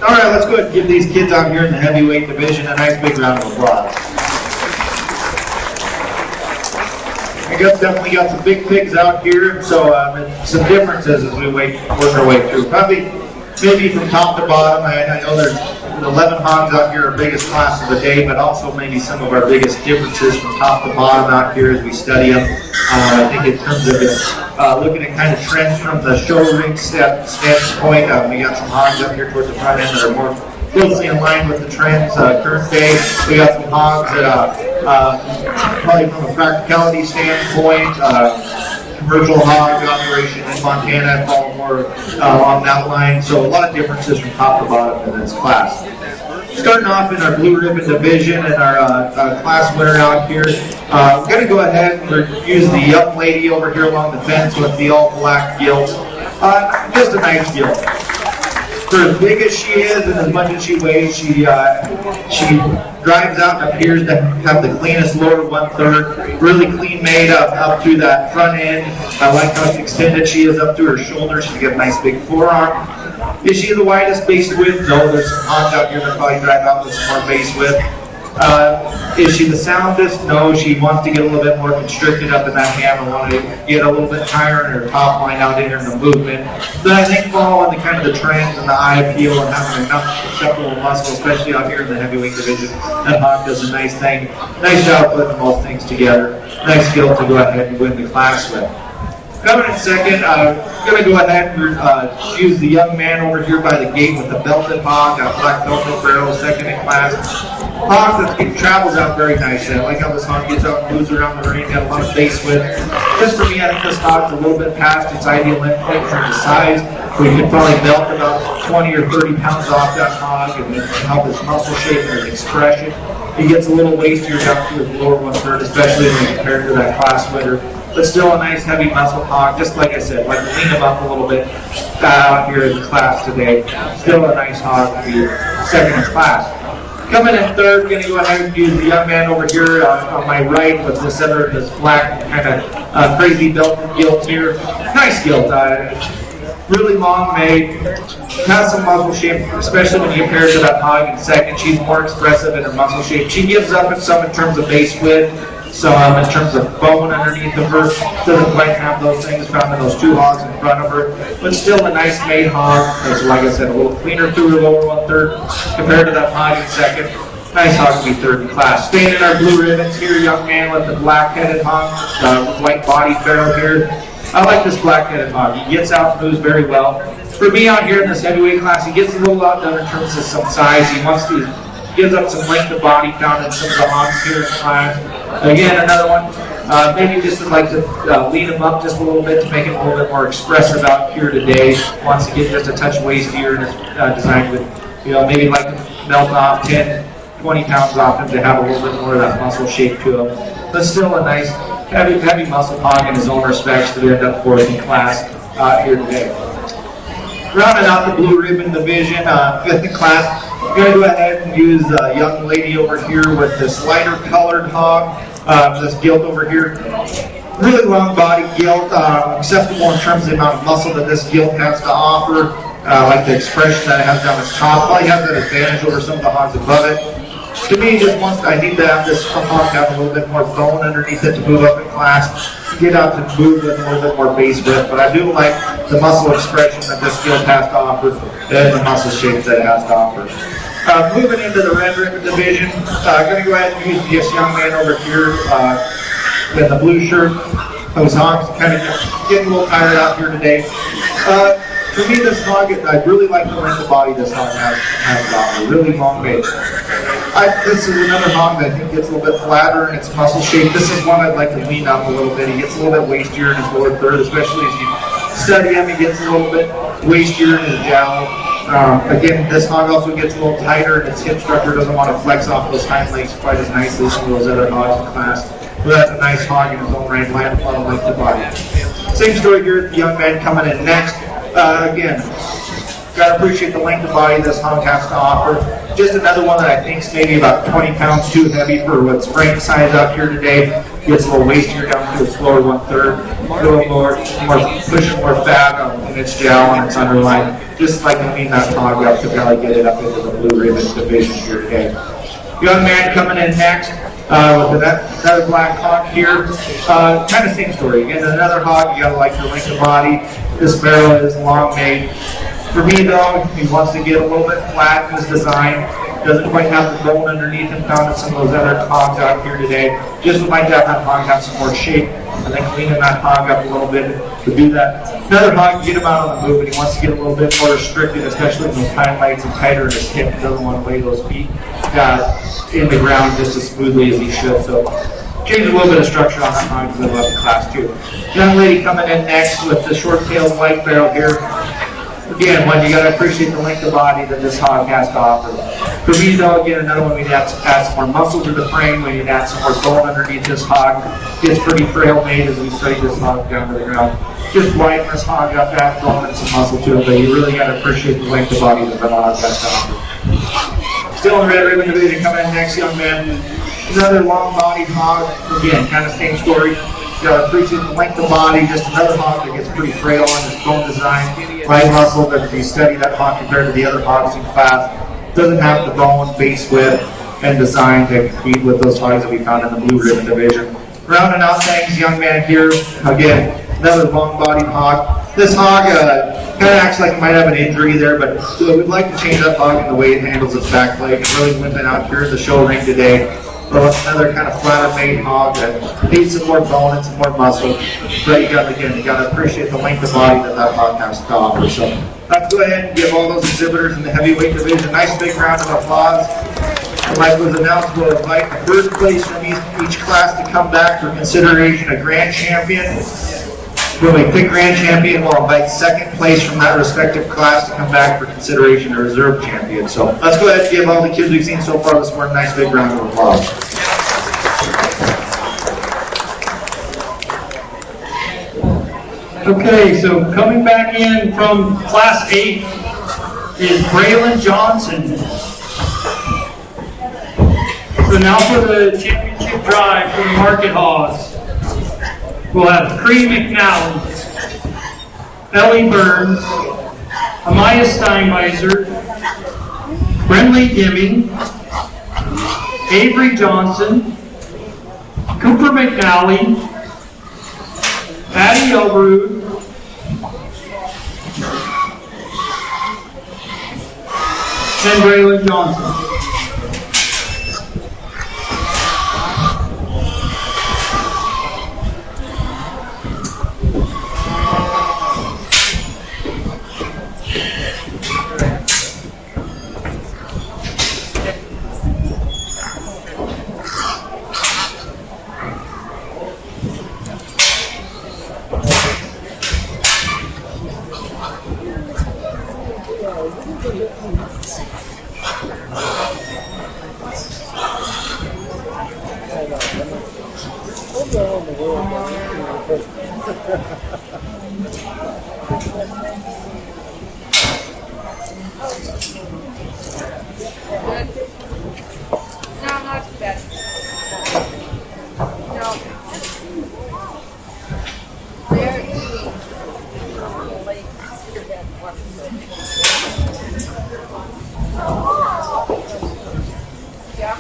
All right, let's go ahead and give these kids out here in the heavyweight division a nice big round of applause. I guess definitely got some big pigs out here, so some differences as we work our way through. Probably, maybe from top to bottom, I know there's 11 hogs out here, our biggest class of the day, but also maybe some of our biggest differences from top to bottom out here as we study them. I think in terms of looking at kind of trends from the show ring standpoint, we got some hogs up here towards the front end that are more closely in line with the trends current day. We got some hogs that probably from a practicality standpoint, commercial hog operation in Montana fall more along that line. So a lot of differences from top to bottom in this class. Starting off in our blue ribbon division and our class winner out here, we're going to go ahead and use the young lady over here along the fence with the all black gills. Just a nice gill. For as big as she is and as much as she weighs, she drives out and appears to have the cleanest lower 1/3. Really clean made up to that front end. I like how extended she is up to her shoulder. She's got a nice big forearm. Is she the widest base width? No, there's some hogs out here that probably drive out with some more base width. Is she the soundest? No, she wants to get a little bit more constricted up in that ham and wanted to get a little bit higher in her top line out in her in the movement. But I think following the kind of the trends and the eye appeal and having enough acceptable muscle, especially out here in the heavyweight division, that hog does a nice thing. Nice job putting both things together. Nice skill to go ahead and win the class with. Coming in second, I'm going to go ahead and use the young man over here by the gate with the belted hog, black belted barrel, second in class. Hog that travels out very nicely. I like how this hog gets out and moves around the ring, got a lot of base width. Just for me, I think this hog's a little bit past its ideal endpoint in terms of size. We could probably belt about 20 or 30 pounds off that hog and help his muscle shape and his expression. He gets a little wastier down to his lower 1/3, especially when compared to that class winner. But still a nice heavy muscle hog, just like I said, like to clean him up a little bit out here in the class today. Still a nice hog to be second in class. Coming in third, going to go ahead and use the young man over here on my right with the center of this black kind of crazy belted gilt here. Nice gilt, really long made, has some muscle shape, especially when you compare it to that hog in second. She's more expressive in her muscle shape. She gives up in some in terms of base width. So in terms of bone underneath of her, doesn't quite have those things found in those two hogs in front of her, but still a nice made hog. As like I said, a little cleaner through her lower 1/3 compared to that hog in second. Nice hog to be third in class. Staying in our blue ribbons here, young man with the black-headed hog, white body barrel here. I like this black-headed hog. He gets out and moves very well. For me out here in this heavyweight class, he gets a little outdone in terms of some size. He wants to gives up some length of body found in some of the hogs here in class. Again, another one, maybe just would like to lead him up just a little bit to make him a little bit more expressive out here today. Wants to get just a touch wastier and is designed with, maybe like to melt off 10, 20 pounds off him to have a little bit more of that muscle shape to him. But still a nice, heavy muscle hog in his own respects to end up fourth in class here today. Rounding out the blue ribbon division, fifth in class, I'm going to go ahead and use a young lady over here with this lighter colored hog, this gilt over here. Really long body gilt, acceptable in terms of the amount of muscle that this gilt has to offer, like the expression that it has down its top. Probably has that advantage over some of the hogs above it. To me, I need to have this hog have a little bit more bone underneath it to move up in class, get out to move with a little bit more base width, but I do like the muscle expression that this gilt has to offer and the muscle shape that it has to offer. Moving into the red ribbon division, I'm going to go ahead and use this young man over here in the blue shirt. Those hogs kind of getting a little tired out here today. For me, this hog, I really like the length of body this hog has to offer. Really long base. This is another hog that I think gets a little bit flatter in its muscle shape. This is one I'd like to lean up a little bit. He gets a little bit wastier in his lower third, especially as you study him. He gets a little bit wastier in his jowl. Again, this hog also gets a little tighter, and its hip structure doesn't want to flex off those hind legs quite as nicely as some of those other hogs in class. But that's a nice hog in his own right, land on length of body. Same story here, the young man coming in next. Again, got to appreciate the length of body this hog has to offer. Just another one that I think is maybe about 20 pounds too heavy for what's frame size out here today. Gets a little wastier down to its lower 1/3. A little more pushing more fat in its jowl and its underline. Just like to clean that hog up to probably get it up into the blue ribbon division here today. Young man coming in next with another black hog here. Kind of same story. Again, another hog, you got to like the length of body. This barrel is long made. For me though, he wants to get a little bit flat in his design. Doesn't quite have the bone underneath him found in some of those other hogs out here today. Just would like to have that hog have some more shape. And then cleaning that hog up a little bit to do that. Another hog, get him out on the move, and he wants to get a little bit more restricted, especially when his hind legs and tighter in his hip. He doesn't want to lay those feet in the ground just as smoothly as he should. So change a little bit of structure on that hog because I love the class too. Young lady coming in next with the short-tailed white barrel here. Again, one, you got to appreciate the length of body that this hog has to offer. For me, though, again, another one, we need to add some more muscle to the frame. We need to add some more bone underneath this hog. Gets pretty frail made as we study this hog down to the ground. Just lighten this hog up, add bone and some muscle to it, but you really got to appreciate the length of body that the hog has to offer. Still in the red ribbon division, coming in next, young man. Another long-bodied hog. Again, kind of same story. You got to appreciate the length of body. Just another hog that gets pretty frail on his bone design. Light muscle, but if you study that hog compared to the other hogs in class, doesn't have the bone, base width, and design to compete with those hogs that we found in the blue ribbon division. Rounding out things, young man here. Again, another long-bodied hog. This hog kind of acts like it might have an injury there, but we'd like to change that hog in the way it handles its back leg. It's really limping out here in the show ring today. Another kind of flatter made hog that needs some more bone and some more muscle. But you got to appreciate the length of body that hog has to offer. So let's go ahead and give all those exhibitors in the heavyweight division a nice big round of applause. Like was announced, we'll invite the third place from each class to come back for consideration a grand champion. When we pick grand champion, we'll invite second place from that respective class to come back for consideration a reserve champion. So let's go ahead and give all the kids we've seen so far this morning a nice big round of applause. Okay, so coming back in from Class 8 is Braylon Johnson. So now for the championship drive for the Market Hogs. We'll have Cree McNally, Ellie Burns, Amaya Steinmeiser, Brenley Dimming, Avery Johnson, Cooper McNally, Patty Elbrud, and Braylon Johnson. No, not too bad. No. They're eating. Like, yeah.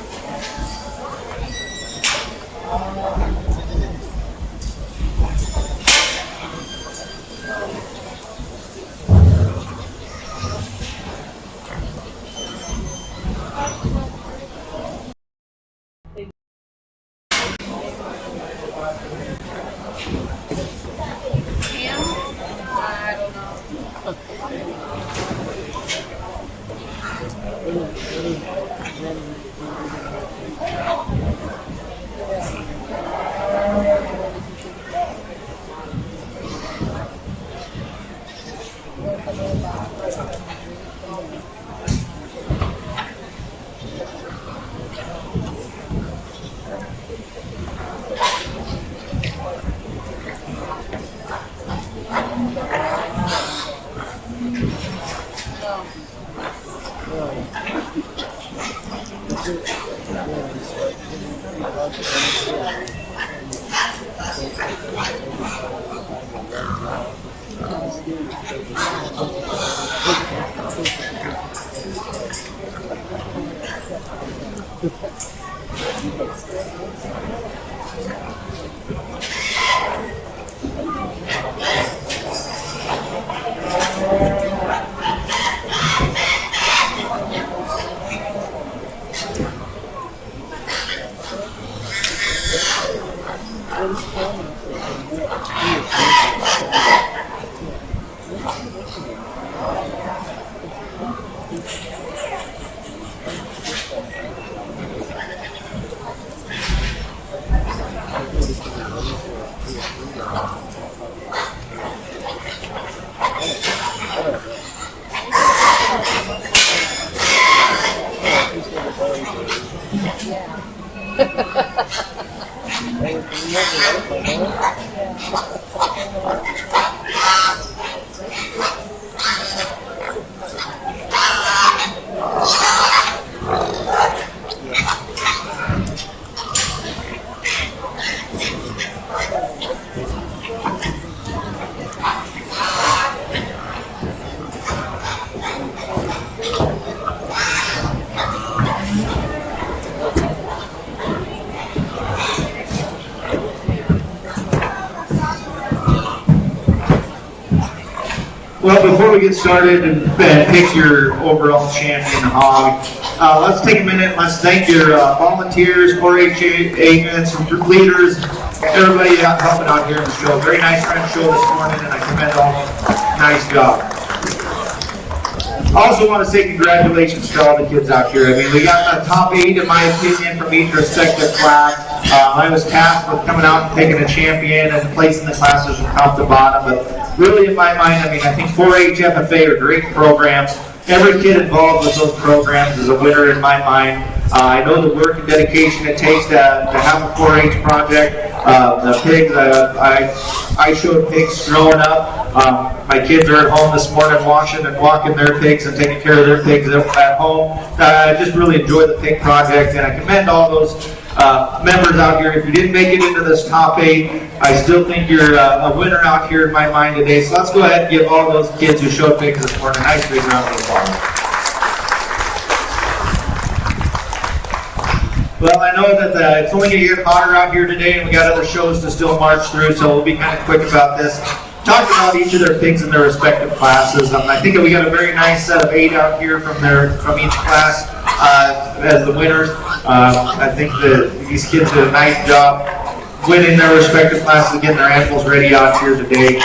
Ham? I don't know. Well, before we get started and pick your overall champion hog, let's take a minute. Let's thank your volunteers, 4-H agents, leaders, everybody helping out here in the show. Very nice friend show this morning, and I commend all of them. Nice job. I also want to say congratulations to all the kids out here. I mean, we got the top 8, in my opinion, from each respective class. I was tasked with coming out and picking a champion and placing the classes from top to bottom. But really, in my mind, I mean, I think 4-H FFA are great programs. Every kid involved with those programs is a winner in my mind. I know the work and dedication it takes to have a 4-H project. The pigs, I showed pigs growing up. My kids are at home this morning washing and walking their pigs and taking care of their pigs at home. I just really enjoy the pig project, and I commend all those members out here. If you didn't make it into this top 8, I still think you're a winner out here in my mind today. So let's go ahead and give all those kids who showed pigs this morning a nice big round of applause. Well, I know that it's only going to get hotter out here today, and we got other shows to still march through, so we'll be kind of quick about this. Talk about each of their pigs in their respective classes. I think that we got a very nice set of 8 out here from each class as the winners. I think that these kids did a nice job winning their respective classes, getting their animals ready out here today.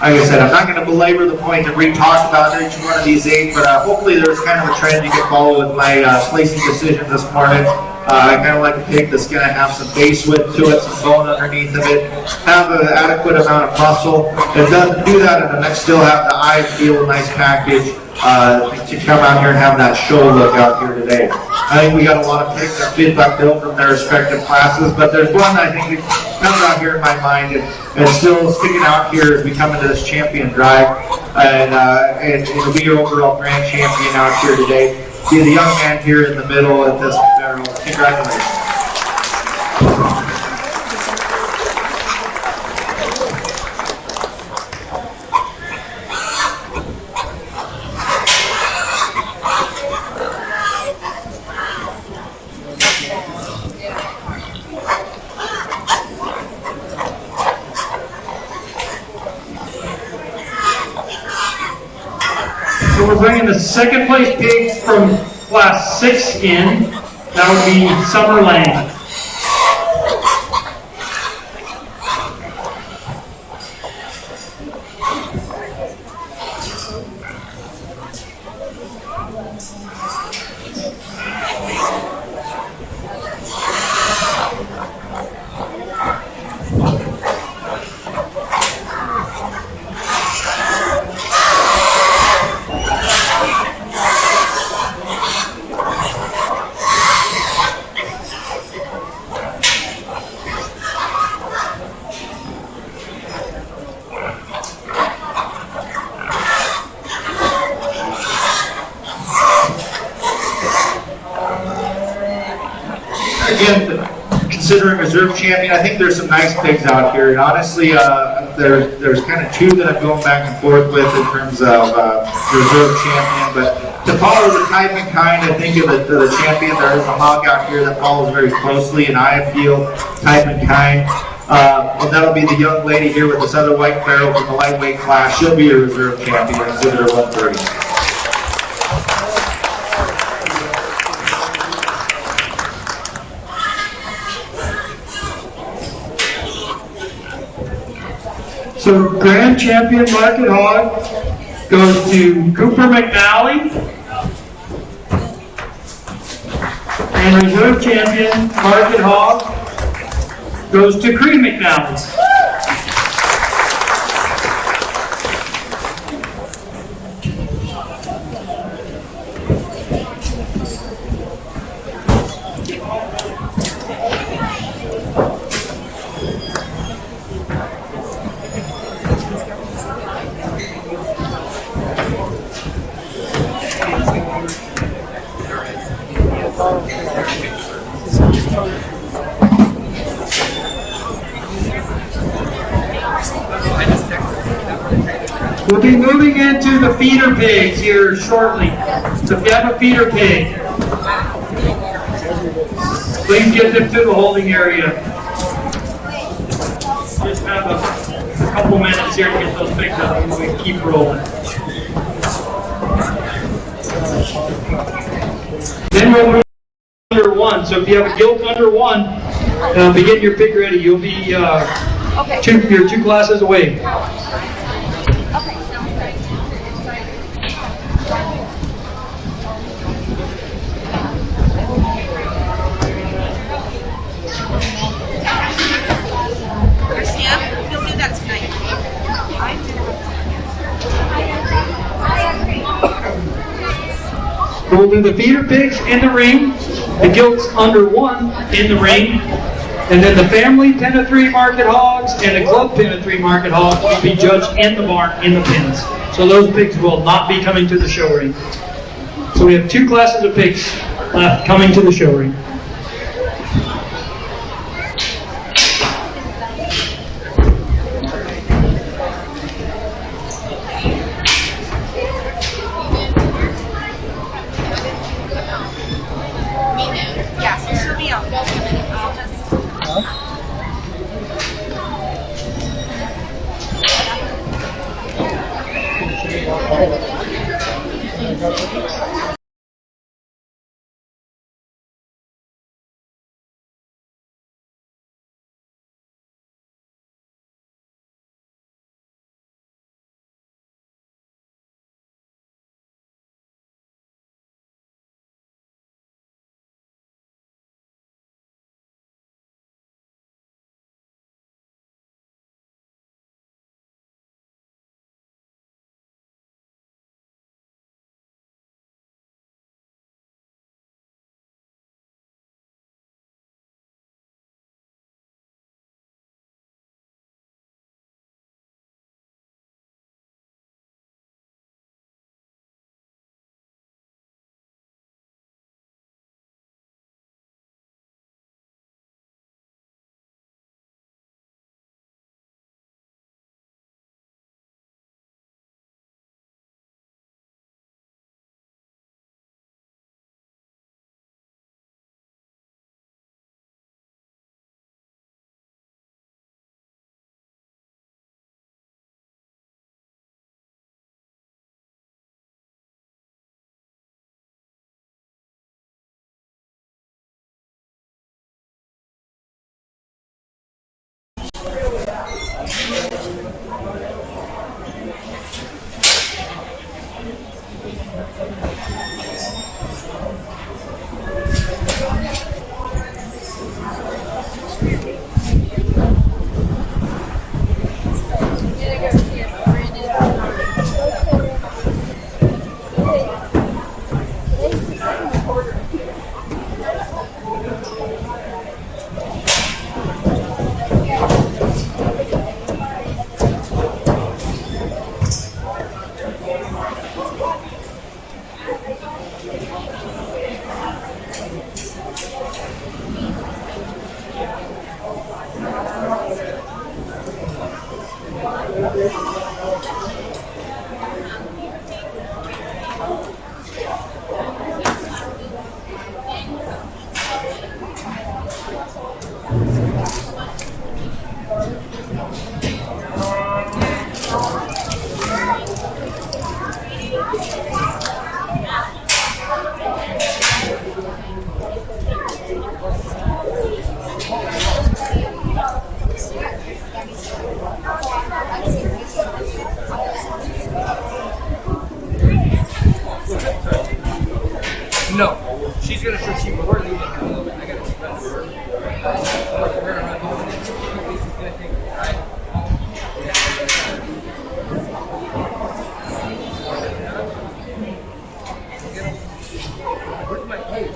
Like I said, I'm not going to belabor the point and re-talk about each one of these 8, but hopefully there's kind of a trend you can follow with my placing decisions this morning. I kind of like a pig that's going to have some base width to it, some bone underneath of it, have an adequate amount of muscle. It doesn't do that, and still have the eye feel, a nice package to come out here and have that show look out here today. I think we got a lot of picks that fit that bill from their respective classes, but there's one that I think that comes out here in my mind and still sticking out here as we come into this champion drive, and it'll be your overall grand champion out here today. Be the young man here in the middle at this barrel. Congratulations. So we're bringing the second place pigs from class 6 in. That would be Summer Lang. Again, considering reserve champion, I think there's some nice pigs out here, and honestly, there's kind of two that I'm going back and forth with in terms of reserve champion, but to follow the type and kind, I think of the champion, there is a hog out here that follows very closely, and I feel type and kind. And that'll be the young lady here with this other white barrel from the lightweight class. She'll be your reserve champion, exhibitor 130. So grand champion Market Hog goes to Cooper McNally. And reserve champion Market Hog goes to Creed McNally. We'll be moving into the feeder pigs here shortly. So if you have a feeder pig, please get them to the holding area. Just have a couple minutes here to get those pigs up and we can keep rolling. Then we'll move under 1. So if you have a gilt under 1, be getting your pig ready. You'll be you're 2 classes away. We'll do the feeder pigs in the ring, the gilts under 1 in the ring, and then the family pen of 3 market hogs and the club pen of 3 market hogs will be judged in the barn in the pens. So those pigs will not be coming to the show ring. So we have 2 classes of pigs left coming to the show ring. No, she's gonna show she we're leaving her a little bit. I gotta keep up with her. We're gonna run home. She's gonna take the ride. Where's my plate?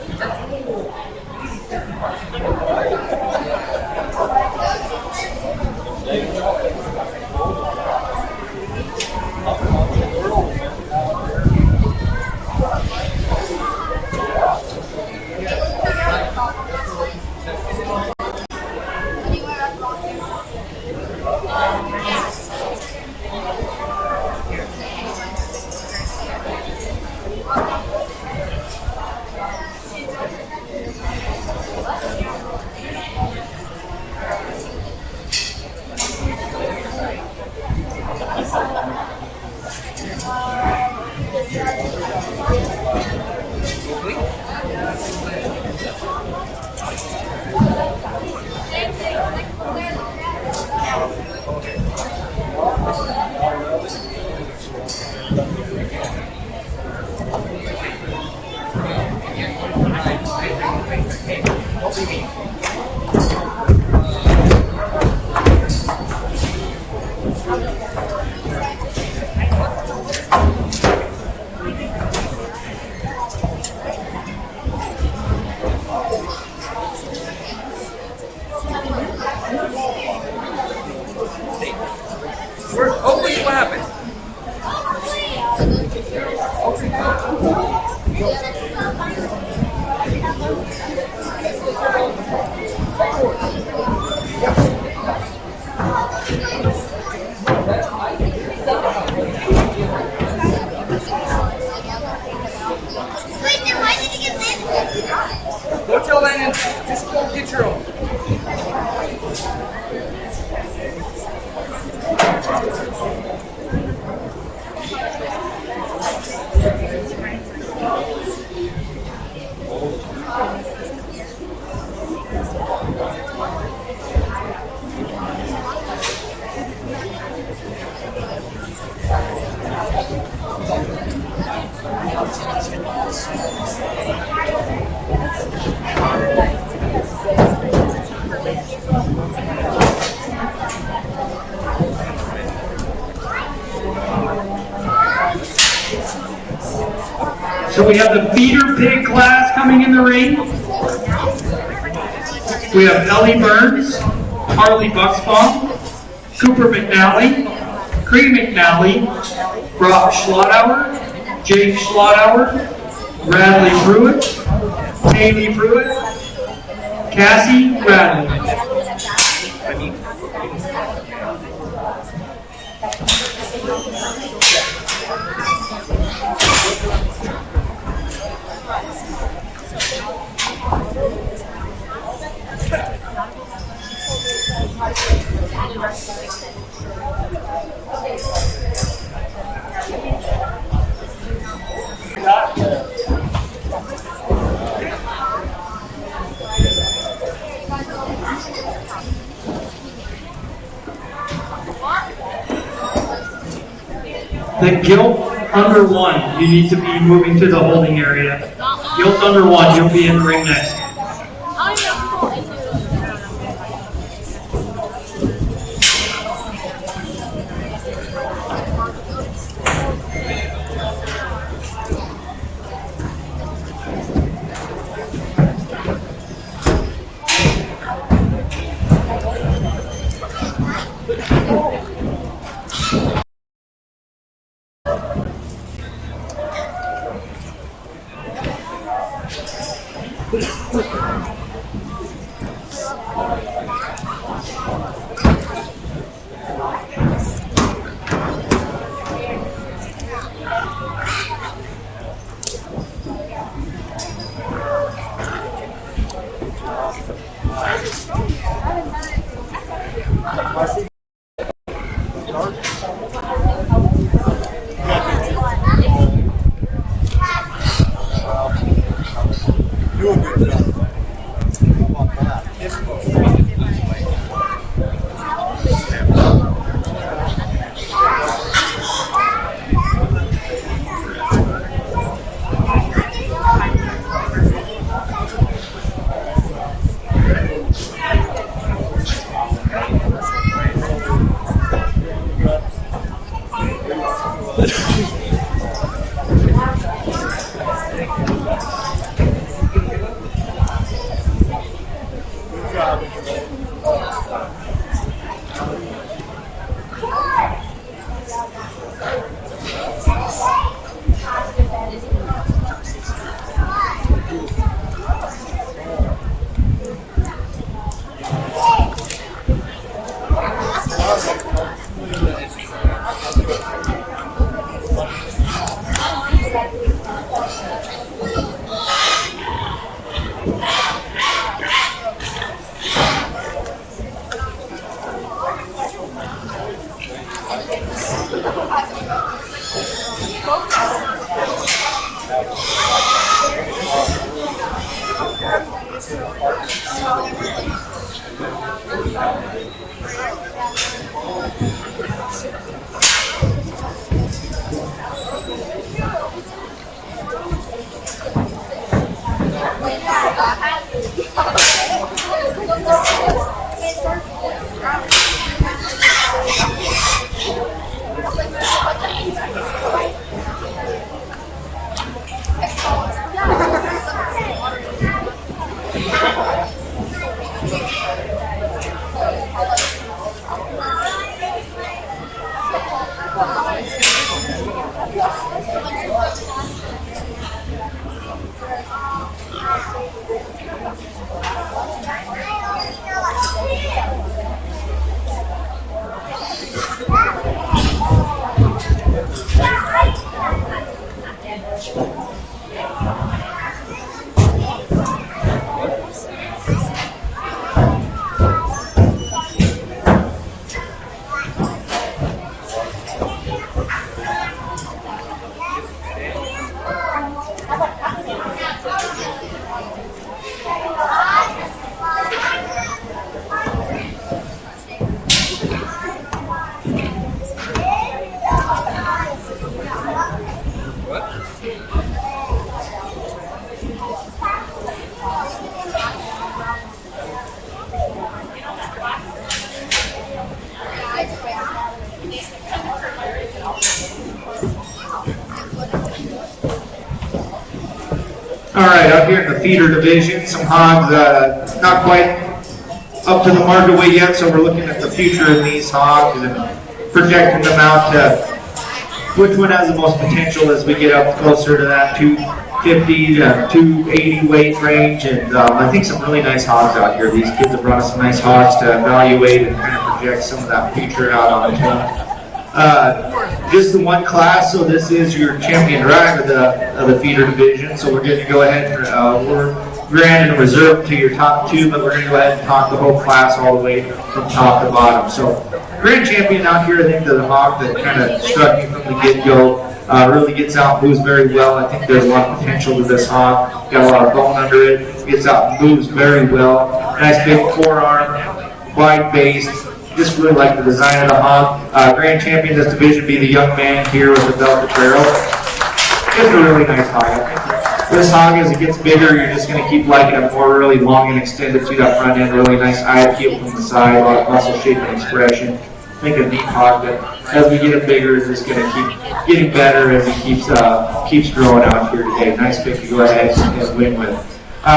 Oh, wait, what happened? Wait, then why did you get this? Don't tell Landon, just go get your own. So we have the feeder pig class coming in the ring. We have Ellie Burns, Harley Bucksbaum, Cooper McNally, Cree McNally, Brock Schlotauer, Jake Schlotauer, Bradley Pruitt, Haley Pruitt, Cassie Radley. The gilt under 1, you need to be moving to the holding area. Gilts under 1, you'll be in the ring next. All right, up here in the feeder division, some hogs not quite up to the market weight yet, so we're looking at the future of these hogs and projecting them out to which one has the most potential as we get up closer to that 250 to 280 weight range. And I think some really nice hogs out here. These kids have brought us some nice hogs to evaluate and kind of project some of that future out onto them. Just the one class, so this is your champion drag of the feeder division. So we're going to go ahead and we're granted a reserve to your top two, but we're going to go ahead and talk the whole class all the way from top to bottom. So grand champion out here, I think the hog that kind of struck me from the get-go, really gets out and moves very well. I think there's a lot of potential to this hog. Got a lot of bone under it. Gets out and moves very well. Nice big forearm, wide base. Just really like the design of the hog. Grand champion of this division be the young man here with the belted barrel. Just a really nice hog. I think this hog, as it gets bigger, you're just going to keep liking it more, really long and extended to that front end, really nice eye appeal from the side, a lot of muscle shape and expression. I think a neat hog that, as we get it bigger, is just going to keep getting better as it keeps growing out here today. Nice pick to go ahead and win with.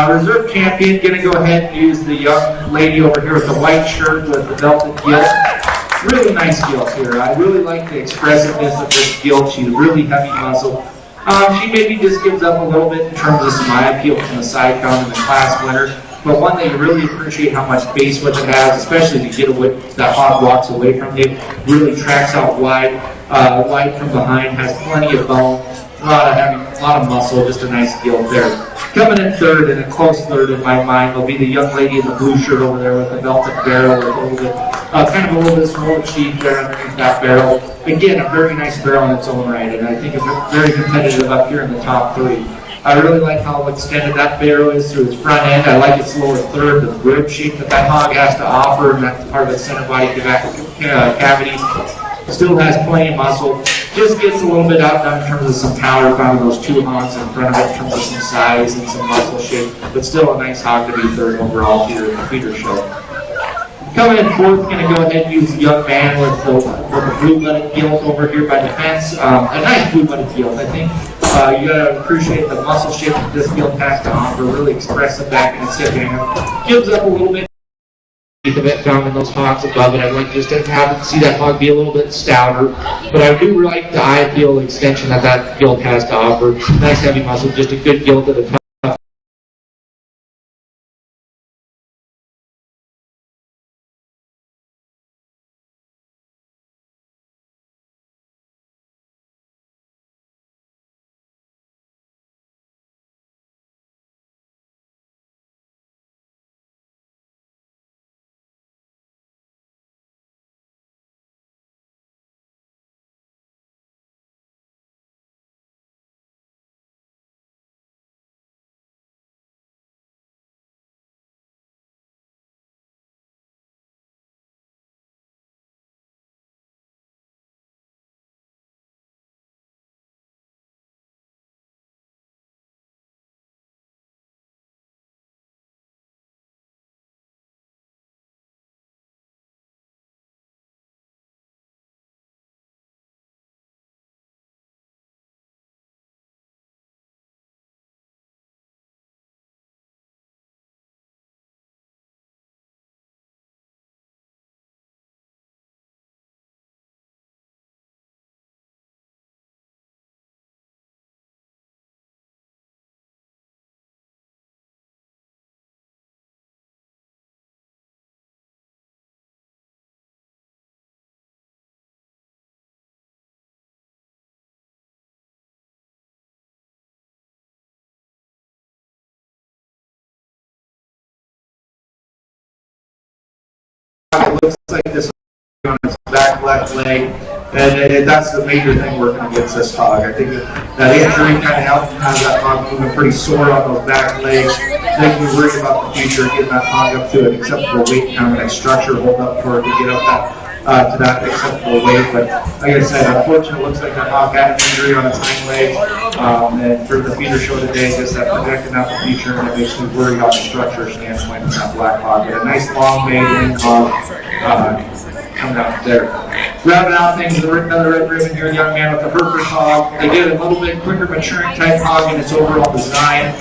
Reserve champion, going to go ahead and use the young lady over here with the white shirt with the belted gilt. Really nice gilt here. I really like the expressiveness of this gilt. She's really heavy muscle. She maybe just gives up a little bit in terms of some eye appeal from the side found in the class winner, but one that you really appreciate how much base width it has, especially to get away, that hog walks away from you. Really tracks out wide from behind, has plenty of bone, a lot of muscle, just a nice gilt there. Coming in third, and a close third in my mind, will be the young lady in the blue shirt over there with the belted barrel, with a little bit, kind of a little bit smaller sheath there underneath that barrel. Again, a very nice barrel in its own right, and I think it's very competitive up here in the top three. I really like how extended that barrel is through its front end. I like its lower third, the rib shape that hog has to offer, and that's part of its center body cavity. Still has plenty of muscle. Just gets a little bit outdone in terms of some power found in those two hogs in front of it in terms of some size and some muscle shape, but still a nice hog to be third overall here in the feeder show. Coming in fourth, going to go ahead and use the young man with the blue-blooded gilt over here by defense. A nice blue-blooded gilt. I think you got to appreciate the muscle shape that this gilt has to offer. Really expressive back in its hip hanger. Gives up a little bit of it found in those hogs above it. I'd like just to see that hog be a little bit stouter, but I do like the eye appeal extension that gilt has to offer. Nice heavy muscle, just a good gilt at a tough. It looks like this on its back left leg, and that's the major thing working against this hog. I think that injury kind of helped have that hog moving pretty sore on those back legs. Making me worried about the future, getting that hog up to an acceptable weight, having that structure hold up for it to get up to that acceptable weight. But like I said, unfortunately, it looks like that hog had an injury on its hind leg, and for the feeder show today, just that projecting out the future, and it makes me worried on the structure standpoint of that black hog. But a nice long made wing hog coming out there. Rounding out things, another red ribbon here, young man with the Hereford hog. They get a little bit quicker maturing type hog in its overall design.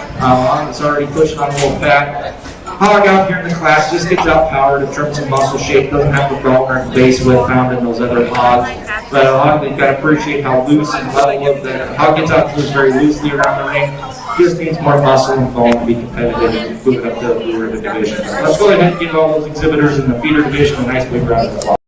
It's already pushing on a little fat. Hog out here in the class just gets outpowered in terms of muscle shape, doesn't have the bone or base width found in those other hogs. But a hog, they've got to appreciate how loose and level of the hog gets out loose very loosely around the ring. Just needs more muscle and bone to be competitive and move it up to the blue ribbon division. Let's go ahead and give all those exhibitors in the feeder division a nice big round of applause.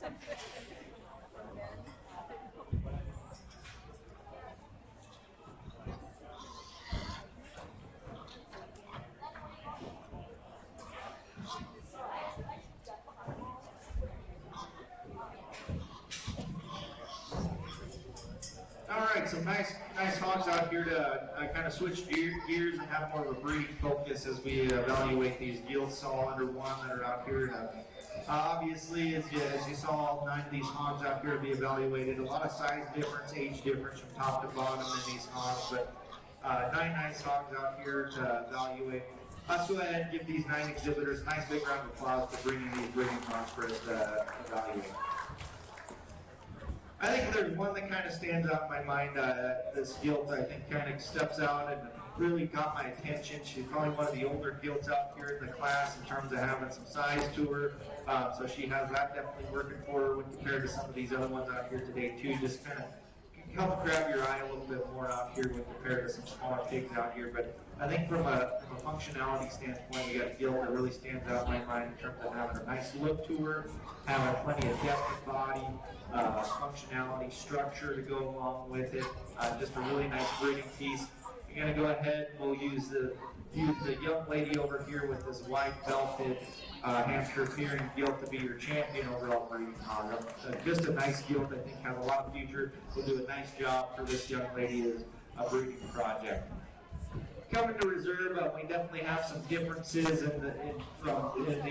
All right, some nice hogs out here to kind of switch gears and have more of a breeding focus as we evaluate these gilts all under one that are out here. Obviously, as you saw, all 9 of these hogs out here to be evaluated. A lot of size difference, age difference from top to bottom in these hogs, but 9 nice hogs out here to evaluate. Let's go ahead and give these 9 exhibitors a nice big round of applause for bringing these breeding hogs for us to evaluate. I think there's one that kind of stands out in my mind. This gilt, I think, kind of steps out and really got my attention. She's probably one of the older gilts out here in the class in terms of having some size to her. So she has that definitely working for her when compared to some of these other ones out here today, too. Just kind of help grab your eye a little bit more out here when compared to some smaller pigs out here. But I think from a functionality standpoint, we got a gilt that really stands out in my mind in terms of having a nice look to her, having plenty of depth of body, functionality, structure to go along with it. Just a really nice breeding piece. We're going to go ahead and we'll use the young lady over here with this white belted Hampshire Pyrenean gilt to be your champion overall breeding hog. Just a nice gilt, I think, has a lot of future. Will do a nice job for this young lady as a breeding project. Coming to reserve, we definitely have some differences in the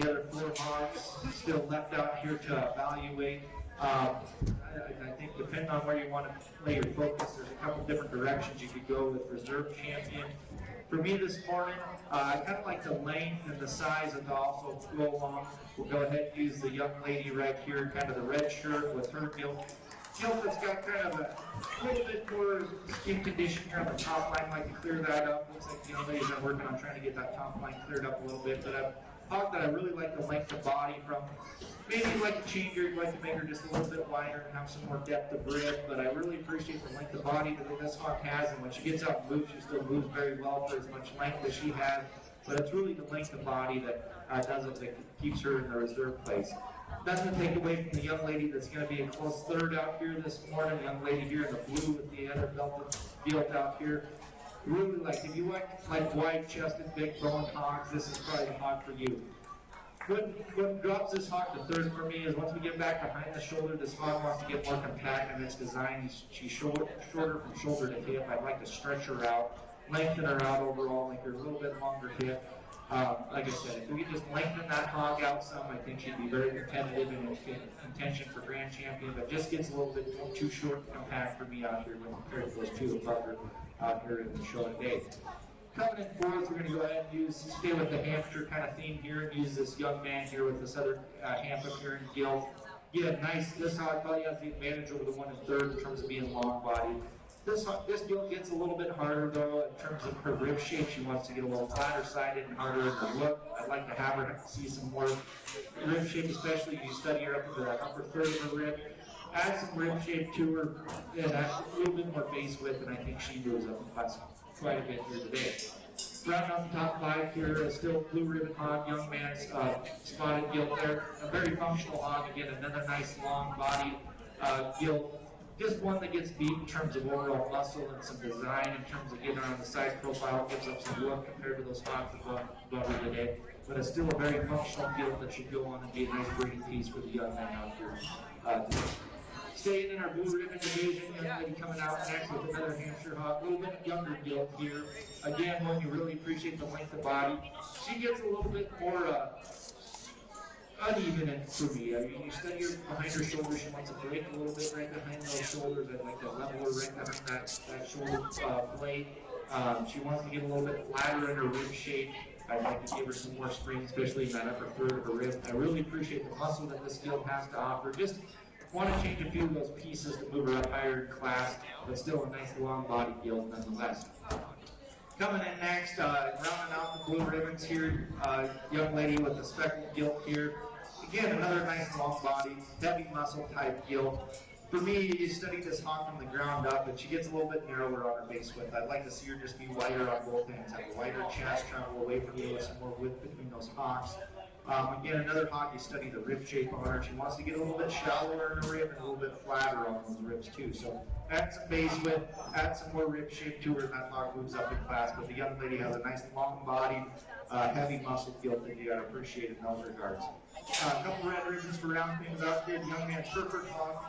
other 4 hogs still left out here to evaluate. I think depending on where you want to lay your focus, there's a couple different directions you could go with reserve champion. For me this morning, I kind of like the length and the size that also go along. We'll go ahead and use the young lady right here, kind of the red shirt with her gilt that's got kind of a little bit more skin condition here on the top line. Like to clear that up. Looks like the young lady's been working on trying to get that top line cleared up a little bit. But a hog that I really like the length of body from. Maybe you'd like to change her, you'd like to make her just a little bit wider and have some more depth of rib, but I really appreciate the length of body that this hog has, and when she gets out and moves, she still moves very well for as much length as she has, but it's really the length of body that does it, that keeps her in the reserve place. Doesn't take away from the young lady that's going to be a close third out here this morning, the young lady here in the blue with the other belted gilt out here. Really if you like wide-chested, big bone hogs, this is probably the hog for you. What drops this hog to third for me is once we get back behind the shoulder, this hog wants to get more compact in its design. She's shorter from shoulder to hip. I'd like to stretch her out, lengthen her out overall, make her a little bit longer hip. Like I said, if we could just lengthen that hog out some, I think she'd be very competitive and in contention for grand champion, but just gets a little bit too short and compact for me out here when compared to those 2 above her out here in the show today. Coming in fourth, we're going to go ahead and stay with the Hampshire kind of theme here and use this young man here with this other Hampshire Pyrenean gilt. Yeah, this hog probably has the advantage over the one in third in terms of being long bodied. This gilt gets a little bit harder though in terms of her rib shape. She wants to get a little flatter sided and harder in her look. I'd like to have her see some more rib shape, especially if you study her up into the upper third of her rib. Add some rib shape to her and add a little bit more face width, and I think she moves up in class quite a bit here today. Round out the top 5 here is still blue ribbon hog, young man's spotted gilt there. A very functional hog, again, another nice long body gilt. Just one that gets beat in terms of overall muscle and some design in terms of getting around the size profile, gives up some look compared to those hogs above her today. But it's still a very functional gilt that should go on and be a nice breeding piece for the young man out here today. Staying in our blue ribbon division, young lady coming out next with another Hampshire hog, a little bit younger gilt here. Again, one you really appreciate the length of body. She gets a little bit more uneven for me. You study her behind her shoulders, she wants to break a little bit right behind those shoulders. I'd like to level her right behind that shoulder blade. She wants to get a little bit flatter in her rib shape. I'd like to give her some more spring, especially in that upper third of her rib. I really appreciate the muscle that this gilt has to offer. Just want to change a few of those pieces to move her up higher in class, but still a nice long body gilt nonetheless. Coming in next, rounding out the blue ribbons here, young lady with the speckled gilt here. Again, another nice long body, heavy muscle type gilt. For me, you study this hog from the ground up, and she gets a little bit narrower on her base width. I'd like to see her just be wider on both ends, have a wider chest, travel away from you with some more width between those hocks. Again, another hog, you study the rib shape on her. She wants to get a little bit shallower in her rib and a little bit flatter on those ribs too. So add some base width, add some more rib shape to her, and that hog moves up in class. But the young lady has a nice long body, heavy muscle build that you gotta appreciate in those regards. A couple red ribbons to round things out here. The young man Hereford hog.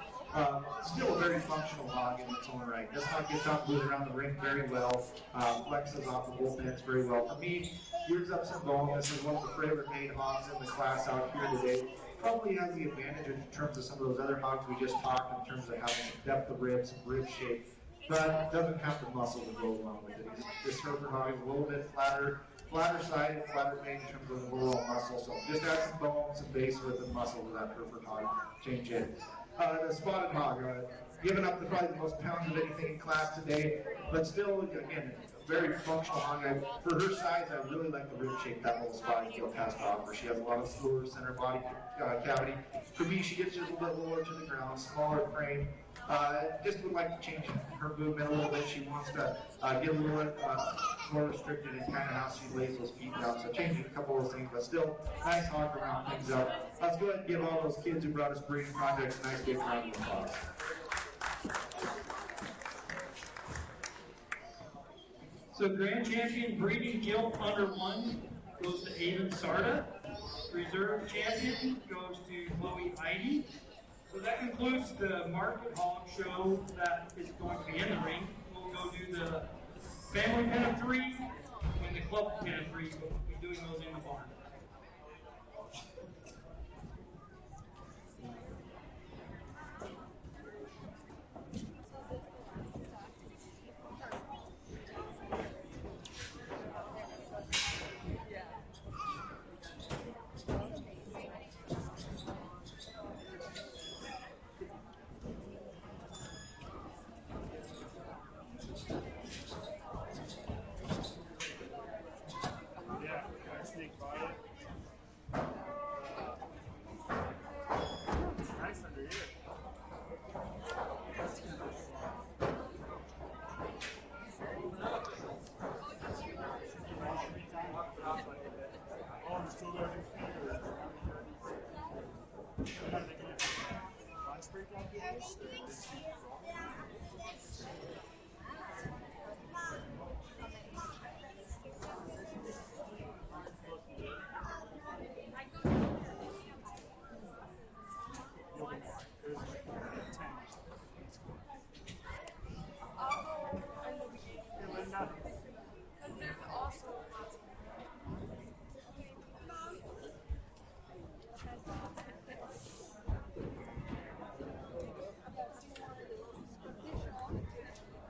Still a very functional hog in its own right. This hog gets out, moves around the ring very well, flexes off the both ends very well. For me, Years Up and Bone, this is one of the favorite main hogs in the class out here today. Probably has the advantage in terms of some of those other hogs we just talked in terms of having some depth of ribs, some rib shape, but doesn't have the muscle to go along with it. This Hereford hog is a little bit flatter sided, flatter made in terms of the overall muscle. So just add some bone, some base width, and muscle to that Hereford hog. Change it. The spotted hog, giving up probably the most pounds of anything in class today, but still, again, very functional hog. For her size, I really like the rib shape that little spotted gilt has to offer. She has a lot of slower center body cavity. For me, she gets just a little bit lower to the ground, smaller frame. Just would like to change her movement a little bit. She wants to get a little bit more restricted in kind of how she lays those feet down. So changing a couple of those things, but still nice hog to round things up. Let's go ahead and give all those kids who brought us breeding projects a nice big round of applause. So grand champion breeding gilt under 1 goes to Avon Sarda. Reserve champion goes to Chloe Heidi. So that concludes the market hog show that is going to be in the ring. We'll go do the family pen of 3 and the club pen of 3, but we'll be doing those in the barn. Yeah, can I sneak by it? It's nice under here. Oh, I'm still learning theater. Are they going to lunch break after this? Or is you'll be fine. There's like 10 or something. I'll go in the beginning. Hey, Linda. Because there's also lots of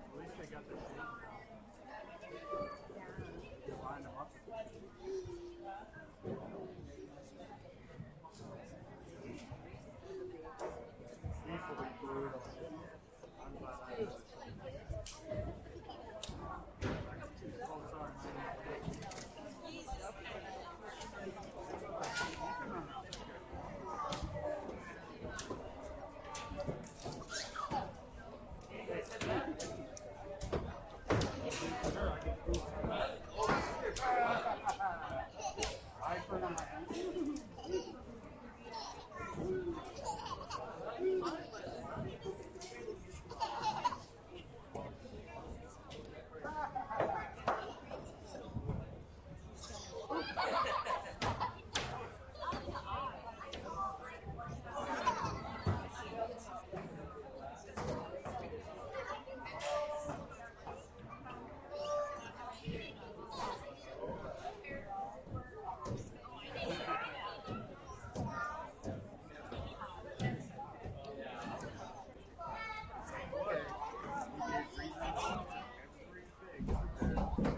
At least they got their shades out. Line them up. Beef will be brutal. I'm glad I have it. Oh, sorry, man. Easy, okay. You can run out I for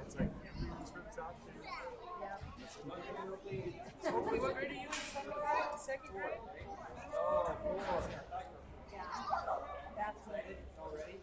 It's like everyone's from top two. What grade are you in? Second grade? Oh, cool. Yeah. That's what Already?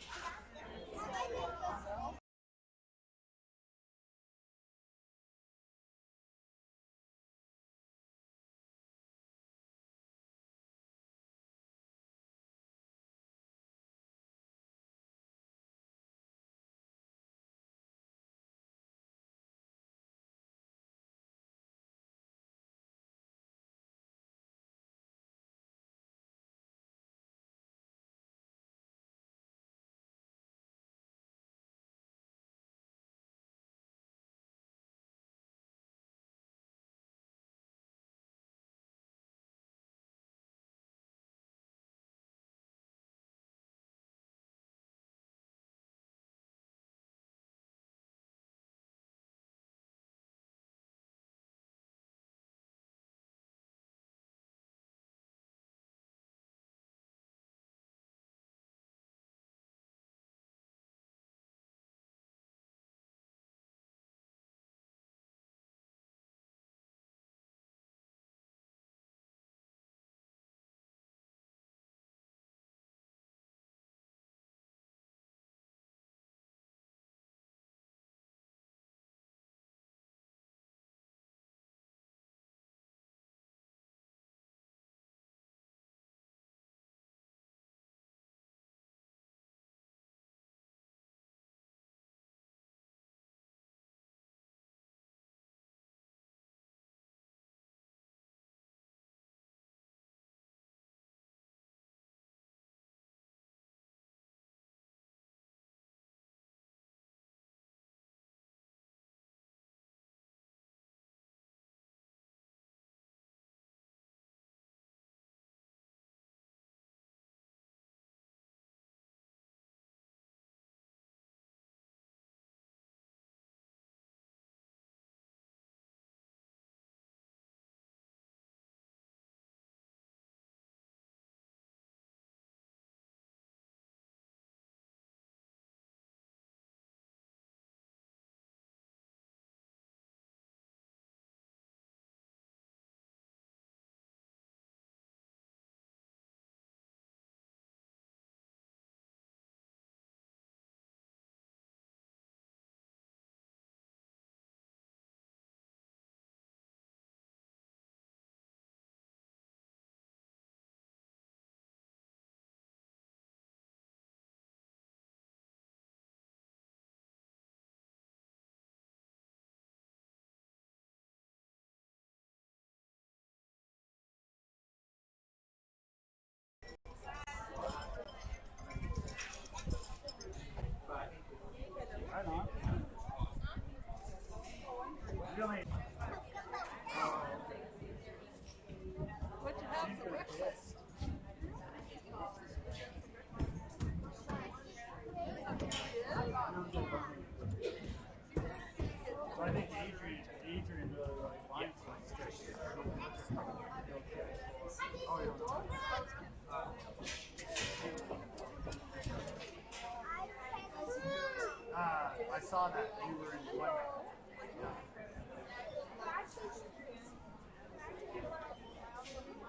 saw that you were in one.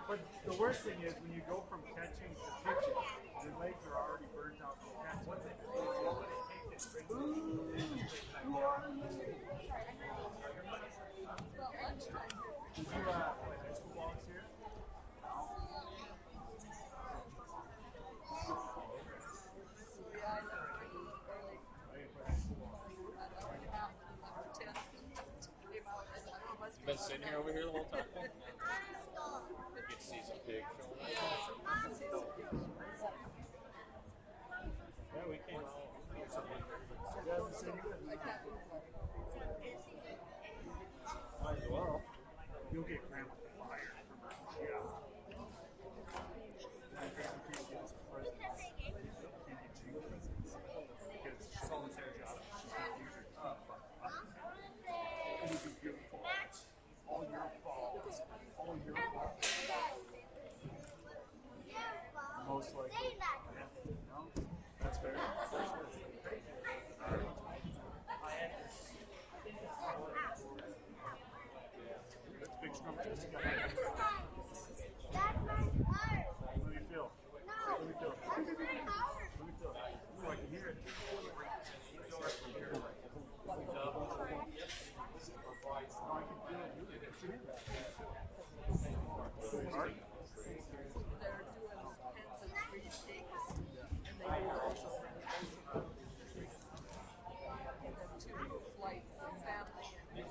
But the worst thing is when you go from catching to pitching, your legs are already burnt out from catching. Did you play high school ball this year? You've been sitting here over here the whole time? I'm stop. You can see some pigs showing up. Yeah, we came out. Might as well. You'll get grandma fired from her. Yeah. My grandma can't get us a present. Can't get you presents. Because she's always her job. She's not use her teeth. It'll be your fault. All your fault. All your fault. Most likely. Yeah. No? That's fair. Let's fix numbers. That's my heart. Let me feel. No, Let me feel. that's my heart. Let me feel. Oh, I can hear it. Oh, I can feel it. You can hear that. Really hard. They're doing pens and three sticks, and they do also and then two flights of family and It's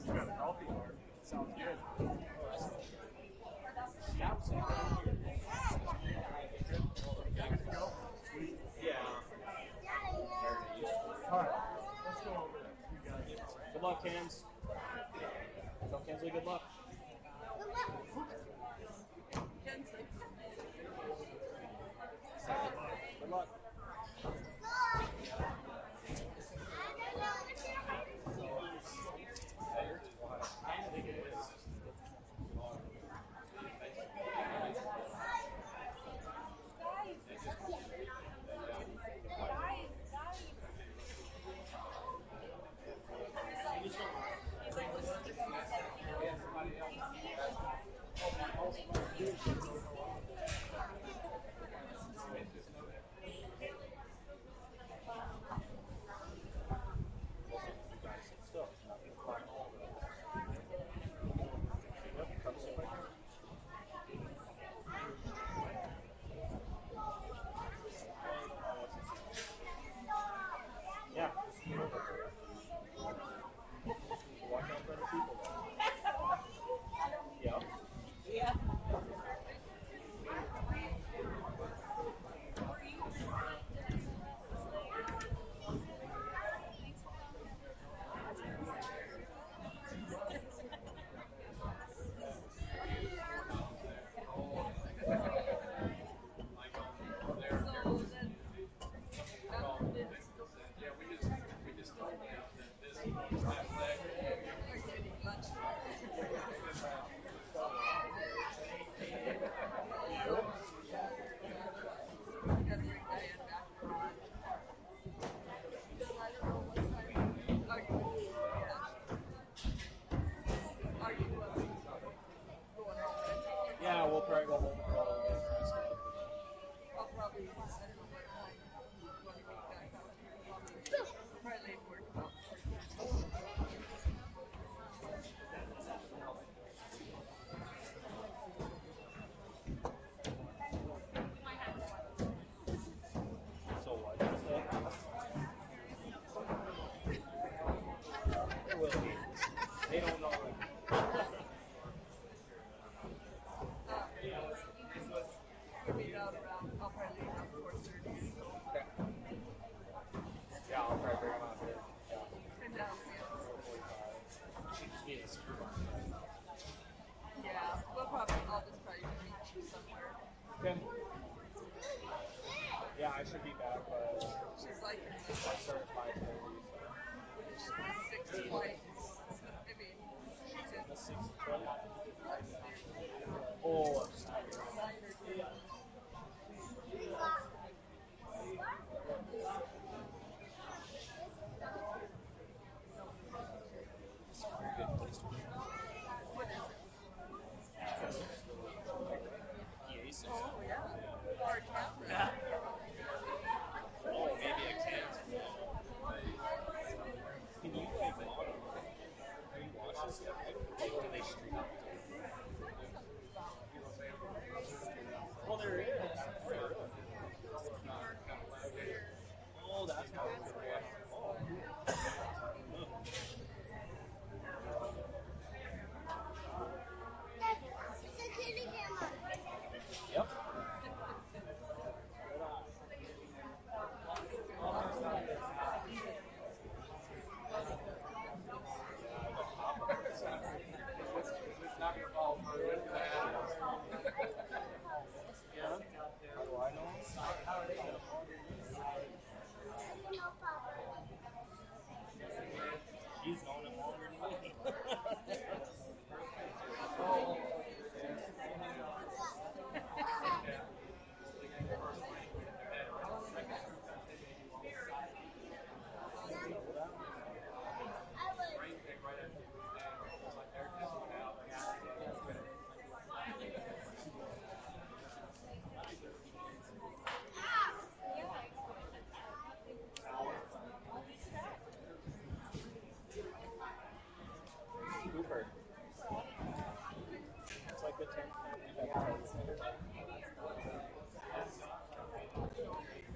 You got a healthy heart. Sounds good. Yeah. All right, let's go over that. You got it. Good luck, Cans. Tell Kensley good luck. Kensley. Good luck. I think it is. Yeah. Watch out for other people. Yeah. Yeah, we just told them that this last leg. Yeah, we'll probably go home and get dressed up. I'll probably send them away when we get back out here. Probably leave work about 4. So what? There will be. They don't know. We'll meet out around, I'll probably leave around 4:30 or so. Okay. Yeah, I'll try to bring them out here. Yeah. And down here. 4:45. She just needs a screw on. Yeah, I'll just probably meet you somewhere. Okay. Yeah, I should be back, but She's like, I start at 5:30, so. 6 flights. I mean, she's in The 6:12.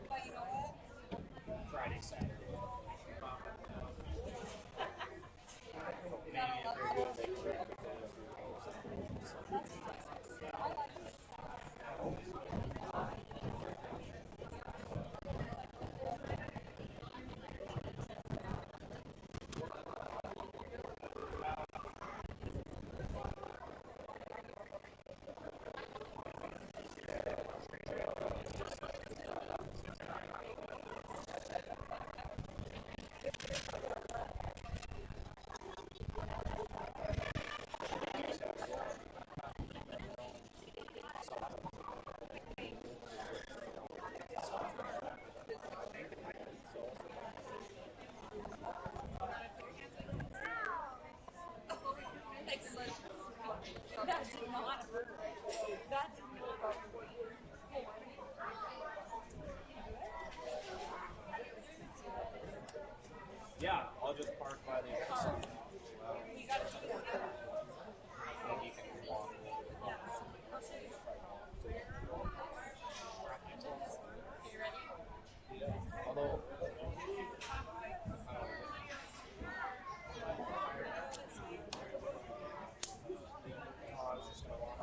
But you know what? Friday, Saturday. You gotta love Excellent. That did not hurt. That did not hurt. Yeah, I'll just park by the You gotta do that. and you can walk. You ready? Although, I was just gonna walk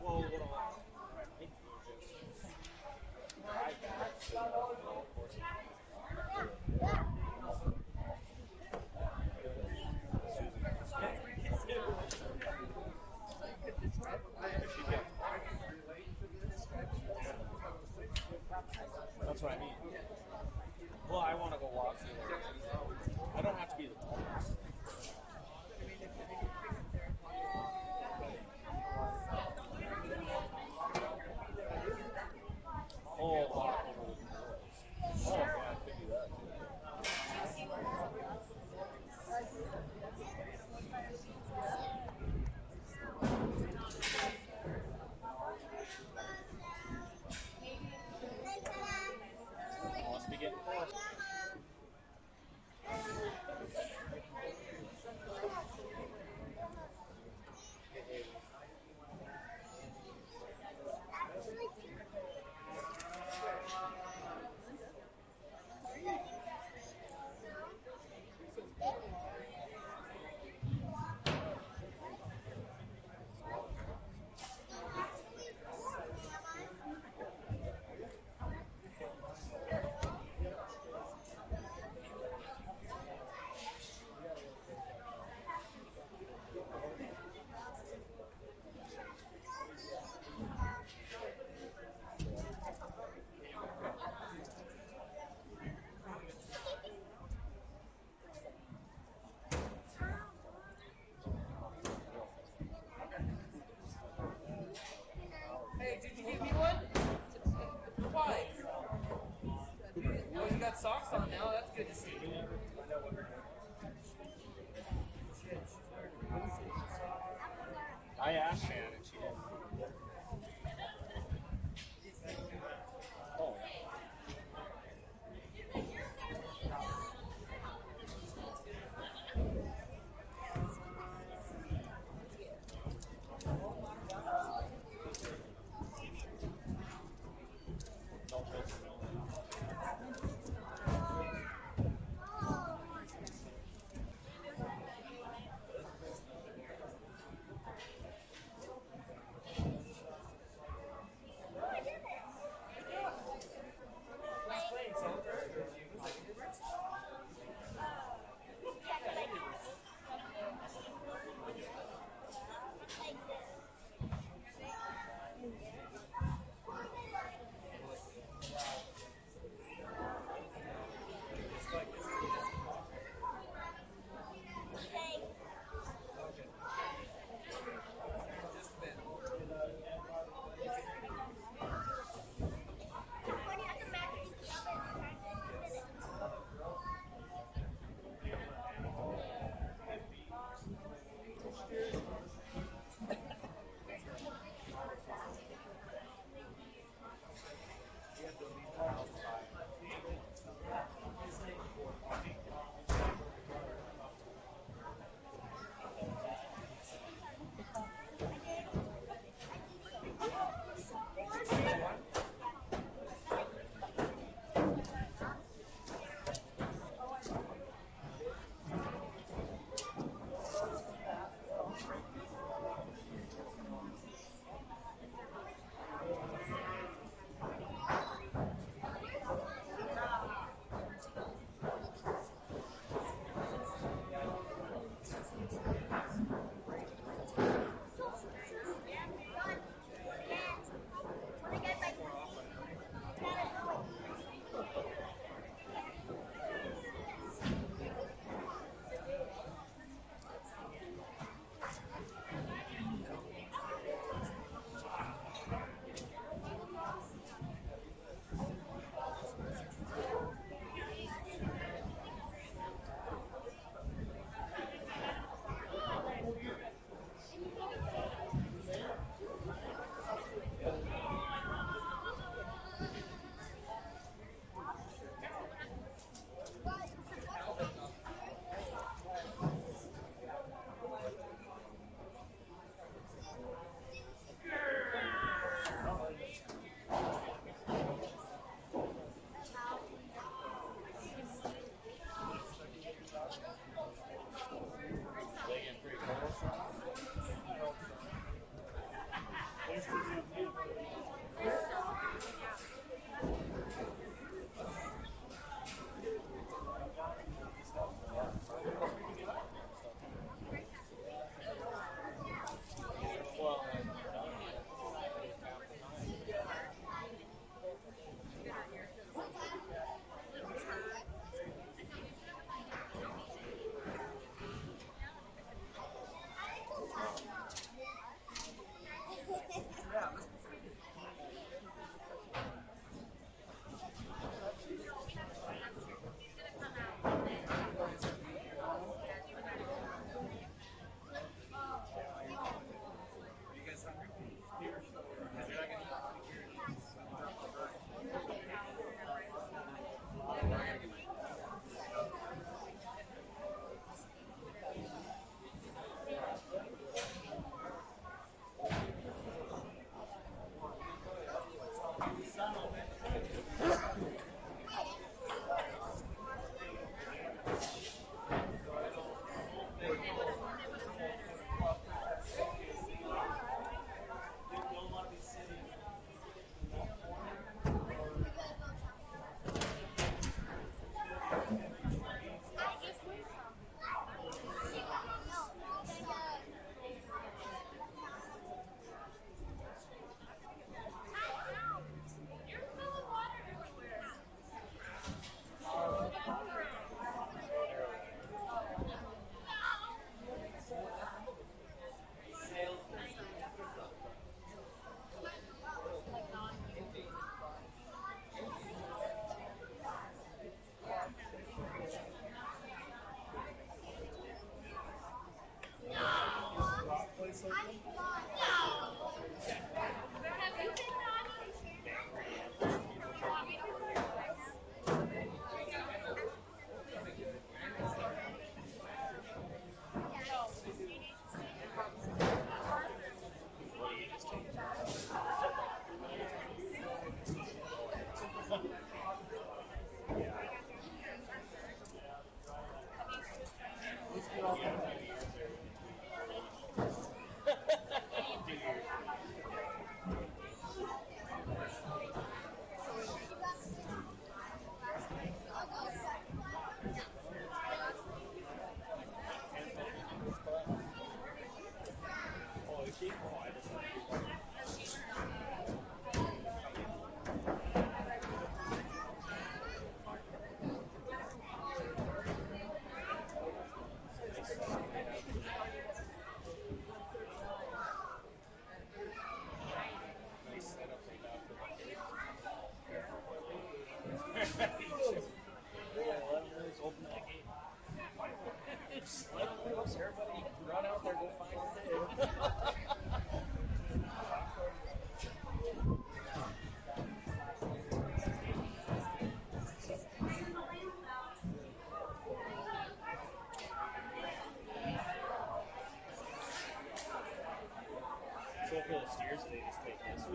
Well, what I think was just drive back to the golf course. That's what I mean. Well, I want to go walk through there. I don't have to be the tallest. Oh, walk over with the boys. Oh, yeah, I could do that too. Oh, must be getting close. Hey, did you give me one? Why? Oh, you got socks on now. That's good to see. I asked Shannon, she didn't. Oh, yeah.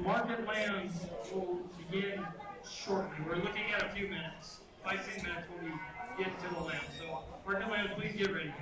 Market lands will begin shortly. We're looking at a few minutes. 5-10 minutes when we get to the land. So market lands, please get ready.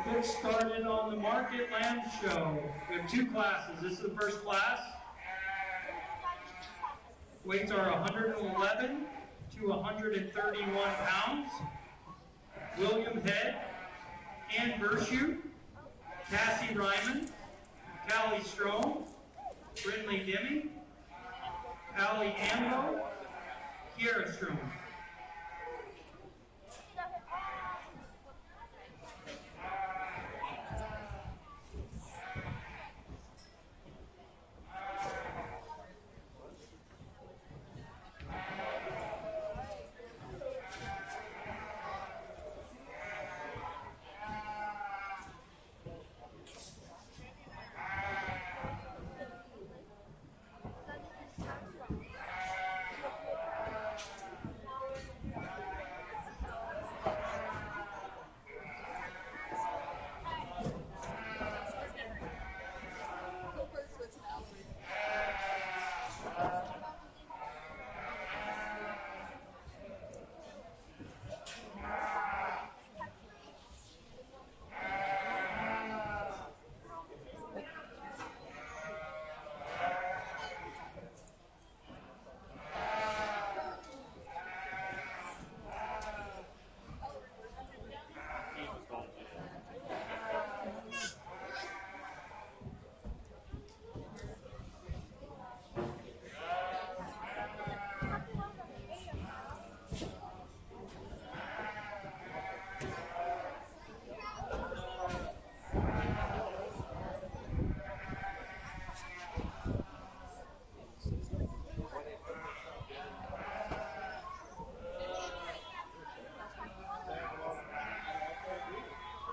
We'll get started on the Market Land Show. We have two classes. This is the first class. Weights are 111 to 131 pounds. William Head, Ann Bershoot, Cassie Ryman, Callie Strome, Brindley Demme, Allie Ambo, Kiera Strome.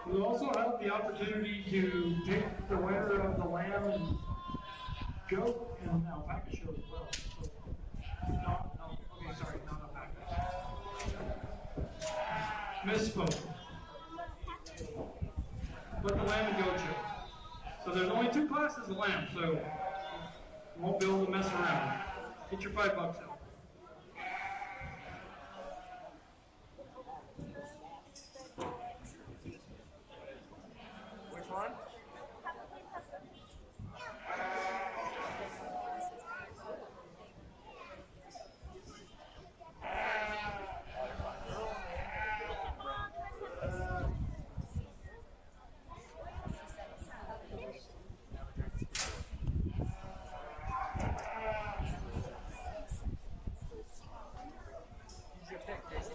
We'll also have the opportunity to pick the winner of the lamb and goat and alpaca show as well. So, okay, sorry, not alpaca. Misspoke. But the lamb and goat show. So there's only 2 classes of lamb, so you won't be able to mess around. Get your $5 out. Which one? Use your pick, Jason.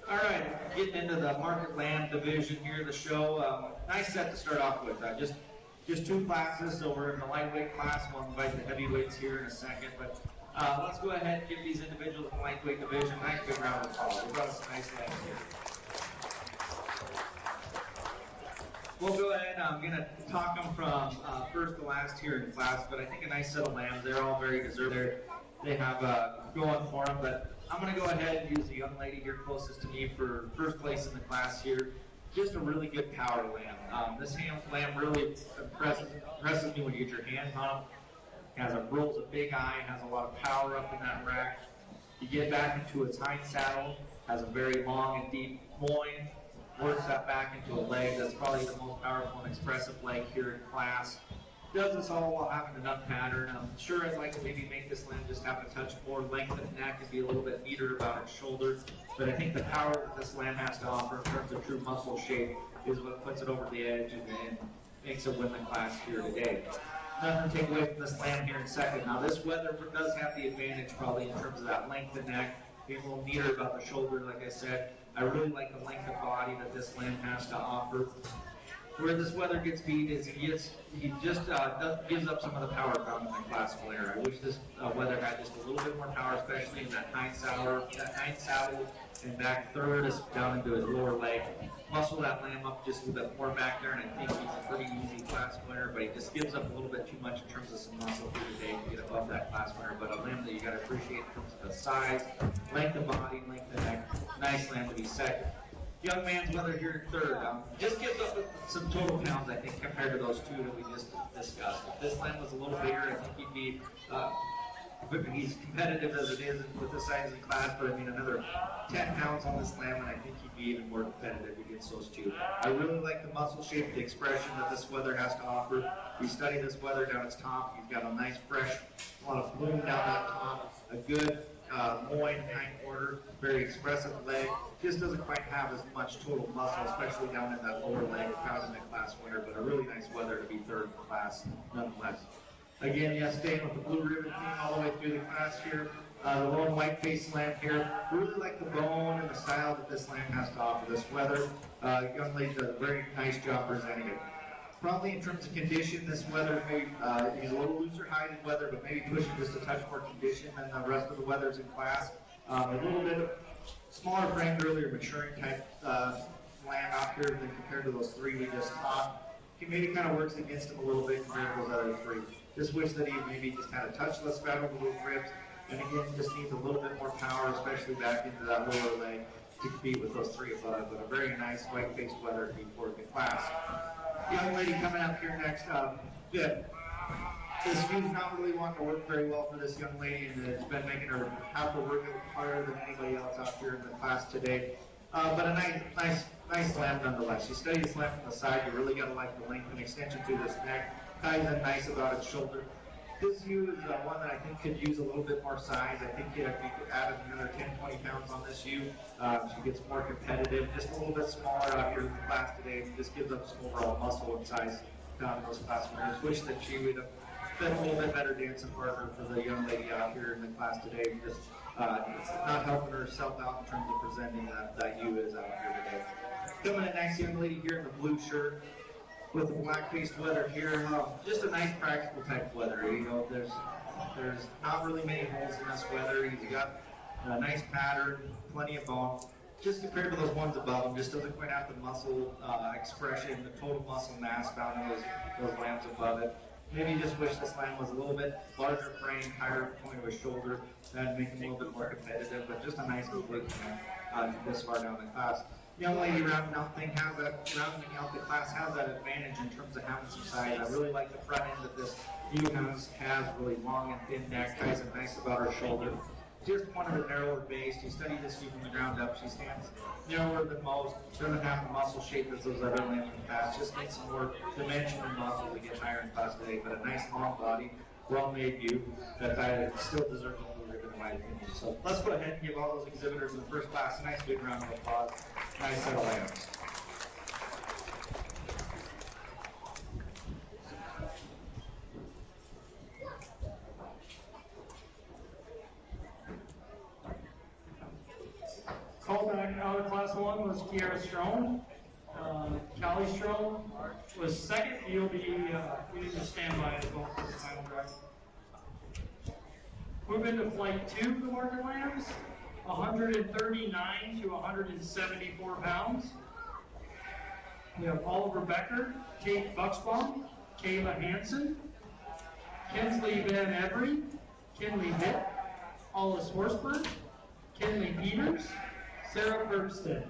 All right, getting into the market lamb division here of the show. Nice set to start off with. Just 2 classes, so we're in the lightweight class. We'll invite the heavyweights here in a second, but let's go ahead and give these individuals in the lightweight division a nice big round of applause. We've got some nice lambs here. We'll go ahead. I'm going to talk them from first to last here in class, but I think a nice set of lambs. They're all very deserved. They have going for them, but I'm going to go ahead and use the young lady here closest to me for first place in the class here. Just a really good power lamb. This lamb really impresses me when you get your hands on him. Rolls a big eye, has a lot of power up in that rack. You get back into its hind saddle, has a very long and deep loin, works that back into a leg. That's probably the most powerful and expressive leg here in class. Does this all while having enough pattern. I'm sure I'd like to maybe make this lamb just have a touch more length of neck and be a little bit neater about its shoulders. But I think the power that this lamb has to offer in terms of true muscle shape is what puts it over the edge and makes it win the class here today. Nothing to take away from this lamb here in second. Now this wether does have the advantage probably in terms of that length of neck, being a little neater about the shoulder, like I said. I really like the length of body that this lamb has to offer. Where this wether gets beat is he just gives up some of the power found in the classical era. I wish this wether had just a little bit more power, especially in that hind saddle and back third is down into his lower leg. Muscle that lamb up just a little bit more back there, and I think he's a pretty easy class winner, but he just gives up a little bit too much in terms of some muscle here today to get above that class winner. But a lamb that you got to appreciate in terms of the size, length of body, length of neck. Nice lamb to be second. Young man's wether here in third. Just gives up some total pounds, I think, compared to those two that we just discussed. If this lamb was a little bigger, I think he'd be, he's competitive as it is with the size of the class, but I mean another 10 pounds on this lamb, and I think he'd be even more competitive against those two. I really like the muscle shape, the expression that this wether has to offer. We study this wether down its top. He's got a nice, fresh, a lot of bloom down that top, a good loin, hind quarter, very expressive leg. Just doesn't quite have as much total muscle, especially down in that lower leg found in the class winner, but a really nice wether to be third in the class nonetheless. Again, yes, staying with the blue ribbon theme all the way through the class here. The lone white face lamb here. Really like the bone and the style that this lamb has to offer. This wether, young lady does a very nice job presenting it. Probably in terms of condition, this wether maybe he's a little looser hided wether, but maybe pushing just a touch more condition than the rest of the wethers in class. A little bit of smaller framed, earlier maturing type lamb out here than compared to those three we just taught. He maybe kind of works against him a little bit compared to those other three. Just wish that he maybe just had a touch less fat over the little ribs, and again, just needs a little bit more power, especially back into that lower leg to compete with those three above. But a very nice white-faced wether to be for the class. Young lady coming up here next, this view's not really wanting to work very well for this young lady, and it's been making her have to work harder than anybody else out here in the class today. But a nice lamb nonetheless. You study this lamb from the side, you really got to like the length and extension to this neck. Ties in nice about its shoulder. This ewe is one that I think could use a little bit more size. I think if you could add another 10-20 pounds on this ewe, she gets more competitive, just a little bit smaller out here in the class today. Just gives up some overall muscle and size down in those class winners. Wish that she would have been a little bit better dancing partner for the young lady out here in the class today. Just it's not helping herself out in terms of presenting that ewe is out here today. Coming in next, young lady here in the blue shirt with the black-faced wether here. Just a nice practical type wether. You know, there's not really many holes in this wether. He's got a nice pattern, plenty of bone. Just compared to those ones above him, just doesn't quite have the muscle expression, the total muscle mass found in those lambs above it. Maybe you just wish this lamb was a little bit larger frame, higher point of his shoulder, that'd make him a little bit more competitive, but just a nice complete this far down the class. Young lady rounding out the class has that advantage in terms of having some size. I really like the front end that this ewe has really long and thin neck, ties it nice about her shoulder. Just one of the narrower base. You study this ewe from the ground up. She stands narrower than most. Doesn't have the muscle shape as those other lambs in the past. Just needs some more dimension and muscle to get higher in class today. But a nice long body, well-made ewe that I still deserves a blue ribbon in my opinion. So let's go ahead and give all those exhibitors in the first class a nice big round of applause. Nice set of lambs. Called back out of class 1 was Kiara Strome. Callie Strome was second. You'll be, you need to stand by as well for the final drive. Moving to flight 2, the market lambs, 139 to 174 pounds. We have Oliver Becker, Kate Bucksbaum, Kayla Hansen, Kinsley Van Every, Kinley Hitt, Hollis Horsburgh, Kinley Peters, Sarah Bergstead.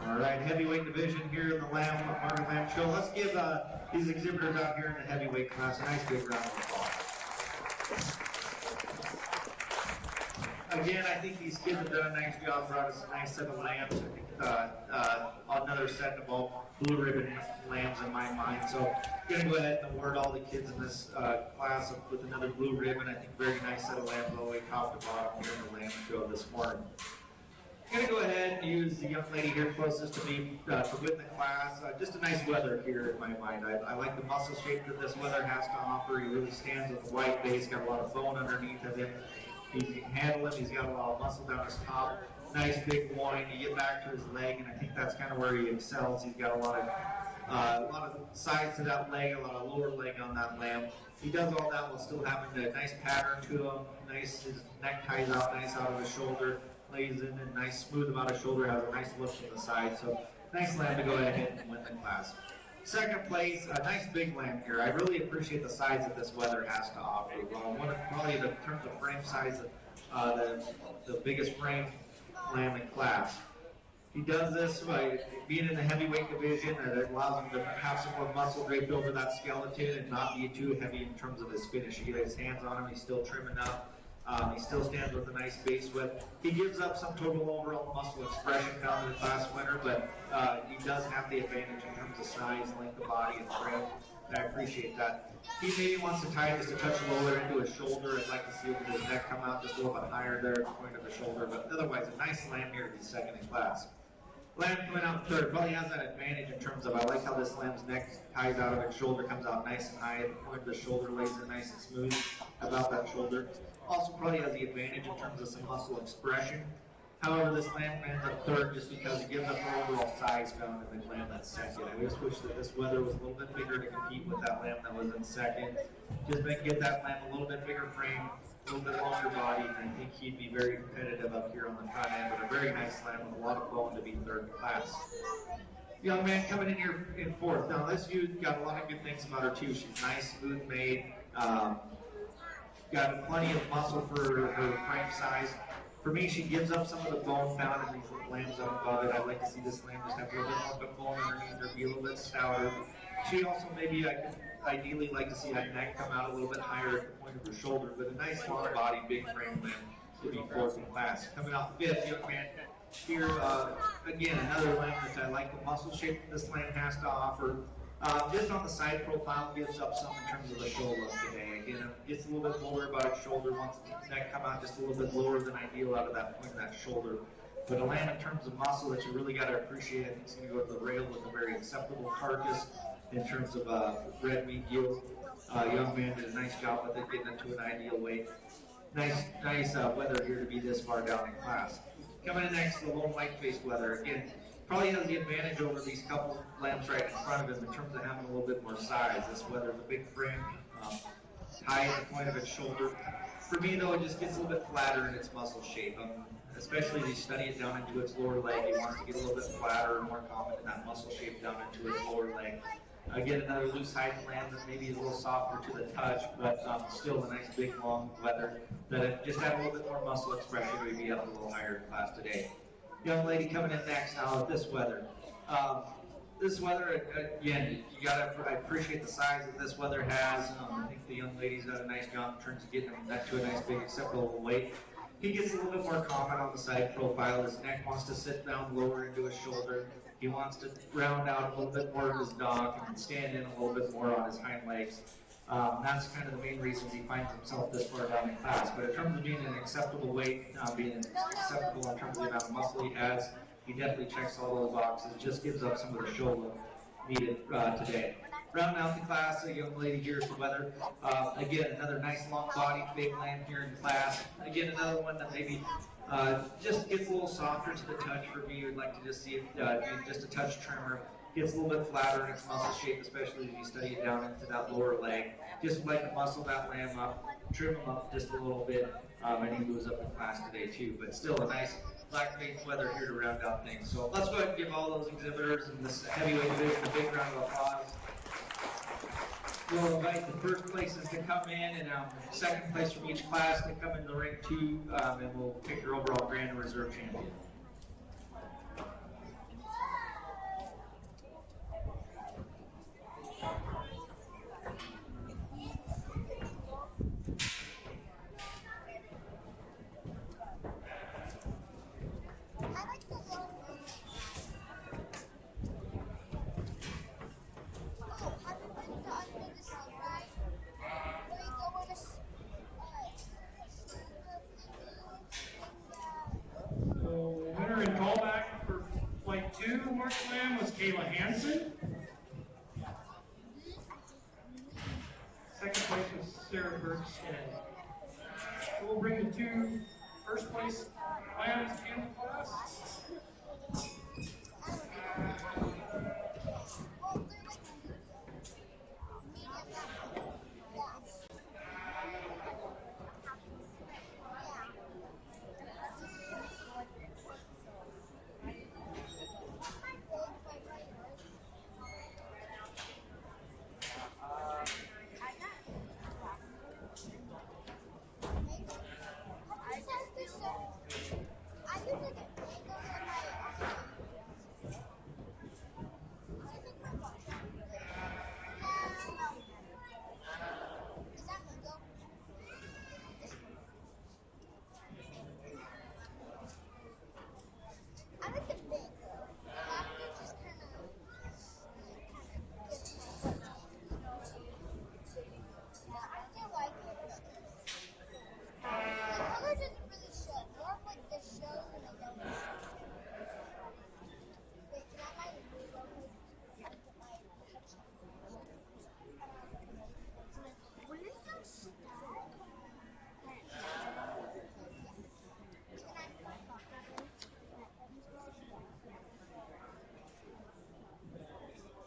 All right, heavyweight division here in the Market Lamb Show. Let's give these exhibitors out here in the heavyweight class a nice big round of applause. Again, I think these kids have done a nice job, brought us a nice set of lambs. I think another set of all blue ribbon lambs in my mind. So I'm going to go ahead and award all the kids in this class with another blue ribbon. I think very nice set of lambs all the way top to bottom here in the Lamb Show this morning. I'm going to go ahead and use the young lady here closest to me to win the class. Just a nice weather here in my mind. I like the muscle shape that this weather has to offer. He really stands with a white base, got a lot of bone underneath of him. He can handle it. He's got a lot of muscle down his top. Nice big loin. You get back to his leg, and I think that's kind of where he excels. He's got a lot of sides to that leg, a lot of lower leg on that lamb. He does all that while still having a nice pattern to him. Nice, his neck ties out nice out of his shoulder. Lays in and nice smooth about his shoulder, has a nice look from the side. So nice lamb to go ahead and win the class. Second place, a nice big lamb here. I really appreciate the size that this weather has to offer. Probably in terms of frame size, the biggest frame lamb in class. He does this by being in the heavyweight division, and it allows him to have some more muscle draped over that skeleton and not be too heavy in terms of his finish. You get his hands on him, he's still trimming up. He still stands with a nice base width. He gives up some total overall muscle expression found in the class winner, but he does have the advantage in terms of size, length of body, and frame. And I appreciate that. He maybe wants to tie just a touch lower into his shoulder. I'd like to see his neck come out just a little bit higher there at the point of the shoulder, but otherwise a nice lamb here to be second in class. Lamb coming out third probably has that advantage in terms of, I like how this lamb's neck ties out of its shoulder, comes out nice and high, the point of the shoulder lays it nice and smooth about that shoulder. Also probably has the advantage in terms of some muscle expression. However, this lamb ends up third just because it gives up the overall size found in the lamb that's second. I just wish that this weather was a little bit bigger to compete with that lamb that was in second. Just give that lamb a little bit bigger frame, a little bit longer body, and I think he'd be very competitive up here on the front end, but a very nice lamb with a lot of bone to be third in class. Young man coming in here in fourth. Now this youth got a lot of good things about her too. She's nice, smooth made, got plenty of muscle for her frame size. For me, she gives up some of the bone found in these lambs up above it. I'd like to see this lamb just have a little bit more bone underneath her, be a little bit stouter. She also maybe, I could ideally like to see that neck come out a little bit higher at the point of her shoulder, but a nice long body, big frame lamb to be fourth in class. Coming out fifth, young man here, again, another lamb that I like the muscle shape that this lamb has to offer. Just on the side profile, gives up some in terms of the show look today. Again, it gets a little bit lower about its shoulder, wants the neck come out just a little bit lower than ideal out of that point of that shoulder. But a lamb in terms of muscle that you really got to appreciate, I think it's going to go to the rail with a very acceptable carcass in terms of red meat yield. Young man did a nice job with it, getting it to an ideal weight. Nice weather here to be this far down in class. Coming in next, the lone white-faced weather. Again, probably has the advantage over these couple lambs right in front of him in terms of having a little bit more size. This weather's a big frame, high at the point of its shoulder. For me, though, it just gets a little bit flatter in its muscle shape. Especially as you study it down into its lower leg, it wants to get a little bit flatter and more confident in that muscle shape down into its lower leg. Again, another loose hide lamb that maybe is a little softer to the touch, but still a nice big long leather that just had a little bit more muscle expression, maybe up a little higher in class today. Young lady coming in next now with this weather. This weather, again, I appreciate the size that this weather has. I think the young lady's done a nice job in terms of getting that to a nice big acceptable weight. He gets a little bit more confident on the side profile. His neck wants to sit down lower into his shoulder. He wants to round out a little bit more of his dock and stand in a little bit more on his hind legs. That's kind of the main reasons he finds himself this far down in class. But in terms of being an acceptable weight, being acceptable in terms of the amount of muscle he has, he definitely checks all those boxes. Just gives up some of the show look needed today. Rounding out the class, a young lady here for weather. Again, another nice long body, big lamb here in class. Again, another one that maybe just gets a little softer to the touch for me. We'd like to just see it be just a touch trimmer. Gets a little bit flatter in its muscle shape, especially as you study it down into that lower leg. Just like to muscle that lamb up, trim him up just a little bit, and he moves up in class today too. But still a nice black-faced weather here to round out things. So let's go ahead and give all those exhibitors in this heavyweight division a big round of applause. We'll invite the first places to come in and second place from each class to come in the ring too, and we'll pick your overall grand and reserve champion. first lamb was Kayla Hansen. Second place was Sarah Bergstead. So we'll bring the two first place lambs in the class. Well, they're like medium I usually get mangoes on my Is that mango? I like the mango. Lavender just kind of gets my butt. Yeah, I still like it. The color doesn't really show. More of like the shows and the don't show. Wait, can I have my move over? Yeah. Put my touch. What is that star?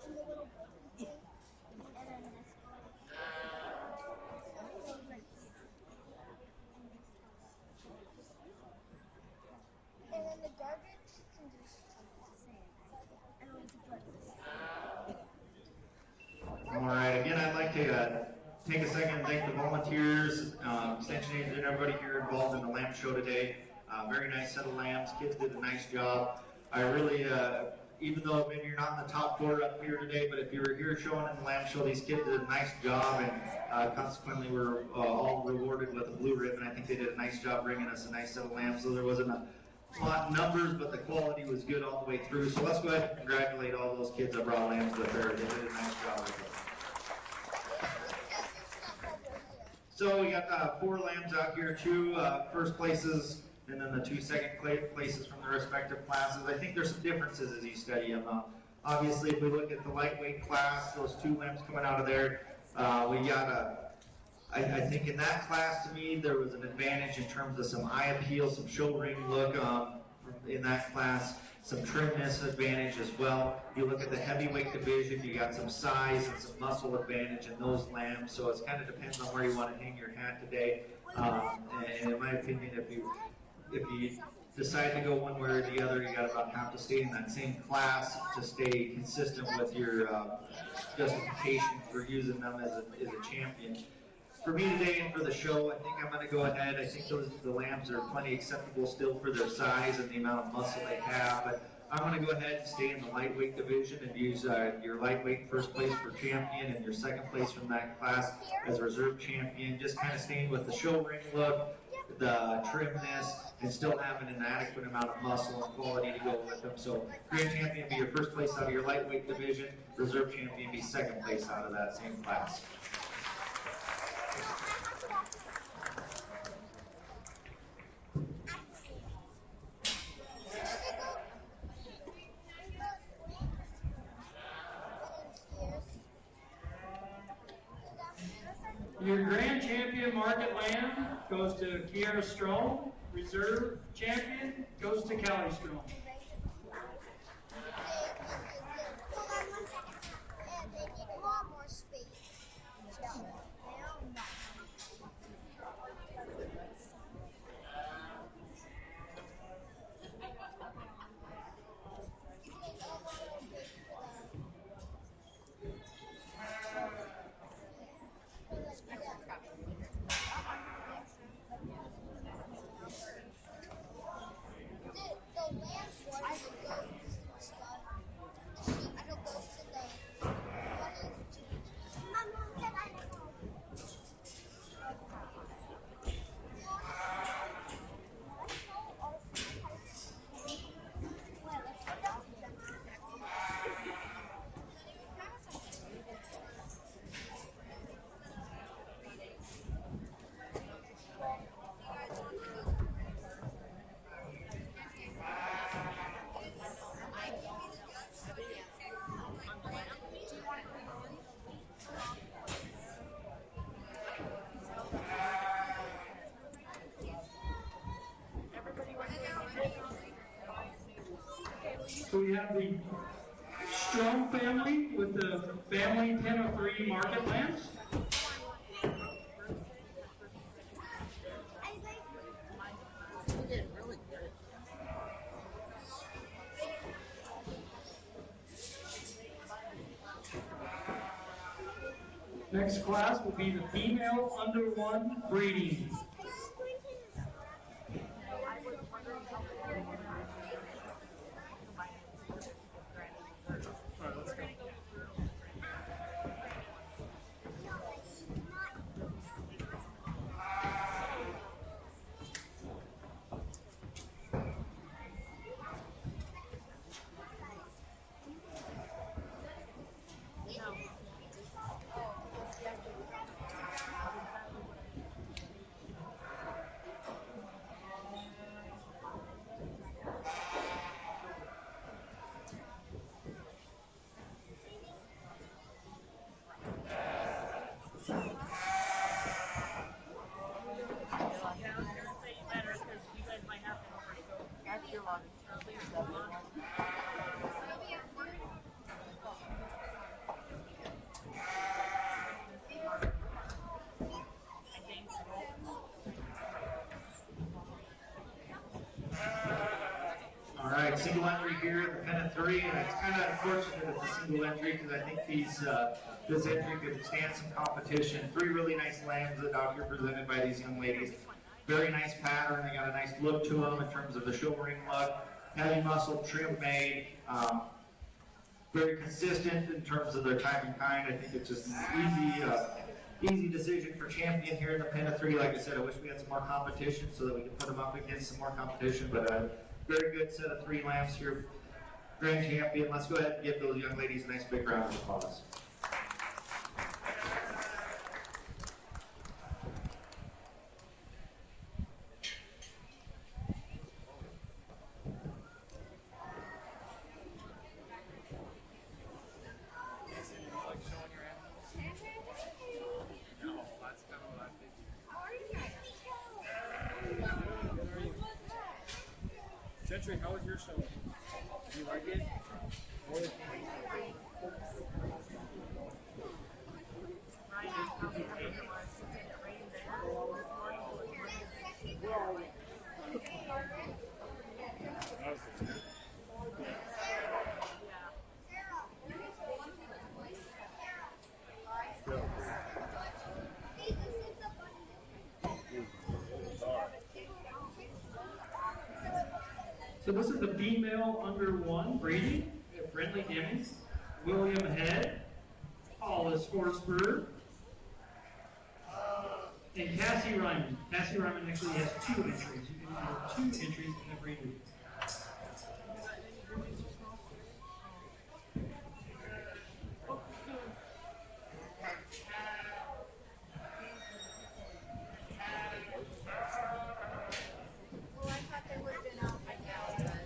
And the little broken thing. And then this one. And then the garbage can just I don't need to put this. All right, again, I'd like to take a second and thank the volunteers, extension agents, and everybody here involved in the lamb show today. Very nice set of lambs. Kids did a nice job. I really, even though maybe you're not in the top quarter up here today, but if you were here showing in the lamb show, these kids did a nice job, and consequently we're all rewarded with a blue ribbon. I think they did a nice job bringing us a nice set of lambs, so there wasn't a lot of numbers, but the quality was good all the way through. So let's go ahead and congratulate all those kids that brought lambs to the fair. They did a nice job with it. So we got 4 lambs out here, 2 first places, and then the 2 second places from the respective classes. I think there's some differences as you study them. Obviously, if we look at the lightweight class, those 2 lambs coming out of there, we got I think in that class, to me, there was an advantage in terms of some eye appeal, some show ring look in that class, some trimness advantage as well. You look at the heavyweight division, you got some size and some muscle advantage in those lambs, so it kind of depends on where you want to hang your hat today. And in my opinion, if you decide to go one way or the other, you got about have to stay in that same class to stay consistent with your justification for using them as a champion. For me today and for the show, I think I'm going to go ahead. I think the lambs are plenty acceptable still for their size and the amount of muscle they have, but I'm going to go ahead and stay in the lightweight division and use your lightweight first place for champion and your second place from that class as reserve champion, just kind of staying with the show ring look, the trimness, and still having an adequate amount of muscle and quality to go with them. So grand champion be your first place out of your lightweight division, reserve champion be second place out of that same class. Your grand champion market lamb goes to Kiara Strome. Reserve champion goes to Callie Strome. Hold on 1 second. And they need a lot more space. The lamb So we have the Strong family with the family 1003 market lamps. You did really good. Next class will be the female under one breeding. Alright, let's go. That's your luggage. All right, single entry here at the Pen of 3, and it's kind of unfortunate it's a single entry because I think this entry could stand some competition. 3 really nice lambs that out here presented by these young ladies. Very nice pattern. They got a nice look to them in terms of the show ring look. Heavy muscle, trim made. Very consistent in terms of their time and kind. I think it's just an easy decision for champion here in the Pen of 3. Like I said, I wish we had some more competition so that we could put them up against some more competition, but very good set of 3 lambs here. Grand champion. Let's go ahead and give those young ladies a nice big round of applause. Like showing your animals? No, that's kind of what I think. Gentry, how was your show? Did you like it? So this is the female under one breeding. We have Friendly Dimmies, William Head, Paulus Horsburgh, and Cassie Ryman. Cassie Ryman actually has 2 entries. You can have 2 entries in the breeding. Well, I thought they would have been out by now, but...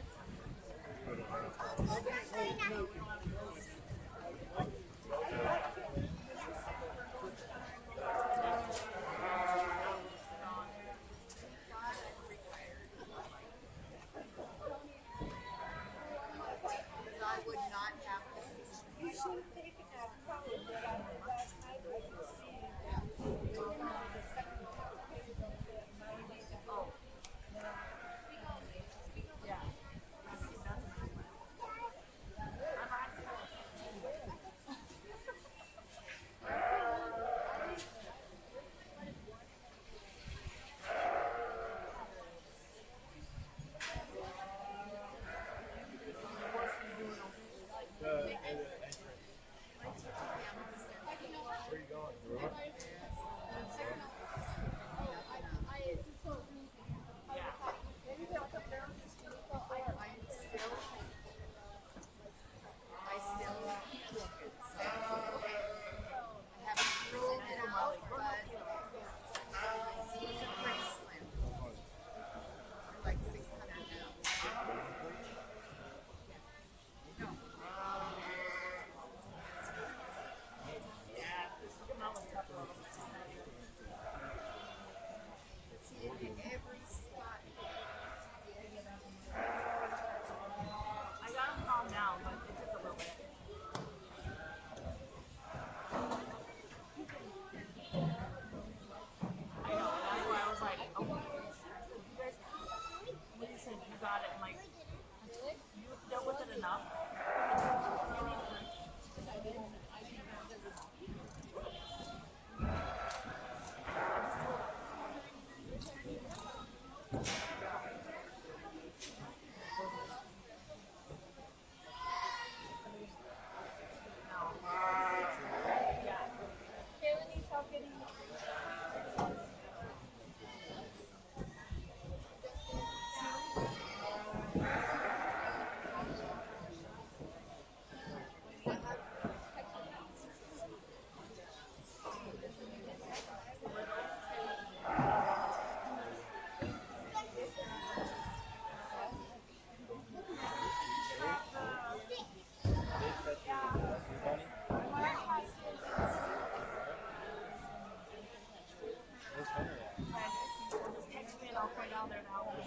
halfway down there now. I don't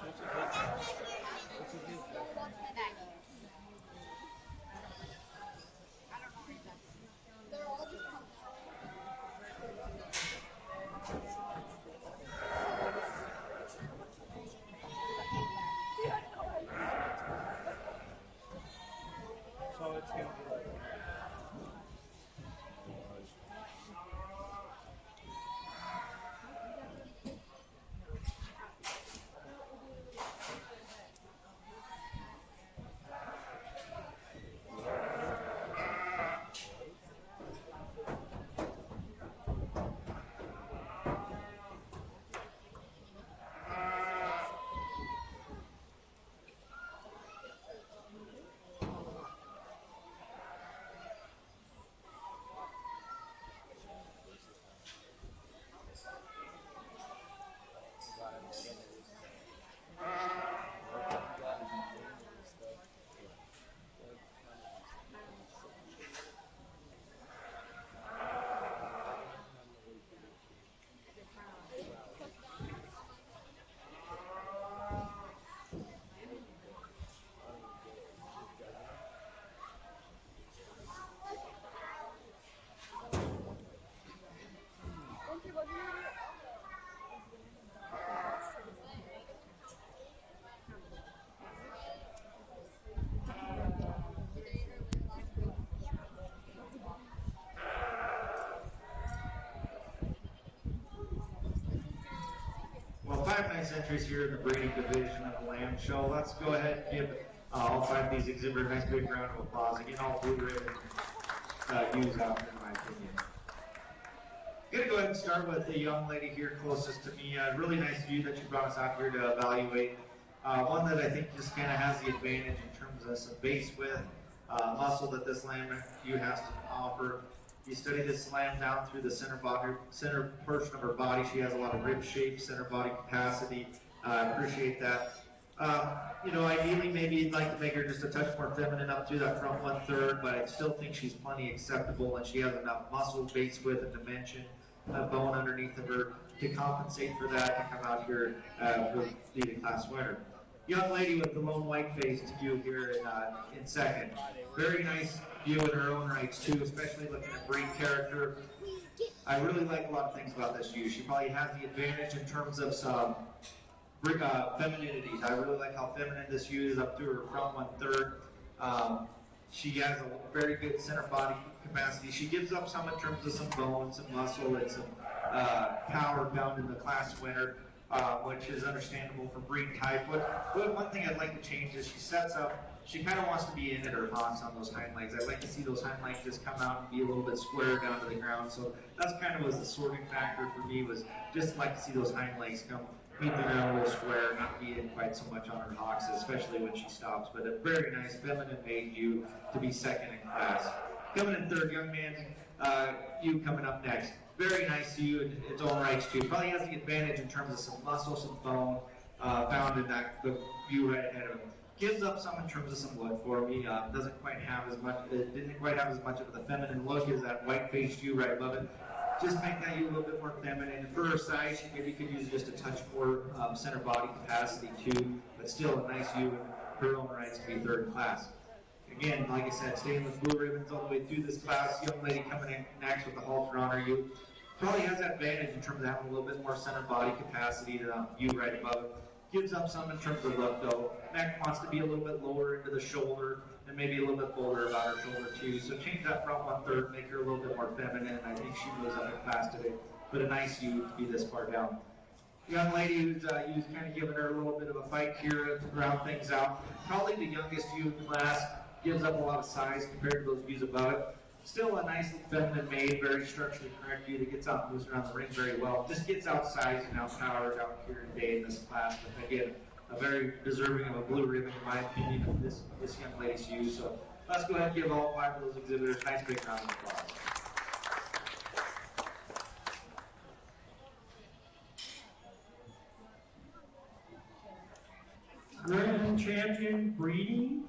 know exactly. They're all just pumped So it's gonna be like Well, 5 nice entries here in the breeding division of the Lamb Show. Let's go ahead and give all 5 of these exhibitors a nice big round of applause. Again, all blue ribbon ewes out there, in my opinion. I'm going to go ahead and start with the young lady here closest to me. A really nice view that you brought us out here to evaluate. One that I think just kind of has the advantage in terms of some base width, muscle that this lamb ewe has to offer. You study this lamb down through the center portion of her body. She has a lot of rib shape, center body capacity. I appreciate that. Ideally, maybe you'd like to make her just a touch more feminine up through that front 1/3, but I still think she's plenty acceptable, and she has enough muscle, base width, and dimension, bone underneath of her to compensate for that to come out here for the class winner. Young lady with the lone white-faced ewe here in second. Very nice view in her own rights too, especially looking at breed character. I really like a lot of things about this ewe. She probably has the advantage in terms of some femininities. I really like how feminine this ewe is up through her front 1/3. She has a very good center body capacity. She gives up some in terms of some bone, some muscle, and some power found in the class winner. Which is understandable for breed type. But one thing I'd like to change is she sets up, she kind of wants to be in at her haunts on those hind legs. I'd like to see those hind legs just come out and be a little bit square down to the ground. So that's kind of was the sorting factor for me, was just like to see those hind legs come meet the ground a little square, not be in quite so much on her hocks, especially when she stops. But a very nice feminine made ewe to be second in class. Coming in third, young man ewe coming up next. Very nice ewe in its own rights too. Probably has the advantage in terms of some muscle, some bone found in the ewe right ahead of him. Gives up some in terms of some wood for me. Doesn't quite have as much. It didn't quite have as much of the feminine look as that white-faced ewe right above it. Just make that ewe a little bit more feminine. For her size, she maybe could use just a touch more center body capacity too. But still a nice ewe in her own rights to be third in class. Again, like I said, staying with blue ribbons all the way through this class. Young lady coming in next with the halter on her ewe. Probably has that advantage in terms of having a little bit more center body capacity to ewe right above it. Gives up some in terms of look though. Neck wants to be a little bit lower into the shoulder and maybe a little bit bolder about her shoulder too. So change that front 1/3, make her a little bit more feminine, and I think she moves up in class today. But a nice ewe to be this far down. Young lady who's kind of giving her a little bit of a fight here to round things out. Probably the youngest ewe in class. Gives up a lot of size compared to those ewes above it. Still a nice feminine made, very structurally correct ewe that gets out and moves around the ring very well. Just gets outsized and outpowered out here today in this class. But again, a very deserving of a blue ribbon in my opinion of this young lady's ewe. So let's go ahead and give all 5 of those exhibitors a nice big round of applause. Grand champion breeding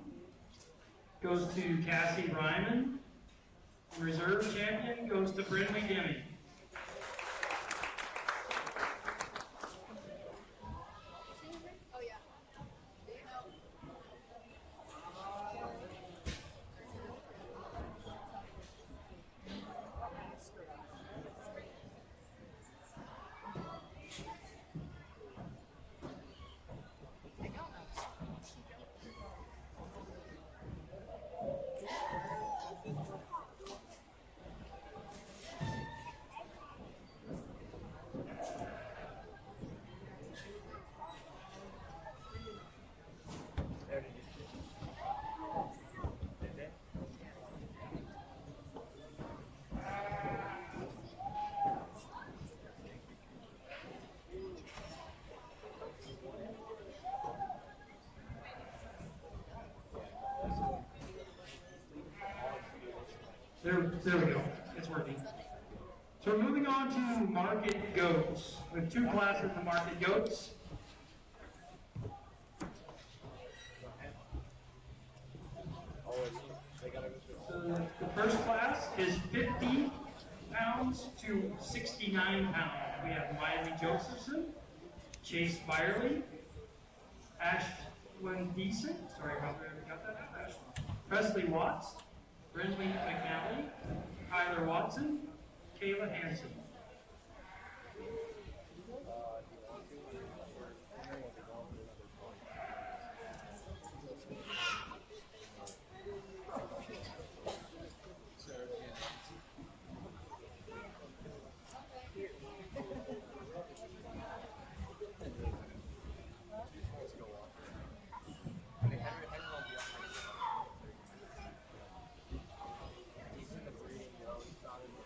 goes to Cassie Ryman. Reserve champion goes to Brindley Demme. There we go. It's working. So we're moving on to market goats. We have two classes of market goats. So the first class is 50 pounds to 69 pounds. We have Miley Josephson, Chase Byerly, Ashlyn Deason, sorry if I got that out, Ashlyn, Presley Watts, Brindley McNally, Tyler Watson, Kayla Hansen. He's in the breeding, he's not in the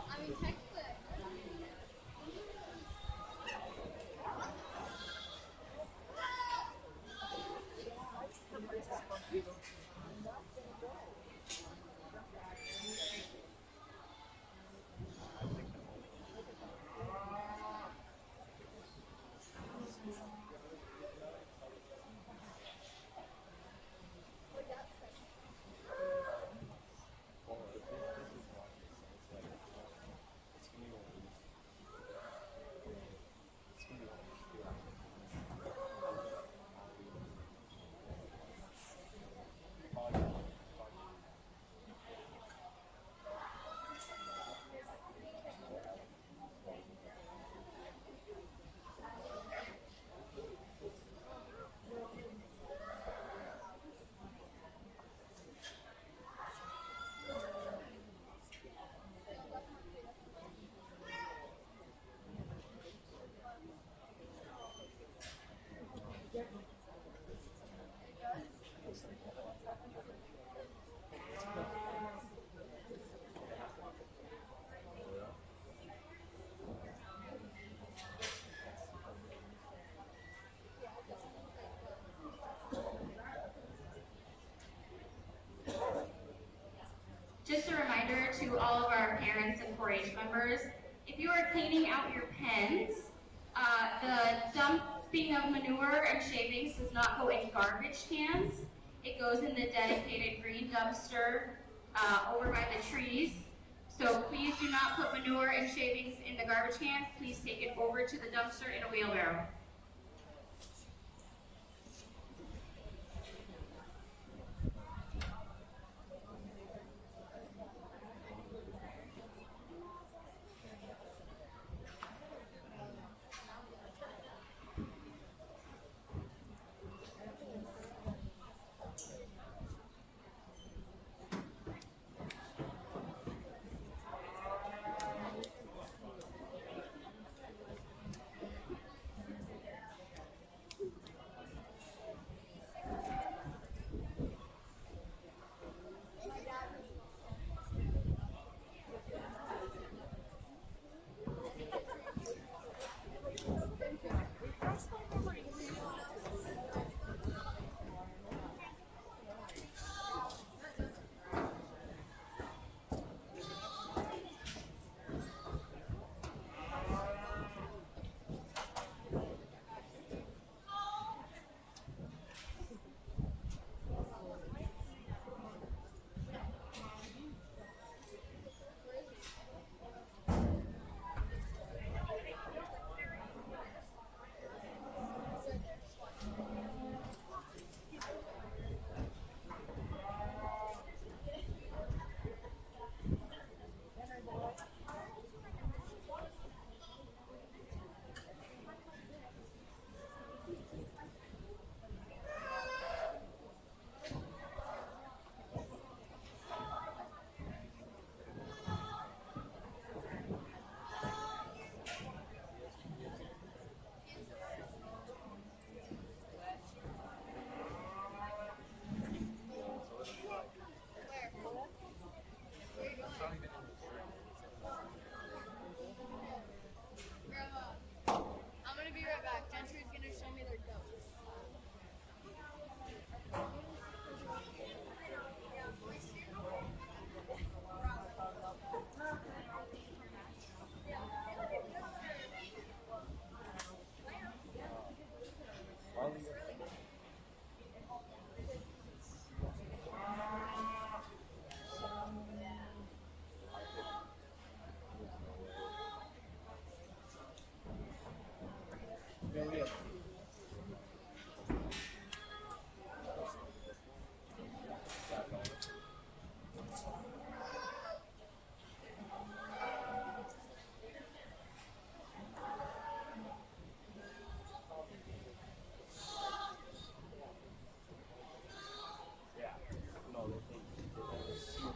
I mean, textbook. Just a reminder to all of our parents and 4-H members, if you are cleaning out your pens, the dumping of manure and shavings does not go in garbage cans. It goes in the dedicated green dumpster over by the trees. So please do not put manure and shavings in the garbage cans. Please take it over to the dumpster in a wheelbarrow. Yeah. No, they think CPS.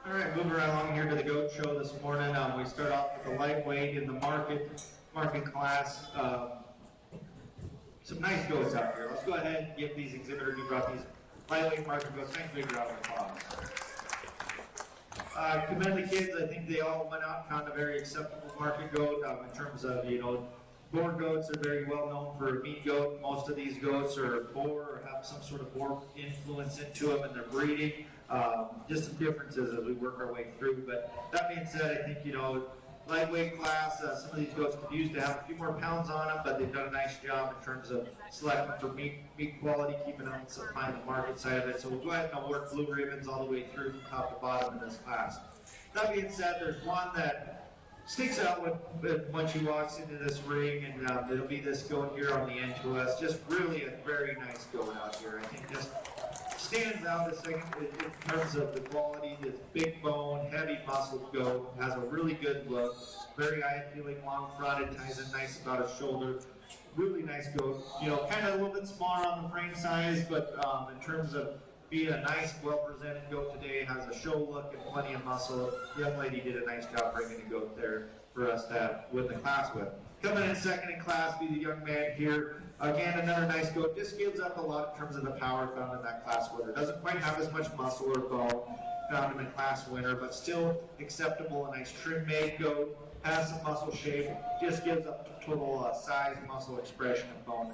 All right, moving right along here to the goat show this morning. We start off with the lightweight in the market class. Some nice goats out here. Let's go ahead and give these exhibitors who brought these lightweight market goats. Thanks, big round of applause. Commend the kids. I think they all went out and found a very acceptable market goat in terms of, boar goats are very well known for a meat goat. Most of these goats are boar or have some sort of boar influence into them in their breeding. Just some differences as we work our way through. But that being said, I think, lightweight class, some of these goats could use to have a few more pounds on them, but they've done a nice job in terms of selecting for meat quality, keeping them supplying the market side of it. So we'll go ahead and award blue ribbons all the way through from top to bottom in this class. That being said, there's one that sticks out when she walks into this ring, and it'll be this goat here on the end to us. Just really a very nice goat out here. I think just stands out in terms of the quality. This big bone, heavy muscled goat, has a really good look, very eye-appealing, long fronted, ties in nice about his shoulder. Really nice goat. Kind of a little bit smaller on the frame size, but in terms of being a nice, well-presented goat today, has a show look and plenty of muscle. The young lady did a nice job bringing a goat there for us to win the class with. Coming in second in class, be the young man here. Again, another nice goat. Just gives up a lot in terms of the power found in that class winner. Doesn't quite have as much muscle or bone found in the class winner, but still acceptable. A nice trim-made goat. Has some muscle shape. Just gives up total size, muscle expression, and bone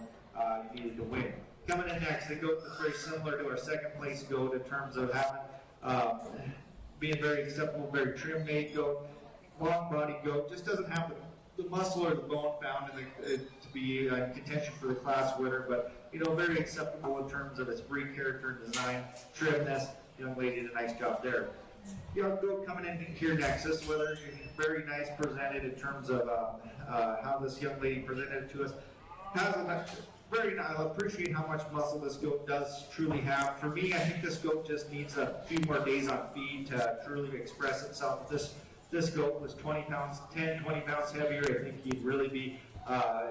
needed to win. Coming in next, the goat that's very similar to our second place goat in terms of having being very acceptable, very trim-made goat, long-bodied goat. Just doesn't have the muscle or the bone found to be in contention for the class winner, but very acceptable in terms of its breed character and design, trimness. Young lady did a nice job there. Young goat coming in here next. This weather very nice presented in terms of how this young lady presented it to us. Has a very nice. I appreciate how much muscle this goat does truly have. For me, I think this goat just needs a few more days on feed to truly express itself. This goat was 20 pounds heavier. I think he'd really be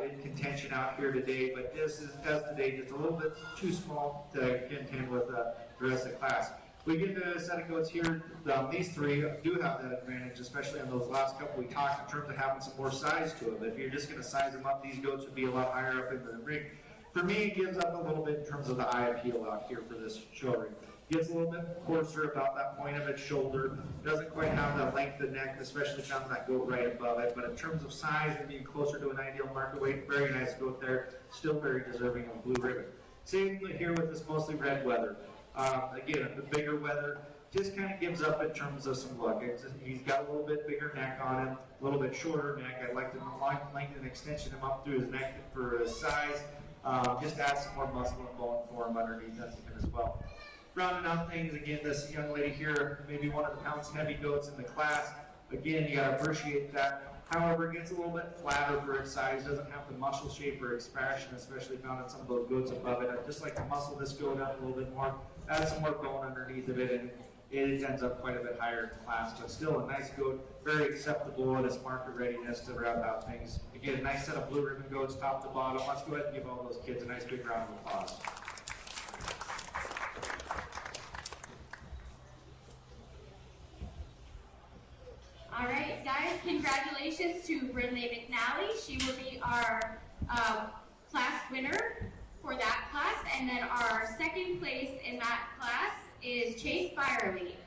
in contention out here today, but this is, as today, just a little bit too small to contend with the rest of the class. We get to a set of goats here. These three do have that advantage, especially on those last couple we talked in terms of having some more size to them. If you're just going to size them up, these goats would be a lot higher up in the ring. For me, it gives up a little bit in terms of the eye appeal out here for this show ring. Gets a little bit coarser about that point of its shoulder. Doesn't quite have that length of neck, especially found that goat right above it. But in terms of size and being closer to an ideal market weight, very nice goat there. Still very deserving of a blue ribbon. Same here with this mostly red weather. Again, the bigger weather just kind of gives up in terms of some look. He's got a little bit bigger neck on him, a little bit shorter neck. I'd like to lengthen and extension him up through his neck for his size. Just add some more muscle and bone for him underneath that as well. Rounding out things, again, this young lady here, maybe one of the pounds heavy goats in the class. Again, you got to appreciate that. However, it gets a little bit flatter for its size, doesn't have the muscle shape or expression, especially found in some of those goats above it. I'd just like to muscle this goat up a little bit more, add some more bone underneath of it, and it ends up quite a bit higher in class, but still a nice goat, very acceptable at its market readiness to round out things. Again, a nice set of blue ribbon goats top to bottom. Let's go ahead and give all those kids a nice big round of applause. All right, guys, congratulations to Brindley McNally. She will be our class winner for that class. And then our second place in that class is Chase Byerly.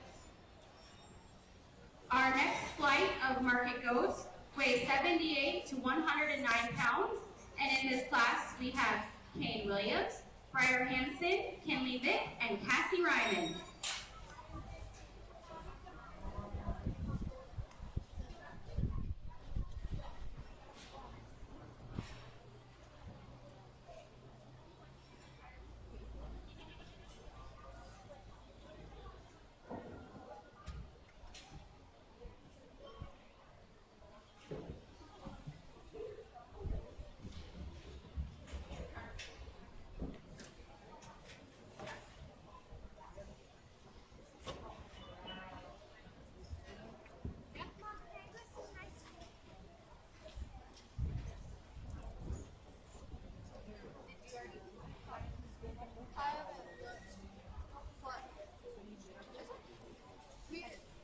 Our next flight of market goats weighs 78 to 109 pounds. And in this class, we have Kane Williams, Briar Hansen, Kinley Vick, and Cassie Ryman.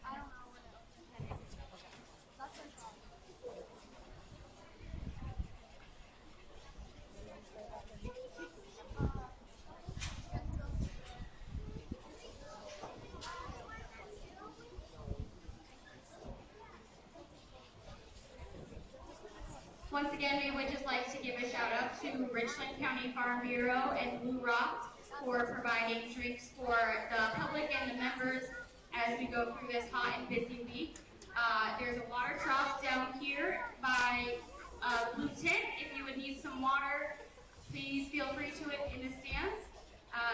I don't know what that's Once again, we would just like to give a shout out to Richland County Farm Bureau and Blue Rock for providing drinks for the public and the members as we go through this hot and busy week. There's a water trough down here by Blue Tent. If you would need some water, please feel free to it in the stands.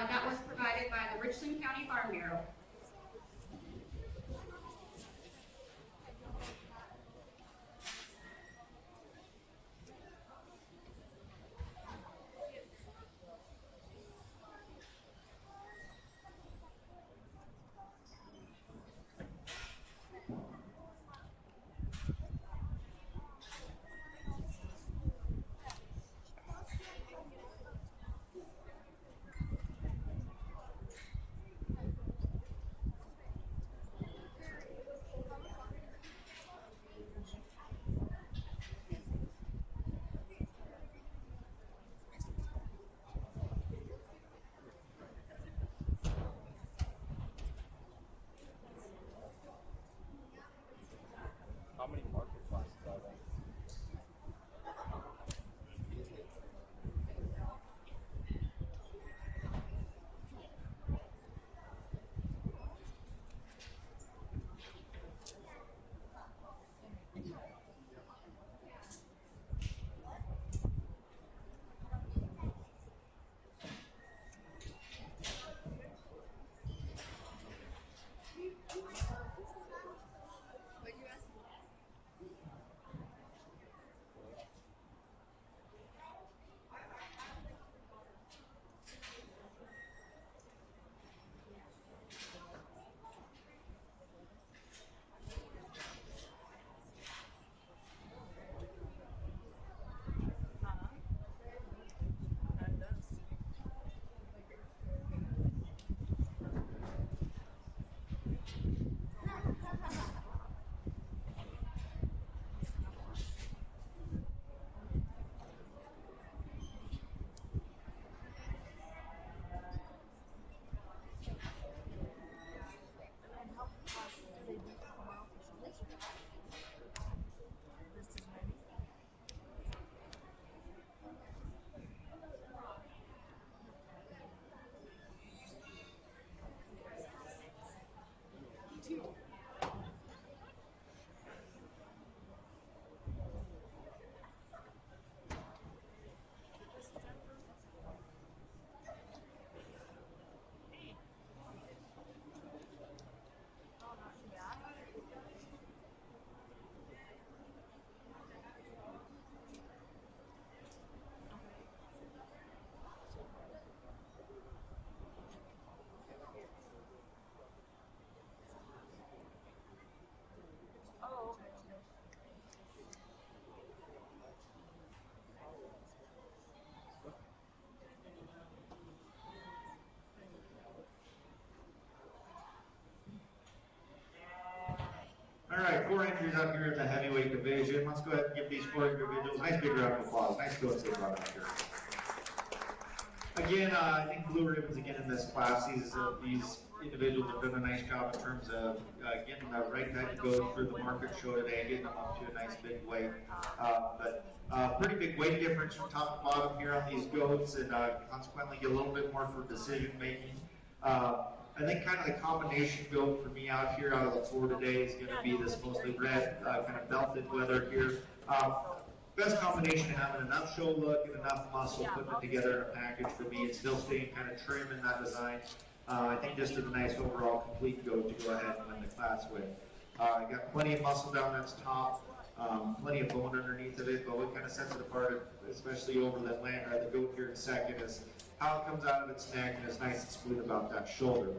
That was provided by the Richland County Farm Bureau. 4 entries out here in the heavyweight division. Let's go ahead and give these 4 individuals a nice big round of applause. Nice goats they brought out here. Again, I think Blue Ribbons again in this class. These individuals have done a nice job in terms of getting the right type to go through the market show today, getting them up to a nice big weight. Pretty big weight difference from top to bottom here on these goats, and consequently get a little bit more for decision making. I think kind of the combination goat for me out here out of the 4 today is going to be this mostly red, kind of belted leather here. Best combination of having enough show look and enough muscle, putting it together in a package for me and still staying kind of trim in that design. I think just a nice overall complete goat to go ahead and win the class with. I got plenty of muscle down that's top, plenty of bone underneath of it, but what kind of sets it apart, especially over the goat here in second, is how it comes out of its neck and it's nice and smooth about that shoulder.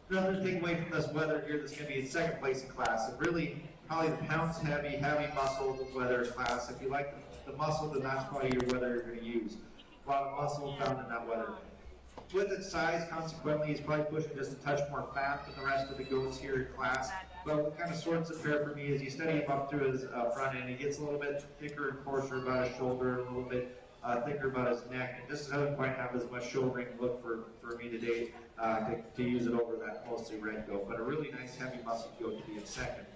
Another thing away from this weather here that's going to be in second place in class, and really probably the pounds heavy muscle weather class. If you like the muscle, then that's probably your weather you're going to use. A lot of muscle found in that weather. With its size, consequently, he's probably pushing just a touch more fat than the rest of the goats here in class. But what kind of sorts it fair for me is you study him up through his front end. He gets a little bit thicker and coarser about his shoulder, a little bit thicker about his neck, and just doesn't quite have as much shouldering look for me today to use it over that mostly red goat. But a really nice heavy muscle goat to be in second.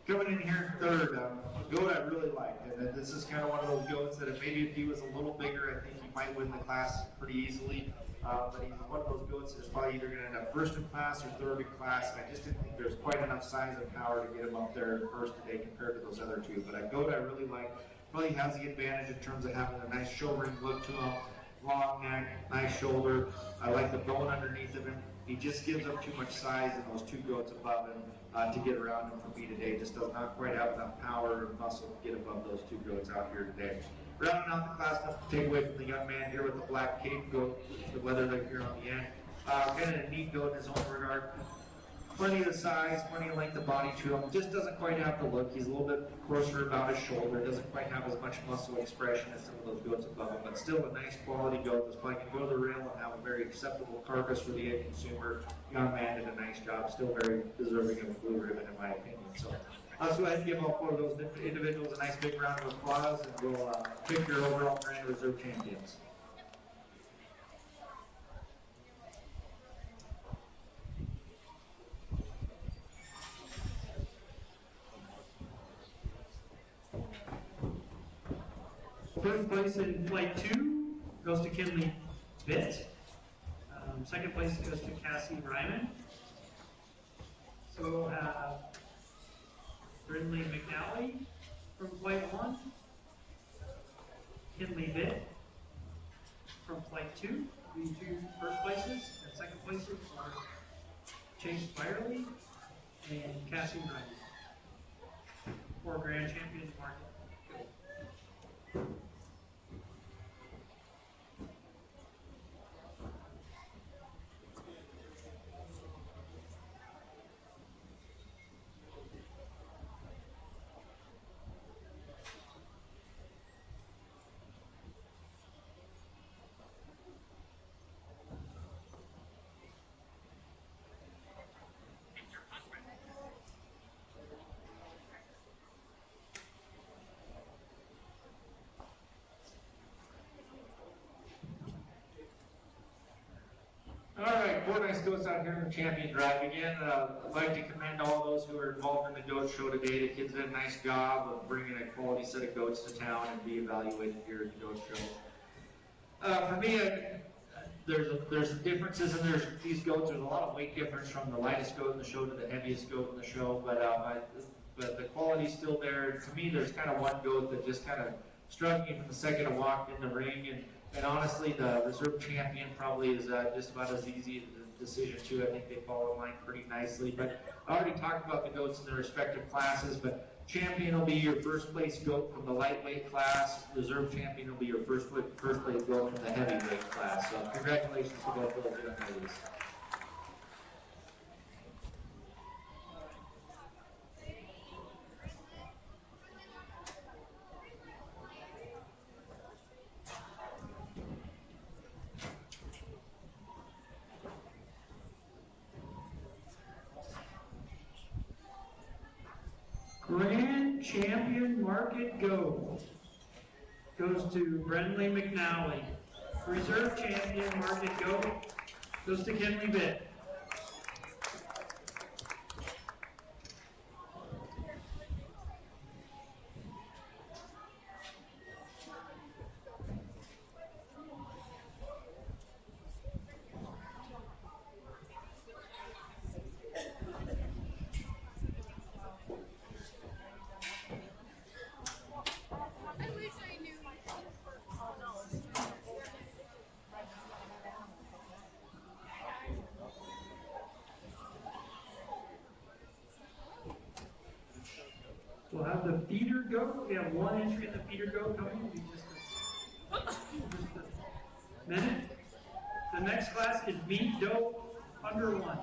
Coming in here in third, a goat I really like, and this is kind of one of those goats that maybe if he was a little bigger, I think he might win the class pretty easily. But he's one of those goats that's probably either going to end up first in class or third in class, and I just didn't think there's quite enough size and power to get him up there first today compared to those other 2. But a goat I really like, probably has the advantage in terms of having a nice shouldering look to him, long neck, nice shoulder. I like the bone underneath of him. He just gives up too much size in those 2 goats above him to get around him for me today. Just does not quite have enough power and muscle to get above those 2 goats out here today. Rounding out the class, nothing to take away from the young man here with the black cape goat, the leather right here on the end. Kind of a neat goat in his own regard. Plenty of size, plenty of length of body to him. Just doesn't quite have the look. He's a little bit coarser about his shoulder. Doesn't quite have as much muscle expression as some of those goats above him, but still a nice quality goat that's probably going to go to the rail and have a very acceptable carcass for the end consumer. Young man did a nice job. Still very deserving of a blue ribbon in my opinion. So let's go ahead and give all 4 of those individuals a nice big round of applause, and we'll pick your overall Grand Reserve champions. First place in flight 2 goes to Kinley Bitt. Second place goes to Cassie Ryman. So we'll have Brindley McNally from flight 1. Kinley Bitt from flight 2. The 2 first places and second places are Chase Byerly and Cassie Ryman. 4 grand champions market. All right, 4 nice goats out here in the champion drive. Again, I'd like to commend all those who are involved in the goat show today. The kids did a nice job of bringing a quality set of goats to town and be evaluated here at the goat show. For me, there's some differences in these goats. There's a lot of weight difference from the lightest goat in the show to the heaviest goat in the show, but the quality's still there. To me, there's kind of one goat that just kind of struck me from the second I walked in the ring, and honestly, the reserve champion probably is just about as easy a decision too. I think they fall in line pretty nicely. But I already talked about the goats in their respective classes, but champion will be your first place goat from the lightweight class. Reserve champion will be your first place goat from the heavyweight class. So congratulations to both of those young ladies. Grand champion market go goes to Brenley McNally. Reserve champion market go goes to Kenley Bitt. I wish I knew. We'll have the feeder goat. We have one entry in the feeder goat coming. It'll be just a minute. The next class is meat doe under 1.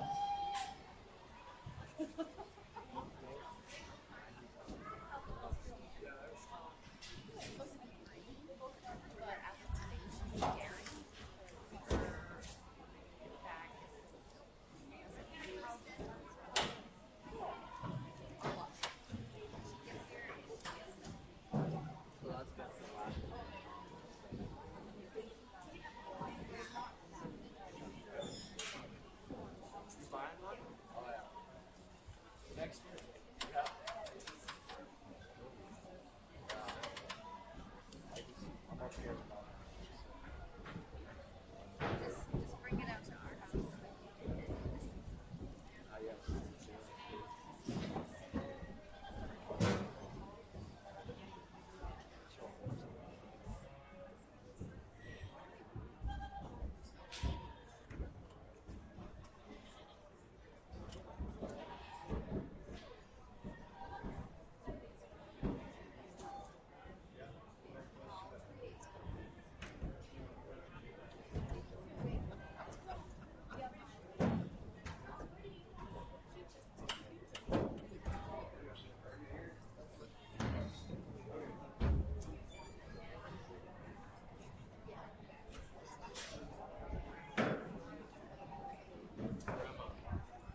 Buying one? Oh yeah. Next year. I'm up here. Just bring it out to our house. Yes.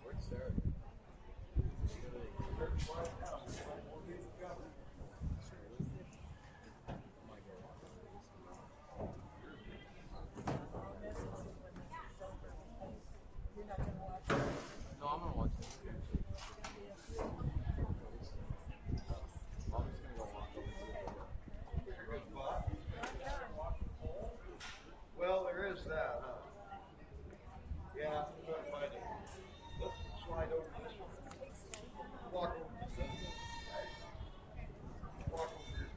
Where's Sarah? No, I'm gonna watch this. I'm just gonna go walk over to Well, there is that, huh? Yeah, I'm going to find it. Let's slide over this one. Walk over this one. Walk over here.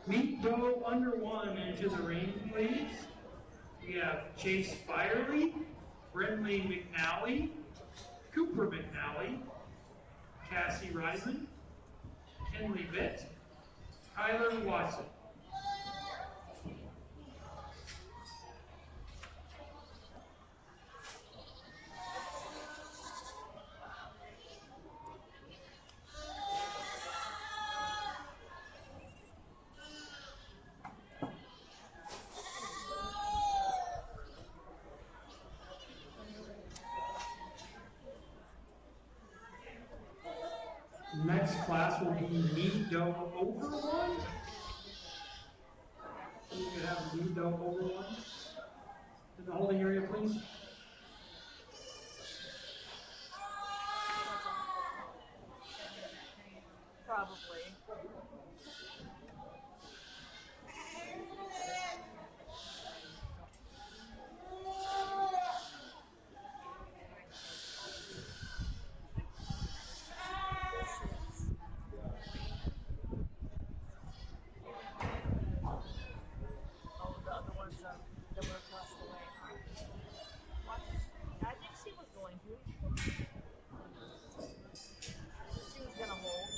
Meat doe under 1 into the ring, please. We have Chase Firely, Brenley McNally, Cooper McNally, Cassie Reisman, Kenley Bitt, Tyler Watson. Next class will be meat doe over 1. So you could have meat doe over 1 in the holding area, please. Probably. Oh, the other ones that were across the way. What? I think she was going to. She was going to hold.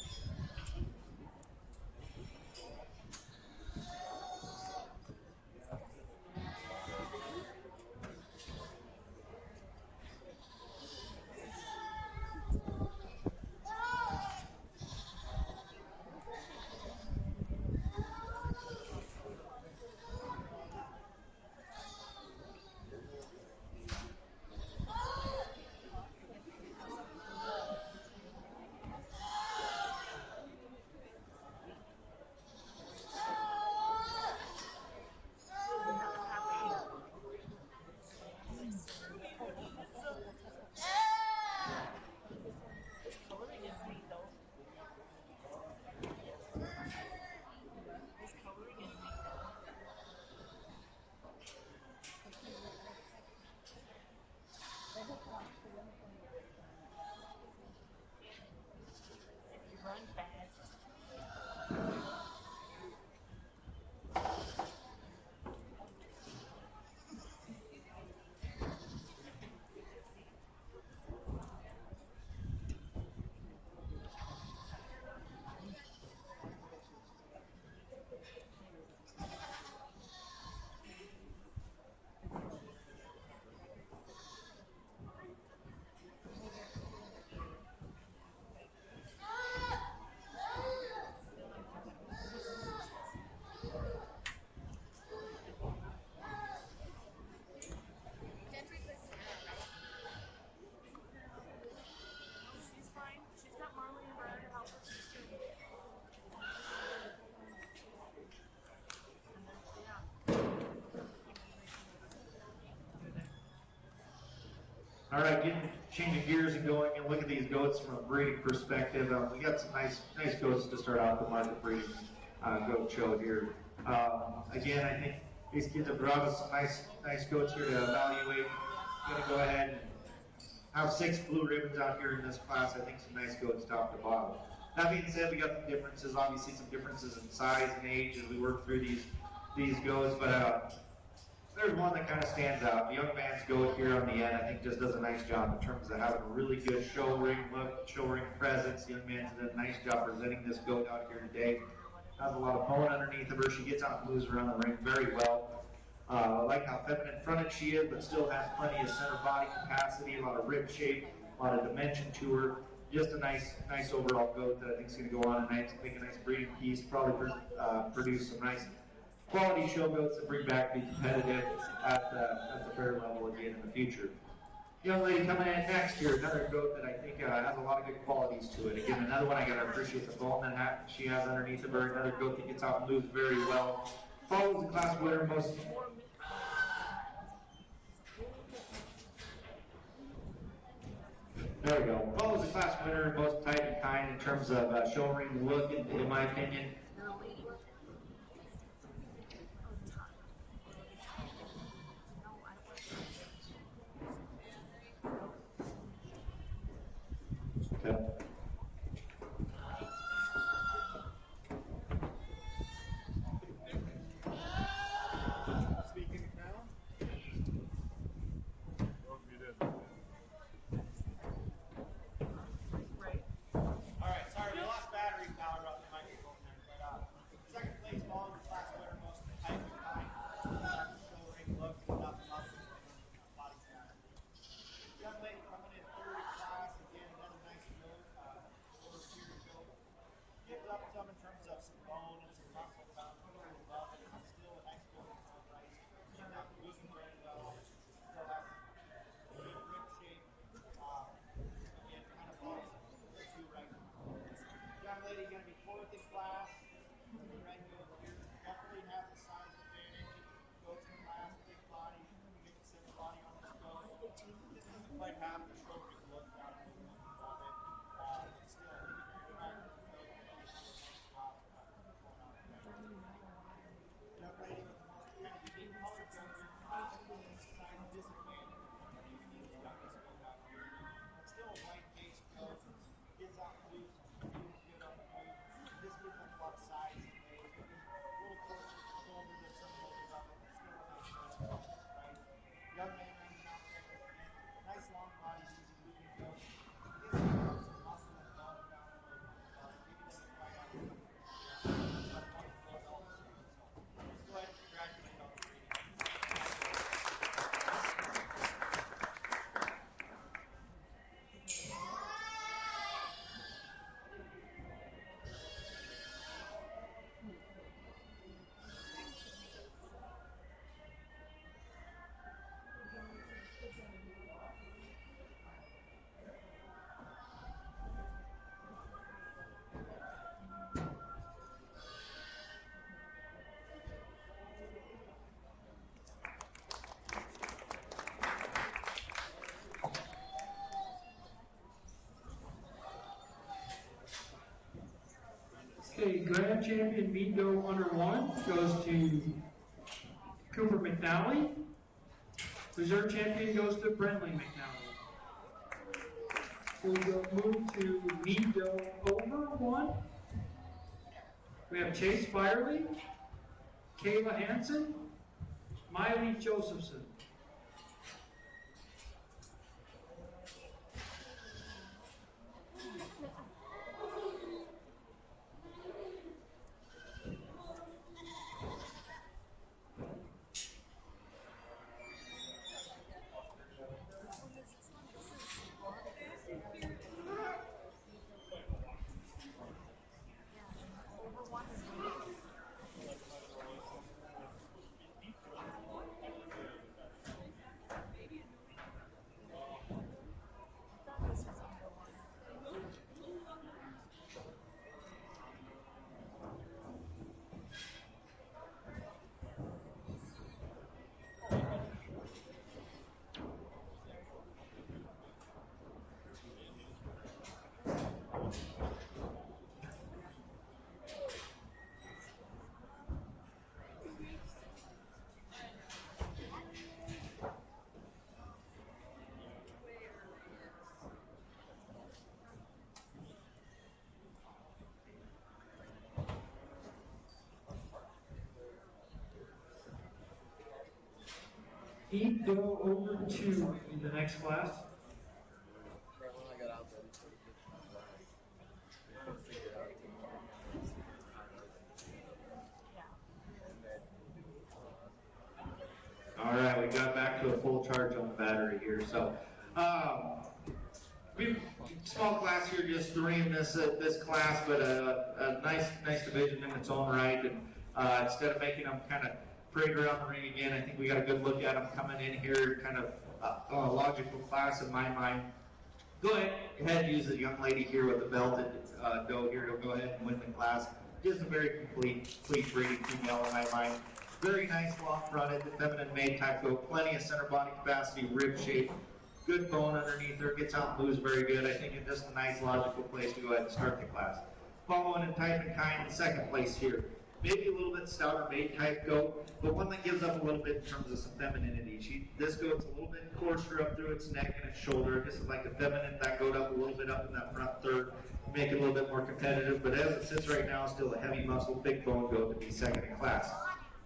All right, changing gears and going and look at these goats from a breeding perspective. We got some nice goats to start out the market breeding goat show here. Again, I think these kids have brought us some nice goats here to evaluate. I'm going to go ahead and have 6 blue ribbons out here in this class. I think some nice goats top to bottom. That being said, we got some differences. Obviously, some differences in size and age as we work through these goats, but there's one that kind of stands out. The young man's goat here on the end, I think, just does a nice job in terms of having a really good show ring look, show ring presence. The young man's done a nice job presenting this goat out here today. Has a lot of bone underneath of her. She gets out and moves around the ring very well. I like how feminine fronted she is, but still has plenty of center body capacity, a lot of rib shape, a lot of dimension to her. Just a nice overall goat that I think is going to go on and make a nice breeding piece. Probably produce some nice quality show goats that bring back to be competitive at the fair level again in the future. Young lady coming in next here, another goat that I think has a lot of good qualities to it. Again, another one I got to appreciate the bone that she has underneath of her. Another goat that gets out and moves very well. Follows the class winner most. There we go. Follows the class winner most tight and kind in terms of show ring look, in my opinion. Okay. Speaking of town? Welcome you did. Alright, sorry, we lost battery power up the microphone there, but second place following the class winner most type and kind. Show ring look, nothing up, body style. Young lady coming in third in class, again, another nice goat, shorter period goat. Gives up some in terms of some bone and some muscle found here above it. It's still a nice goat in its own right. She's not moving very well. Still has good rib shape. Again, kind of lost the 2 right now. Young lady going to be 4th in class. The red goat here. Definitely have the size advantage. Goats in class, big body, big center body on this goat. This doesn't quite have the show ring look down in the look above it. But still, I think if you're back to the goat, I think it's a nice job going on the young lady with the most kind of unique color goat in class. Size disadvantage. Maybe the youngest goat out here. But still a white face goat. Gets out and moves good on the move. This gives them a lot of size and weight. Maybe a little closer to the shoulder than some of those above it. Still a nice goat, right? Young man running out there. Nice long body, easy moving goat. Gives them some muscle and bone down below. Maybe doesn't quite have the but wonderful development. So let's go ahead and congratulate on the breeding. Okay, Grand Champion Meat Doe Under 1 goes to Cooper McNally. Reserve Champion goes to Brentley McNally. We'll move to Meat Doe Over 1. We have Chase Firely, Kayla Hansen, Miley Josephson. Meat dough over 2 in the next class. Right when I got out there, we couldn't get to my line. We couldn't figure out All right, we got back to a full charge on the battery here. So, we small class here, just 3 in this class, but a nice division in its own right. And instead of making them kind of parade around the ring again, I think we got a good look at them coming in here, kind of a logical class in my mind. Go ahead and use the young lady here with the belted doe here to go ahead and win the class. Just a very complete breeding female in my mind. Very nice, long-fronted, feminine made type doe. Plenty of center body capacity, rib shape, good bone underneath her. Gets out and moves very good. I think it's just a nice, logical place to go ahead and start the class. Following in type and kind in second place here. Maybe a little bit stouter made type goat, but one that gives up a little bit in terms of some femininity. This goat's a little bit coarser up through its neck and its shoulder. This is like a feminine that goat up a little bit up in that front third, make it a little bit more competitive. But as it sits right now, still a heavy muscle, big bone goat to be second in class.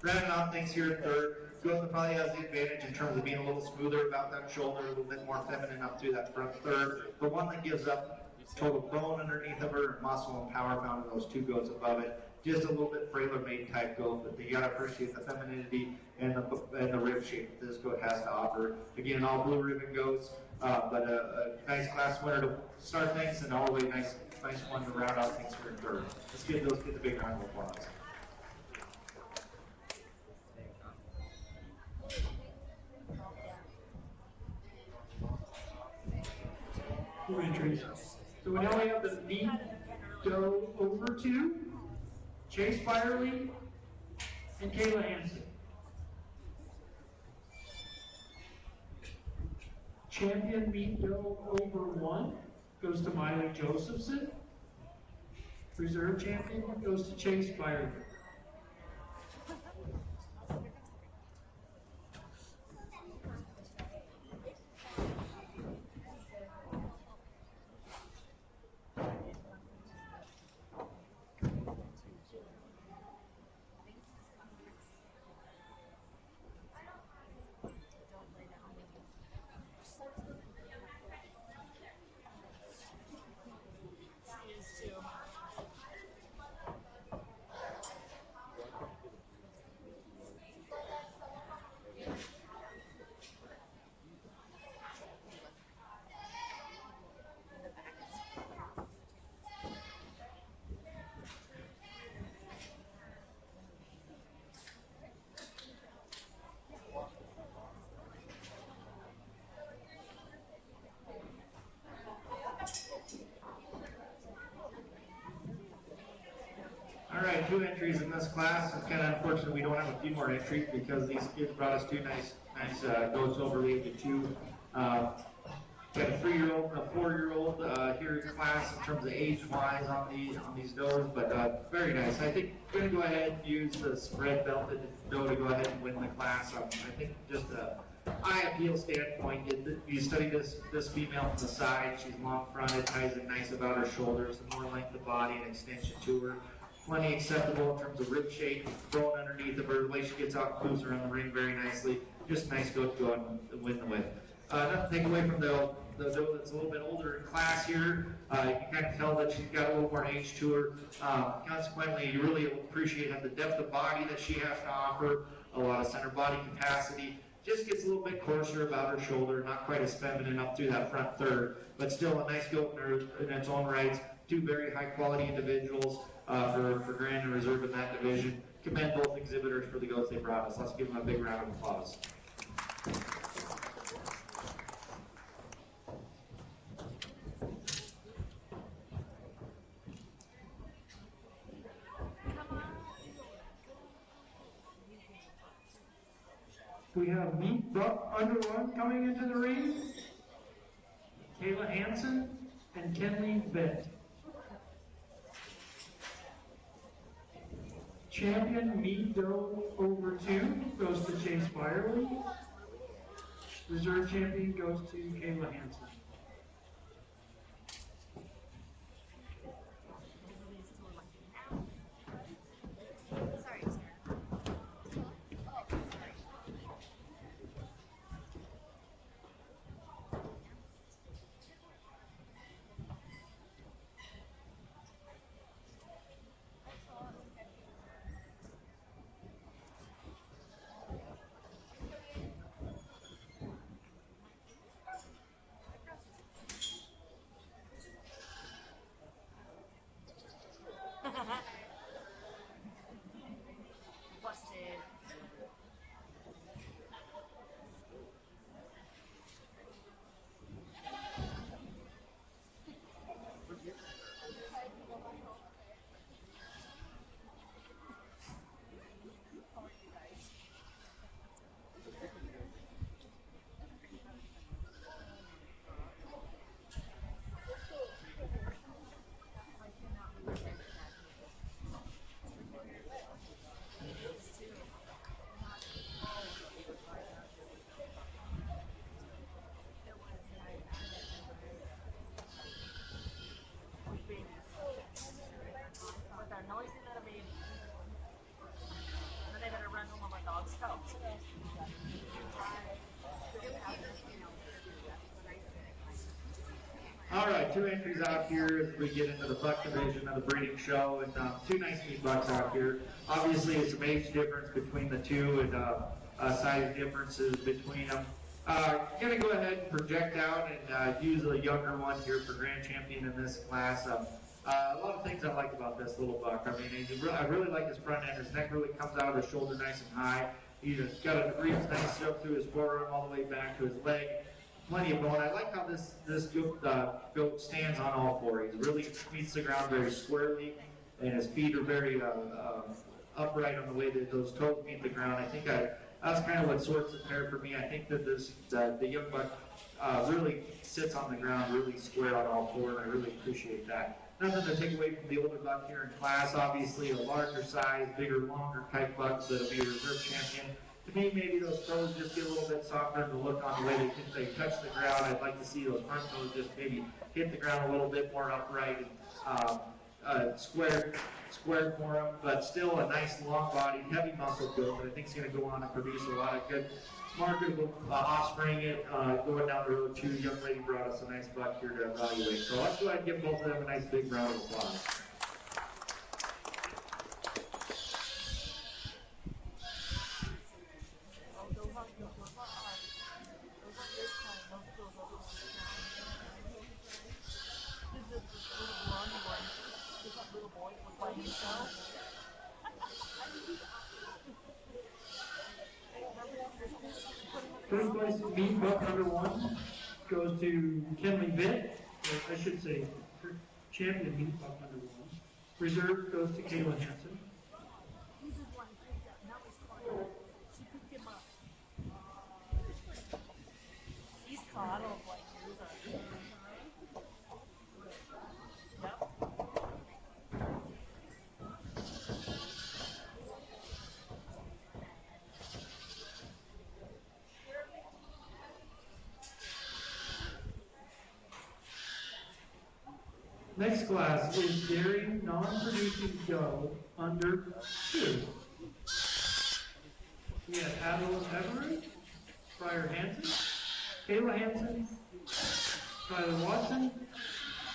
Rounding off things here in third, goat that probably has the advantage in terms of being a little smoother about that shoulder, a little bit more feminine up through that front third. But one that gives up total bone underneath of her, and muscle and power found in those 2 goats above it. Just a little bit frailer made type goat, but you gotta appreciate the femininity and the rib shape that this goat has to offer. Again, all blue ribbon goats, but a nice class winner to start things, and all the way nice one to round out things here in third. Let's get the big round of applause. Two entries. So we now have the meat doe over 2, Chase Firely, and Kayla Hansen. Champion meat doe over 1 goes to Miley Josephson. Reserve champion goes to Chase Firely. All right, 2 entries in this class. It's kind of unfortunate we don't have a few more entries because these kids brought us 2 nice goats over the age of 2. Got a 3-year-old and a 4-year-old here in class in terms of eye-wise on these does, but very nice. I think we're going to go ahead and use the spread belted doe to go ahead and win the class. I think just eye appeal standpoint, you study this female from the side. She's long fronted, ties it nice about her shoulders, and more length of body and extension to her. Plenty acceptable in terms of rib shape, bone underneath of her. The way she gets out and moves around the ring very nicely. Just nice goat to go and win the win. Nothing to take away from the doe that's a little bit older in class here. You can kind of tell that she's got a little more age to her. Consequently, you really appreciate the depth of body that she has to offer, a lot of center body capacity. Just gets a little bit coarser about her shoulder, not quite as feminine up through that front third, but still a nice goat in its own rights. 2 very high quality individuals for Grand and Reserve in that division. Commend both exhibitors for the goats they brought us. Let's give them a big round of applause. We have meat buck under 1 coming into the ring. Kayla Hansen and Kenley Bett. Champion meat doe over 2 goes to Chase Firely. Reserve champion goes to Kayla Hansen. 2 entries out here as we get into the buck division of the breeding show, and 2 nice meat bucks out here. Obviously, it's some age difference between the two and size differences between them. Gonna go ahead and project out and use a younger one here for grand champion in this class. A lot of things I like about this little buck. I mean, I really like his front end. His neck really comes out of his shoulder nice and high. He's got a real nice up through his forearm all the way back to his leg. Plenty of bone. I like how this goat stands on all four. He really meets the ground very squarely, and his feet are very upright on the way that those toes meet the ground. I think that's kind of what sorts the pair for me. I think that the young buck really sits on the ground really square on all four, and I really appreciate that. Nothing to take away from the older buck here in class. Obviously, a larger size, bigger, longer type bucks that'll be a reserve champion. To me, maybe those toes just get a little bit softer to look on the way they touch the ground. I'd like to see those front toes just maybe hit the ground a little bit more upright and squared for him, but still a nice long-bodied, heavy muscle build that I think is going to go on and produce a lot of good, marketable offspring. Going down the road, too. Young lady brought us a nice buck here to evaluate. So let's go ahead and give both of them a nice big round of applause. First place meat buck number 1 goes to Kenley Vitt, or I should say champion meat buck number 1. Reserve goes to Kayla Hansen. She picked him up. He's coddled like Yep. Next class is dairy non-producing doe under 2. We have Adeline Everett, Fryer Hansen, Kayla Hansen, Tyler Watson,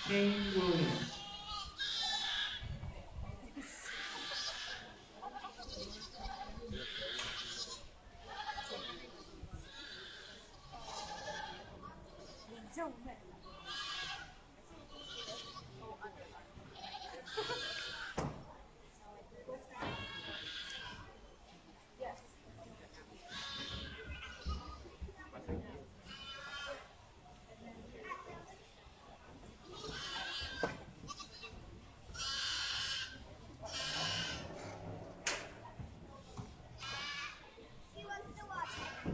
Kane Williams. She wants to watch it.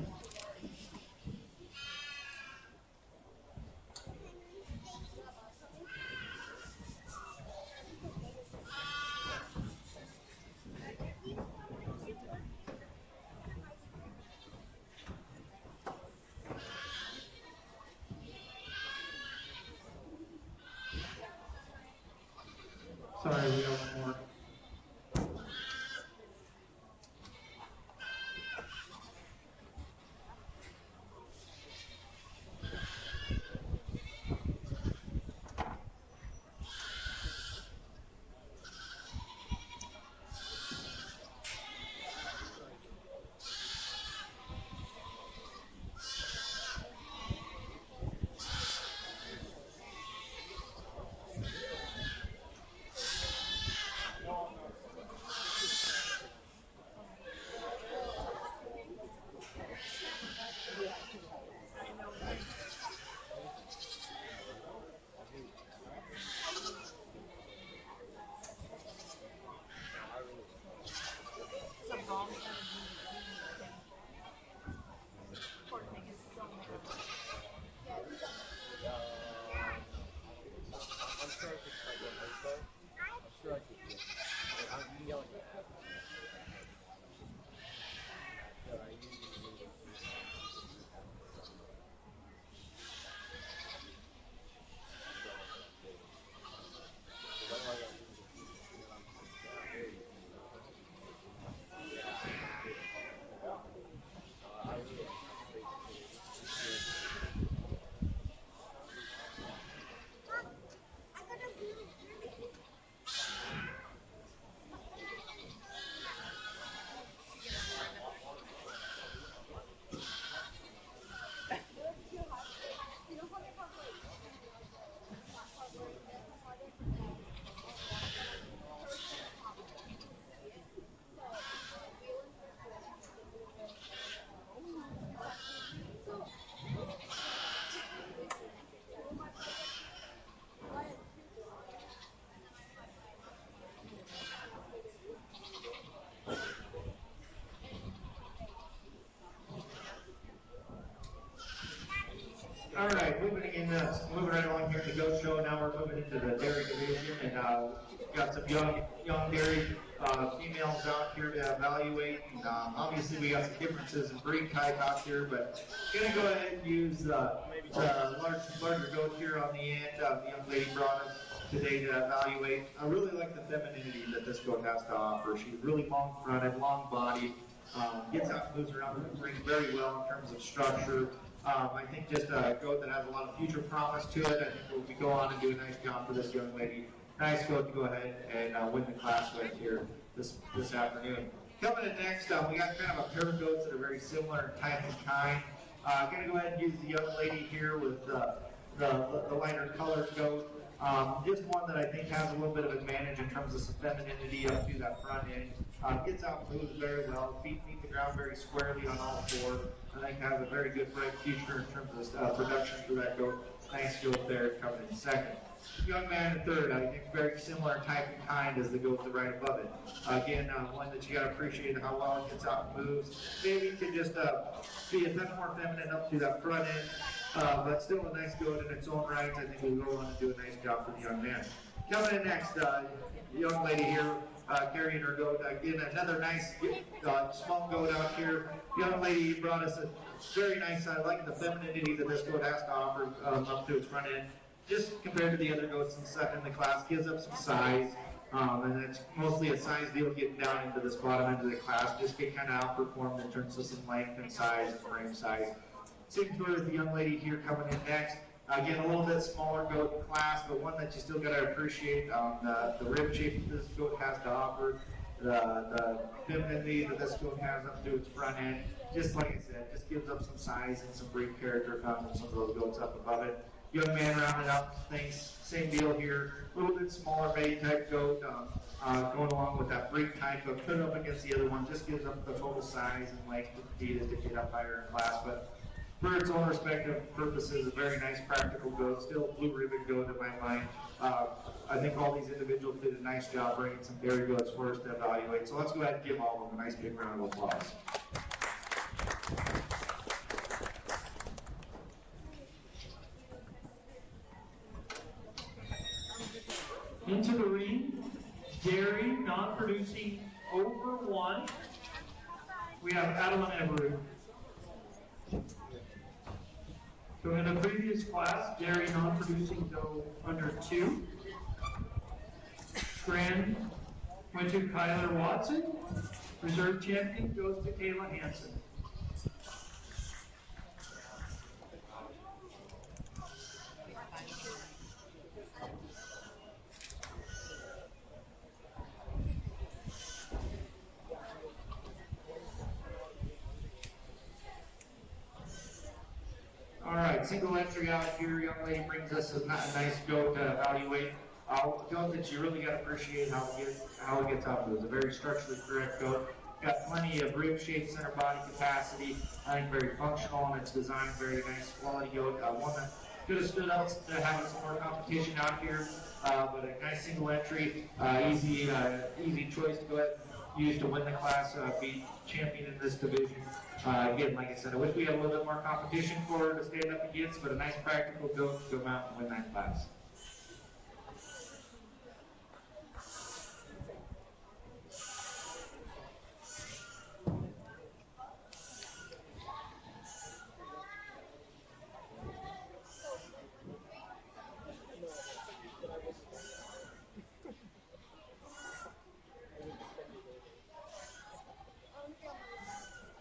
Sorry, we have more. All right, moving right along here to the goat show. Now we're moving into the dairy division, and got some young dairy females out here to evaluate. And, obviously, we got some differences in breed type out here, but gonna go ahead and use the larger goat here on the end. The young lady brought us today to evaluate. I really like the femininity that this goat has to offer. She's really long-fronted, long-bodied. Gets out and moves around the ring very well in terms of structure. I think just a goat that has a lot of future promise to it. I think we'll go on and do a nice job for this young lady. Nice goat to go ahead and win the class with here this afternoon. Coming in next, we got kind of a pair of goats that are very similar in type and kind. Going to go ahead and use the young lady here with the lighter colored goat. Just one that I think has a little bit of advantage in terms of some femininity up to that front end. Gets out and moves very well. Feet meet the ground very squarely on all four. I think has a very good bright future in terms of production for that goat. Nice goat there coming in second. Young man in third, I think very similar type and kind as the goat right above it. Again, one that you got to appreciate how well it gets out and moves. Maybe could just be a bit more feminine up to that front end, but still a nice goat in its own right. I think we'll go on and do a nice job for the young man. Coming in next, young lady here carrying her goat. Again, another nice small goat out here. Young lady brought us a very nice, I like the femininity that this goat has to offer up to its front end. Just compared to the other goats in the class, gives up some size, and it's mostly a size deal getting down into this bottom end of the class. Just get kind of outperformed in terms of some length and size and frame size. Same tour as the young lady here coming in next. Again, a little bit smaller goat in class, but one that you still got to appreciate the rib shape that this goat has to offer, the femininity that this goat has up to its front end. Just like I said, just gives up some size and some breed character found in some of those goats up above it. Young man rounded up things, same deal here. A little bit smaller bay type goat, going along with that breed type, but put it up against the other one, just gives up the total size and length needed to get up higher in class. But for its own respective purposes, a very nice practical goat, still a blue ribbon goat in my mind. I think all these individuals did a nice job bringing some dairy goats for us to evaluate. So let's go ahead and give all of them a nice big round of applause. Into the ring, dairy, non-producing, over 1. We have Adeline Everett. So in the previous class, dairy, non-producing go under 2. Grand went to Kyler Watson. Reserve champion goes to Kayla Hansen. All right, single entry out here. Young lady brings us a nice goat to evaluate. A goat that you really got to appreciate how it gets up. It's a very structurally correct goat. Got plenty of rib shape, center body capacity. I think very functional in its design. Very nice quality goat. One that could have stood up to having some more competition out here, but a nice single entry, easy choice to go ahead and use to win the class, be champion in this division. Again, like I said, I wish we had a little bit more competition for her to stand up against, but a nice practical goat to come out and win that class.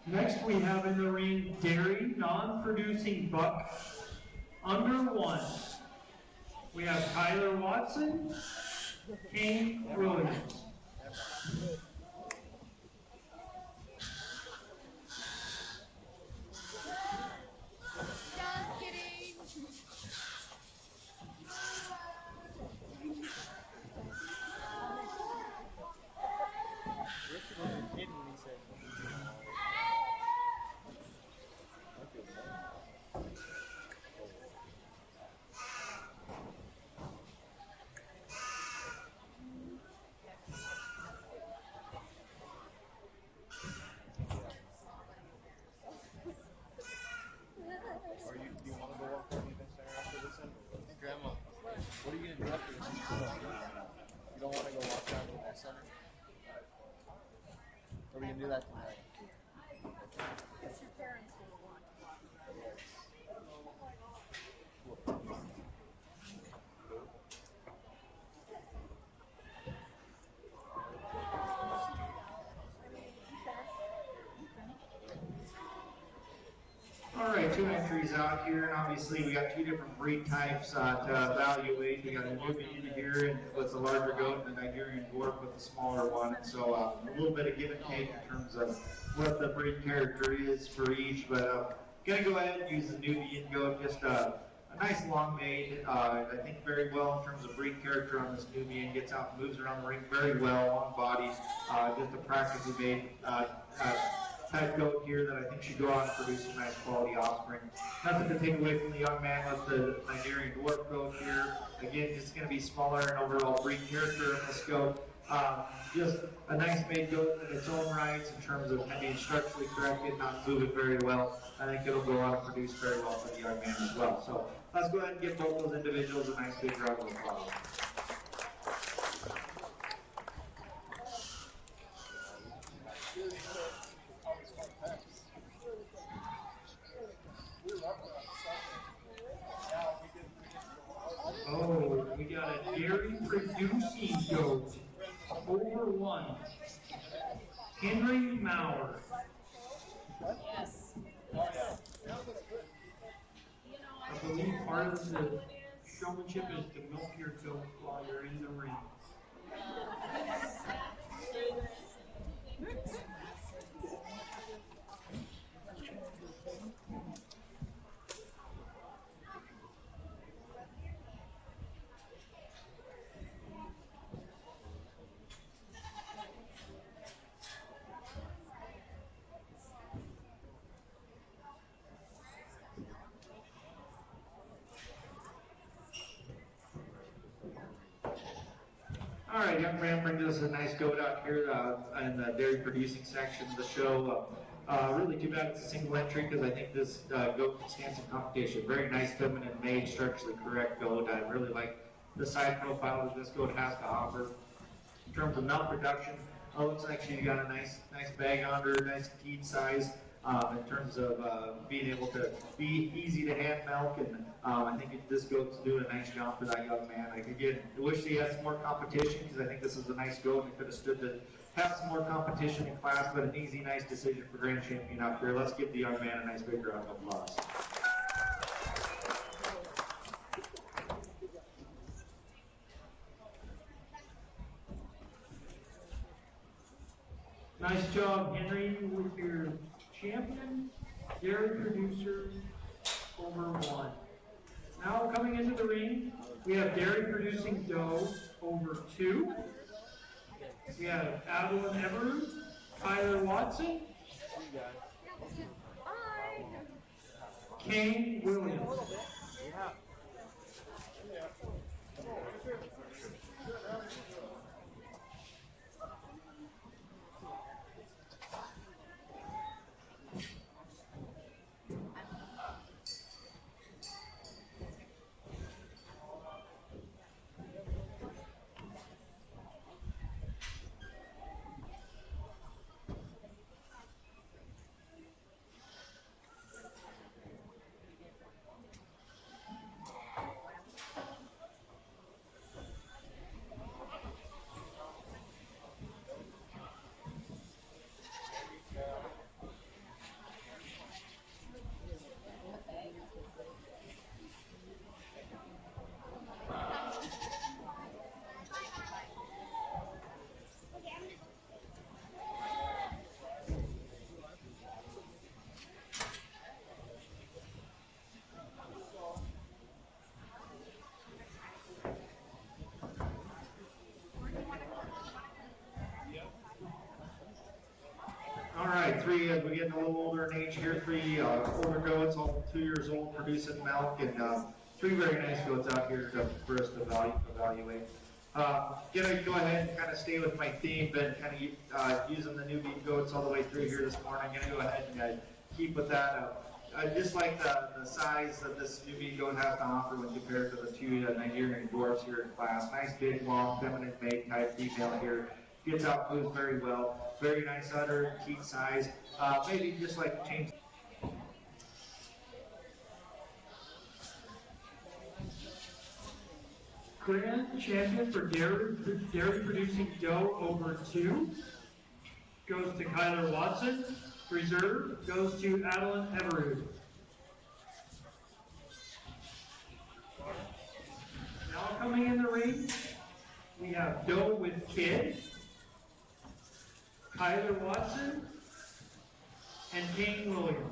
Next we have in the ring dairy, non-producing buck, under 1. We have Tyler Watson, Kane Williams. Just kidding. Richard wasn't kidding when he said can do that tonight. Because your parents will want to watch that. All right, two entries out here, and obviously we got two different breed types to evaluate. We got a Nubian here and with the larger goat, and a Nigerian dwarf with the smaller one. And so a little bit of give and take in terms of what the breed character is for each. But gonna go ahead and use the Nubian goat, just a nice long made. I think very well in terms of breed character on this Nubian. Gets out and moves around the ring very well, long body, just a practically made type goat here that I think should go on and produce some nice quality offspring. Nothing to take away from the young man with the Nigerian dwarf goat here. Again, just going to be smaller in overall breed character in this goat. Just a nice made goat in its own rights in terms of being structurally corrected, not moving very well. I think it'll go on and produce very well for the young man as well. So let's go ahead and give both those individuals a nice big round of applause. Oh, we got a dairy producing goat, over 1. Henry Maurer. Yes. I believe part of the showmanship is to milk your goat while you're in the ring. All right, young man brings us a nice goat out here in the dairy producing section of the show. Really too bad it's a single entry because I think this goat can stand some competition. Very nice, feminine made, structurally correct goat. I really like the side profile that this goat has to offer. In terms of milk production, looks like she got a nice bag on her, nice teat size. In terms of being able to be easy to hand milk, and I think this goat's doing a nice job for that young man. I wish he had some more competition because I think this is a nice goat and it could have stood to have some more competition in class, but an easy, nice decision for grand champion out here. Let's give the young man a nice big round of applause. Nice job, Henry, with your champion, dairy producer, over 1. Now coming into the ring, we have dairy producing doe, over 2. We have Adeline Everett, Tyler Watson, Kane Williams. All right, 3 as we get a little older in age here, 3 older goats, all 2 years old, producing milk, and 3 very nice goats out here for us to evaluate. Gonna go ahead and kind of stay with my theme, been kind of using the Nubian goats all the way through here this morning. Gonna go ahead and keep with that. I just like the size that this Nubian goat has to offer when compared to the 2 Nigerian dwarfs here in class. Nice, big, long, feminine made type female here. gets out, moves very well. Very nice udder, key size. Maybe just like change. Grand champion for dairy producing doe over 2 goes to Kyler Watson. Reserve goes to Adeline Everett. Now coming in the ring, we have doe with kid, Kyler Watson, and Kane Williams.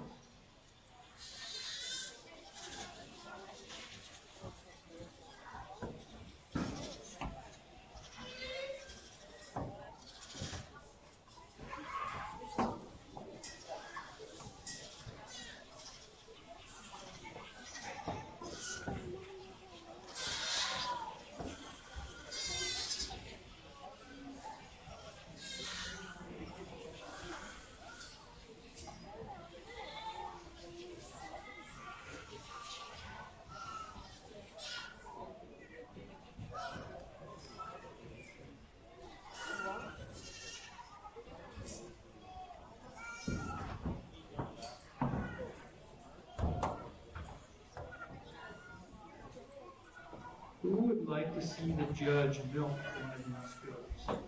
Who would like to see the judge milk one of these goats?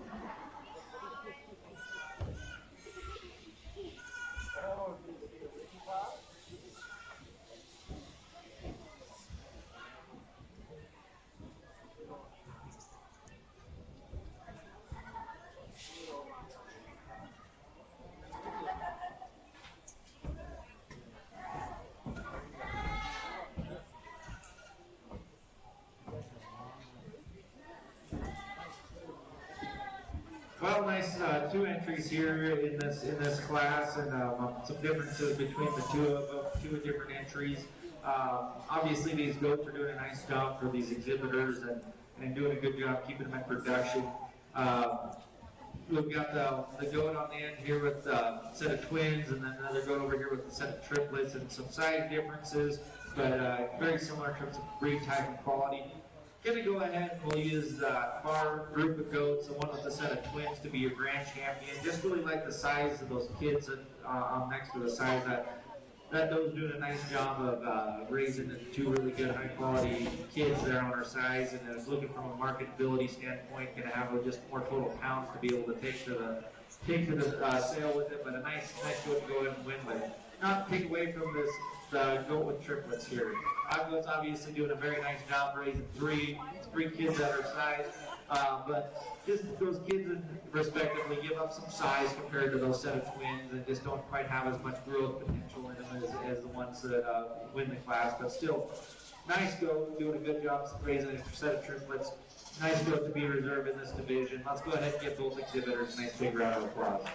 Well, nice 2 entries here in this class, and some differences between the two different entries. Obviously, these goats are doing a nice job for these exhibitors and doing a good job keeping them in production. We've got the goat on the end here with a set of twins, and then another goat over here with a set of triplets, and some size differences, but very similar in terms of breed type and quality. Going to go ahead and we'll use our group of goats, the one with the set of twins, to be your grand champion. Just really like the size of those kids next to the size that doe's doing a nice job of raising the 2 really good high quality kids there on her size, and is looking from a marketability standpoint, going to have just more total pounds to be able to take to the sale with it, but a nice goat to go ahead and win with. Not to take away from this goat with triplets here. Our goat's obviously doing a very nice job raising three kids at her size, but just those kids respectively give up some size compared to those set of twins, and just don't quite have as much growth potential in them as the ones that win the class. But still, nice goat, doing a good job raising a set of triplets. Nice goat to be reserved in this division. Let's go ahead and give both exhibitors a nice big round of applause.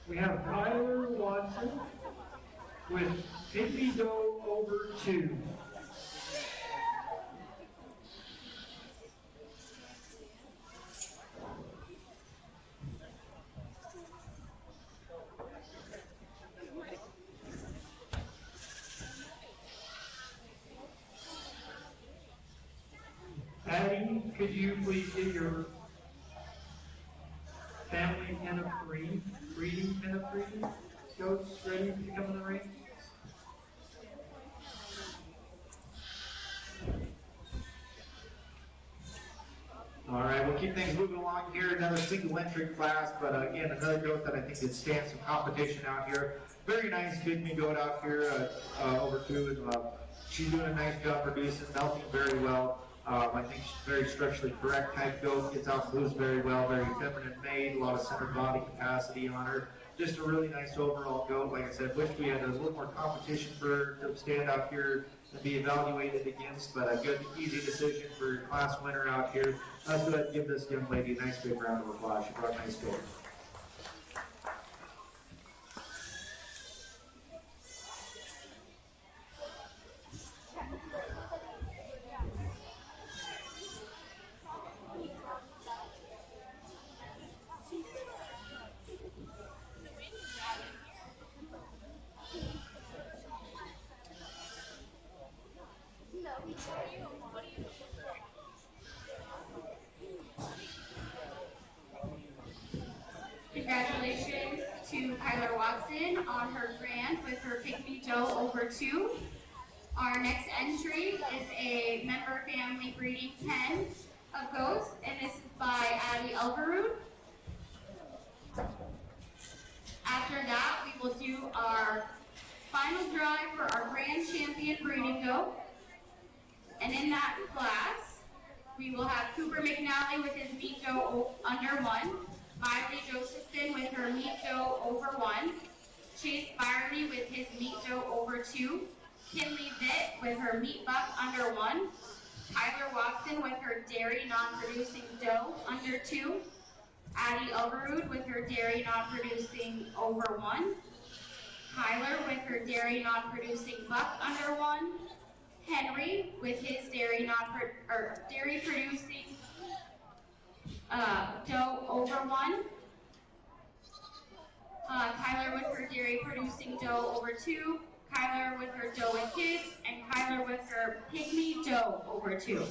We have Kyler Watson with Pimpy Doe over 2. Patty, could you please get your family pen of breeding pen of breeding goats ready to come in the ring? All right, we'll keep things moving along here. Another single entry class, but again, another goat that I think could stand some competition out here. Very nice kidney goat out here, over 2, and she's doing a nice job producing, melting very well. I think she's very structurally correct type goat, gets out loose very well, very feminine made, a lot of center body capacity on her. Just a really nice overall goat. Like I said, wish we had a little more competition for her to stand out here and be evaluated against, but a good, easy decision for class winner out here. Let's go ahead and give this young lady a nice big round of applause. She brought a nice goat. Congratulations to Kyler Watson on her grand with her Pygmy Doe over 2. Our next entry is a member family breeding pen of goats, and this is by Addie Elverud. After that, we will do our final drive for our grand champion breeding goat. And in that class, we will have Cooper McNally with his Meat Doe under 1, Miley Josephson with her Meat Doe over 1, Chase Byerly with his Meat Doe over 2, Kinley Vitt with her Meat Buck under 1, Tyler Watson with her Dairy Non-Producing Doe under 2, Addie Elverud with her Dairy Non-Producing over 1, Tyler with her Dairy Non-Producing Buck under 1, Henry with his Dairy Producing Doe over 1, Kyler with her Dairy Producing Doe over 2, Kyler with her Doe and Kids, and Kyler with her Pygmy Doe over 2.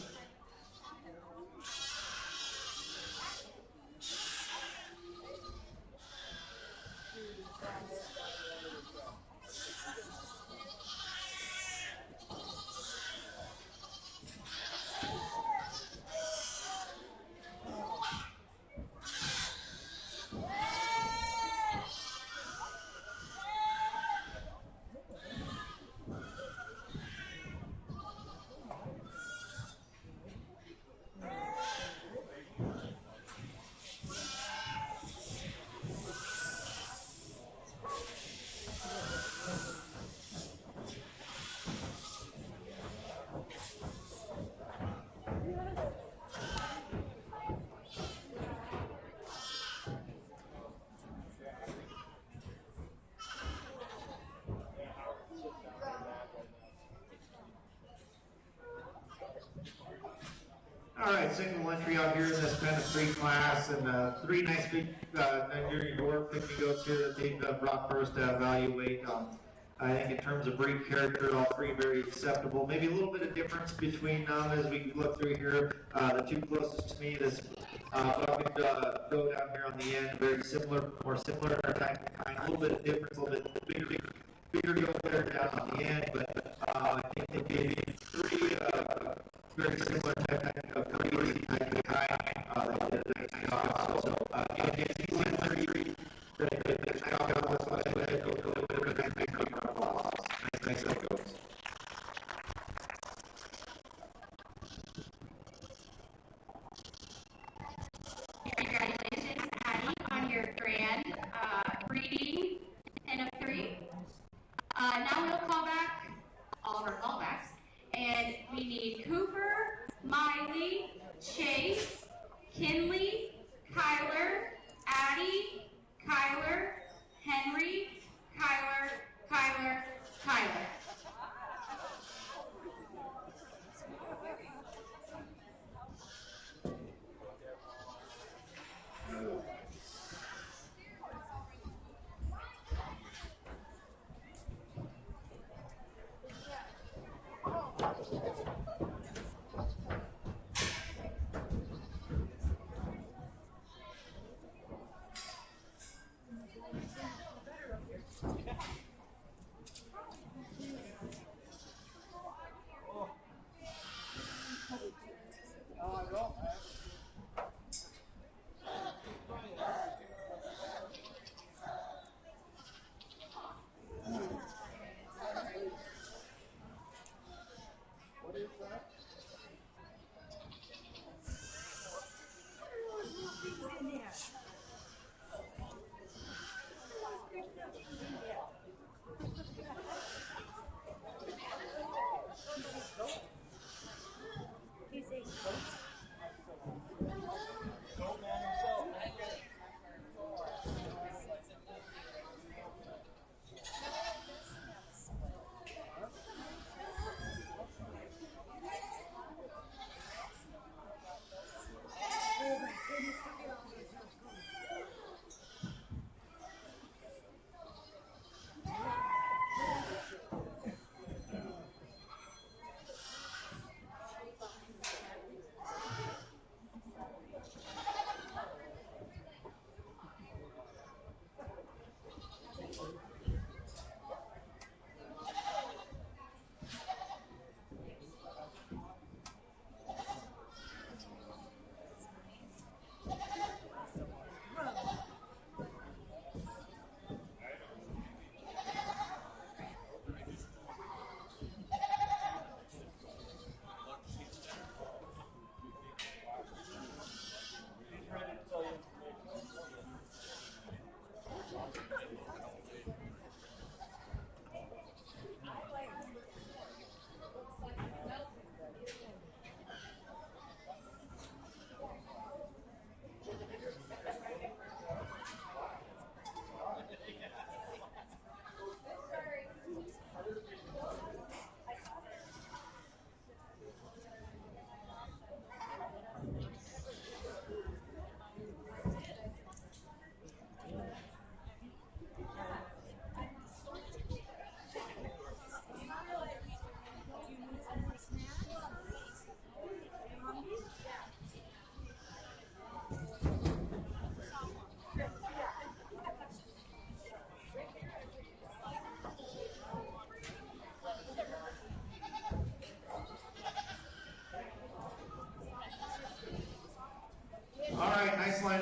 All right, single entry out here in this Pen of 3 class, and 3 nice big Nigerian dwarf Pygmy goats here that they've brought for us to evaluate. I think in terms of breed character, all 3 very acceptable. Maybe a little bit of difference between them as we look through here. The 2 closest to me, this bucket goat down here on the end, very similar, more similar in type of kind. A little bit of difference, a little bit bigger goat there down on the end, but I think they gave me 3 very similar type of breed, type of kind. They did a nice job. So, again, these 3 very good. Nice job. Let's go ahead and go a nice big round of applause. Nice goats. Congratulations, Addie, on your grand breeding pen of 3. Now we'll call back all of our callbacks. And we need Cooper, Miley, Chase, Kinley, Kyler, Addie, Kyler, Henry, Kyler, Kyler, Kyler.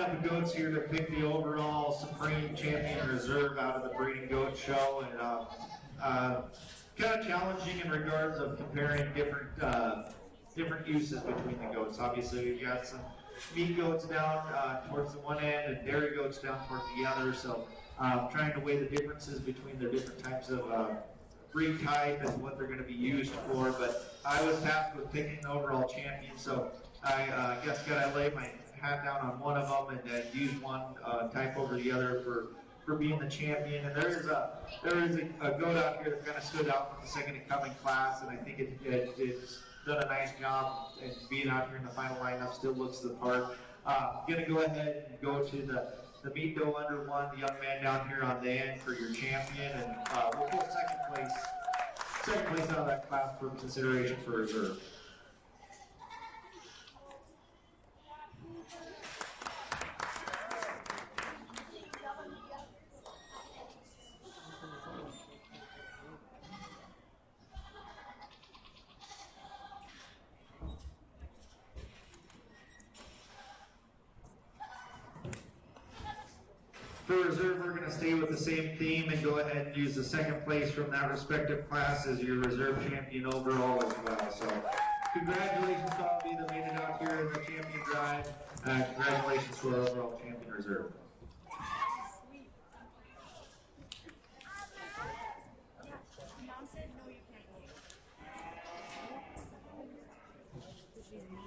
have the goats here to pick the overall Supreme Champion Reserve out of the Breeding Goat Show, and kind of challenging in regards of comparing different uses between the goats. Obviously, we've got some meat goats down towards the one end and dairy goats down towards the other, so trying to weigh the differences between their different types of breed type and what they're going to be used for. But I was tasked with picking the overall champion, so I guess gotta lay my hat down on one of them and then use one type over the other for being the champion. And there is a goat out here that kind of stood out from the second and coming class, and I think it's done a nice job, and being out here in the final lineup still looks the part. Gonna go ahead and go to the meat doe under one, the young man down here on the end for your champion, and we'll pull second place out of that class for consideration for reserve. For reserve, we're going to stay with the same theme and go ahead and use the second place from that respective class as your reserve champion overall as well. So congratulations to all of you that made it out here in the champion drive. Congratulations to our overall champion reserve. Mom said no, you can't go. She's mean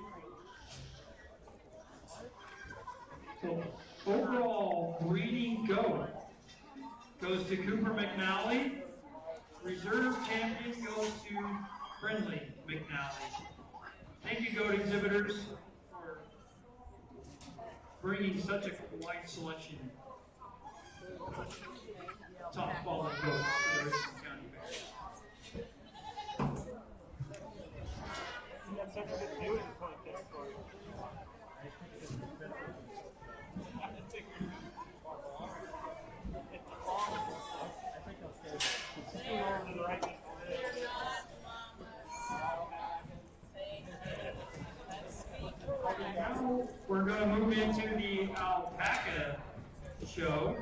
like. So overall breeding goat goes to Cooper McNally. Reserve champion goes to Friendly McNally. Thank you, goat exhibitors, for bringing such a wide selection of top quality goats to the Richland County Fair. You got such a good view in the contest for you. I think I'll stay. It's too long to the right. Now we're going to move into the alpaca show.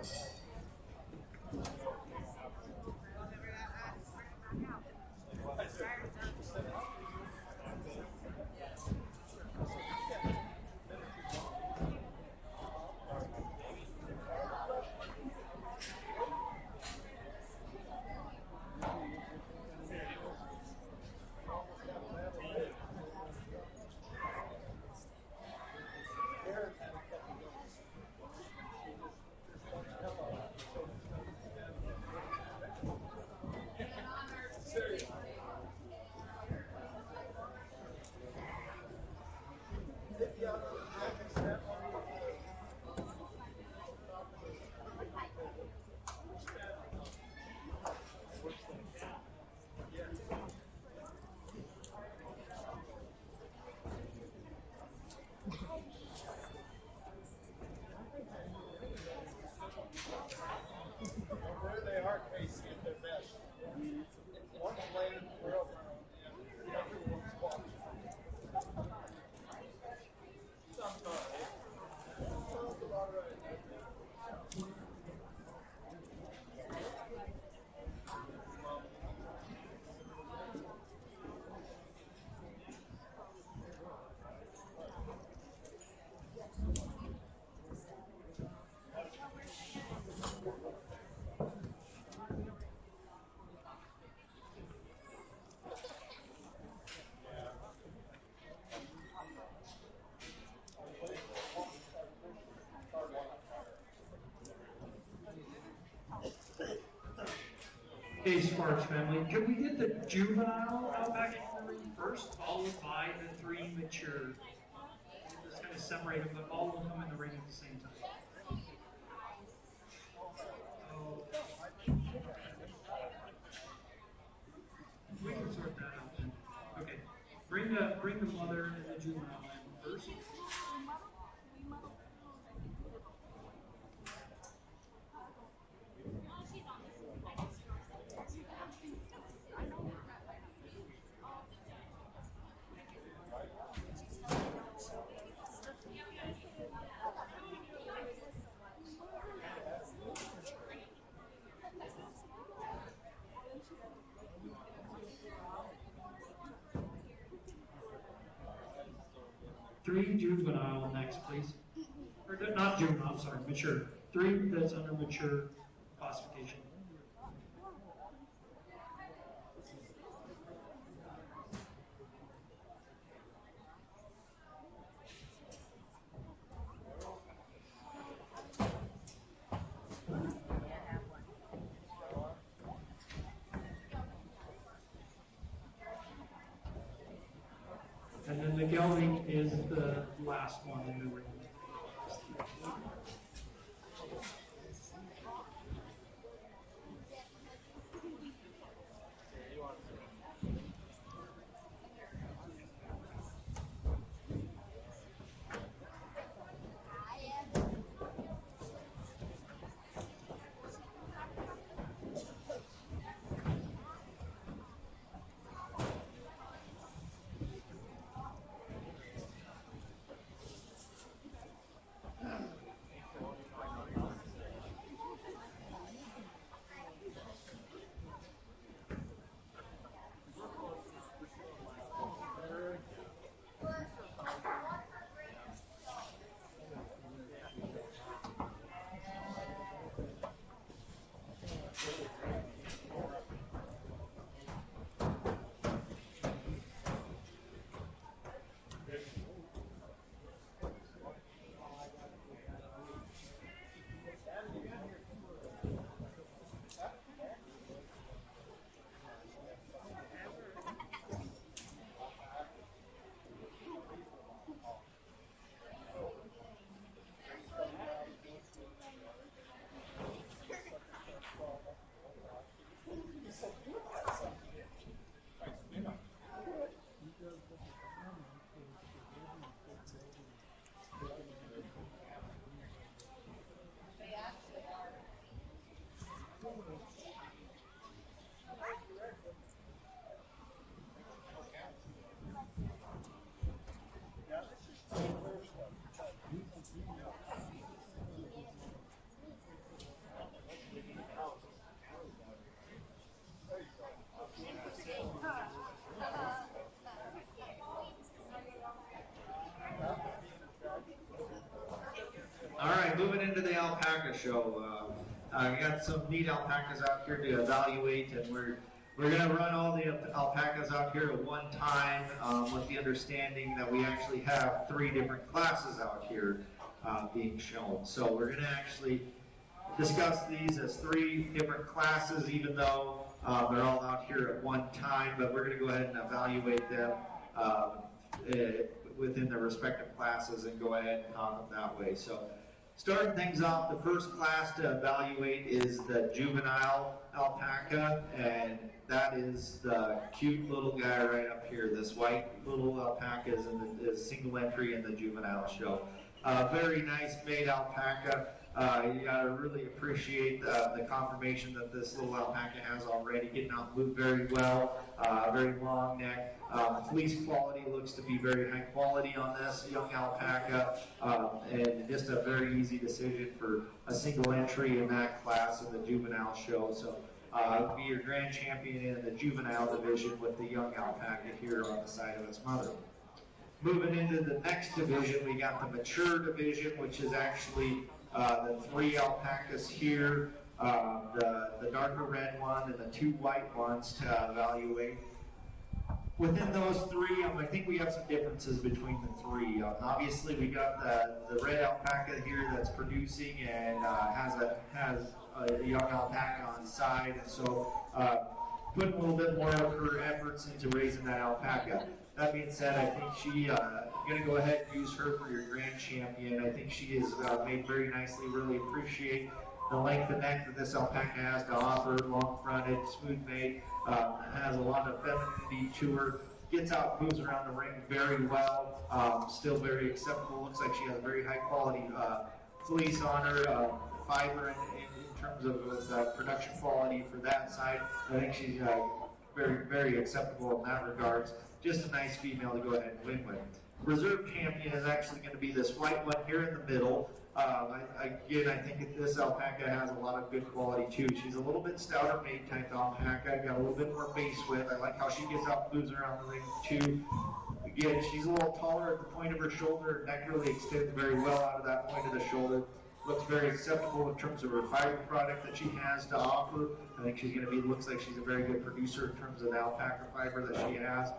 There they are, Casey, at their best. One's laying in the world and the other one's walking. Sounds about right. Sounds about right. Hey, Sparks family, can we get the juvenile alpaca in the ring first, followed by the three mature? Just kind of separate them, but all will come in the ring at the same time. Oh. We can sort that out then. Okay, bring the mother and the juvenile in first. 3 juvenile next, please. Or not juvenile, I'm sorry, mature. 3 that's under mature classification. And then the gelding is the last one in the ring. All right, moving into the alpaca show. We got some neat alpacas out here to evaluate, and we're going to run all the alpacas out here at one time with the understanding that we actually have 3 different classes out here being shown. So we're going to actually discuss these as 3 different classes, even though they're all out here at one time, but we're going to go ahead and evaluate them within their respective classes and go ahead and count them that way. So starting things off, the first class to evaluate is the juvenile alpaca, and that is the cute little guy right up here. This white little alpaca is single entry in the juvenile show. Very nice made alpaca. You gotta really appreciate the conformation that this little alpaca has already, getting out and moved very well, very long neck. Fleece quality looks to be very high quality on this young alpaca, and just a very easy decision for a single entry in that class in the juvenile show. So be your grand champion in the juvenile division with the young alpaca here on the side of its mother. Moving into the next division, we got the mature division, which is actually the 3 alpacas here, the darker red one and the 2 white ones to evaluate. Within those 3, I think we have some differences between the 3. Obviously, we got the red alpaca here that's producing and has a young alpaca on the side, and so putting a little bit more of her efforts into raising that alpaca. That being said, I think she's going to go ahead and use her for your grand champion. I think she is made very nicely. Really appreciate the length of neck that this alpaca has to offer, long fronted, smooth made, has a lot of femininity to her. Gets out, moves around the ring very well, still very acceptable. Looks like she has a very high quality fleece on her, fiber in terms of production quality for that side. I think she's very, very acceptable in that regards. Just a nice female to go ahead and win with. Reserve champion is actually going to be this white one here in the middle. Again, I think this alpaca has a lot of good quality too. She's a little bit stouter made type alpaca, got a little bit more base width. I like how she gets out and moves around the ring too. Again, she's a little taller at the point of her shoulder. Her neck really extends very well out of that point of the shoulder. Looks very acceptable in terms of her fiber product that she has to offer. I think she's going to be, looks like she's a very good producer in terms of the alpaca fiber that she has,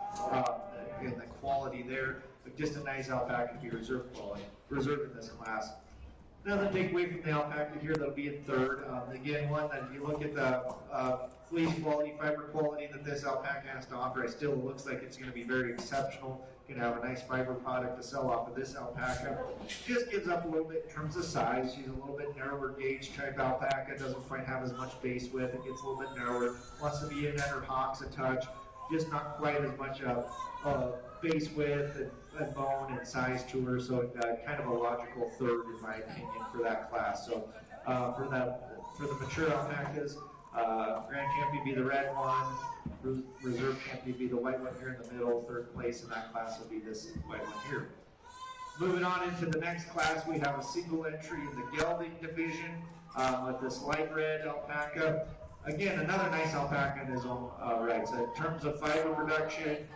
and the quality there. But just a nice alpaca to be reserved in this class. Another takeaway from the alpaca here that'll be in third. Again, one that if you look at the fleece quality, fiber quality that this alpaca has to offer, it still looks like it's going to be very exceptional. Going to have a nice fiber product to sell off of this alpaca. Just gives up a little bit in terms of size. She's a little bit narrower gauge type alpaca. Doesn't quite have as much base width. It gets a little bit narrower. Wants to be in at her hocks a touch. Just not quite as much base width and bone and size to her, so kind of a logical third in my opinion for that class. So for the mature alpacas, grand champion be the red one, reserve champion be the white one here in the middle. Third place in that class will be this white one here. Moving on into the next class, we have a single entry in the gelding division with this light red alpaca. Again, another nice alpaca in his own right. So in terms of fiber production,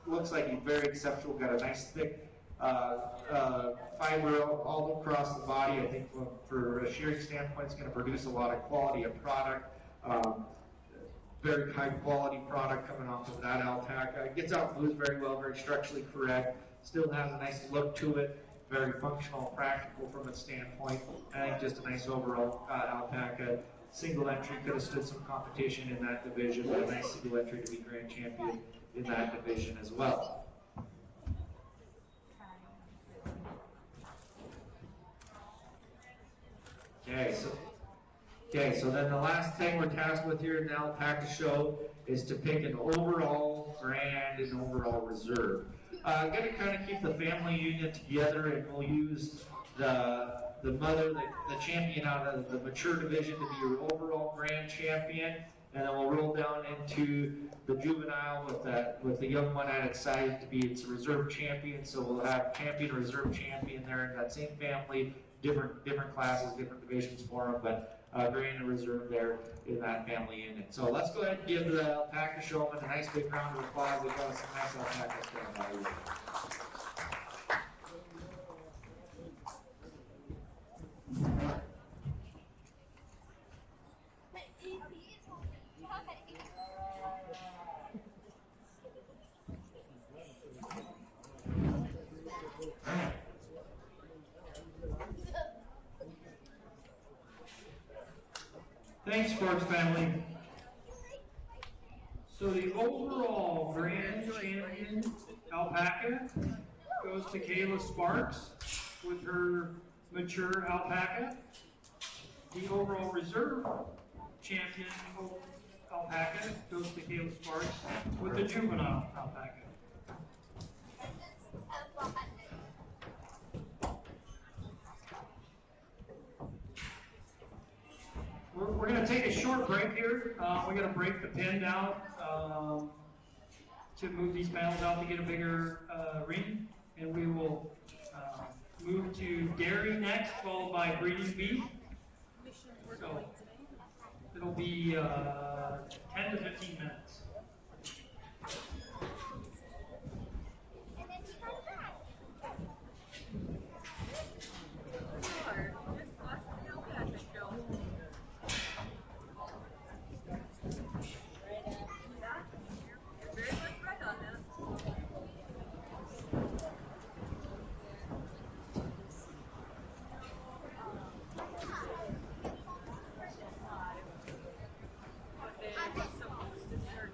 looks like he's very exceptional. Got a nice thick fiber all across the body. I think for a shearing standpoint, it's going to produce a lot of quality of product. Very high quality product coming off of that alpaca. It gets out moves very well, very structurally correct. Still has a nice look to it. Very functional, practical from its standpoint. I think just a nice overall alpaca. Single entry, could have stood some competition in that division, but a nice single entry to be grand champion in that division as well. Okay, so then the last thing we're tasked with here in the alpaca show is to pick an overall grand and overall reserve. I'm going to kind of keep the family unit together, and we'll use the mother, the champion out of the mature division to be your overall grand champion, and then we'll roll down into the juvenile with the young one at its side to be its reserve champion. So we'll have champion, reserve champion there in that same family, different classes, different divisions for them, but grand and reserve there in that family unit. So let's go ahead and give the alpaca showman a nice big round of applause. We've got some nice alpacas coming by here. Thanks, sports family. So the overall grand champion alpaca goes to Kayla Sparks with her mature alpaca. The overall reserve champion alpaca goes to Kayla Sparks with the juvenile alpaca. We're going to take a short break here. We're going to break the pen down to move these panels out to get a bigger ring, and we will move to dairy next, followed by breeding beef. So it'll be 10 to 15 minutes. And then he comes back. Just watch the alpaca show. You're very much right on that. But then it's supposed to start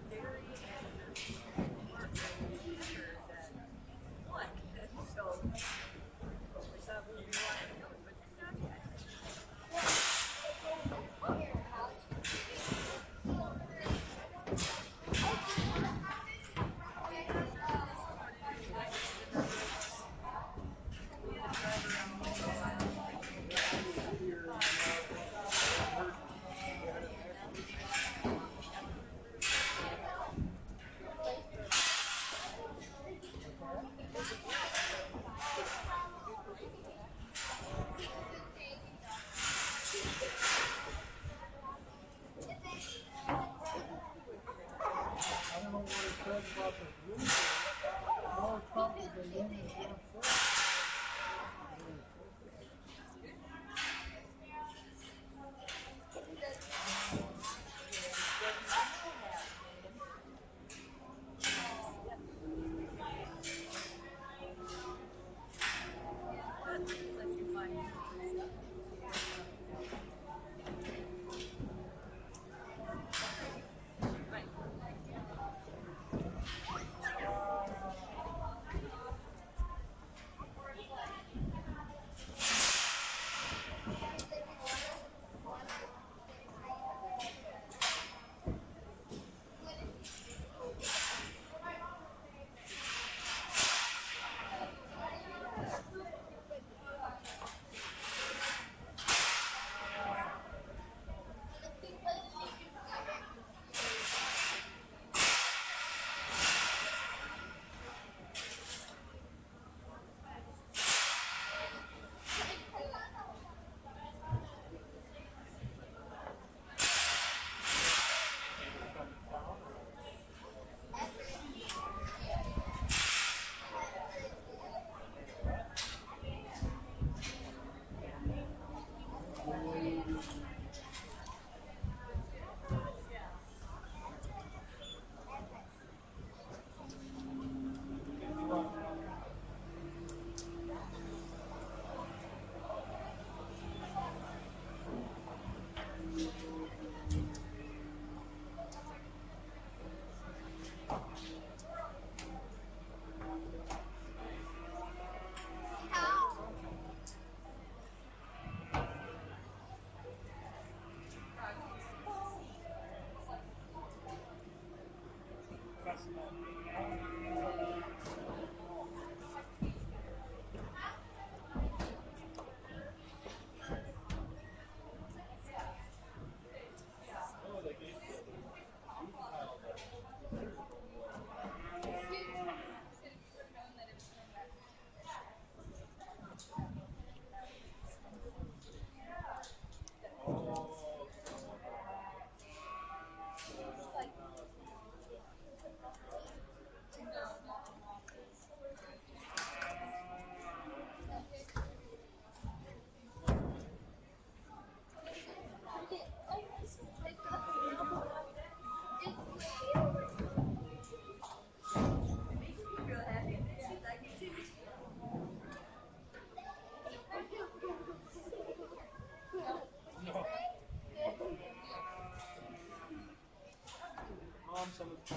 Mom, some of the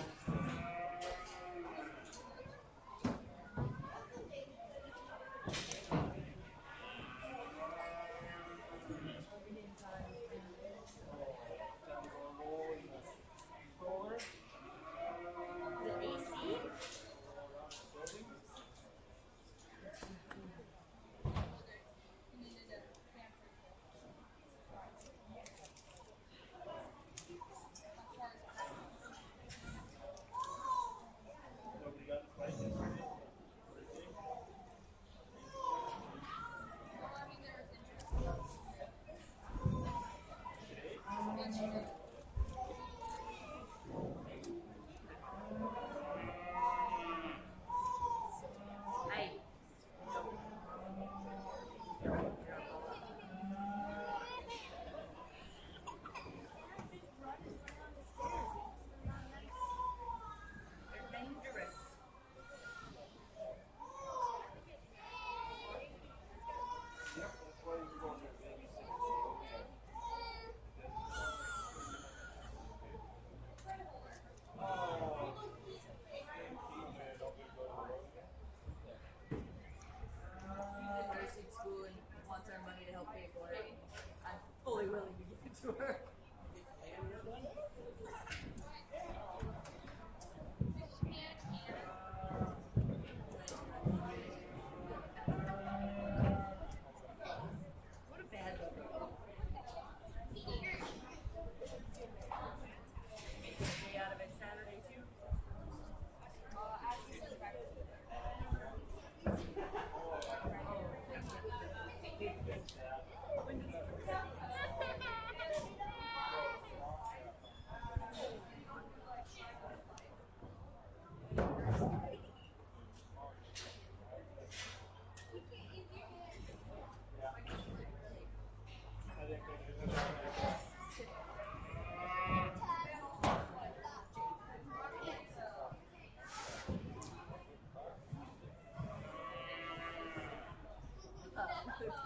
nursing school and wants our money to help pay for it. I'm fully willing to give it to her. What a bad look. Make a day out of it Saturday too.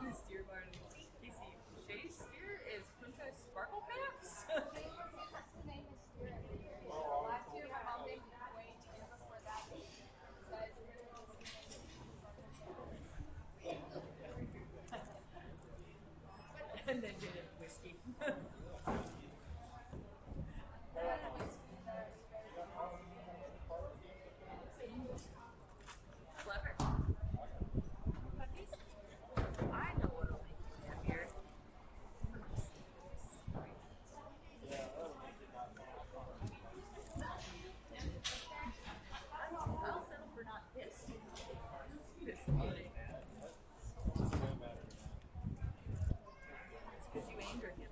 The steer barn. Casey, Shay Steer is Princess Sparkle Packs? That's the name of steer every year. Last year my mom named it Wayne, the year before that. And then did it whiskey. Clever. Puppies? I know what'll make you happier. I'll settle for not pissed. Disappointing. Because you anger him.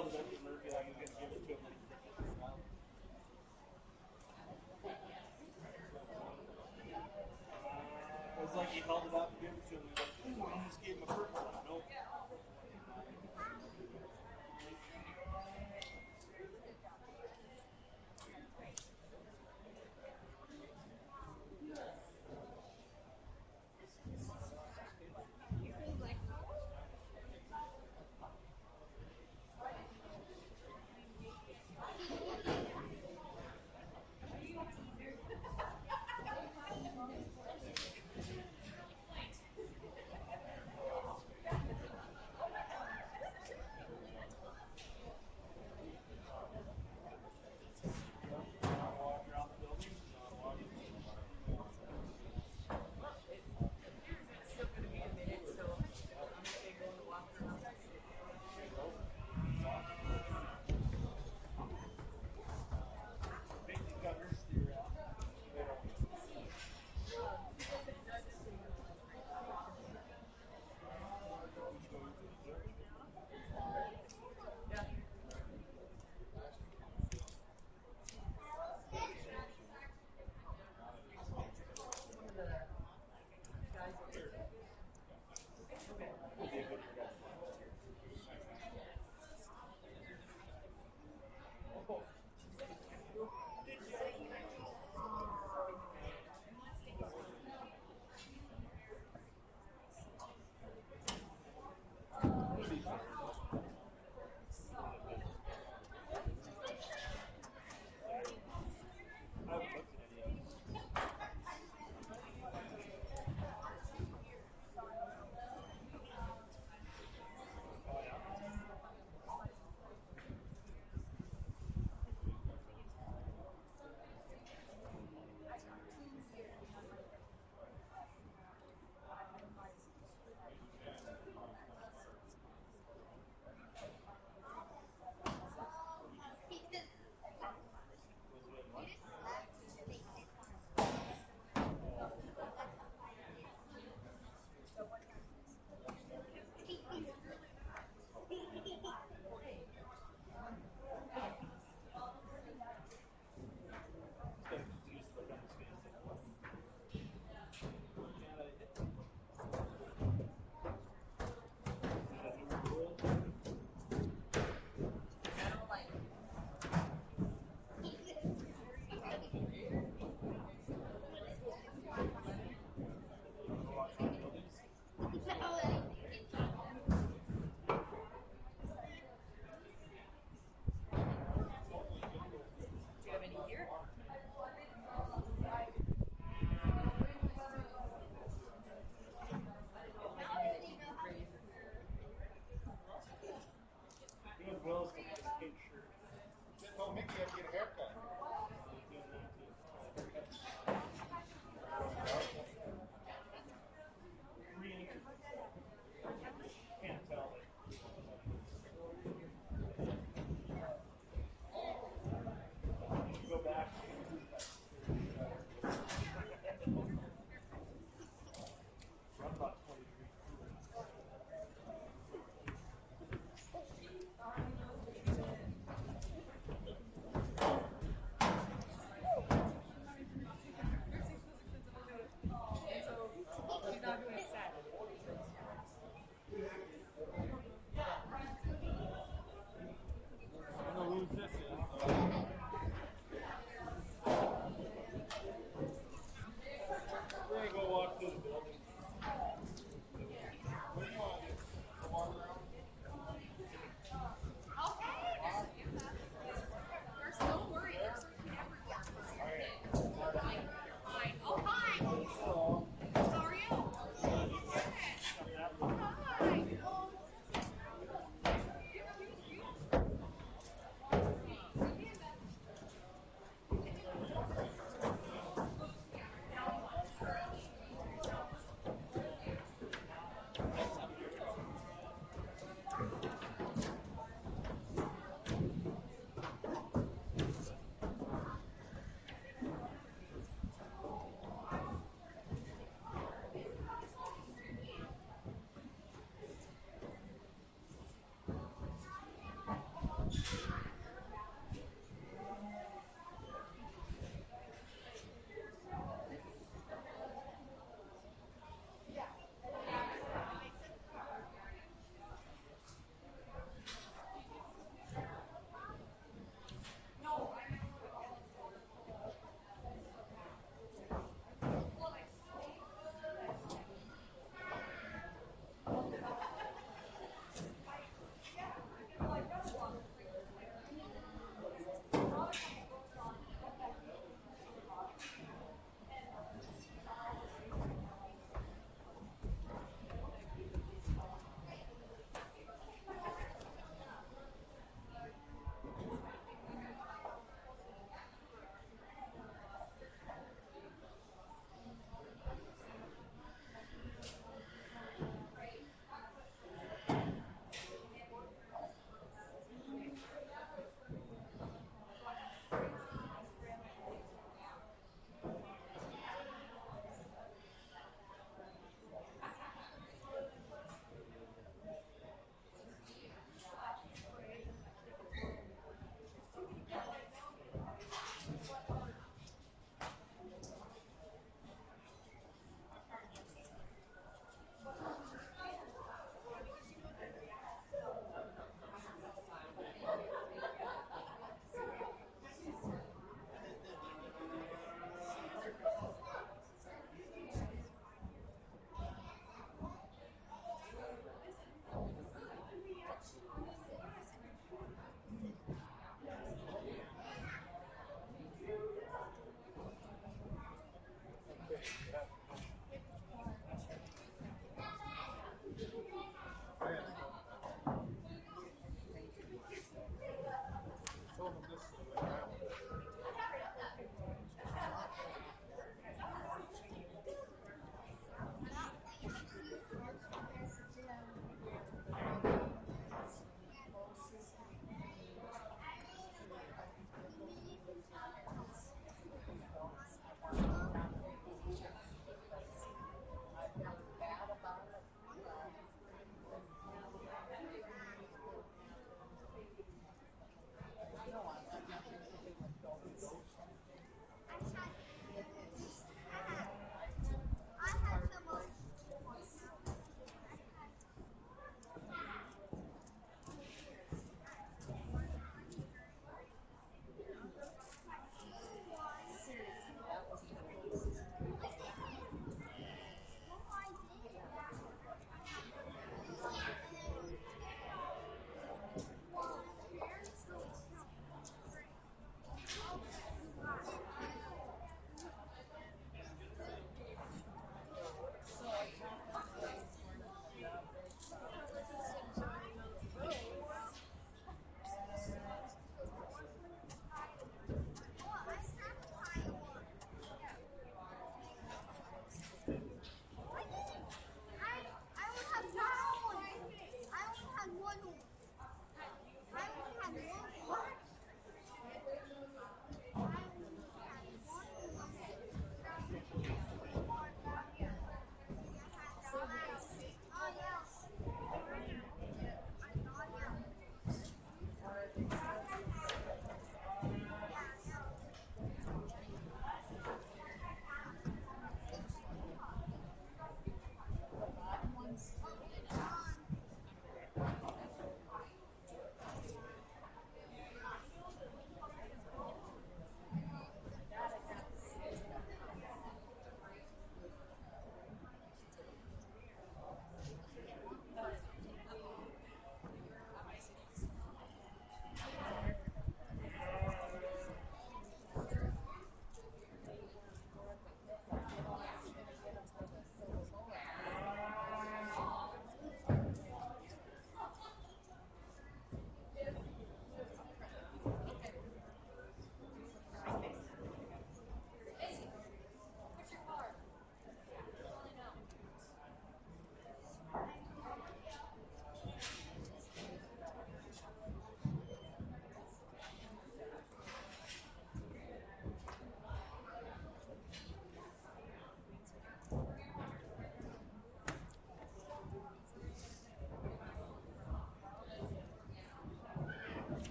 held it up to Murphy like he was going to give it to him. It was like he held it up and gave it to him. He's like, ooh, and he just gave him a purple one. Nope.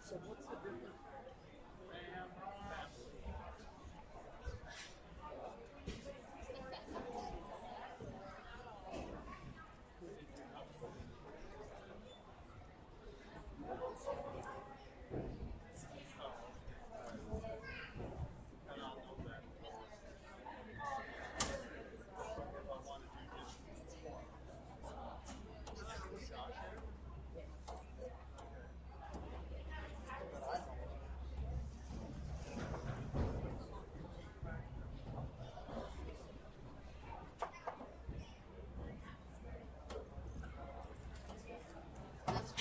So what's the difference? Ram, and I'll know that. If I want to do just one. Gotcha. But I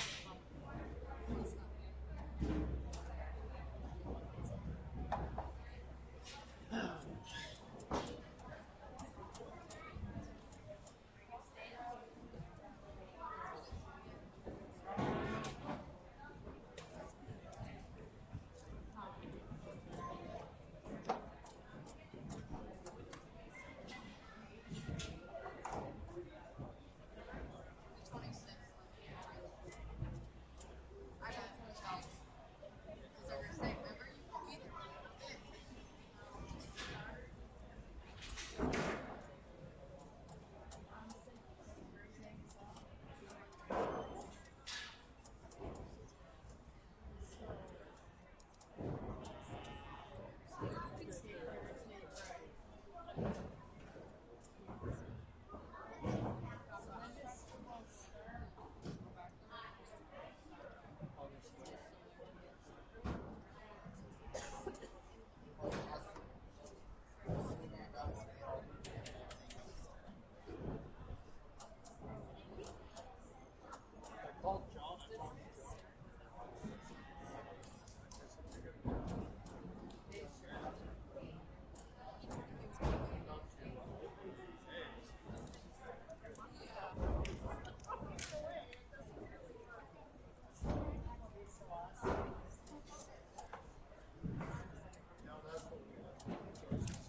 know. I called John. I talked to John. Now that's what we have. Choices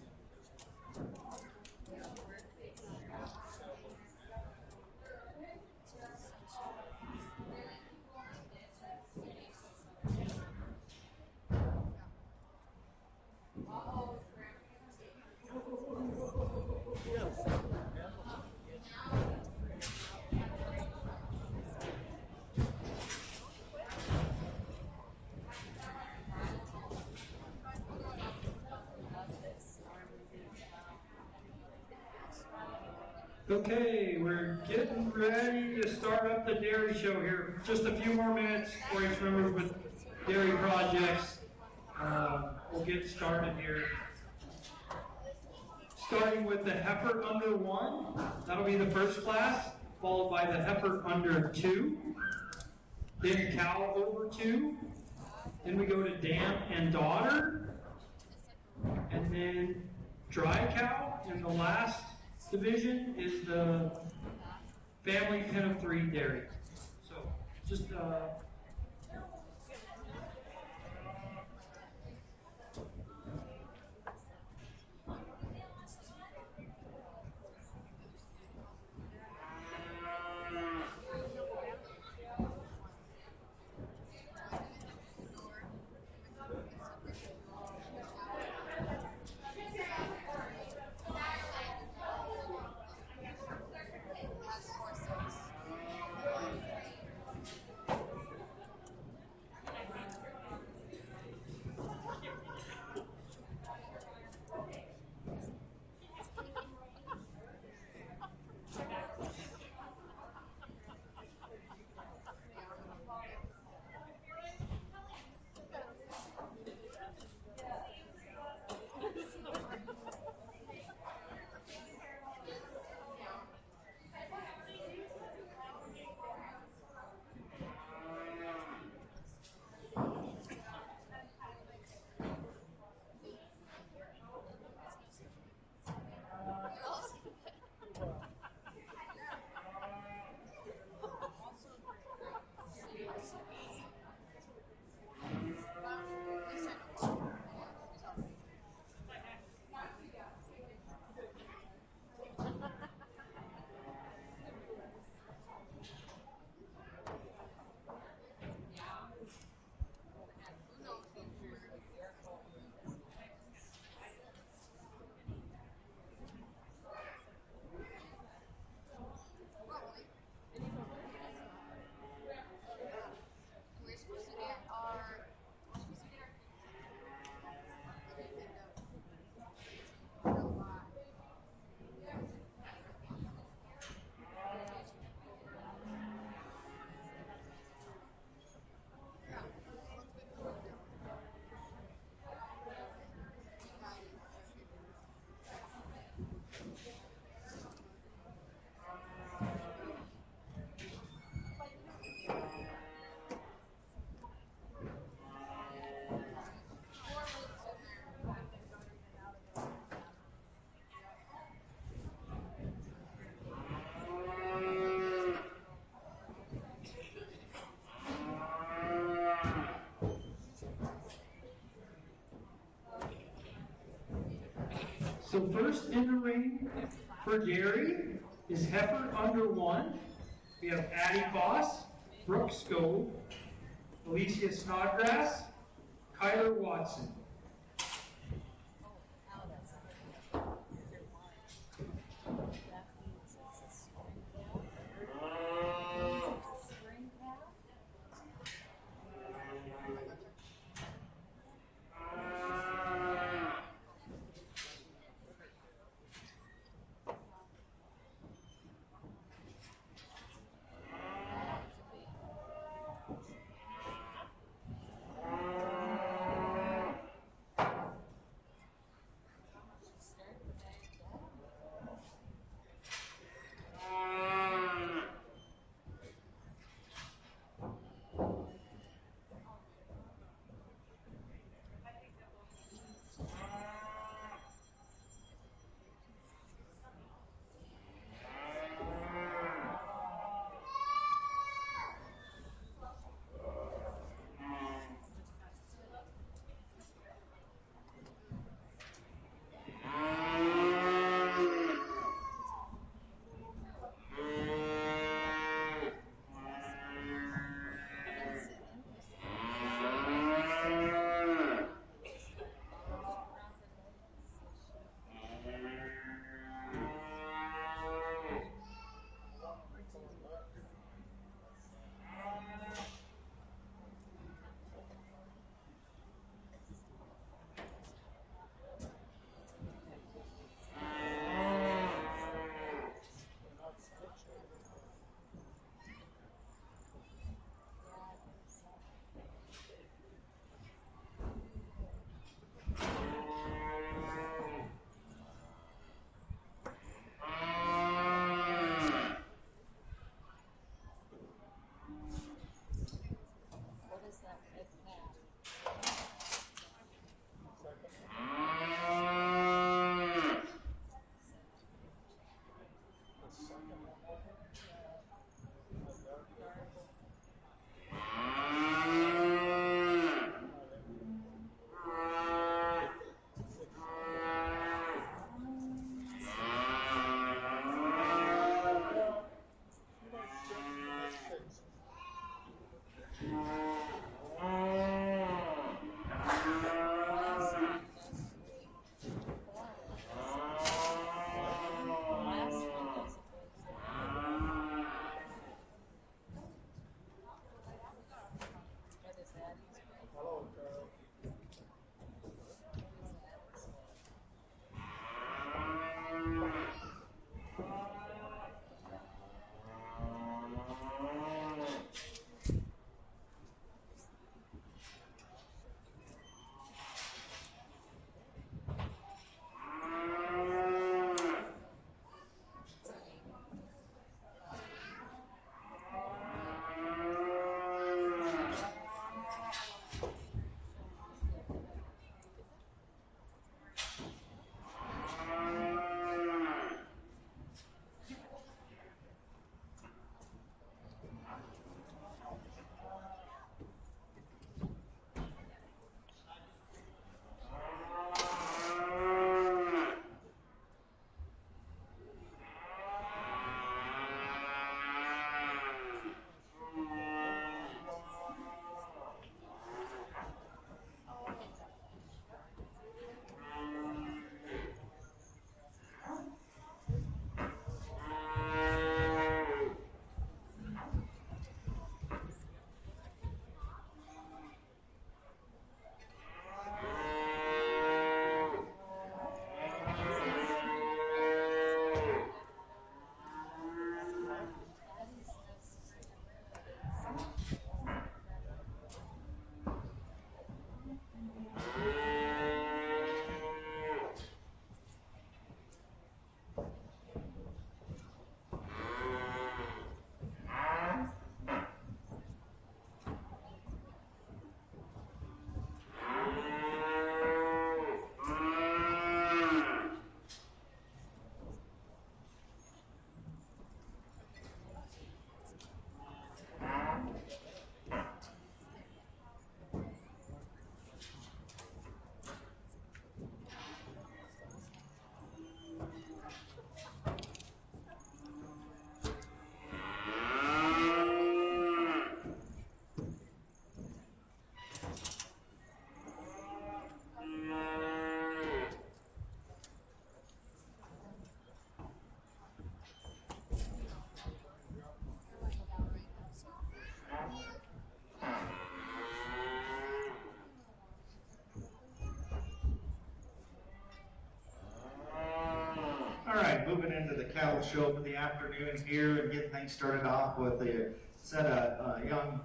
in Okay, we're getting ready to start up the dairy show here. Just a few more minutes for each member with dairy projects. We'll get started here. Starting with the heifer under 1. That'll be the first class, followed by the heifer under 2. Then cow over 2. Then we go to dam and daughter. And then dry cow. And the last division is the family pen of 3 dairy. So just So first in the ring for Gary is Heifer under 1. We have Addie Foss, Brooke Scove, Alicia Snodgrass, Kyler Watson. moving into the cattle show for the afternoon here and getting things started off with a set of young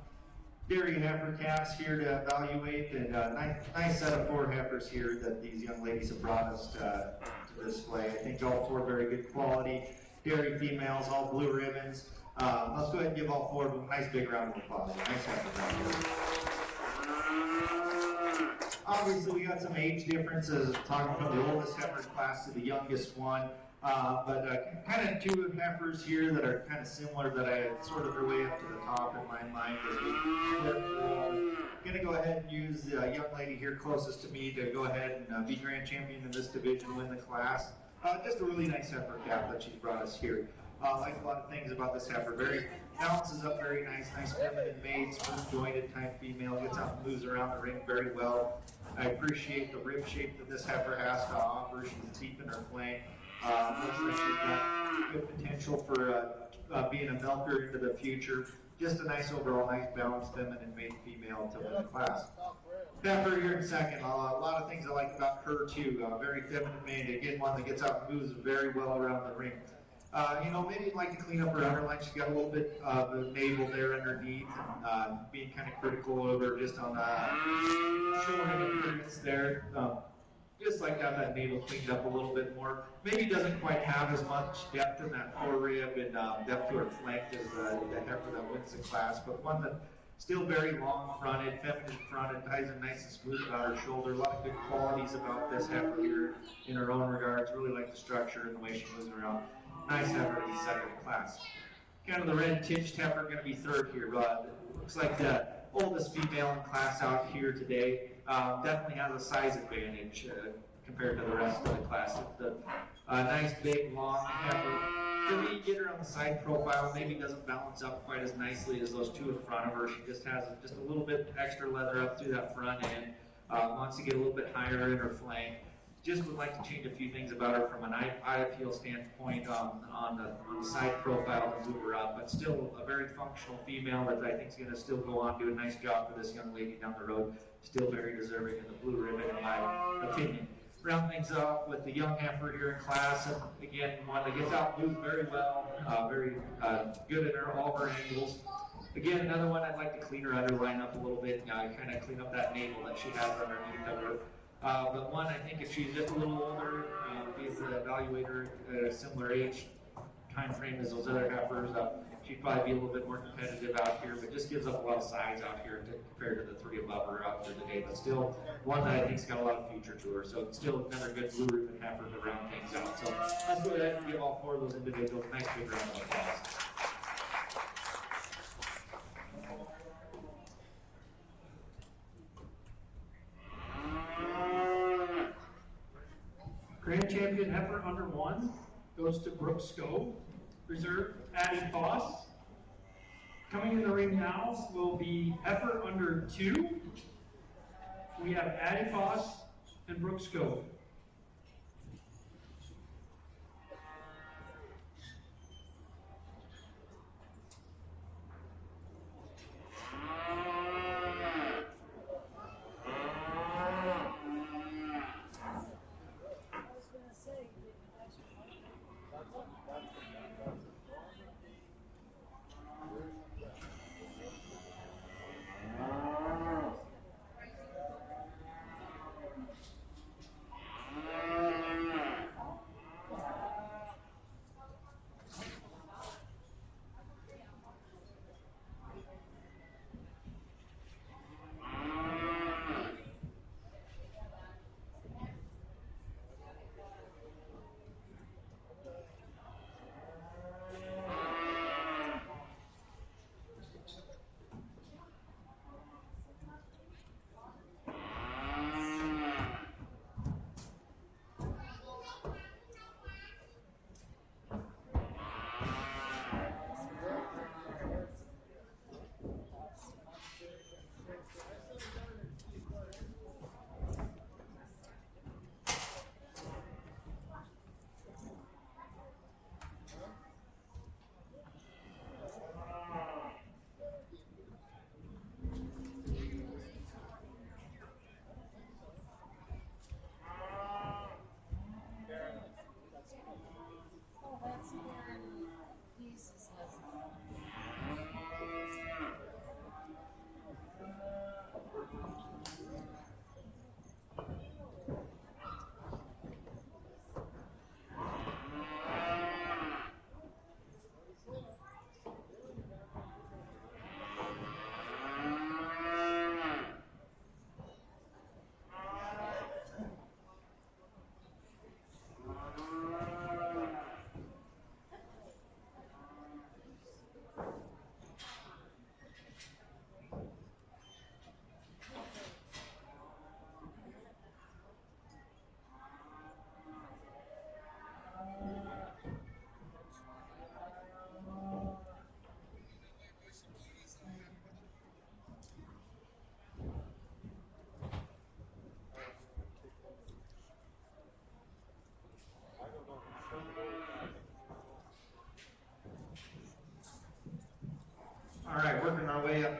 dairy heifer calves here to evaluate, and nice set of 4 heifers here that these young ladies have brought us to display. I think all 4 very good quality dairy females, all blue ribbons. Let's go ahead and give all 4 of them a nice big round of applause. Nice heifers out here. Obviously, we got some age differences, talking from the oldest heifer class to the youngest one. But kind of 2 heifers here that are kind of similar that I sorted their way up to the top in my mind. Going to go ahead and use the young lady here closest to me to go ahead and be grand champion in this division, win the class. Just a really nice heifer calf that she's brought us here. Like a lot of things about this heifer. Balances up very nice feminine made, smooth jointed type female, gets out and moves around the ring very well. I appreciate the rib shape that this heifer has to offer. She's deep in her flank. Looks like she's got good potential for being a milker into the future. Just a nice overall, nice balanced feminine made female to win the class. Heifer here in second. A lot of things I like about her too. Very feminine made. Again, one that gets out and moves very well around the ring. Maybe you'd like to clean up her underline. She's got a little bit of the navel there underneath, and being kind of critical of her just on showing appearance there. Just like to have that navel cleaned up a little bit more. Maybe doesn't quite have as much depth in that forerib and depth to her flank as the heifer that wins the class, but one that still very long fronted, feminine fronted, ties in nice and smooth about her shoulder. A lot of good qualities about this heifer here in her own regards. Really like the structure and the way she moves around. Nice heifer to be second in class. Kind of the red tinged heifer going to be third here. Looks like the oldest female in class out here today. Definitely has a size advantage compared to the rest of the class. Nice big long heifer. For me, get her on the side profile. Maybe doesn't balance up quite as nicely as those 2 in front of her. She just has just a little bit extra leather up through that front end. Wants to get a little bit higher in her flank. Just would like to change a few things about her from an eye appeal standpoint on the side profile to move her up, but still a very functional female that I think is going to still go on, do a nice job for this young lady down the road. Still very deserving of the blue ribbon in my opinion. Round things up with the young heifer here in class, and again, one that gets out and moves very well, very good in all her angles. Again, another one I'd like to clean her underline up a little bit, kind of clean up that navel that she has underneath of her. But one, I think if she's just a little older, be able to evaluate her at a similar age time frame as those other heifers, she'd probably be a little bit more competitive out here, but just gives up a lot of size out here compared to the 3 above her out there today. But still, one that I think's got a lot of future to her. So it's still another good blue ribbon heifer to round things out. So let's go ahead and give all 4 of those individuals a nice big round of applause. Grand champion heifer under 1 goes to Brooke Scove. Reserve Addie Foss. Coming in the ring now will be heifer under 2. We have Addie Foss and Brooke Scove.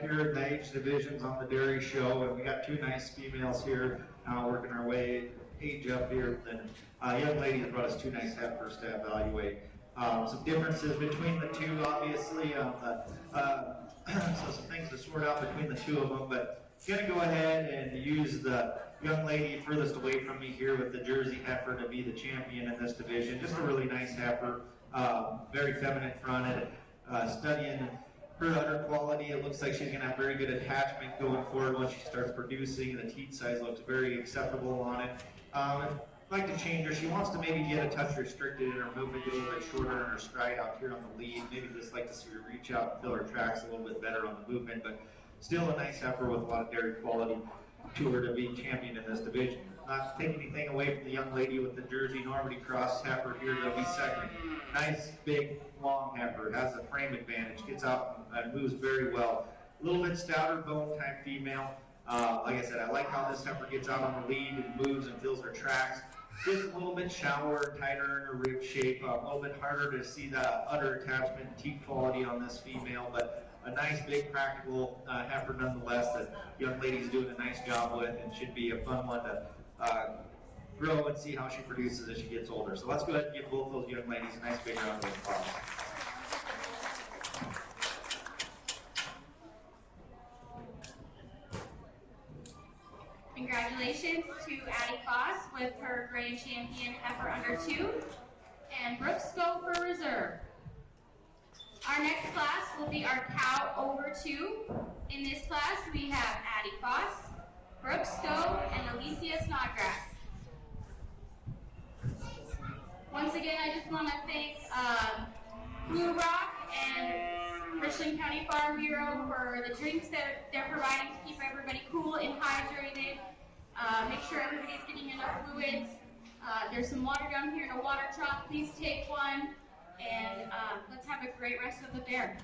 here in the age divisions on the dairy show, and we got two nice females here working our way age up here. And young lady has brought us two nice heifers to evaluate. Some differences between the two, obviously. So some things to sort out between the two of them, but I'm going to go ahead and use the young lady furthest away from me here with the Jersey heifer to be the champion in this division. Just a really nice heifer, very feminine fronted, studying her udder quality. It looks like she's going to have very good attachment going forward once she starts producing. The teat size looks very acceptable on it. I'd like to change her. She wants to maybe get a touch restricted in her movement, get a little bit shorter in her stride out here on the lead. Maybe just like to see her reach out and fill her tracks a little bit better on the movement, but still a nice heifer with a lot of dairy quality to her to be champion in this division. Not to take anything away from the young lady with the Jersey Normandy Cross heifer here that'll be second. Nice, big, long heifer. Has a frame advantage. Gets out and moves very well. A little bit stouter bone type female. Like I said, I like how this heifer gets out on the lead and moves and fills her tracks. Just a little bit shallower, tighter in her rib shape. A little bit harder to see the udder attachment and teat quality on this female, but a nice, big, practical heifer nonetheless that young lady's doing a nice job with, and should be a fun one to grow and see how she produces as she gets older. So let's go ahead and give both those young ladies a nice big round of applause. Congratulations to Addie Kloss with her grand champion heifer under 2, and Brooks Go for reserve. Our next class will be our cow over 2. In this class, we have Addie Kloss, Brooks Go, and Alicia Snodgrass. Once again, I just want to thank Blue Rock and Richland County Farm Bureau for the drinks that they're providing to keep everybody cool and hydrated. Make sure everybody's getting enough fluids. There's some water down here in a water trough. Please take one, and let's have a great rest of the fair.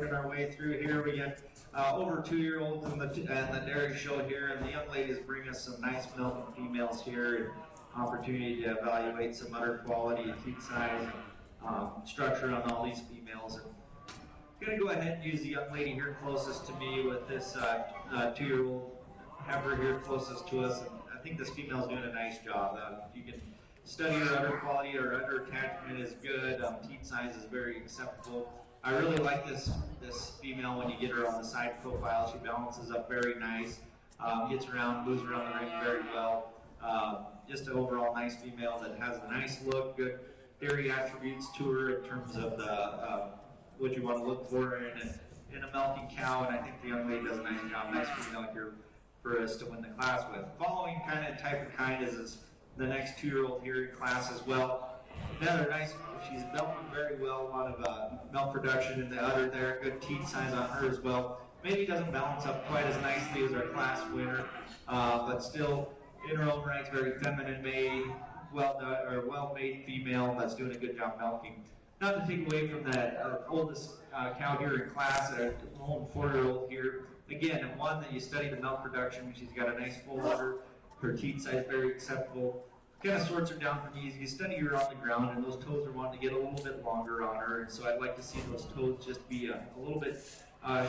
working our way through here. We got over 2-year-olds and the dairy show here, and the young ladies bring us some nice milking females here, and opportunity to evaluate some udder quality and teat size and structure on all these females. And I'm going to go ahead and use the young lady here closest to me with this 2-year-old heifer here closest to us. And I think this female's doing a nice job. You can study her udder quality. Her udder attachment is good. Teat size is very acceptable. I really like this female when you get her on the side profile. She balances up very nice, gets around, moves around the ring very well. Just an overall nice female that has a nice look, good dairy attributes to her in terms of the what you want to look for in a milking cow, and I think the young lady does a nice job. Nice female here for us to win the class with. Following type of kind is the next 2-year-old here in class as well. Another nice, she's milking very well, a lot of milk production in the udder there, good teat size on her as well. Maybe doesn't balance up quite as nicely as our class winner, but still in her own right, very feminine made, well-made female that's doing a good job milking. Not to take away from that oldest cow here in class, our own 4-year-old here. Again, one that you study the milk production. She's got a nice full udder. Her teat size very acceptable. Kind of sorts her down from easy. You study her on the ground, and those toes are wanting to get a little bit longer on her. And so I'd like to see those toes just be a little bit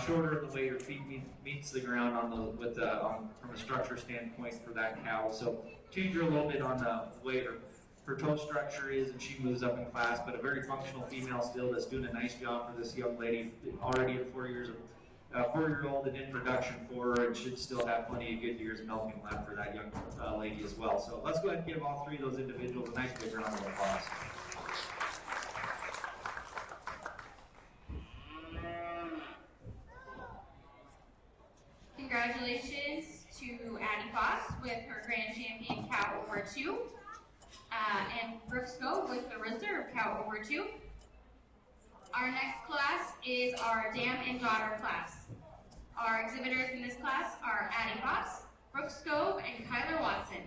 shorter in the way her feet meets the ground from a structure standpoint for that cow. So change her a little bit on the way her toe structure is, and she moves up in class. But a very functional female still that's doing a nice job for this young lady. Already at 4 years of 4-year-old and in production for her, and should still have plenty of good years milking left for that young lady as well. So let's go ahead and give all 3 of those individuals a nice big round of applause. Congratulations to Addie Foss with her Grand Champion Cow Over 2, and Brooke Scope with the Reserve Cow Over 2. Our next class is our Dam and Daughter class. Our exhibitors in this class are Addie Foss, Brooke Scope, and Kyler Watson.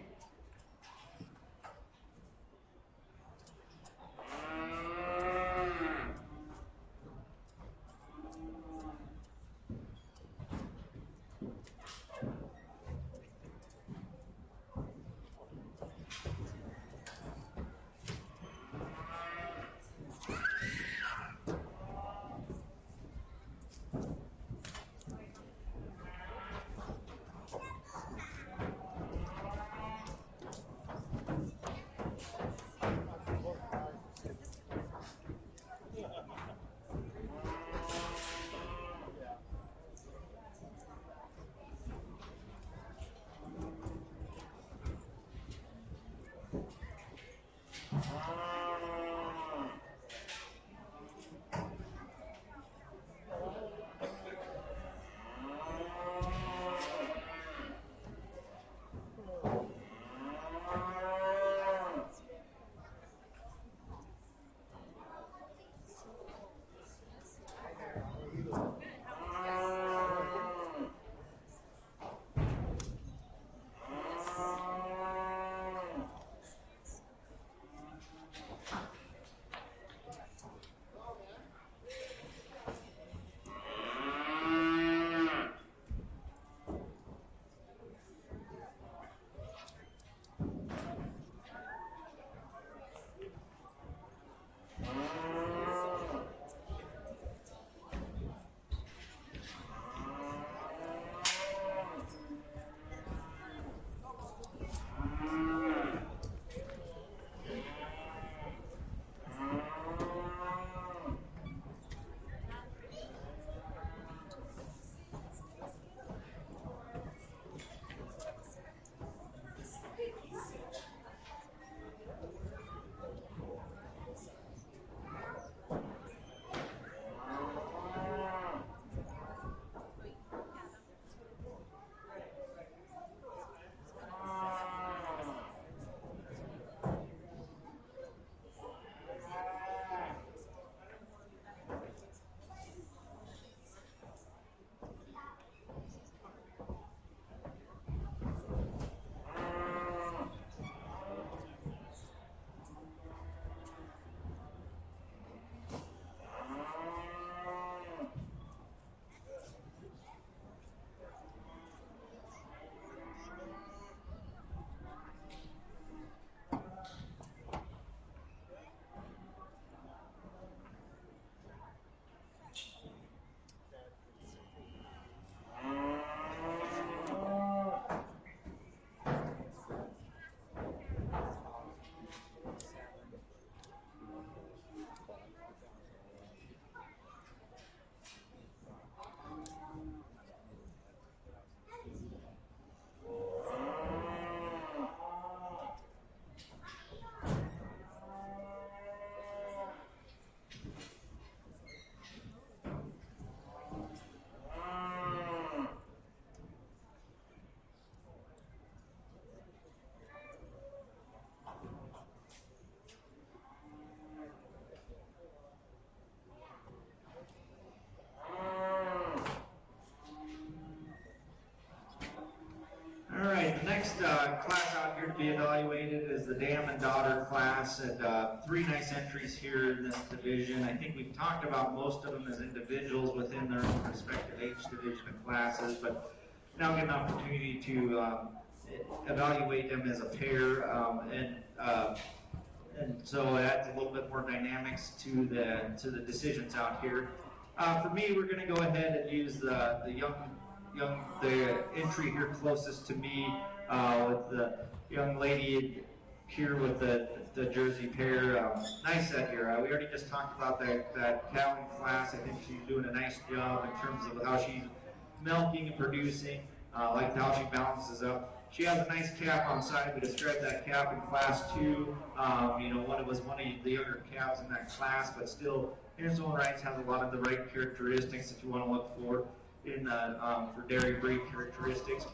class out here to be evaluated is the dam and daughter class, and 3 nice entries here in this division. I think we've talked about most of them as individuals within their own respective age division of classes, but now get an opportunity to evaluate them as a pair, and so it adds a little bit more dynamics to the decisions out here. For me, we're going to go ahead and use the entry here closest to me, with the young lady here with the jersey pair. Nice set here. We already just talked about that cowing class. I think she's doing a nice job in terms of how she's milking and producing. Like how she balances up. She has a nice cap on side. We described that cap in class 2. You know, one of the younger calves in that class, but still, in its own rights, has a lot of the right characteristics that you want to look for in for dairy breed characteristics.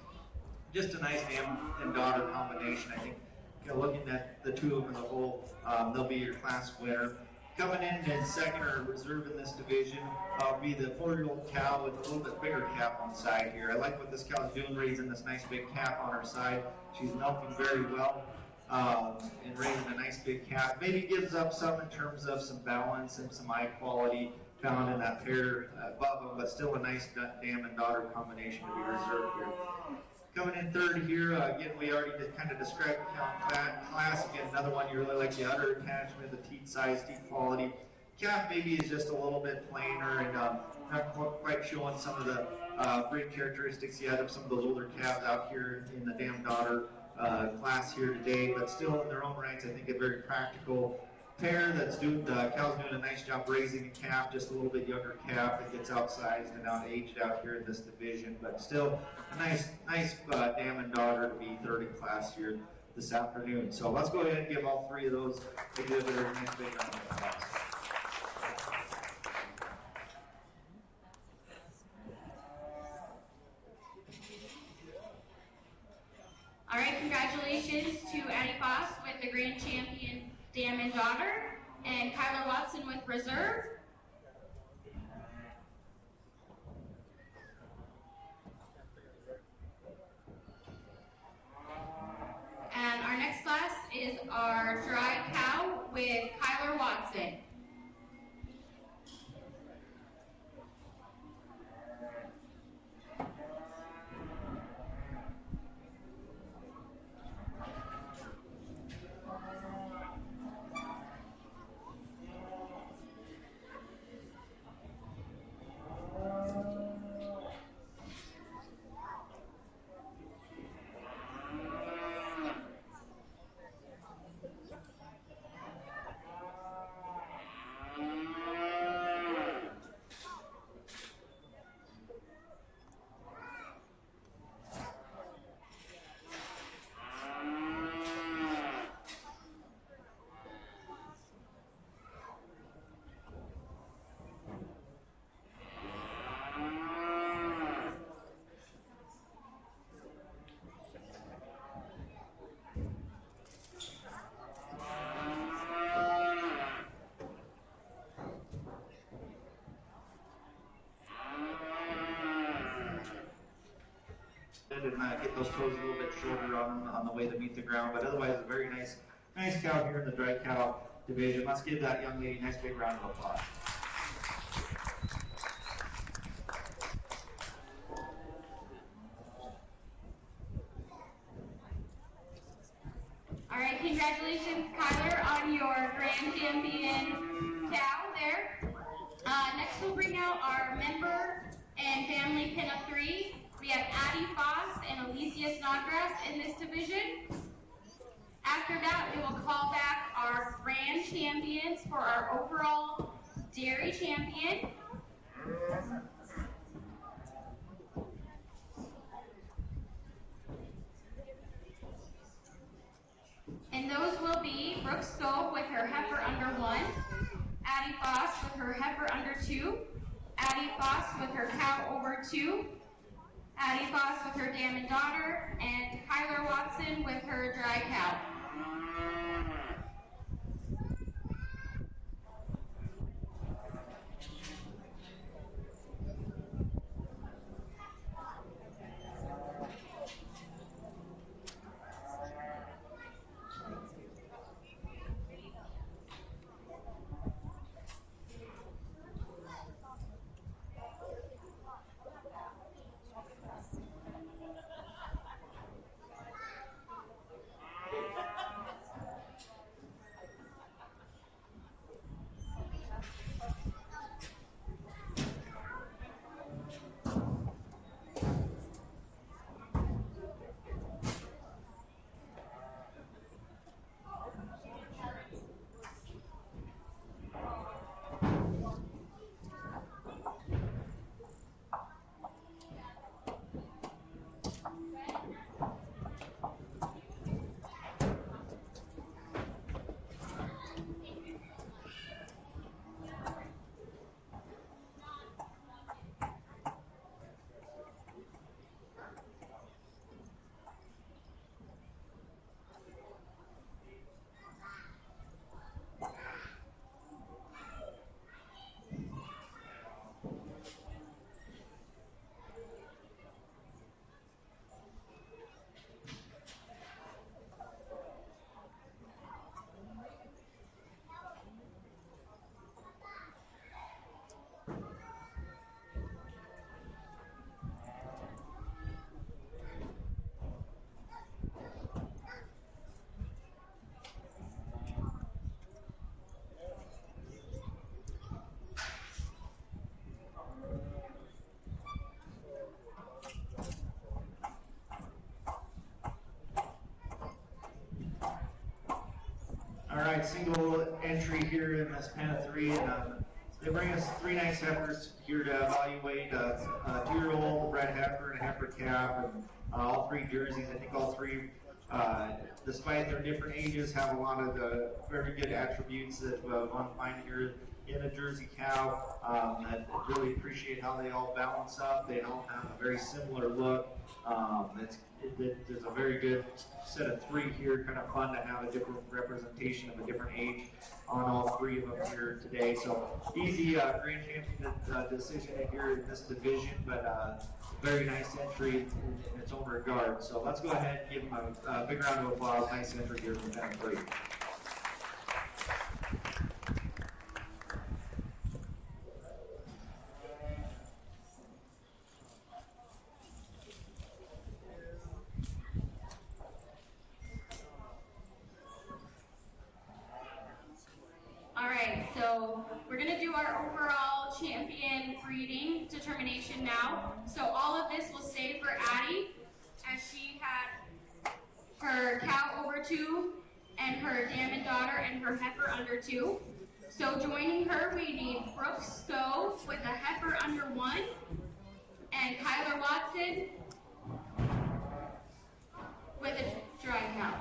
Just a nice dam and daughter combination. I think, you know, looking at the two of them as a whole, they'll be your class winner. Coming in second or reserve in this division will be the 4-year-old cow with a little bit bigger cap on side here. I like what this cow is doing, raising this nice big cap on her side. She's milking very well and raising a nice big cap. Maybe gives up some in terms of some balance and some eye quality found in that pair above them, but still a nice dam and daughter combination to be reserved here. Coming in third here, again, we already kind of described the cow class. Again, another one you really like the udder attachment, the teat size, teat quality. Calf maybe is just a little bit plainer and not quite showing some of the breed characteristics yet of some of those older calves out here in the dam daughter class here today, but still in their own rights, I think a very practical pair that's doing, the cow's doing a nice job raising a calf, just a little bit younger calf that gets outsized and out-aged out here in this division, but still a nice dam and daughter to be third in class here this afternoon. So let's go ahead and give all 3 of those exhibitors a nice big round of applause. All right, congratulations to Addie Foss with the grand champion dam and daughter, and Kyler Watson with reserve. And our next class is our dry cow with Kyler Watson. And get those toes a little bit shorter on the way to meet the ground, but otherwise a very nice cow here in the dry cow division. Let's give that young lady a nice big round of applause. All right, congratulations, Kyler, on your grand champion cow there. Next, we'll bring out our member and family pinup 3. We have Addie Foss and Alicia Snodgrass in this division. After that, we will call back our grand champions for our overall dairy champion. And those will be Brooke Scope with her heifer under 1, Addie Foss with her heifer under 2, Addie Foss with her cow over 2, Addie Foss with her dam and daughter, and Kyler Watson with her dry cow. single entry here in this pen of 3, and they bring us 3 nice heifers here to evaluate a 2-year-old red heifer and a heifer calf, and all 3 jerseys. I think all 3, despite their different ages, have a lot of the very good attributes that one find here in a Jersey cow. I really appreciate how they all balance up. They all have a very similar look. There's a very good set of 3 here. Kind of fun to have a different representation of a different age on all 3 of them here today. So easy grand champion decision here in this division, but very nice entry in its own regard. So let's go ahead and give them a big round of applause. Nice entry here from pen 3. All right, so we're gonna do our overall champion breeding determination now. So all of this will stay for Addie, as she had her cow over 2 and her dam daughter and her heifer under 2. So joining her, we need Brooke Stowe with a heifer under 1 and Kyler Watson with a dry cow.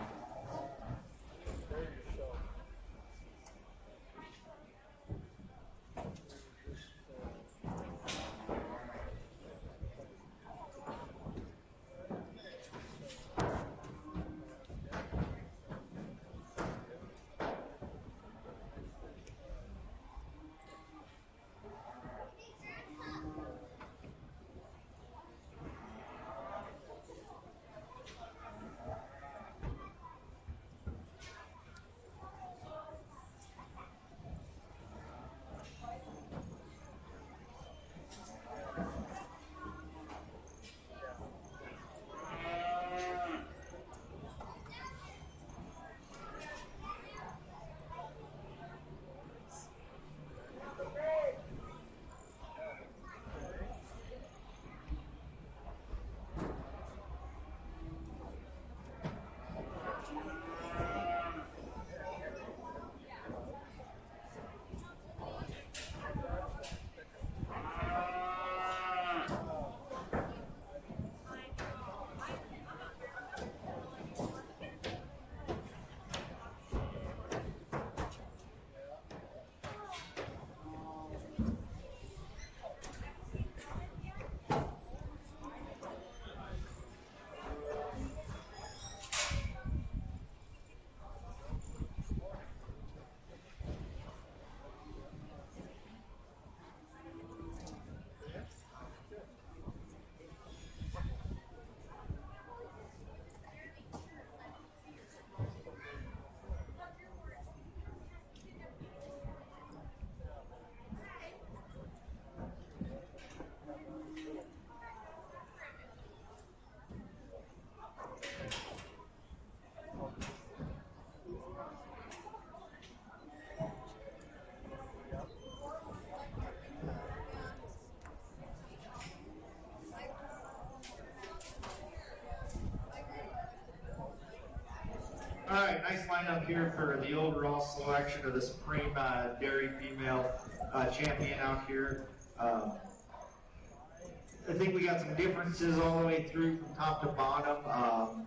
All right, nice lineup here for the overall selection of the Supreme Dairy Female Champion out here. I think we got some differences all the way through from top to bottom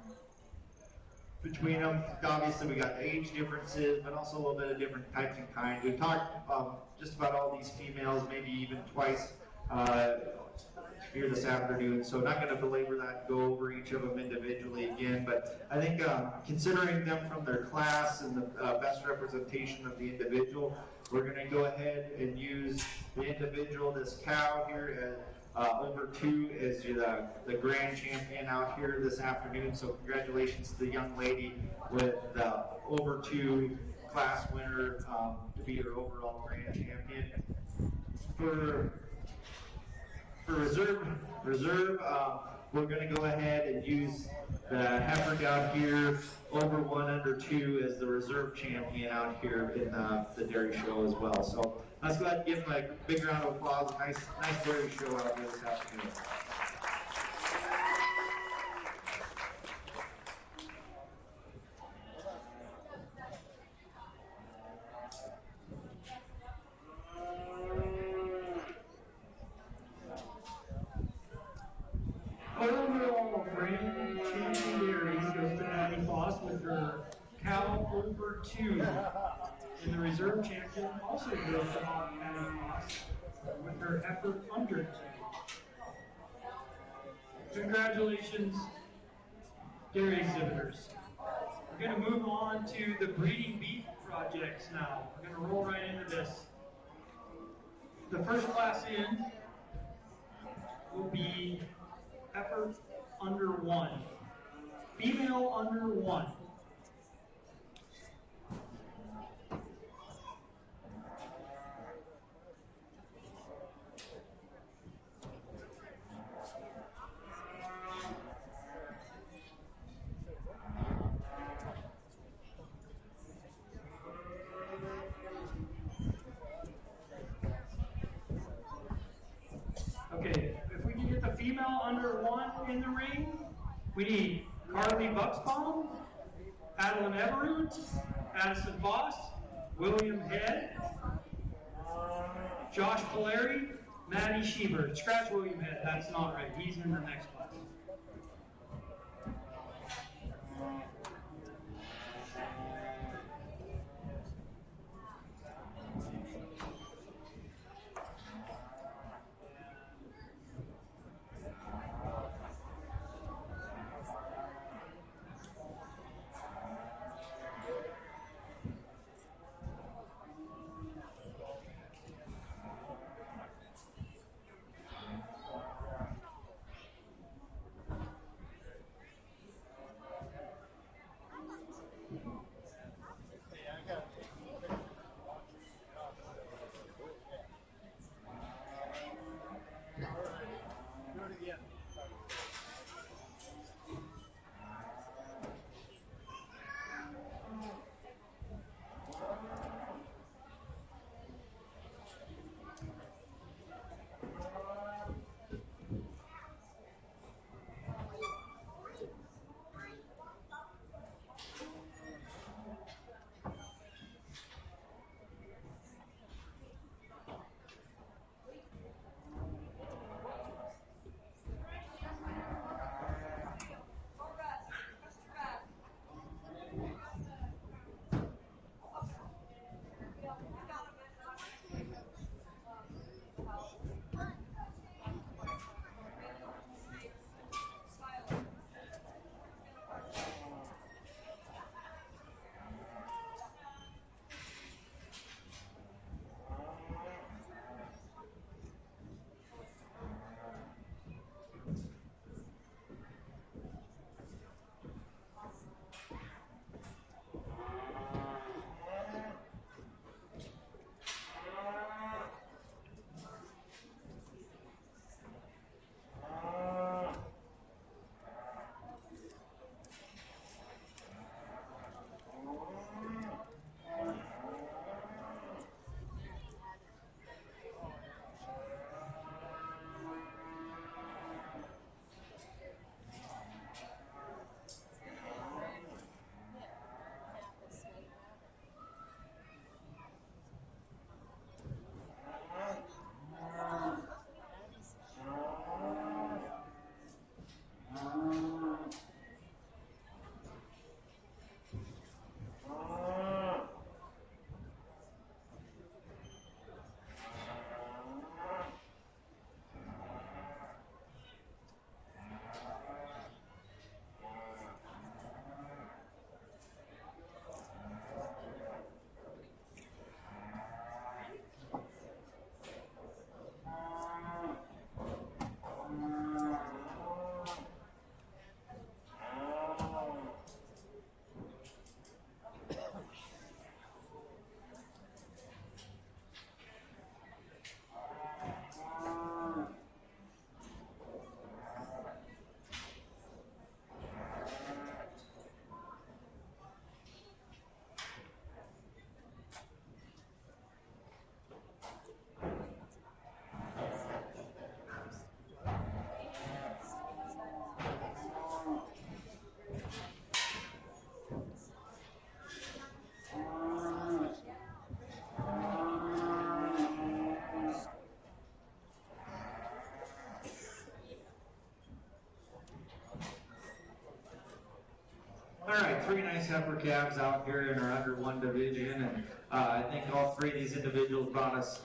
between them. Obviously, we got the age differences, but also a little bit of different types and kinds. We've talked just about all these females, maybe even twice here this afternoon, so not going to belabor that and go over each of them individually again, but I think considering them from their class and the best representation of the individual, we're going to go ahead and use the individual, this cow here at over 2 as the grand champion out here this afternoon, so congratulations to the young lady with the over 2 class winner to be her overall grand champion. For reserve, we're going to go ahead and use the heifer down here, over 1 under 2, as the reserve champion out here in the dairy show as well. So let's go ahead and give them a big round of applause. Nice dairy show out here this afternoon. number 2 in the reserve champion also goes to Anna Moss with her effort under 2. Congratulations, dairy exhibitors. We're going to move on to the breeding beef projects now. We're going to roll right into this. The first class in will be effort under 1. Female under 1. Okay, if we can get the female under 1 in the ring, we need Carly Bucksbaum, Adeline Everett, Addison Voss, William Head, Josh Polari, Maddie Schieber. Scratch William Head, that's not right. He's in the next class. three nice heifer calves out here in our under one division, and I think all three of these individuals brought us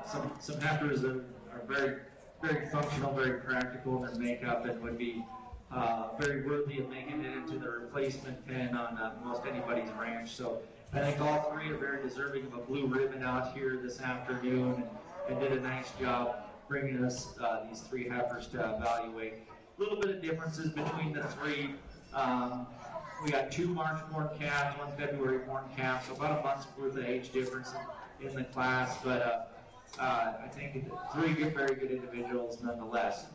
some heifers that are very, very functional, very practical in their makeup, and would be very worthy of making it into the replacement pen on most anybody's ranch. So I think all three are very deserving of a blue ribbon out here this afternoon, and did a nice job bringing us these three heifers to evaluate. A little bit of differences between the three. We got 2 March-born calves, 1 February-born calf, so about a month's worth of age difference in the class, but I think 3 very good individuals nonetheless.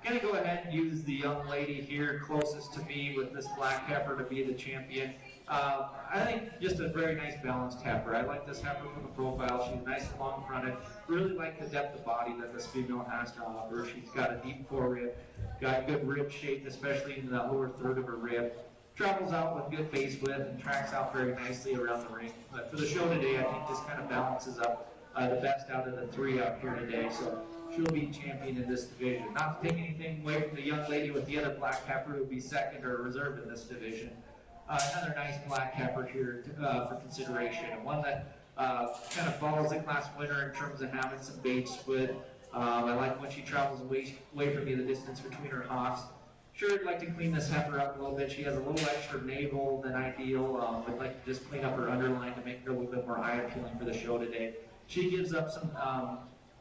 Going to go ahead and use the young lady here closest to me with this black heifer to be the champion. I think just a very nice balanced heifer. I like this heifer from the profile. She's nice and long fronted. Really like the depth of body that this female has to offer. She's got a deep forerib, got good rib shape, especially in the lower third of her rib. Travels out with good face width and tracks out very nicely around the ring. But for the show today, I think this kind of balances up the best out of the 3 out here today. So she'll be champion in this division. Not to take anything away from the young lady with the other black heifer who will be second or reserve in this division. Another nice black heifer here for consideration, and one that kind of follows the class winner in terms of having some beige split. I like when she travels away from me, the distance between her hocks. Sure, I'd like to clean this heifer up a little bit. She has a little extra navel than ideal. I'd like to just clean up her underline to make her a little bit more eye appealing for the show today. She gives up some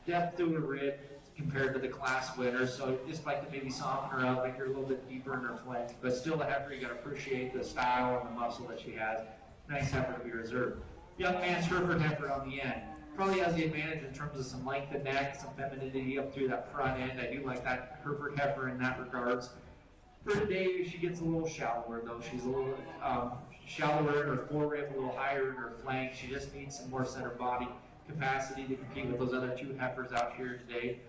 depth to her rib compared to the class winner, so just like to maybe soften her up, make her a little bit deeper in her flank, but still a heifer, you got to appreciate the style and the muscle that she has. Nice heifer to be reserved. Young man's Hereford heifer on the end. Probably has the advantage in terms of some length of neck, some femininity up through that front end. I do like that Hereford heifer in that regards. For today, she gets a little shallower though. She's a little shallower in her forerib, a little higher in her flank. She just needs some more center body capacity to compete with those other 2 heifers out here today.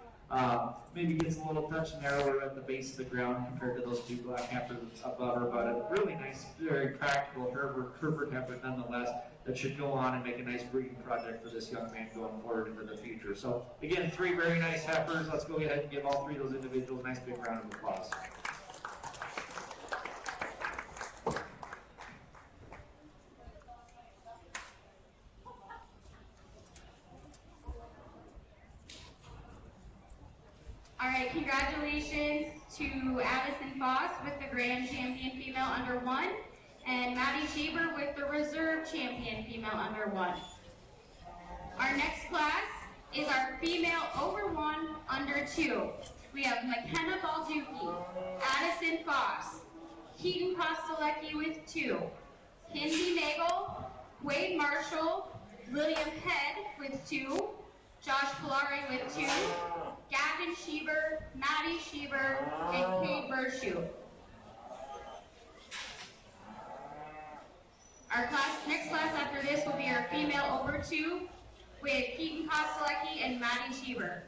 Maybe gets a little touch narrower at the base of the ground compared to those 2 black heifers above her, but a really nice, very practical Hereford heifer nonetheless that should go on and make a nice breeding project for this young man going forward into the future. So again, 3 very nice heifers. Let's go ahead and give all 3 of those individuals a nice big round of applause. All right, congratulations to Addison Foss with the Grand Champion Female Under 1 and Maddie Shaver with the Reserve Champion Female Under 1. Our next class is our Female Over 1 Under 2. We have McKenna Balducci, Addison Foss, Keaton Kostelecki with 2, Kinsey Nagel, Wade Marshall, William Head with 2, Josh Polari with 2, Gavin Sheever, Maddie Sheever, and Kate Bershu. Our next class after this will be our Female Over 2 with Keaton Kostelecki and Maddie Sheever.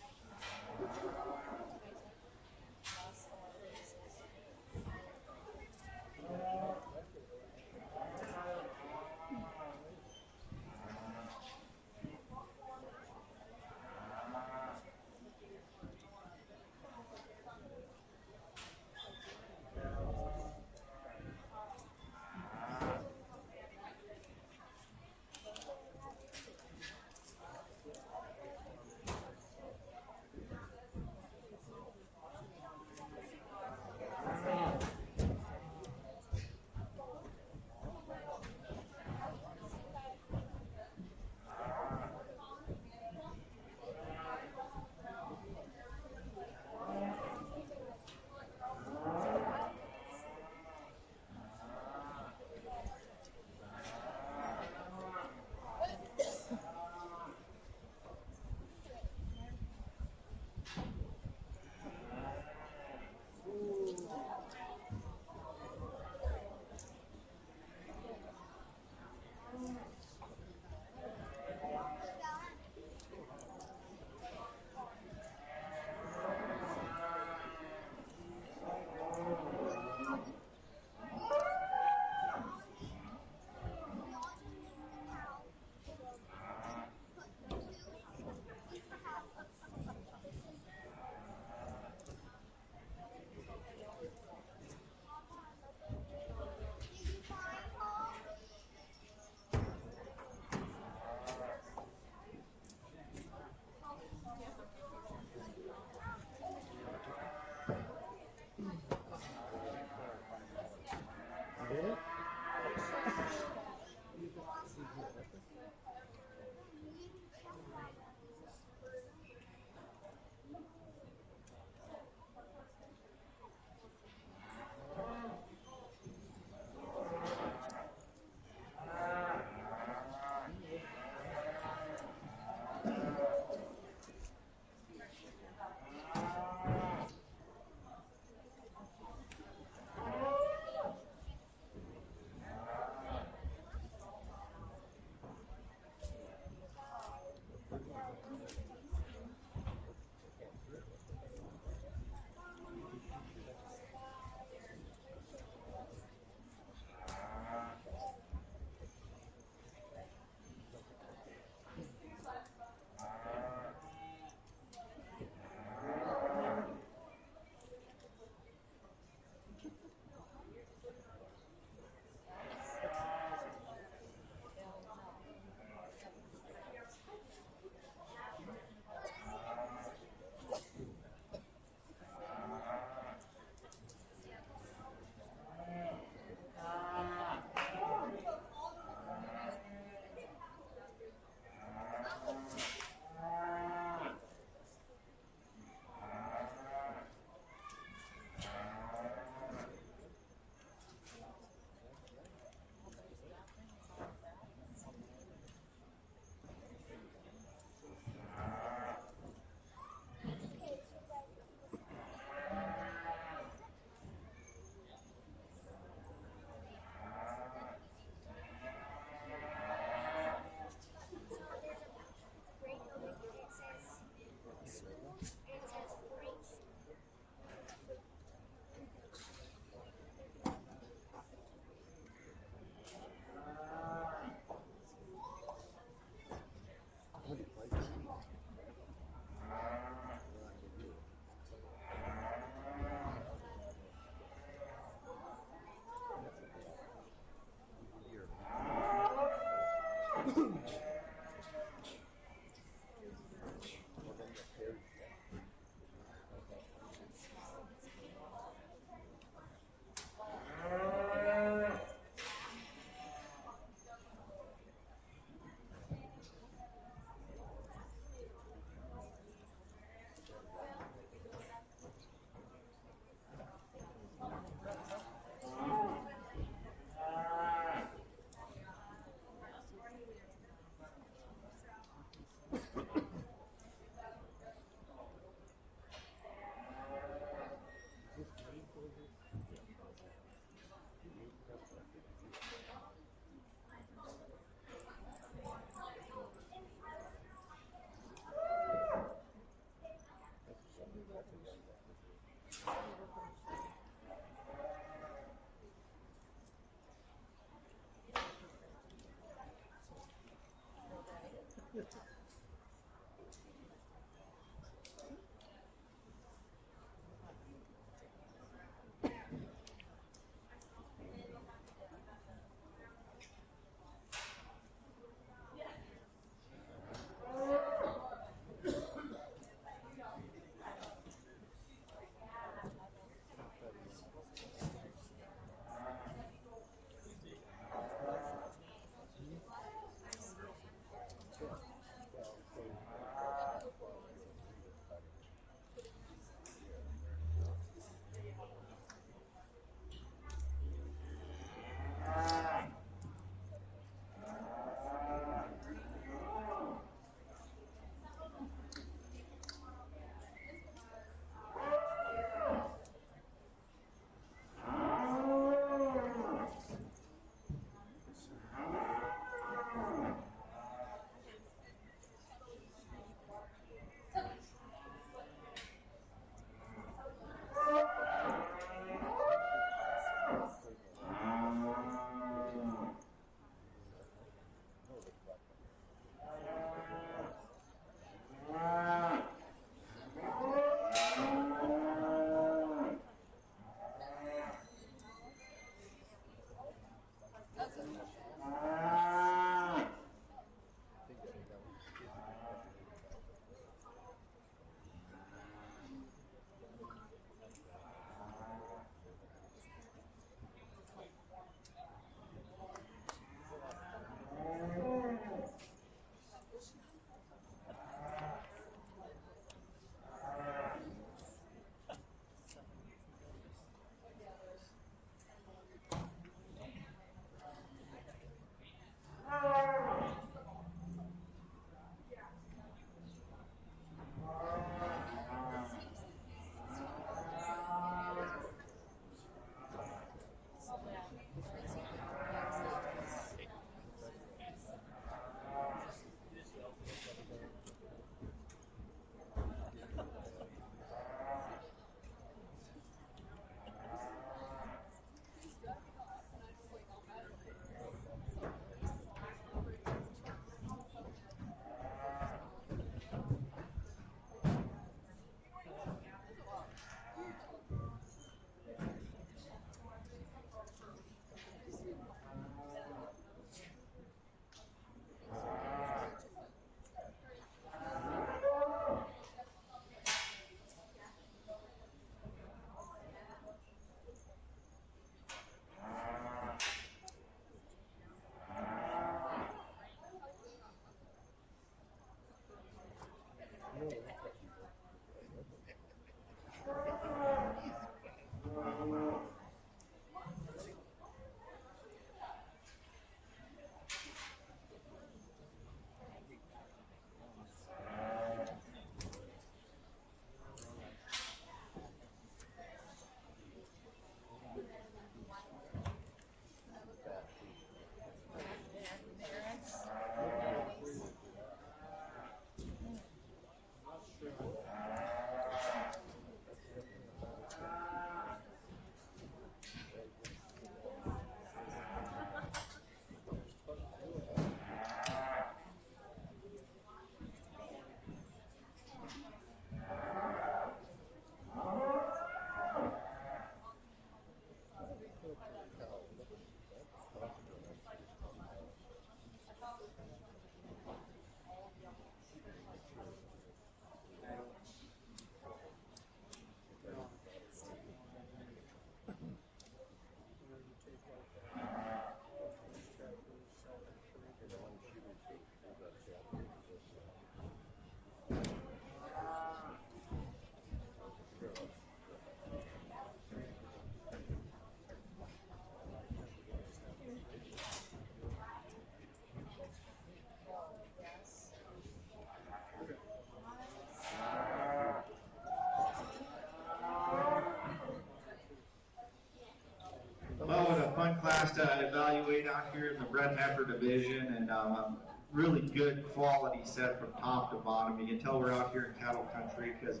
evaluate out here in the bred heifer division, and a really good quality set from top to bottom. You can tell we're out here in cattle country because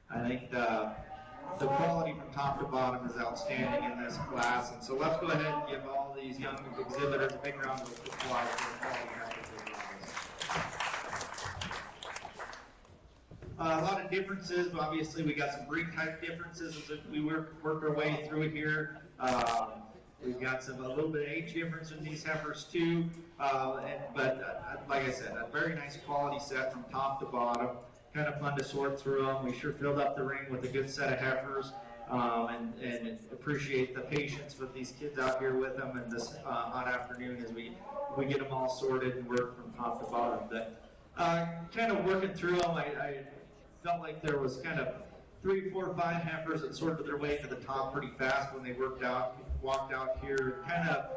I think the quality from top to bottom is outstanding in this class. And so let's go ahead and give all these young exhibitors a big round of applause for the quality heifers they brought us. A lot of differences, but obviously we got some breed type differences as we work our way through here. We've got a little bit of age difference in these heifers too, but like I said, a very nice quality set from top to bottom. Kind of fun to sort through them. We sure filled up the ring with a good set of heifers, and appreciate the patience with these kids out here with them in this hot afternoon as we get them all sorted and work from top to bottom. But kind of working through them, I felt like there was kind of 3, 4, 5 heifers that sorted their way to the top pretty fast when they walked out here, kind of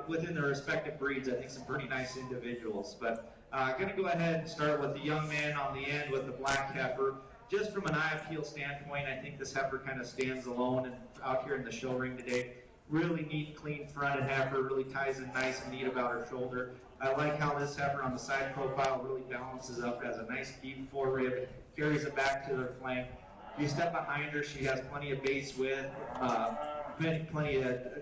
within their respective breeds. I think some pretty nice individuals. But going to go ahead and start with the young man on the end with the black heifer. Just from an eye appeal standpoint, I think this heifer kind of stands alone and out here in the show ring today. Really neat, clean fronted heifer, really ties in nice and neat about her shoulder. I like how this heifer on the side profile really balances up, has a nice deep forerib, carries it back to her flank. If you step behind her, she has plenty of base width,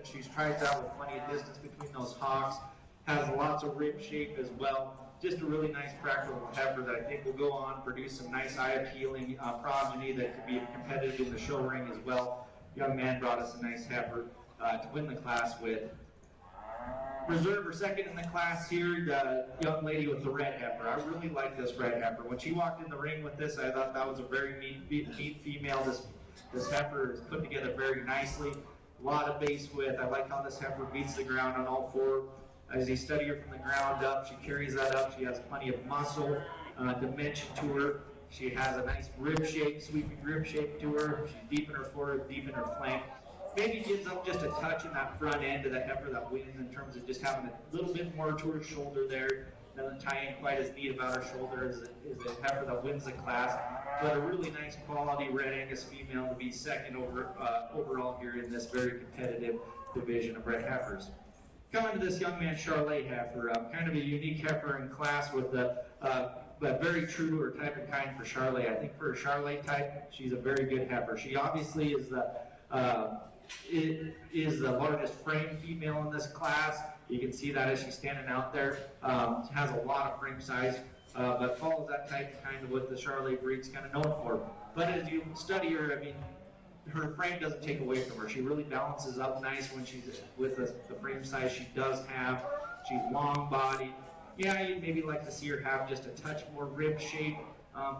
she strides out with plenty of distance between those hocks, has lots of rib shape as well. Just a really nice practical heifer that I think will go on, produce some nice eye-appealing progeny that could be competitive in the show ring as well. Young man brought us a nice heifer to win the class with. Reserve or second in the class here, the young lady with the red heifer. I really like this red heifer. When she walked in the ring with this, I thought that was a very neat female. This heifer is put together very nicely. A lot of base width. I like how this heifer beats the ground on all four. As you study her from the ground up, she carries that up. She has plenty of muscle, dimension to her. She has a nice rib shape, sweeping rib shape to her. She's deep in her forehead, deep in her flank. Maybe gives up just a touch in that front end of the heifer that wins in terms of just having a little bit more to her shoulder there. Doesn't tie in quite as neat about her shoulder as a heifer that wins the class. But a really nice quality Red Angus female to be second overall here in this very competitive division of red heifers. Coming to this young man Charlet heifer, kind of a unique heifer in class with but very true to her type and kind for Charlet. I think for a Charlet type, she's a very good heifer. She obviously is the largest frame female in this class. You can see that as she's standing out there. Has a lot of frame size, but follows that type and kind of what the Charlet breed's kind of known for. But as you study her, I mean, her frame doesn't take away from her. She really balances up nice when she's with the frame size she does have. She's long bodied. Yeah, you'd maybe like to see her have just a touch more rib shape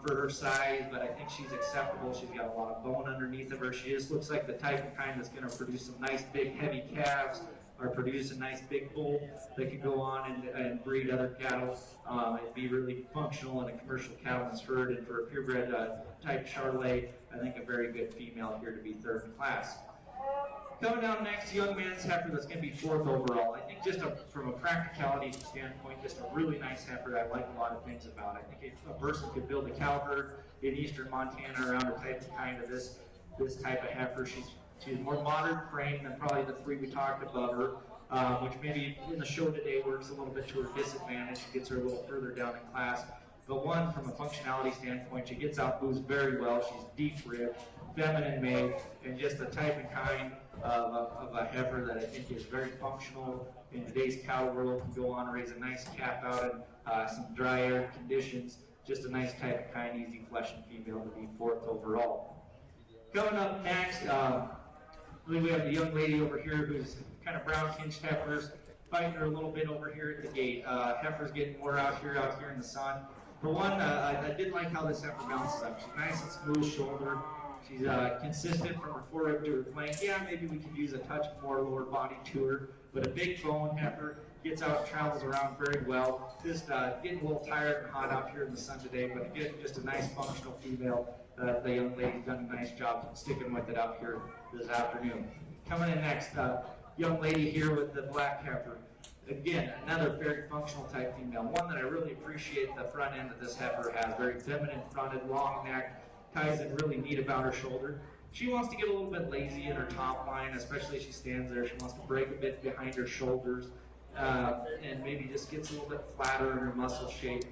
for her size, but I think she's acceptable. She's got a lot of bone underneath of her. She just looks like the type of kind that's going to produce some nice big heavy calves or produce a nice big bull that can go on and breed other cattle and be really functional in a commercial cattleman's herd. And for a purebred type Charlet, I think a very good female here to be third in class. Coming down next, young man's heifer that's going to be fourth overall. I think just from a practicality standpoint, just a really nice heifer that I like a lot of things about. I think if a person could build a cow herd in eastern Montana around a type of kind of this type of heifer, she's more modern frame than probably the three we talked about her, which maybe in the show today works a little bit to her disadvantage. It gets her a little further down in class. But one, from a functionality standpoint, she gets out moves very well. She's deep ribbed, feminine made, and just the type and kind of a heifer that I think is very functional in today's cow world. Can go on and raise a nice calf out in some dry air conditions. Just a nice type of kind, easy fleshing female to be fourth overall. Coming up next, I believe we have the young lady over here who's kind of brown tinged heifers, fighting her a little bit over here at the gate. Heifer's getting more out here in the sun. For one, I did like how this heifer bounces up. She's nice and smooth shoulder. She's consistent from her forehead to her flank. Yeah, maybe we could use a touch more lower body to her, but a big bone heifer, gets out, travels around very well. Just getting a little tired and hot out here in the sun today, but again, just a nice functional female. The young lady's done a nice job sticking with it out here this afternoon. Coming in next, young lady here with the black heifer. Again, another very functional type female. One that I really appreciate the front end that this heifer has. Very feminine fronted, long neck, ties in really neat about her shoulder. She wants to get a little bit lazy in her top line, especially as she stands there. She wants to break a bit behind her shoulders and maybe just gets a little bit flatter in her muscle shape.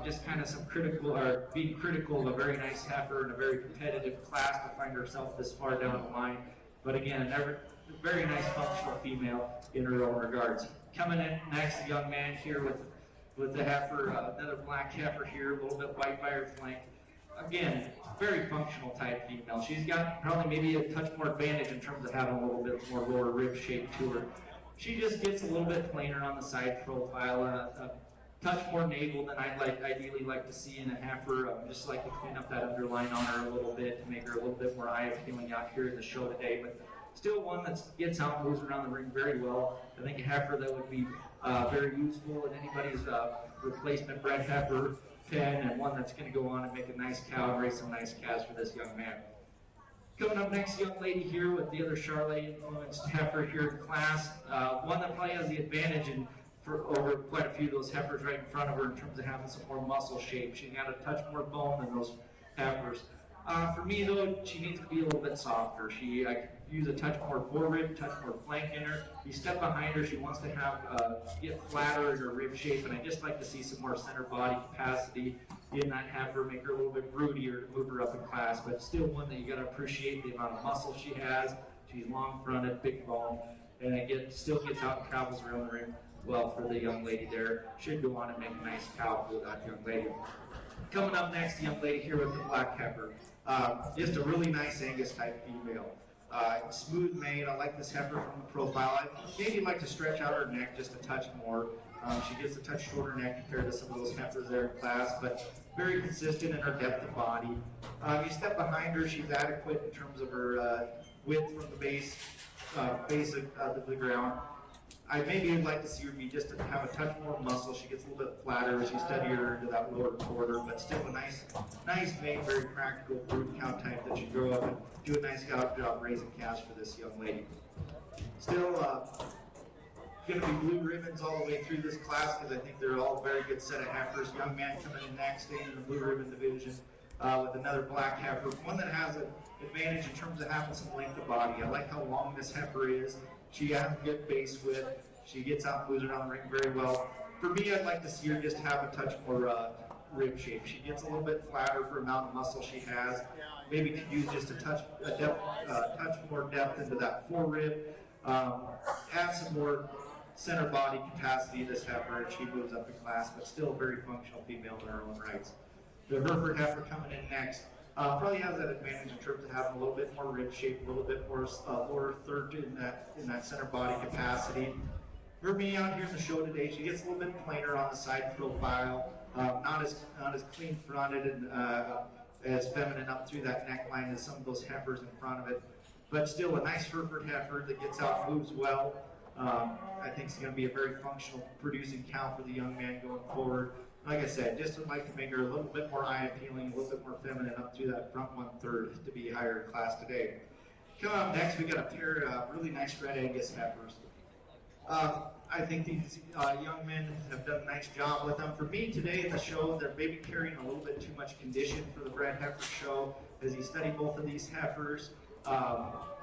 Just kind of some critical, or being critical of a very nice heifer in a very competitive class to find herself this far down the line. But again, a very nice functional female in her own regards. Coming in next, a young man here with the heifer, another black heifer here, a little bit white by her flank. Again, very functional type female. She's got probably maybe a touch more advantage in terms of having a little bit more lower rib shape to her. She just gets a little bit plainer on the side profile, a touch more navel than I'd ideally like to see in a heifer. Just like to clean up that underline on her a little bit to make her a little bit more eye appealing out here in the show today. But still one that gets out and moves around the ring very well. I think a heifer that would be very useful in anybody's replacement bred heifer pen, and one that's going to go on and make a nice cow and raise some nice calves for this young man. Coming up next, young lady here with the other Charolais influenced heifer here in class. One that probably has the advantage over quite a few of those heifers right in front of her in terms of having some more muscle shape. She's got a touch more bone than those heifers. For me, though, she needs to be a little bit softer. I could use a touch more forerib, touch more flank in her. You step behind her, she wants to have get flatter in her rib shape, and I just like to see some more center body capacity in that heifer, make her a little bit broodier to move her up in class, but still one that you got to appreciate the amount of muscle she has. She's long-fronted, big bone, and it still gets out and travels around the ring well for the young lady there. Should go on and make a nice cow for that young lady. Coming up next, the young lady here with the black heifer. Just a really nice Angus type female. Smooth made. I like this heifer from the profile. I maybe like to stretch out her neck just a touch more. She gets a touch shorter neck compared to some of those heifers there in class, but very consistent in her depth of body. You step behind her, she's adequate in terms of her width from the base of the ground. I maybe would like to see her be just to have a touch more muscle. She gets a little bit flatter as you study her into that lower quarter, but still a nice made, very practical brood cow type that should grow up and do a nice job raising calves for this young lady. Still going to be blue ribbons all the way through this class because I think they're all a very good set of heifers. Young man coming in next, staying in the blue ribbon division with another black heifer. One that has an advantage in terms of having some length of body. I like how long this heifer is. She has a good base width. She gets out and moves around the ring very well. For me, I'd like to see her just have a touch more rib shape. She gets a little bit flatter for the amount of muscle she has. Maybe could use just a touch more depth into that forerib. Add some more center body capacity to this heifer, and she moves up in class, but still a very functional female in her own rights. The Hereford heifer coming in next probably has that advantage in terms of having a little bit more rib shape, a little bit more lower third in that center body capacity. For me out here in the show today, she gets a little bit plainer on the side profile, not as clean fronted and as feminine up through that neckline as some of those heifers in front of it, but still a nice Hereford heifer that gets out and moves well. I think it's going to be a very functional producing cow for the young man going forward. Like I said, just would like to make her a little bit more eye appealing, a little bit more feminine up through that front 1/3 to be higher in class today. Coming up next, we got a pair of really nice red Angus heifers. I think these young men have done a nice job with them. For me today at the show, they're maybe carrying a little bit too much condition for the bred heifer show. As you study both of these heifers,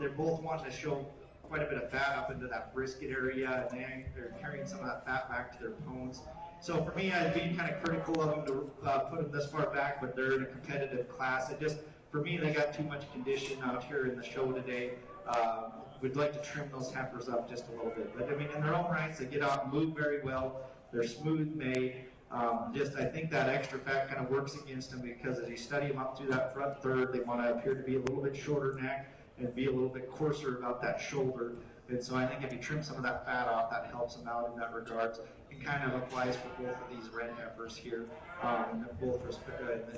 they're both wanting to show quite a bit of fat up into that brisket area, and they're carrying some of that fat back to their pones. So for me, I'd be kind of critical of them to put them this far back, but they're in a competitive class. For me, they got too much condition out here in the show today. We'd like to trim those heifers up just a little bit. But I mean, in their own rights, they get out and move very well. They're smooth made. I think that extra fat kind of works against them because as you study them up through that front third, they want to appear to be a little bit shorter neck and be a little bit coarser about that shoulder. And so I think if you trim some of that fat off, that helps them out in that regard. It kind of applies for both of these red heifers here, both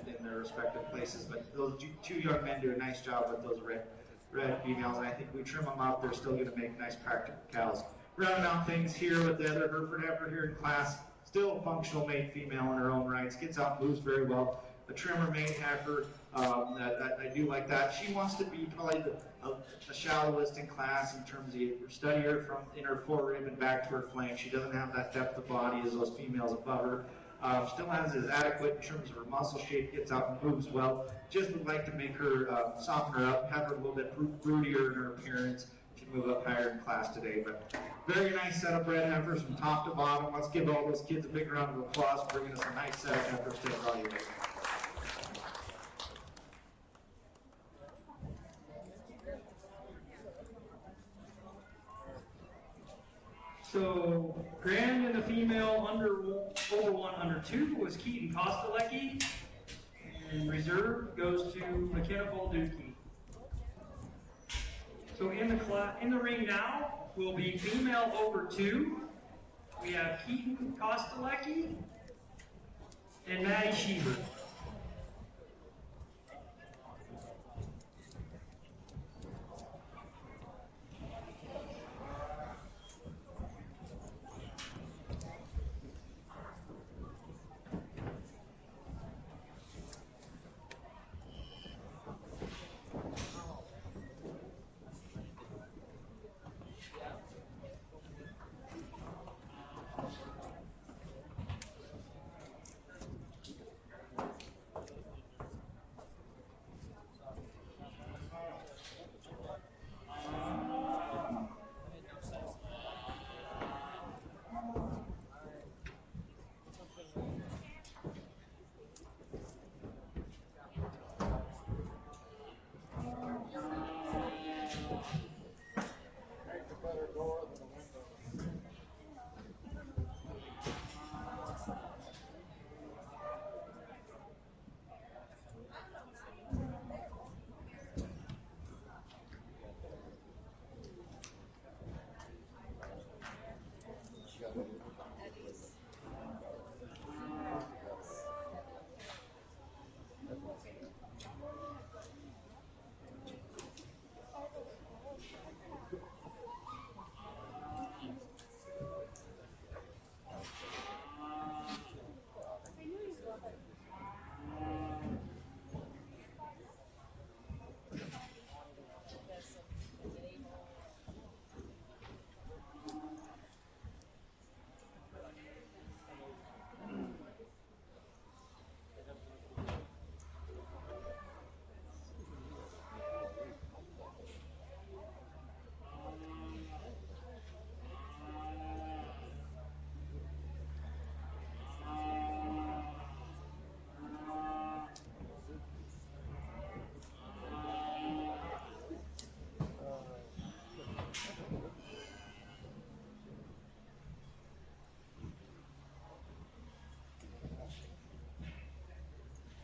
in their respective places. But those two young men do a nice job with those red females, and I think we trim them up, they're still going to make nice practical cows. Rounding out things here with the other Hereford heifer here in class, still a functional made female in her own rights, gets out, moves very well. A trimmer made heifer, I do like that. She wants to be probably the shallowest in class in terms of you study her from in her forerib and back to her flank. She doesn't have that depth of body as those females above her. Still has is adequate in terms of her muscle shape, gets out and moves well. Just would like to make her soften her up, have her a little bit fruitier in her appearance. She move up higher in class today. But very nice set of bred heifers from top to bottom. Let's give all those kids a big round of applause for bringing us a nice set of heifers to evaluate. So, grand in the female over 1, under 2 was Keaton Kostelecki, and reserve goes to McKenna Bolducki. So in the ring now will be female over 2. We have Keaton Kostelecki and Maddie Schieber. Makes a better door than a window.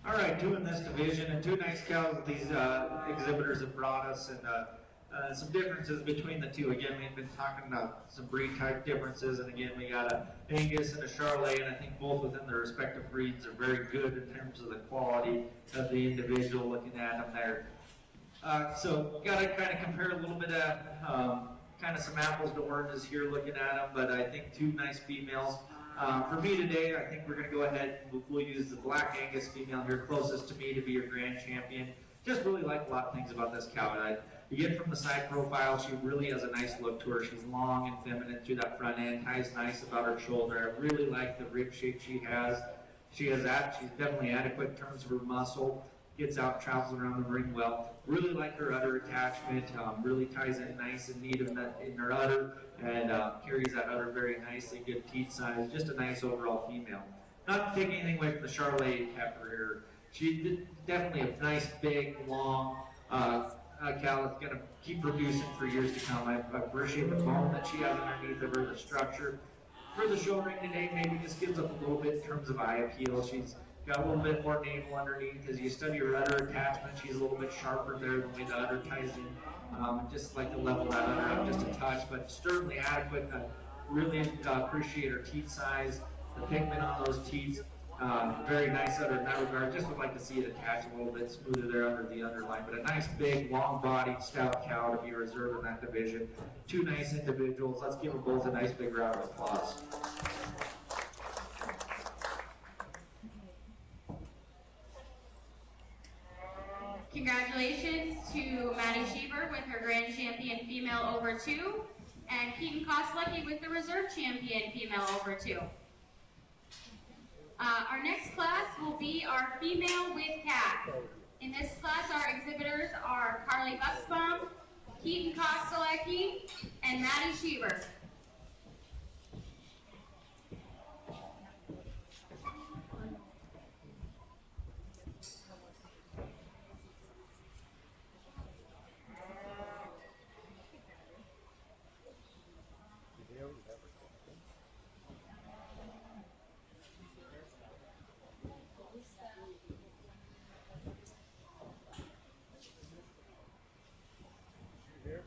All right, doing this division, and 2 nice cows that these exhibitors have brought us, and some differences between the 2. Again, we've been talking about some breed type differences, and again, we got an Angus and a Charolais, and I think both within their respective breeds are very good in terms of the quality of the individual looking at them there. So got to kind of compare a little bit of kind of some apples to oranges here looking at them, but I think 2 nice females. For me today, I think we're going to go ahead and we'll use the Black Angus female here closest to me to be your grand champion. Just really like a lot of things about this cow. You get from the side profile, she really has a nice look to her. She's long and feminine through that front end, ties nice about her shoulder. I really like the rib shape she has. She's definitely adequate in terms of her muscle. Gets out, travels around the ring well. Really like her udder attachment. Really ties in nice and neat in her udder, and carries that udder very nicely. Good teeth size. Just a nice overall female. Not taking anything away from the Charolais heifer here. She's definitely a nice, big, long cow that's going to keep producing for years to come. I appreciate the bone that she has underneath of her, the structure. For the show ring today, maybe just gives up a little bit in terms of eye appeal. She's got a little bit more navel underneath. As you study her udder attachment, she's a little bit sharper there the way the udder ties in. Just like to level that udder up just a touch, but certainly adequate. Really appreciate her teeth size, the pigment on those teeth. Very nice udder in that regard. Just would like to see it attach a little bit smoother there under the underline. But a nice, big, long-bodied, stout cow to be reserved in that division. 2 nice individuals. Let's give them both a nice big round of applause. Congratulations to Maddie Schieber with her grand champion female over 2, and Keaton Kostelecki with the reserve champion female over 2. Our next class will be our female with cat. In this class, our exhibitors are Carly Bucksbaum, Keaton Kostelecki, and Maddie Sheaver. Here?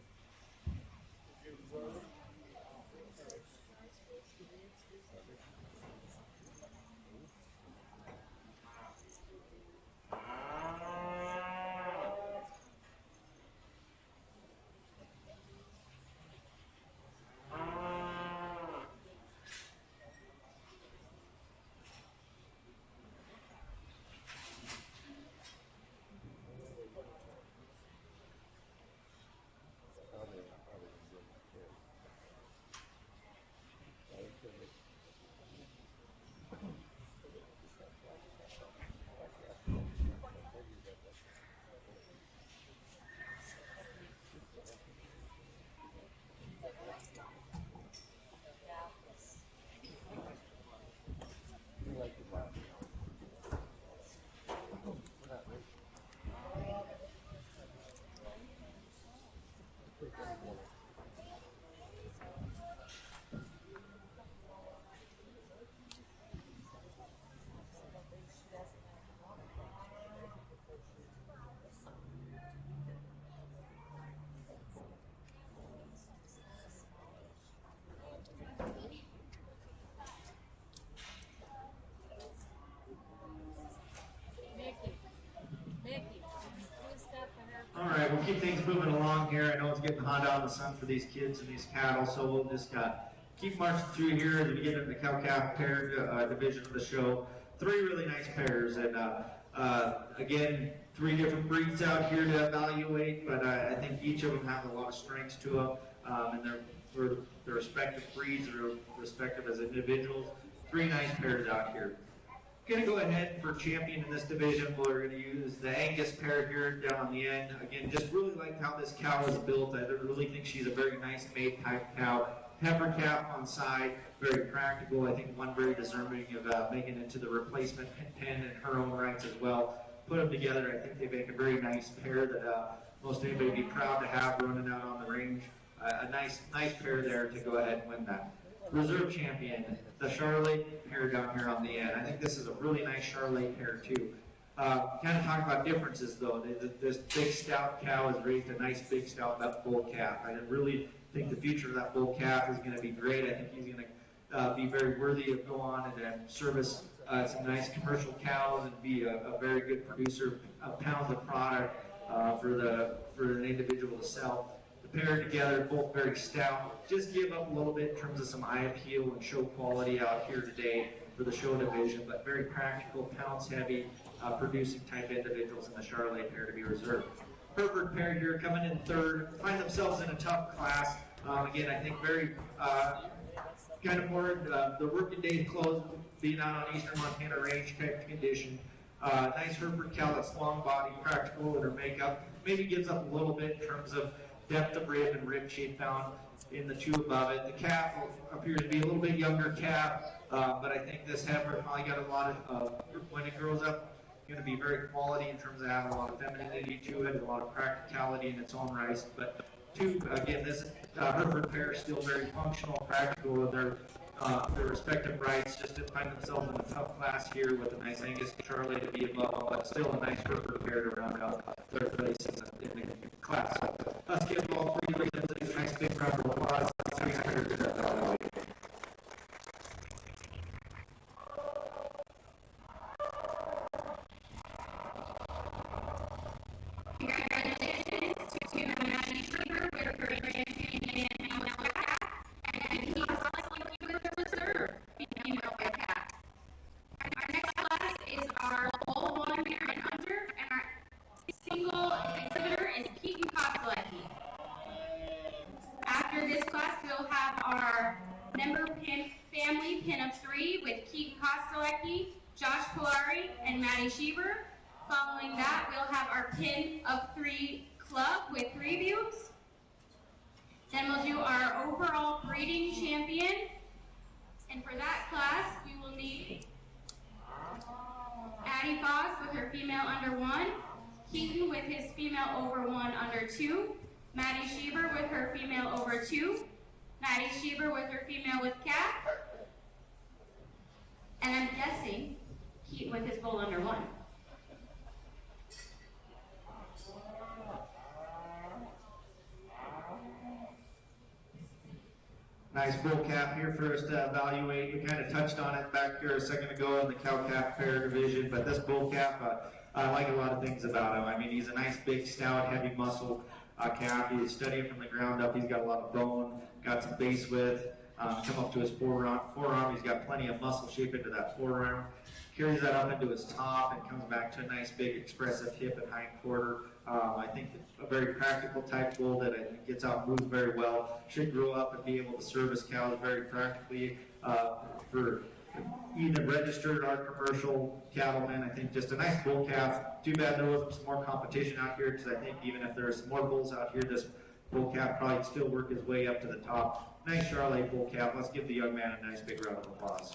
Mickey, please step in her. All right, we'll keep things moving along here. I know it's getting hot out in the sun for these kids and these cattle, so we'll just keep marching through here as we get into the cow-calf pair division of the show. 3 really nice pairs, and again, 3 different breeds out here to evaluate, but I think each of them have a lot of strengths to them, and they're for their respective breeds, or respective as individuals. 3 nice pairs out here. Going to go ahead for champion in this division. We're going to use the Angus pair here down on the end. Again, just really like how this cow is built. I really think she's a very nice made type cow. Pepper cap on side, very practical. I think one very deserving of making it to the replacement pen in her own rights as well. Put them together, I think they make a very nice pair that most anybody would be proud to have running out on the range. A nice pair there to go ahead and win that. Reserve champion, the Charolais pair down here on the end. I think this is a really nice Charolais pair too. Kind of talk about differences though. This big stout cow has raised a nice big stout bull calf. I really think the future of that bull calf is going to be great. I think he's going to be very worthy of go on and service some nice commercial cows and be a very good producer of pounds of product for an individual to sell. The pair together, both very stout. Just give up a little bit in terms of some eye appeal and show quality out here today for the show division, but very practical, pounds heavy, producing type individuals in the Charolais pair to be reserved. Hereford pair here coming in 3rd, find themselves in a tough class. Again, I think very kind of more the working days close, being out on Eastern Montana range type condition. Nice Hereford cow that's long body, practical with her makeup. Maybe gives up a little bit in terms of depth of rib and rib shape found in the 2 above it. The calf appears to be a little bit younger calf, but I think this heifer probably got a lot of, when it grows up, going to be very quality in terms of having a lot of femininity to it, a lot of practicality in its own right. But 2, again, this Hereford pair is still very functional, practical with their respective rights, just to find themselves in a tough class here with a nice Angus Charolais to be above all, but still a nice Hereford pair to round out 3rd place in the class. Let's give all 3 reasons a nice big round of applause. Congratulations to Maddie Sheaver with her champion female cat, and he also with the reserve female cat. Our next class is our all 1 year and under, and our single exhibit of 3 club with 3 buttes. Then we'll do our overall breeding champion. And for that class, we will need Addie Foss with her female under 1, Keaton with his female over 1 under 2, Maddie Schieber with her female over 2, Maddie Schieber with her female with calf, and I'm guessing Keaton with his bull under 1. Nice bull calf here for us to evaluate. We kind of touched on it back here a second ago in the cow-calf pair division, but this bull calf, I like a lot of things about him. I mean, he's a nice, big, stout, heavy muscle calf. He's studying from the ground up. He's got a lot of bone, got some base width. Come up to his forearm. He's got plenty of muscle shape into that forearm. Carries that up into his top and comes back to a nice, big, expressive hip and hind quarter. I think it's a very practical type bull that I think gets out and moves very well. Should grow up and be able to service cows very practically for even registered or commercial cattlemen. I think just a nice bull calf. Too bad there wasn't some more competition out here, because I think even if there's some more bulls out here, this bull calf probably still work his way up to the top. Nice Charolais bull calf. Let's give the young man a nice big round of applause.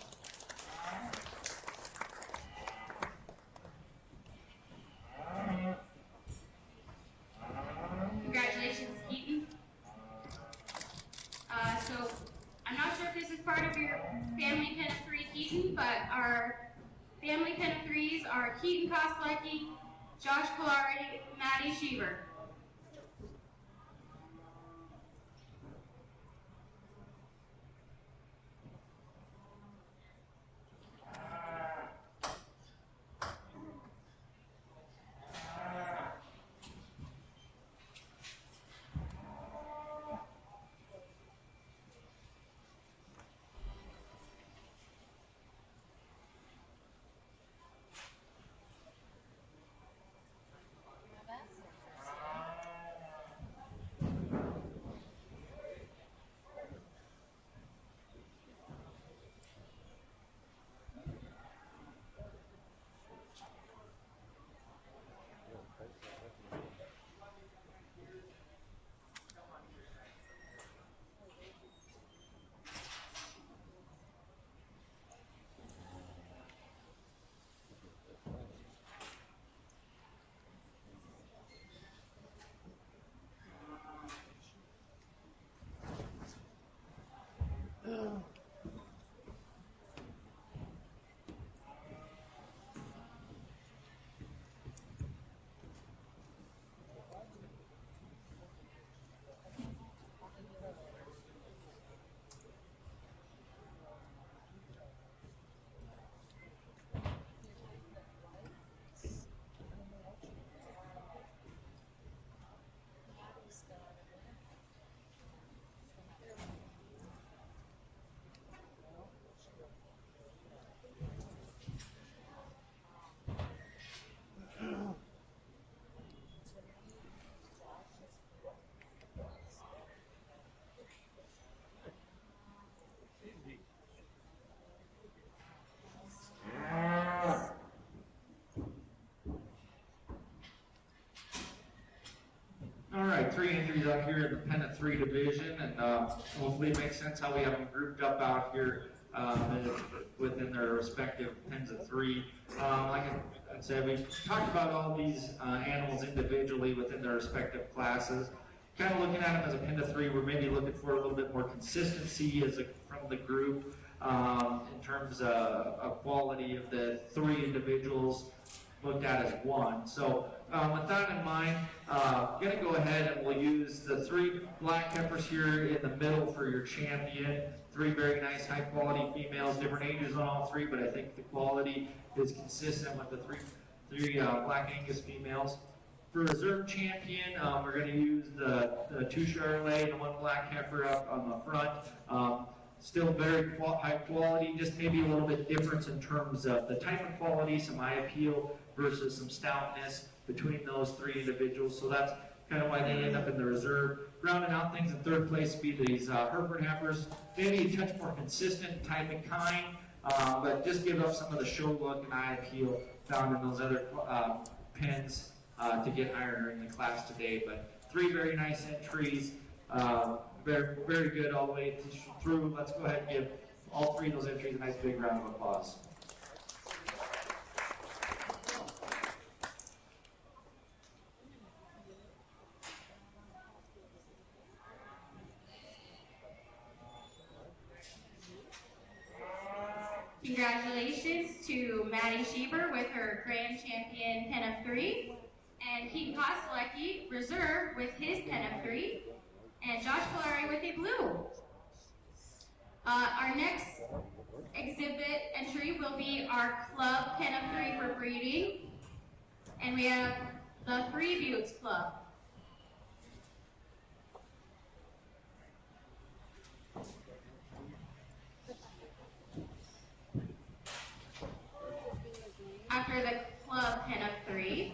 Congratulations, Keaton. So I'm not sure if this is part of your family pen of 3, Keaton, but our family pen of 3s are Keaton Koslecki, Josh Kolari, Maddie Schieber. All right, 3 entries out here in the pen of 3 division, and hopefully it makes sense how we have them grouped up out here within their respective pens of 3. Like I said, we talked about all these animals individually within their respective classes. Kind of looking at them as a pen of 3, we're maybe looking for a little bit more consistency from the group in terms of quality of the 3 individuals looked at as one. So with that in mind, I'm going to go ahead and we'll use the 3 black heifers here in the middle for your champion. 3 very nice, high quality females, different ages on all 3, but I think the quality is consistent with the 3 Black Angus females. For reserve champion, we're going to use the 2 Charolais and the 1 black heifer up on the front. Still very high quality, just maybe a little bit difference in terms of the type of quality, some eye appeal versus some stoutness between those 3 individuals. So that's kind of why they end up in the reserve. Rounding out things in 3rd place would be these Hereford heifers. Maybe a touch more consistent type and kind, but just give up some of the show look and eye appeal found in those other pens to get iron in the class today. But 3 very nice entries, very, very good all the way through. Let's go ahead and give all 3 of those entries a nice big round of applause. Congratulations to Maddie Schieber with her Grand Champion Pen of 3, and Keaton Kostelecki, Reserve, with his Pen of 3, and Josh Polari with a blue. Our next exhibit entry will be our Club Pen of 3 for breeding, and we have the 3 Buttes Club. After the Club Pen of 3,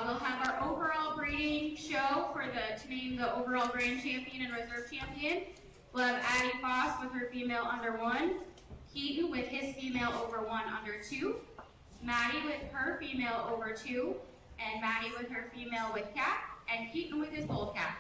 we'll have our overall breeding show to name the overall Grand Champion and Reserve Champion. We'll have Addie Foss with her female under 1, Keaton with his female over 1 under 2, Maddie with her female over 2, and Maddie with her female with cap, and Keaton with his bull cap.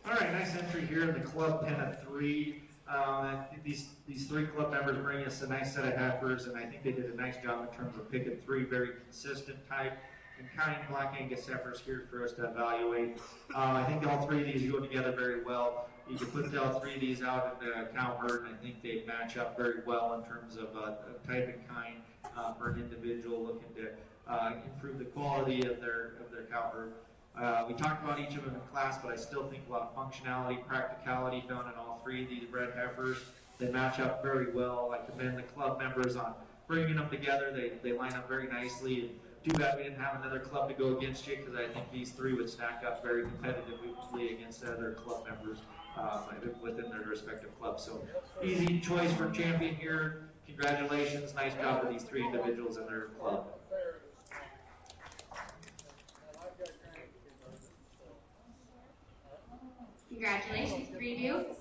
All right, nice entry here in the Club Pen of 3. I think these 3 club members bring us a nice set of heifers, and I think they did a nice job in terms of picking 3 very consistent type and kind Black Angus heifers here for us to evaluate. I think all 3 of these go together very well. You can put all 3 of these out in the cow herd, and I think they match up very well in terms of type and kind for an individual looking to improve the quality of their cow herd. We talked about each of them in class, but I still think a lot of functionality, practicality found in all 3 of these bred heifers. They match up very well. I commend the club members on bringing them together. They line up very nicely. And too bad we didn't have another club to go against you, because I think these 3 would stack up very competitively against other club members within their respective clubs. So easy choice for champion here. Congratulations. Nice job to these 3 individuals in their club. Congratulations, 3 Buttes.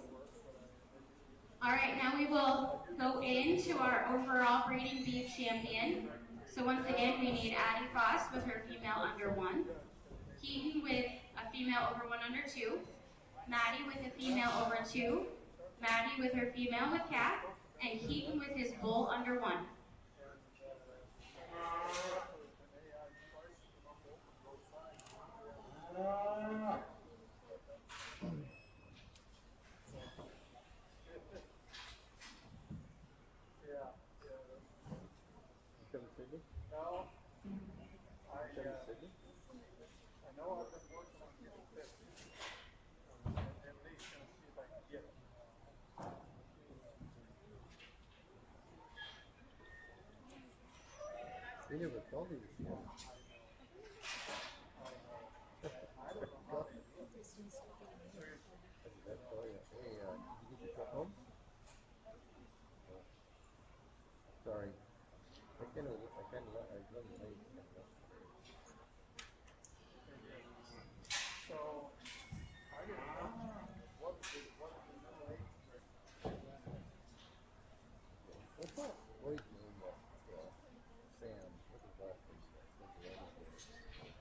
All right, now we will go into our overall breeding beef champion. So once again, we need Addie Foss with her female under 1, Keaton with a female over 1 under 2, Maddie with a female over 2, Maddie with her female with cap, and Keaton with his bull under 1. Sydney? No. I Sydney? I know I've been working on getting fit. At least gonna see if I can get it. They never told me this yet. I don't know how they do it. That's all, yeah. Hey, did you get your truck home? Oh. Sorry. I was running late. So I didn't know what the late. What's that boy's name that, Sam, what's his last name? What's his other name?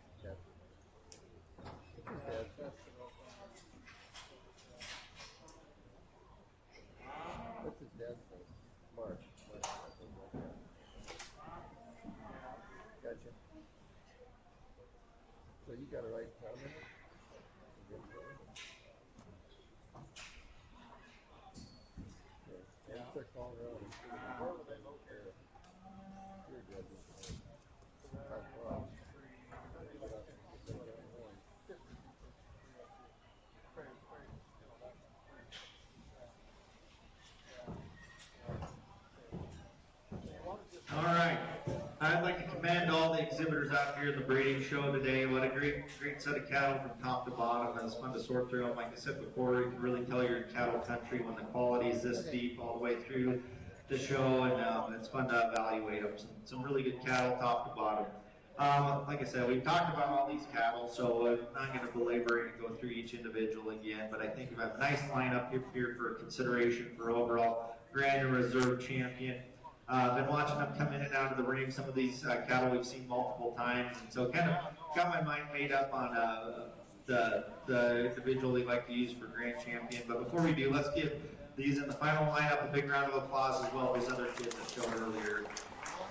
What's his dad's name? What's his dad's name? Mark. Gotcha. So you got a right town in it? Yeah. Start calling around. Where were they located? You're good. All right. I'd like to commend all the exhibitors out here in the breeding show today. What a great set of cattle from top to bottom. It's fun to sort through them. Like I said before, you can really tell you're in cattle country when the quality is this deep all the way through the show, and it's fun to evaluate them. Some really good cattle top to bottom. Like I said, we've talked about all these cattle, so I'm not going to belabor it and go through each individual again, but I think we have a nice lineup here for consideration for overall Grand and Reserve Champion. Been watching them come in and out of the ring. Some of these cattle we've seen multiple times, and so kind of got my mind made up on the individual they like to use for Grand Champion. But before we do, let's give these in the final lineup a big round of applause as well as these other kids that showed earlier.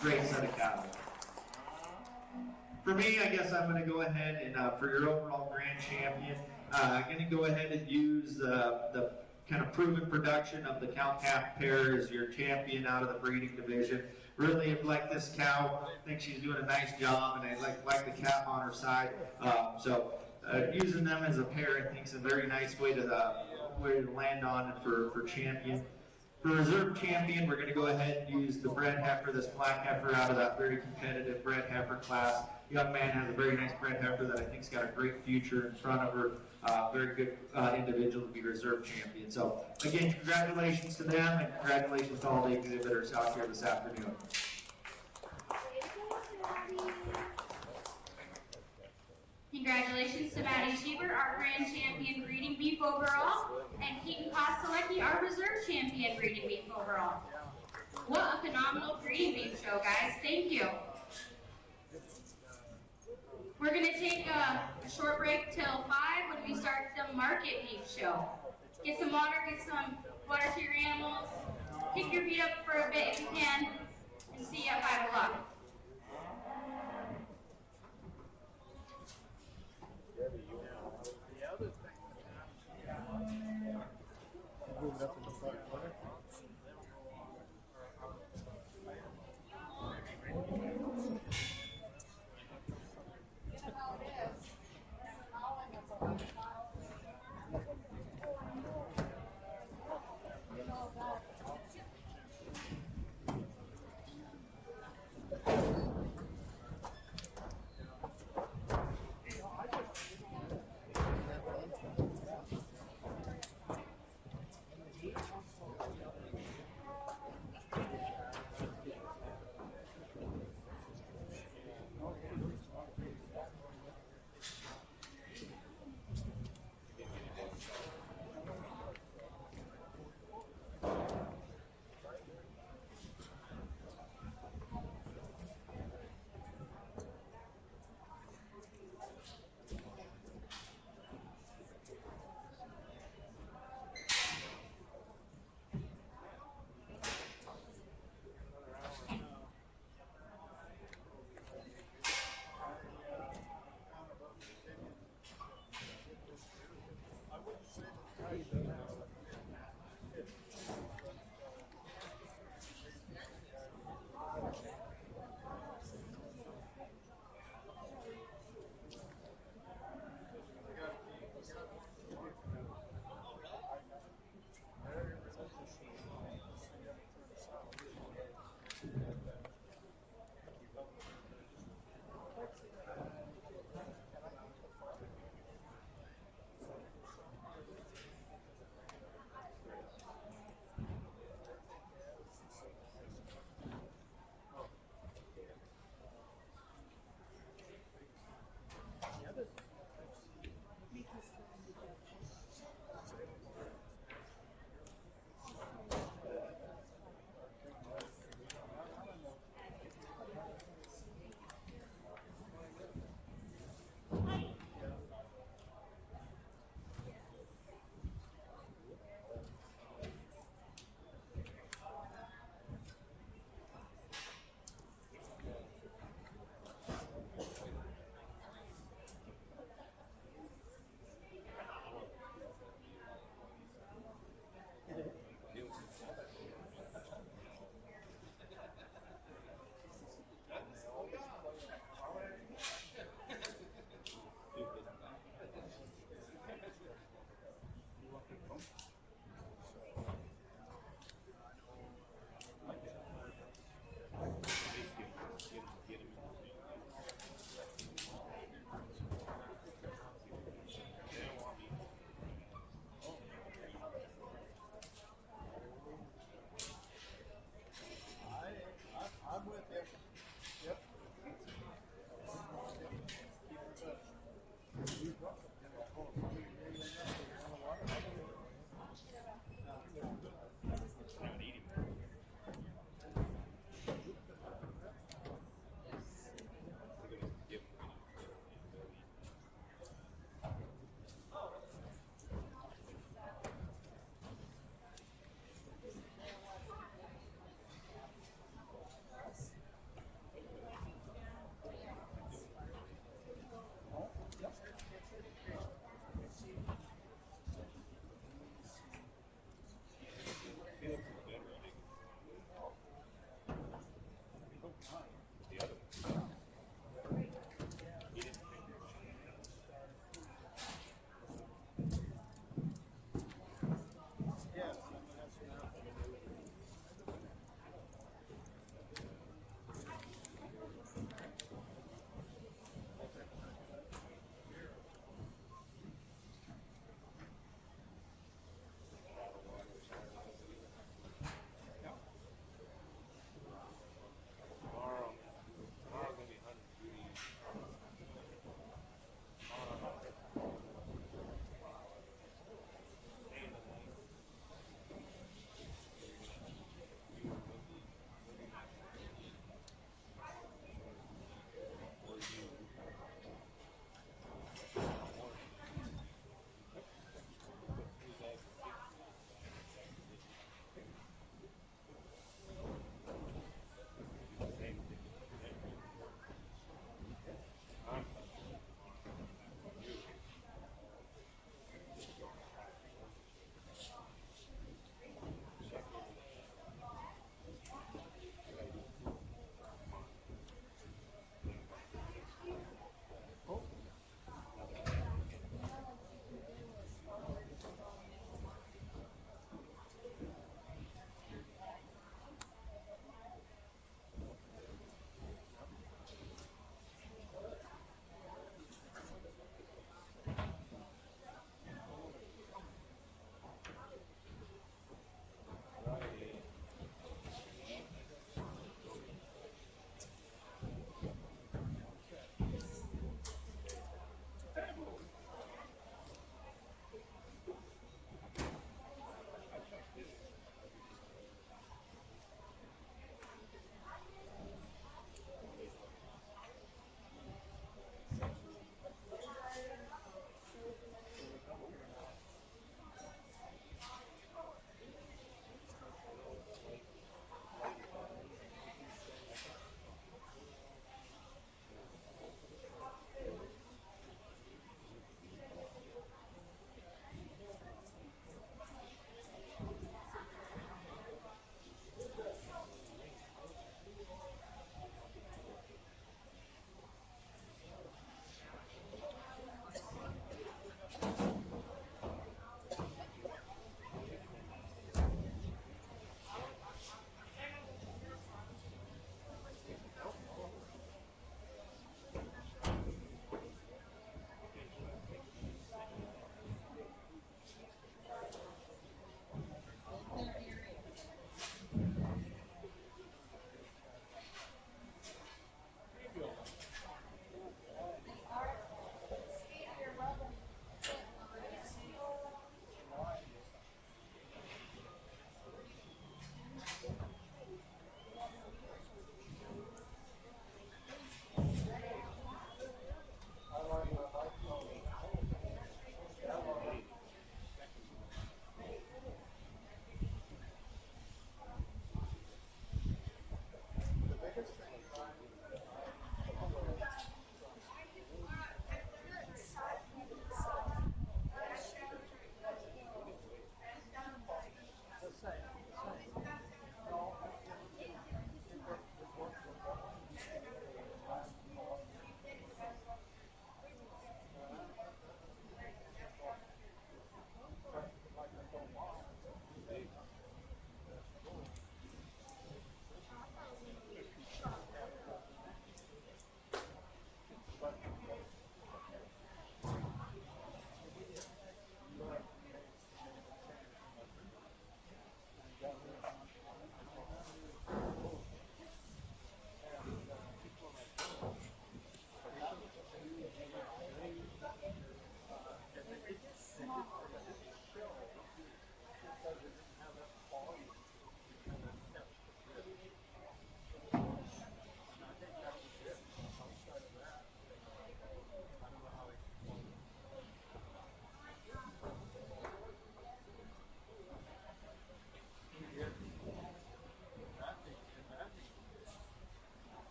Great set of cattle. For me, I guess I'm going to go ahead and for your overall Grand Champion, I'm going to go ahead and use the kind of proven production of the cow-calf pair as your champion out of the breeding division. Really like this cow. I think she's doing a nice job, and I like the calf on her side. Using them as a pair, I think, is a very nice way to land on it for champion. For Reserve Champion, we're going to go ahead and use the bred heifer, this black heifer out of that very competitive bred heifer class. Young man has a very nice bred heifer that I think's got a great future in front of her. Very good individual to be Reserve Champion. So again, congratulations to them, and congratulations to all the exhibitors out here this afternoon. Congratulations to Maddie Schieber, our Grand Champion Breeding Beef overall, and Keaton Kostelecki, our Reserve Champion Breeding Beef overall. What a phenomenal breeding beef show, guys. Thank you. We're going to take a short break till 5 when we start the market beef show. Get some water to your animals, kick your feet up for a bit if you can, and see you at 5 o'clock. The other thing. Moving up in the front corner. You know how it is. All in the you know that.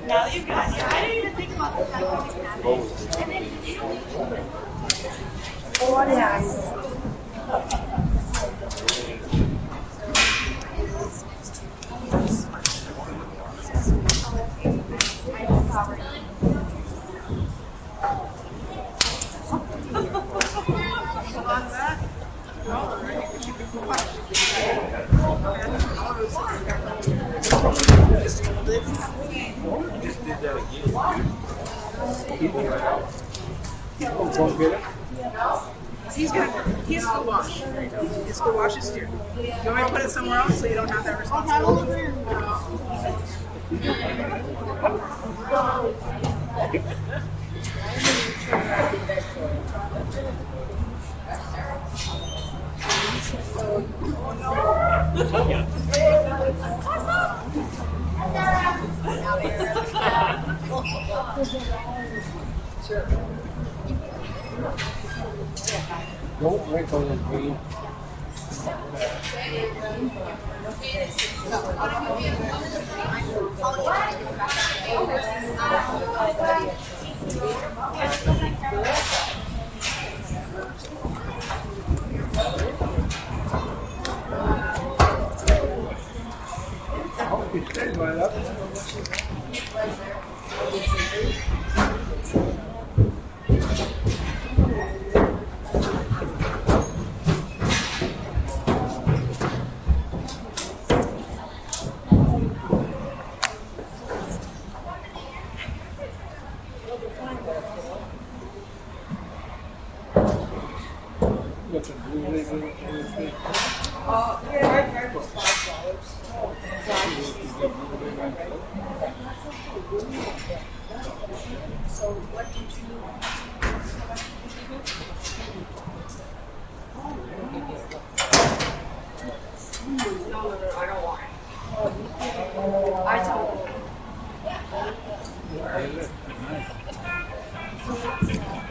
Now you got it. I didn't even think about the fact that He has to wash. He has to wash his steer. Do you want me to put it somewhere else so you don't have that responsibility? Don't drink on this green. You stay right up.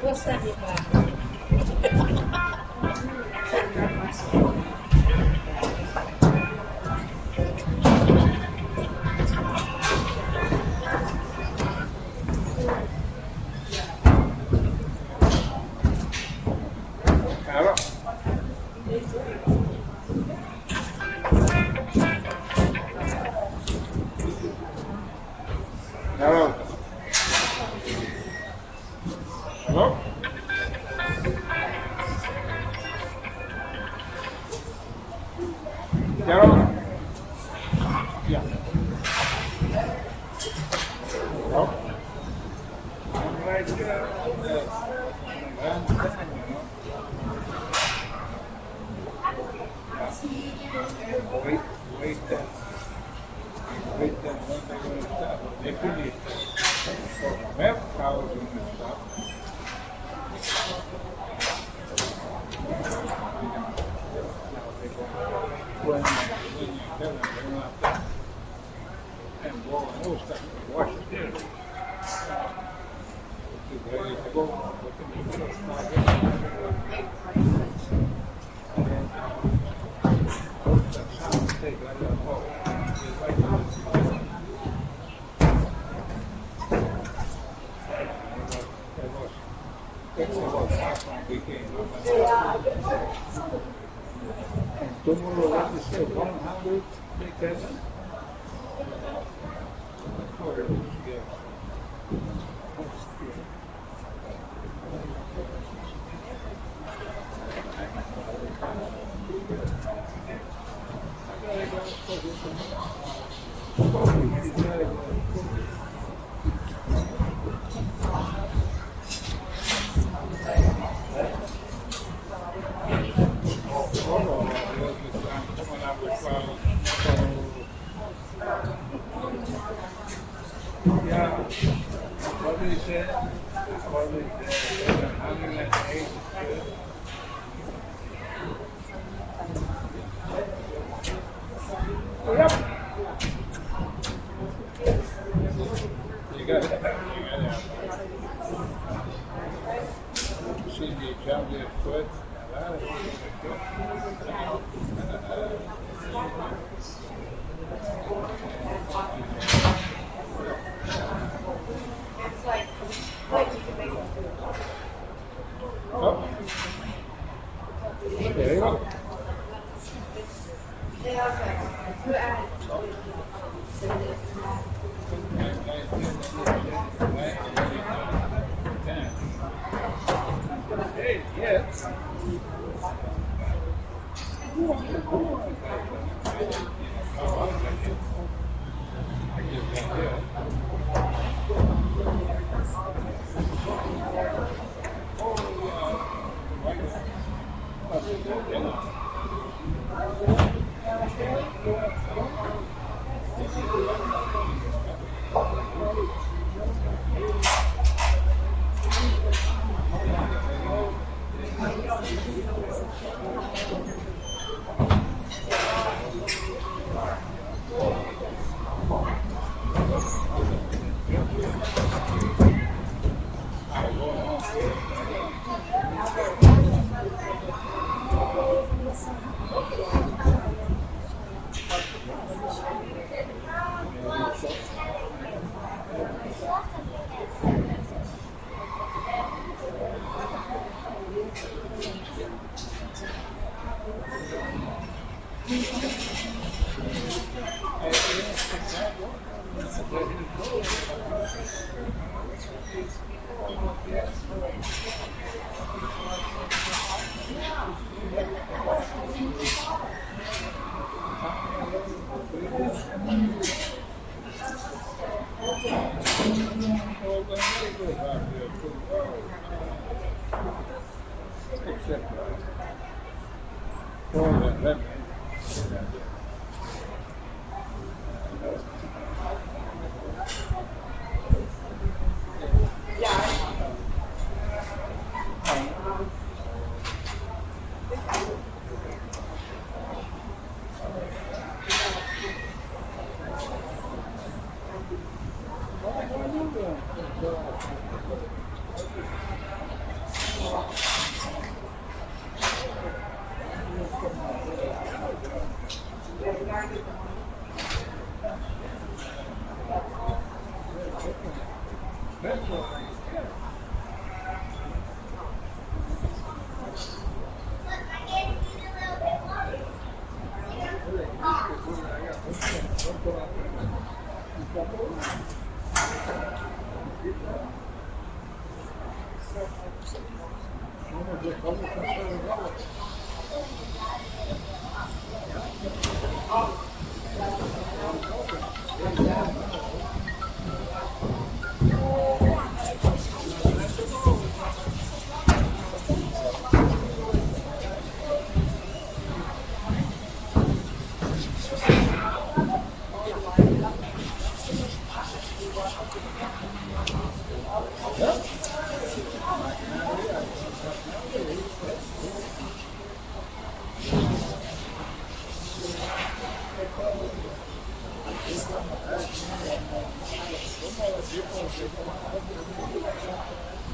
We'll send it back. Hello. Hello? Carol? Yeah. Hello? Wait then. Wait then. When they're going to stop. They could be. Milk cows in this stuff. When you tell them they're not that, and boil those stuff, wash it in. Ready to go. Look in the middle of my head. And then put that sound tape right up. Oh, it's like todo mundo lo dice, ¿cómo make that?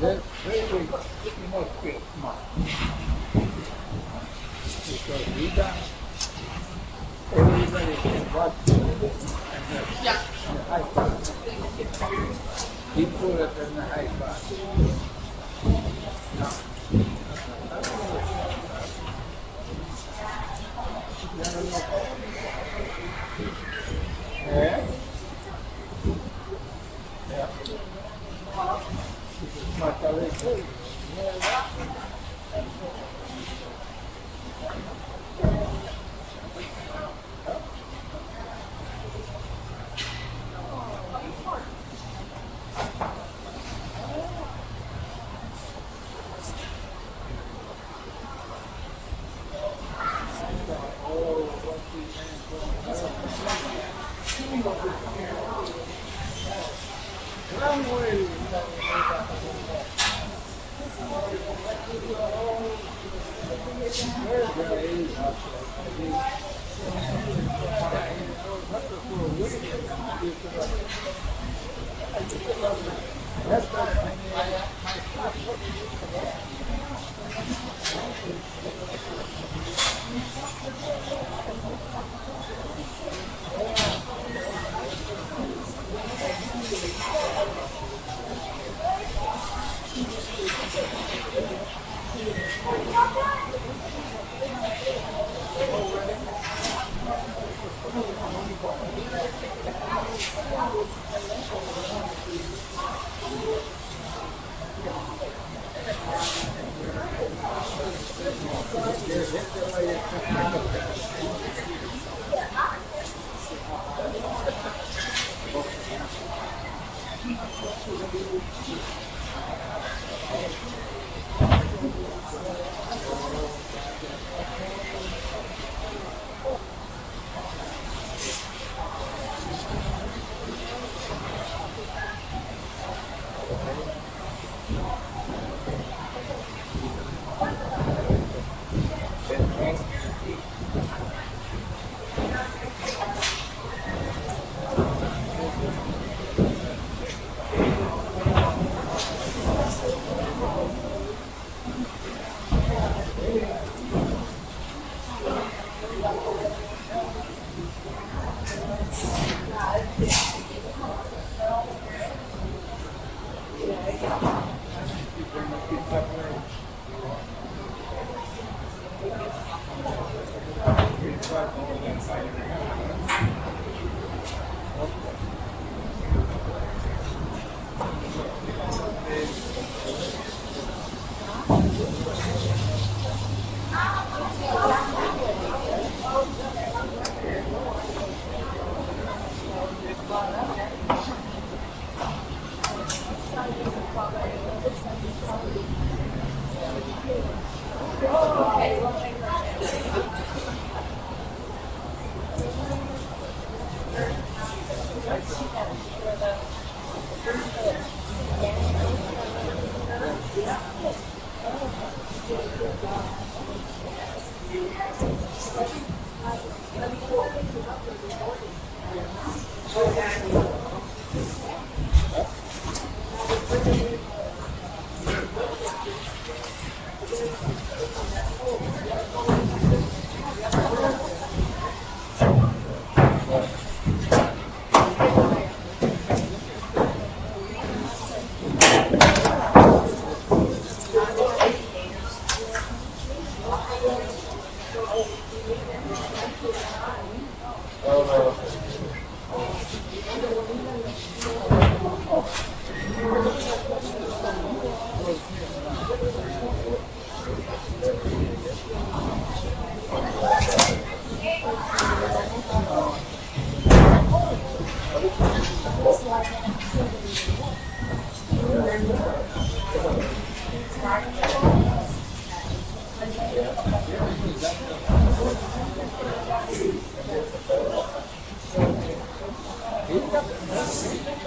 That's very, you must feel smart. Because we done, everybody can watch it. Yeah. The high class. He put it in the high class. Yeah. Yeah. Mas talvez foi.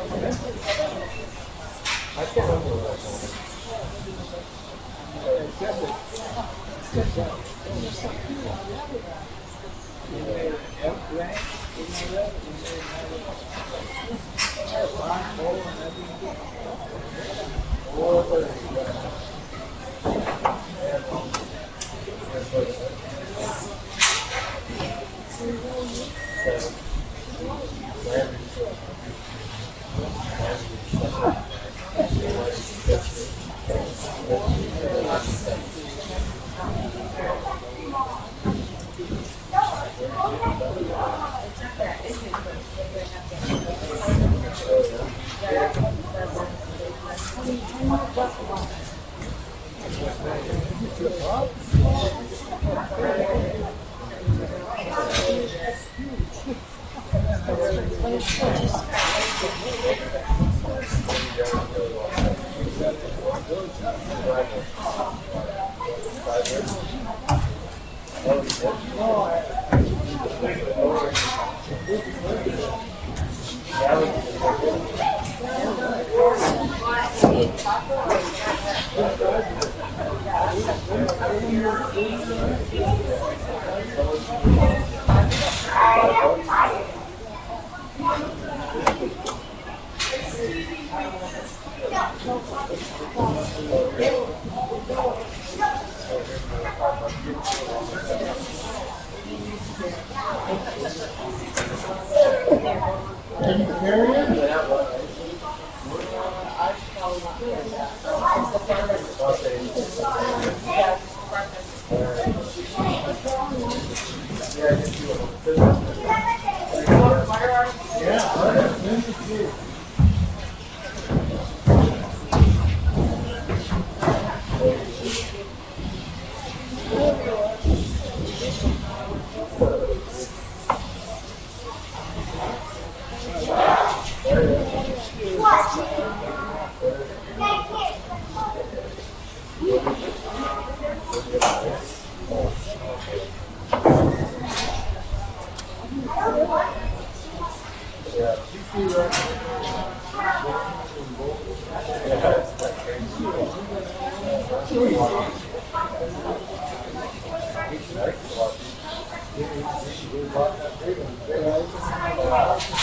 I can't remember what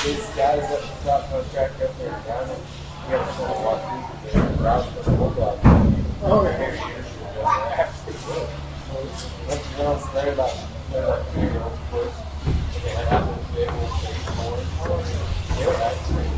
These guys at the top of the track up there, down it, you have to walk through the route for the whole block. Oh, Once you know, they're about 3-year-olds first, and they have those big old face boards. They were actually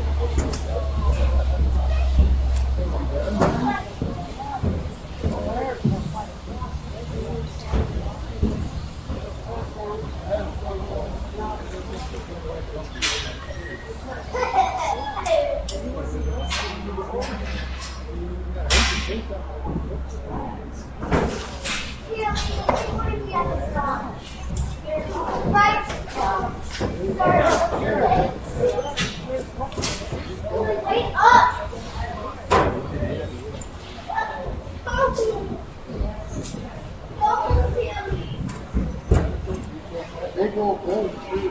big old building too.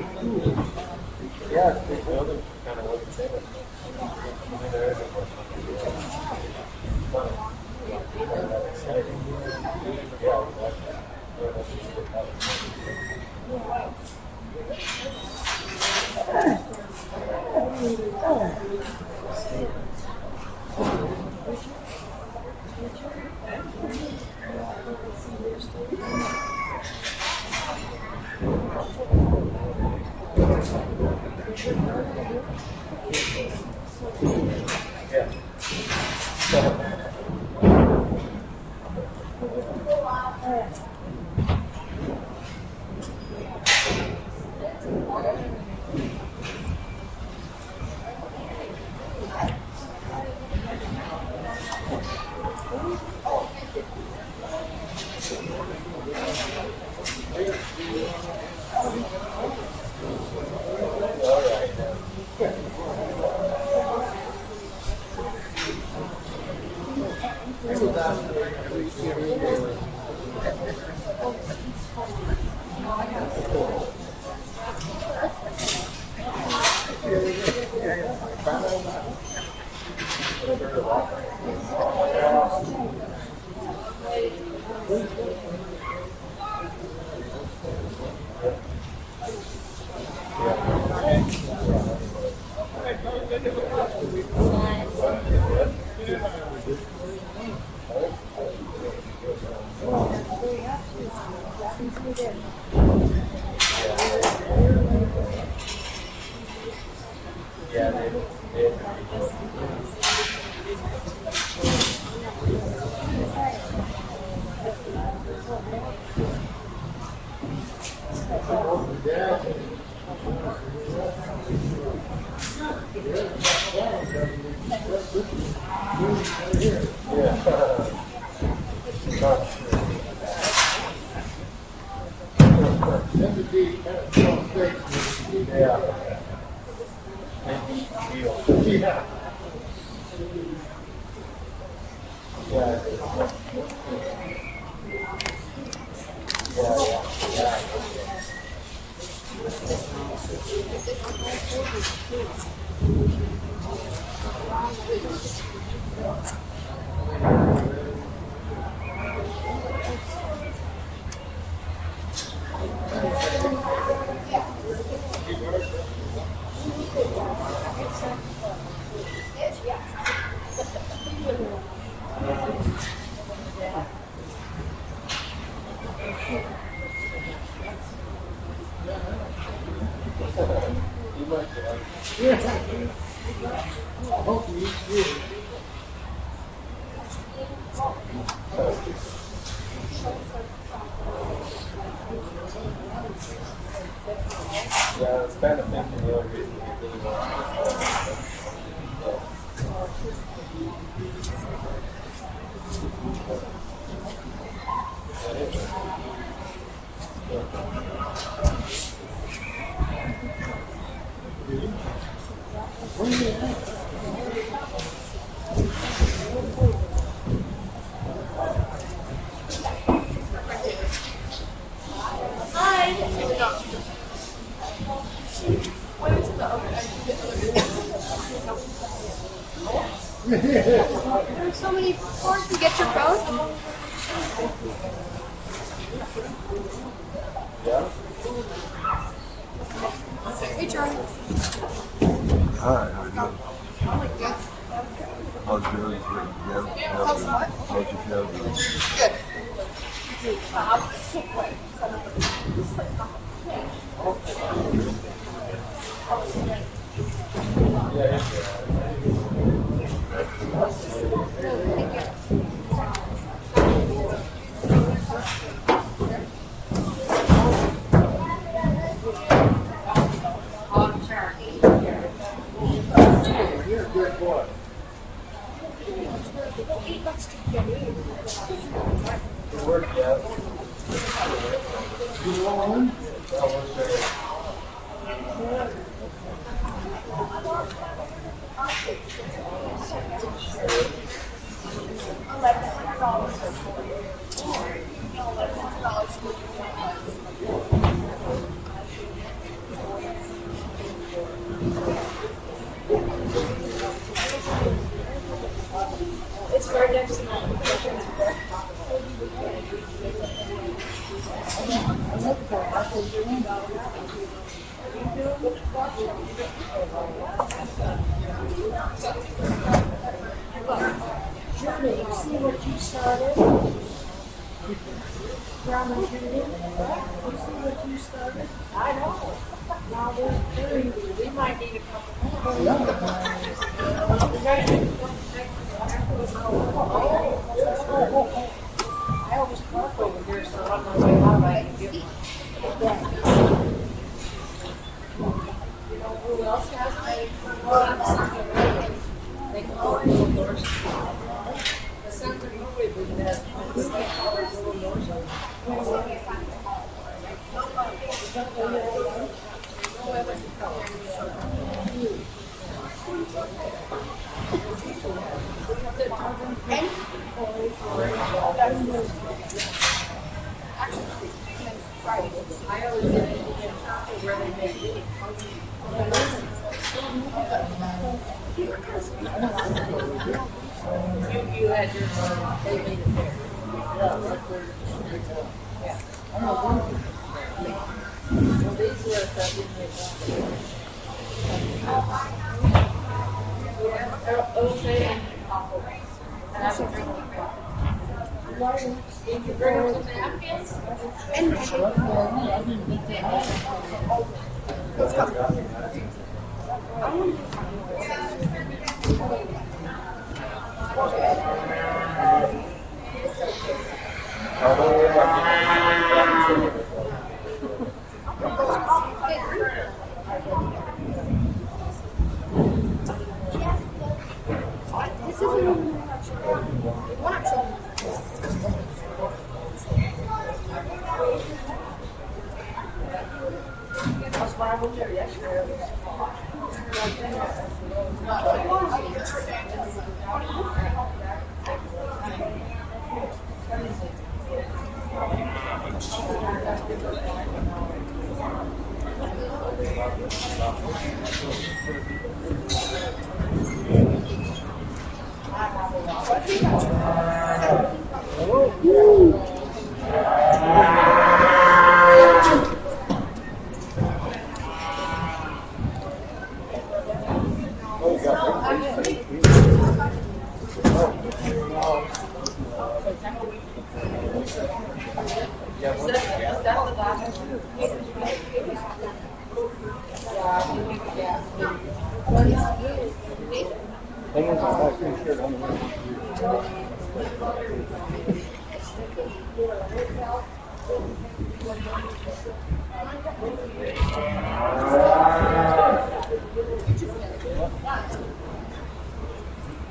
Yeah, it's a big building, kind of what it's in. Yeah, it's kind of thinking the only reason we really want There's so many forms to get your phone. Hey, Charlie. Hi, how are you doing? How's your how's your family doing? Good. You're a good boy. Good work, Jeff. You want one? That was great. It's right next to me. Journey, see what you started? Grandma Judy, you see what you started? I know. Now there's 30. We might need a couple more. I always park over here, so I'm not going out, I can get one. You know who else has they call it little doors. The center movie did that. They call it little doors. No other color. I always get it in where they make it. You had your, they made it there. Yeah. Well, these were okay. And I was drinking coffee. Did you bring them some napkins? This isn't even what? That's why I was there yesterday.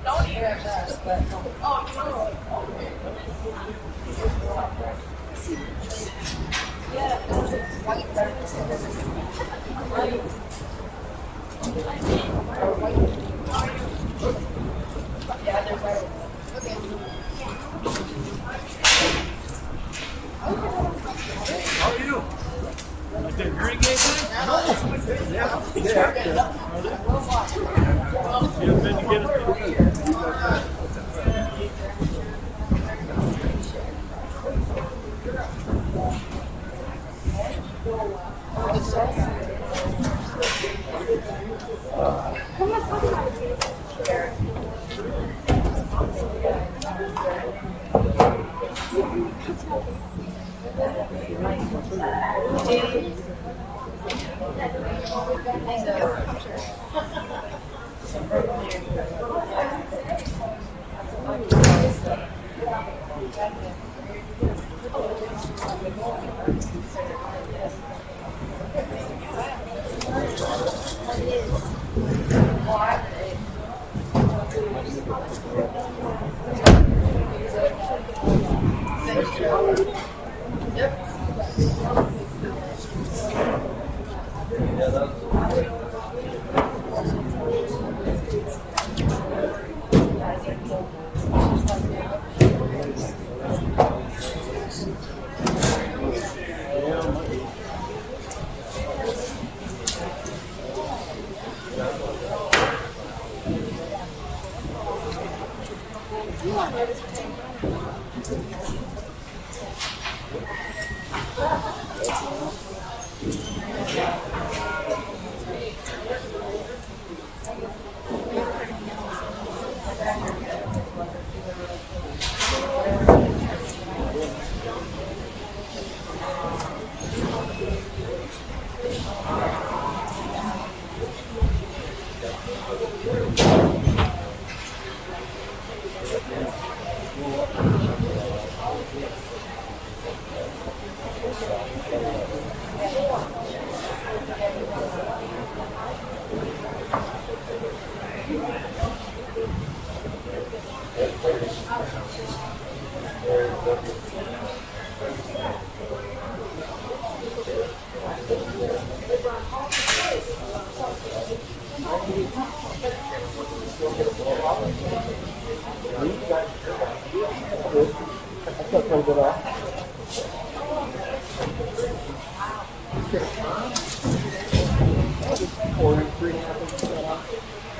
Don't eat that, but How are you? Like the hearing aid thing? Yeah. You've been to get it.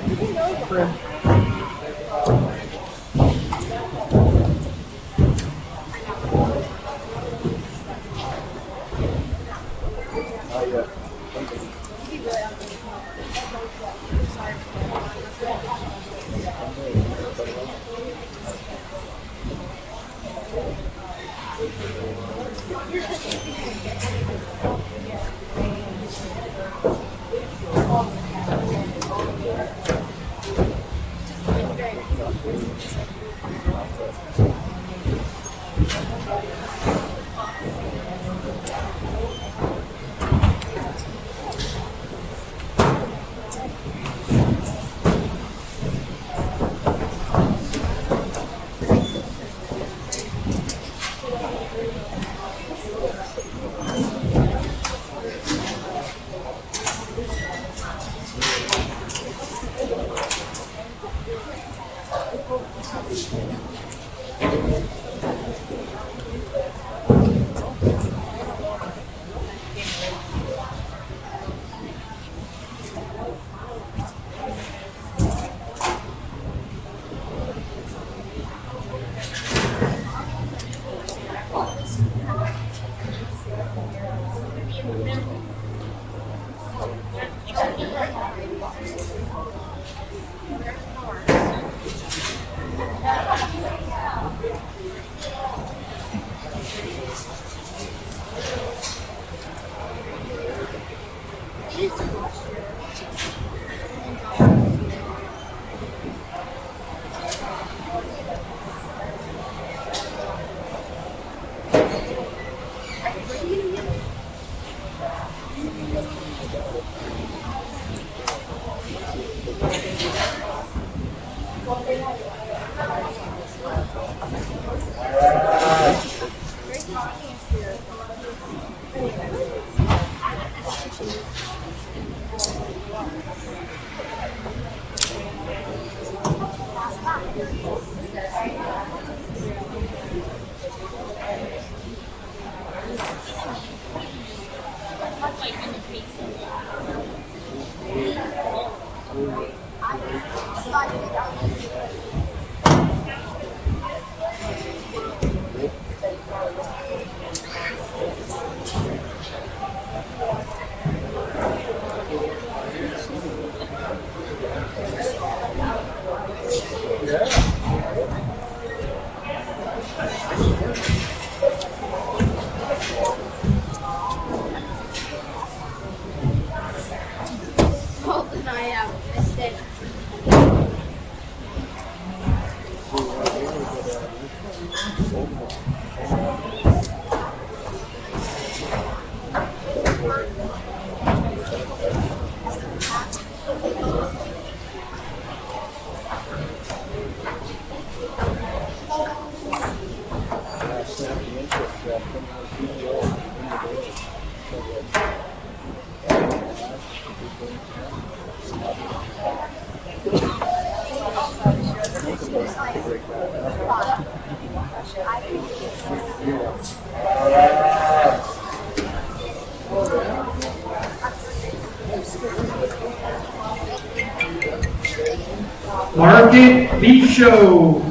you know friend. Colton, I missed it. Market Beef Show.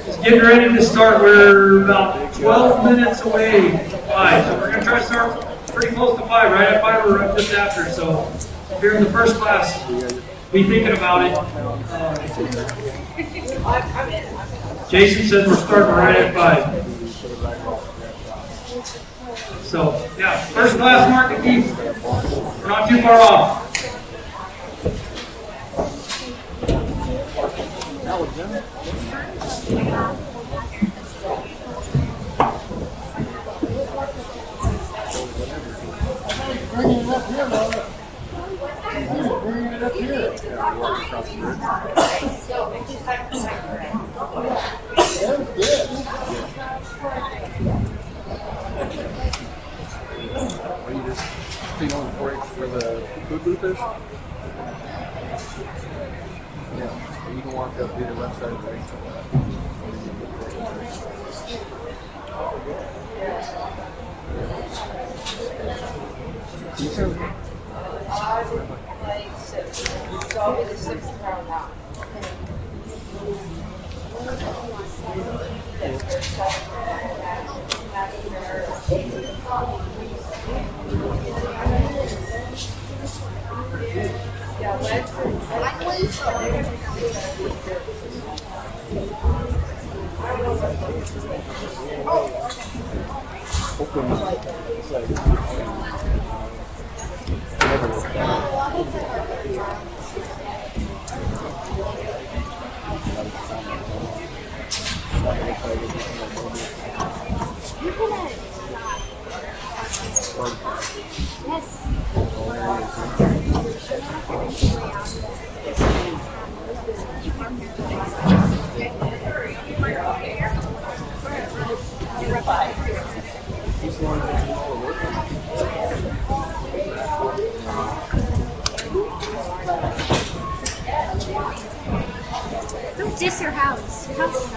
It's getting ready to start. We're about 12 minutes away from 5. So we're going to try to start pretty close to 5. Right at 5 or right just after. So if you're in the first class, be thinking about it. Jason says we're starting right at 5. So, yeah, first class Market Beef. We're not too far off. Bringing it up here, Lola. Bringing it up here. Yeah, water across the bridge. That was good. What do you just feed on for the food booth is? Yeah, you can walk up to the left side of the ring. I would play 6. So I'll be the 6th round now. Don't diss your house. Your house is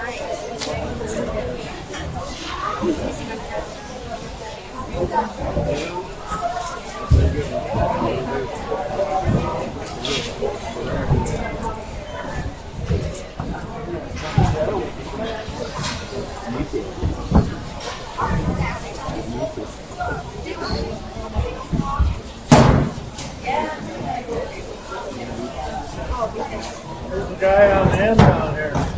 There's a guy on the end down here.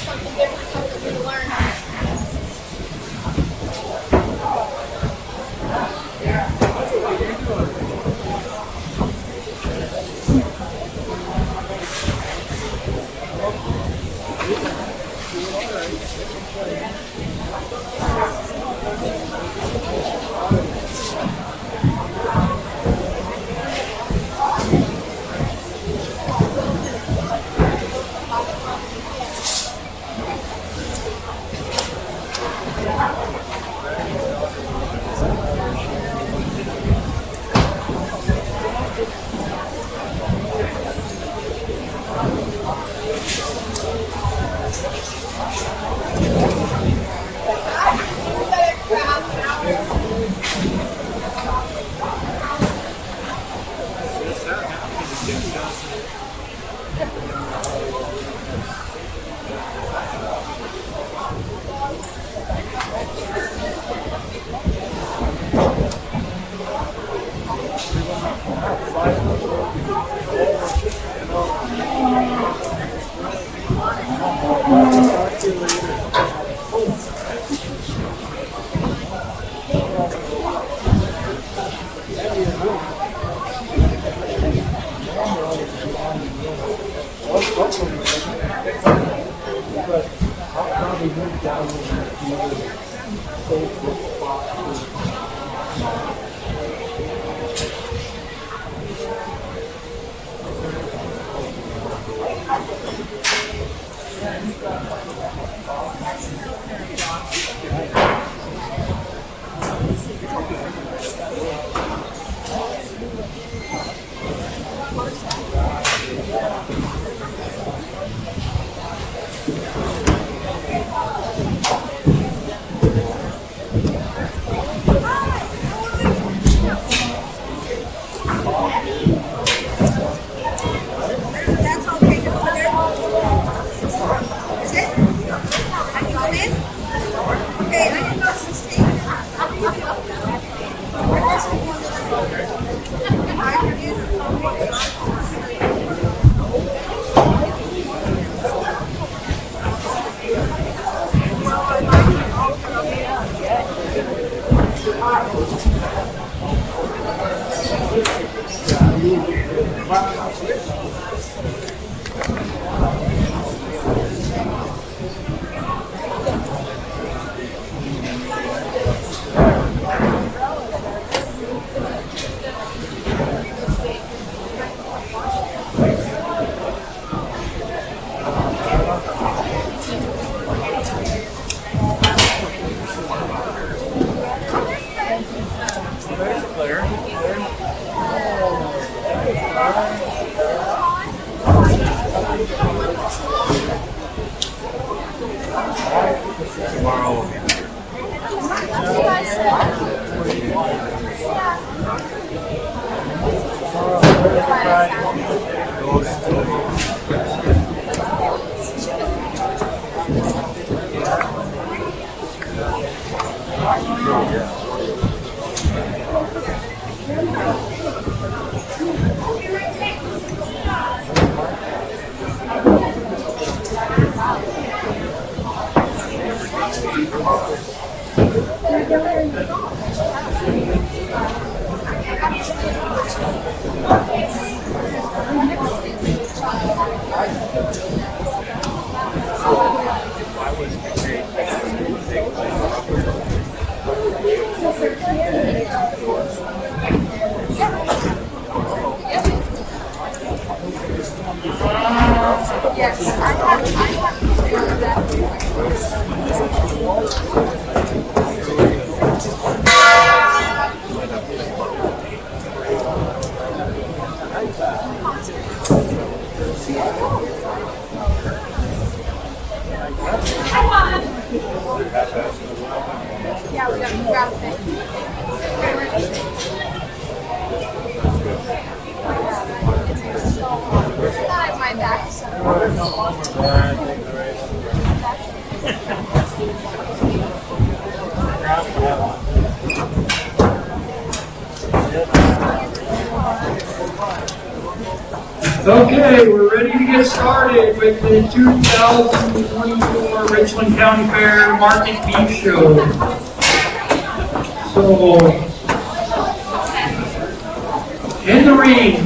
something different, something new to learn. Yeah, we got to grab it. My back. Okay, we're ready to get started with the 2024 Richland County Fair Market Beef Show. So, in the ring,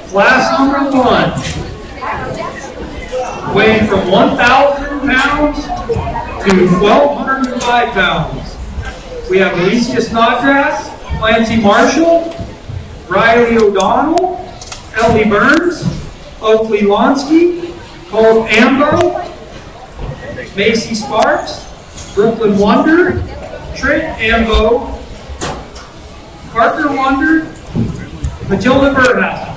class number 1, weighing from 1,000 pounds to 1,205 pounds. We have Alicia Snodgrass, Clancy Marshall, Riley O'Donnell, Ellie Burns, Oakley Lonsky, Cole Ambo, Macy Sparks, Brooklyn Wonder, Trent Ambo, Parker Wonder, Matilda Burhouse.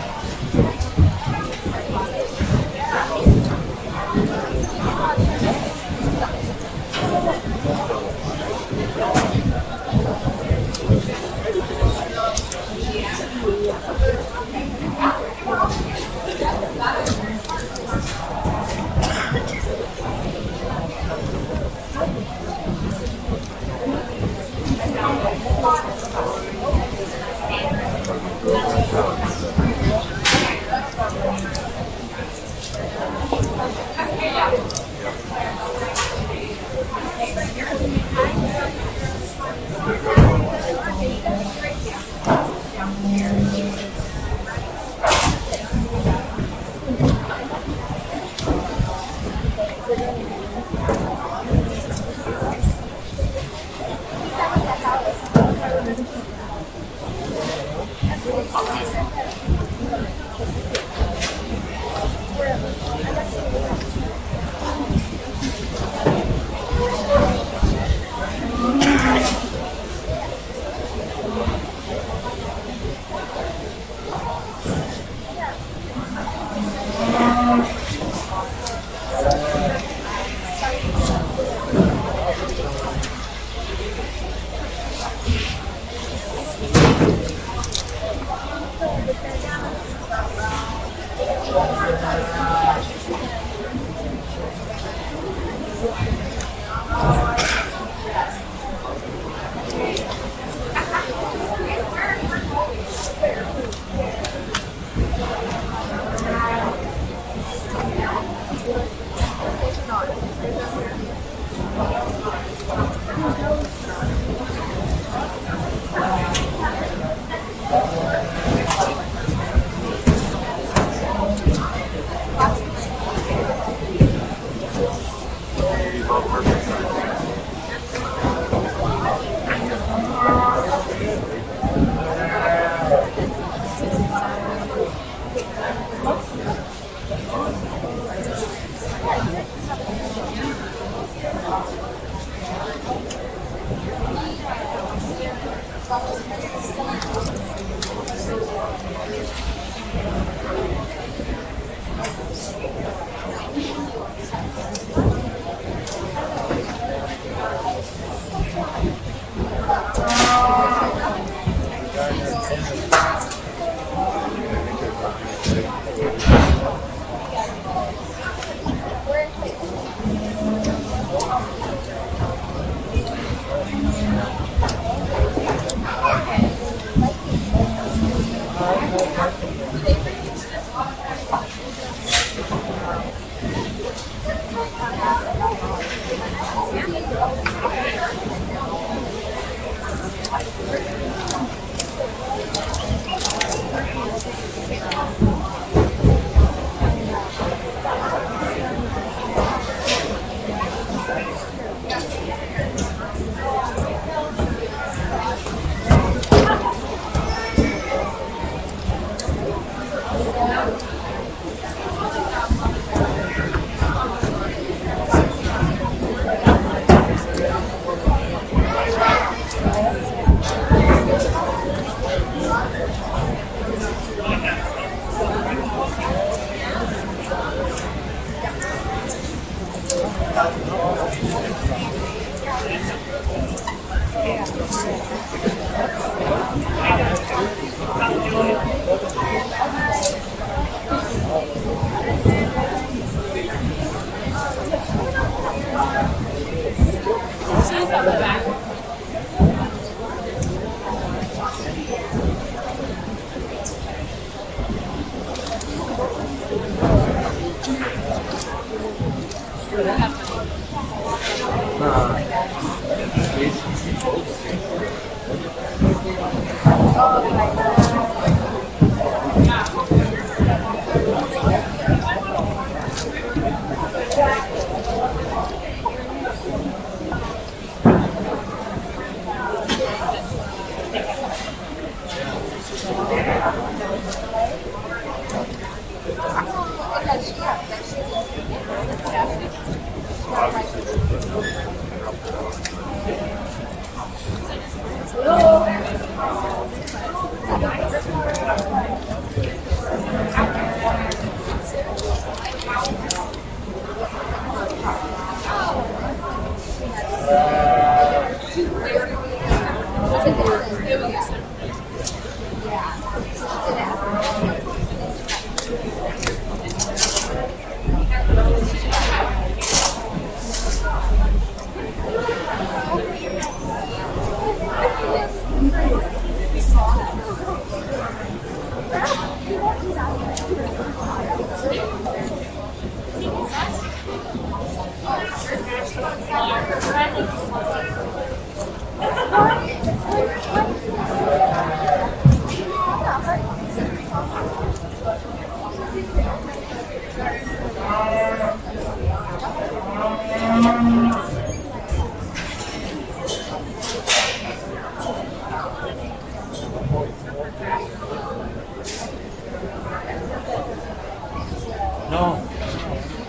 No.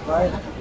Right.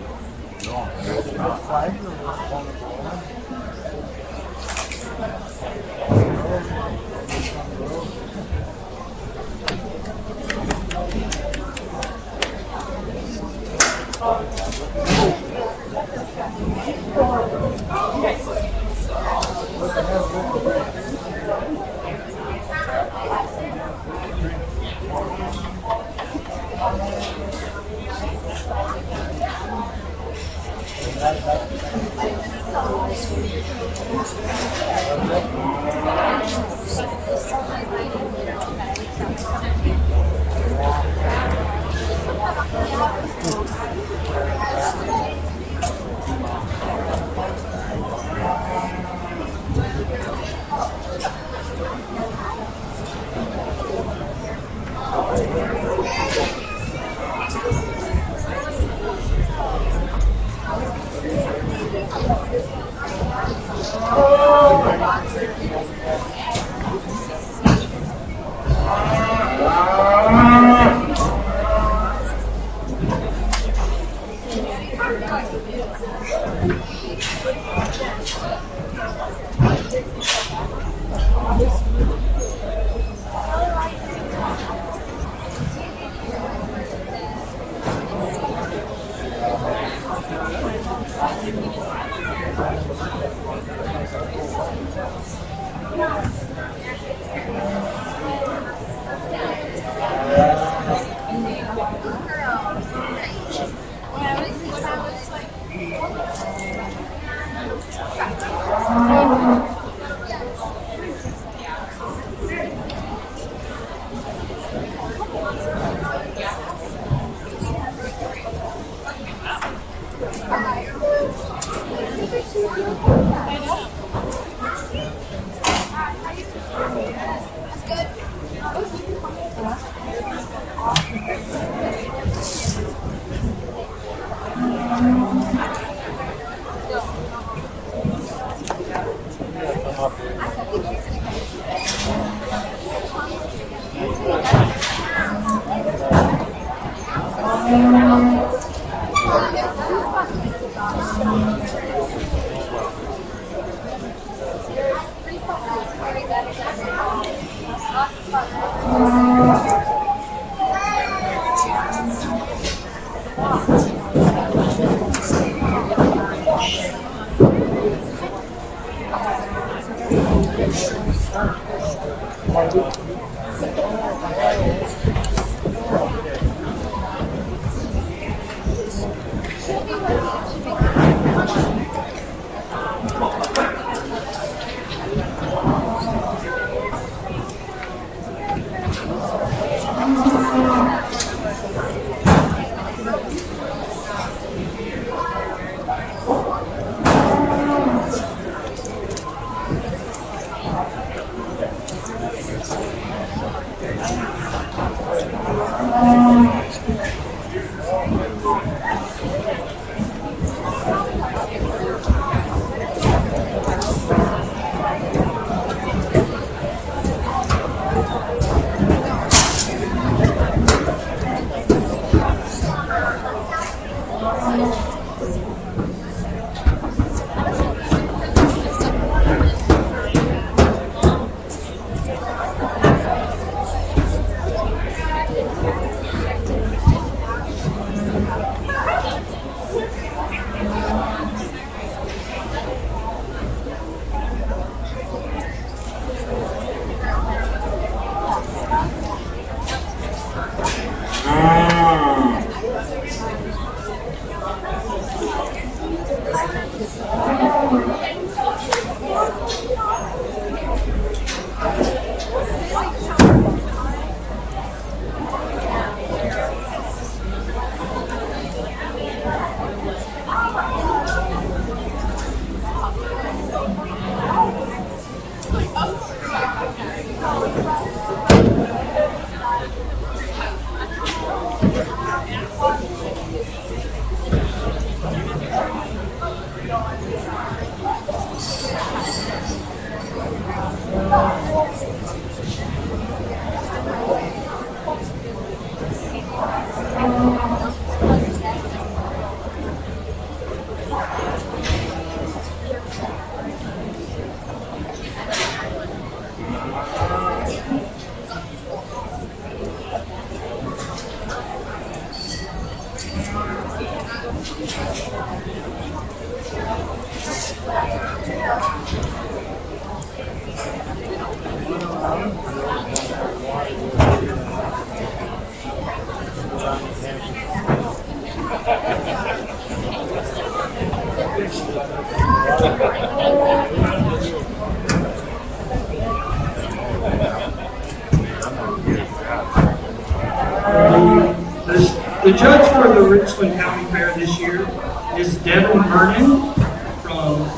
The judge for the Richland County Fair this year is Devin Vernon from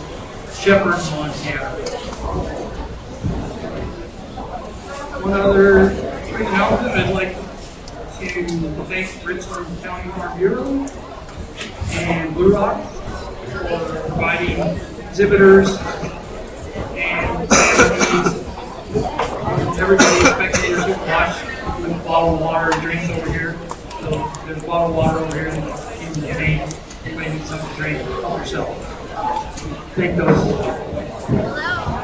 Shepherd, Montana. One other announcement, I'd like to thank Richland County Farm Bureau and Blue Rock for providing exhibitors and everybody, spectators who watch with a bottle of water and drinks over here. So there's a bottle of water over here in the tank. Anybody needs something to drink yourself. Thank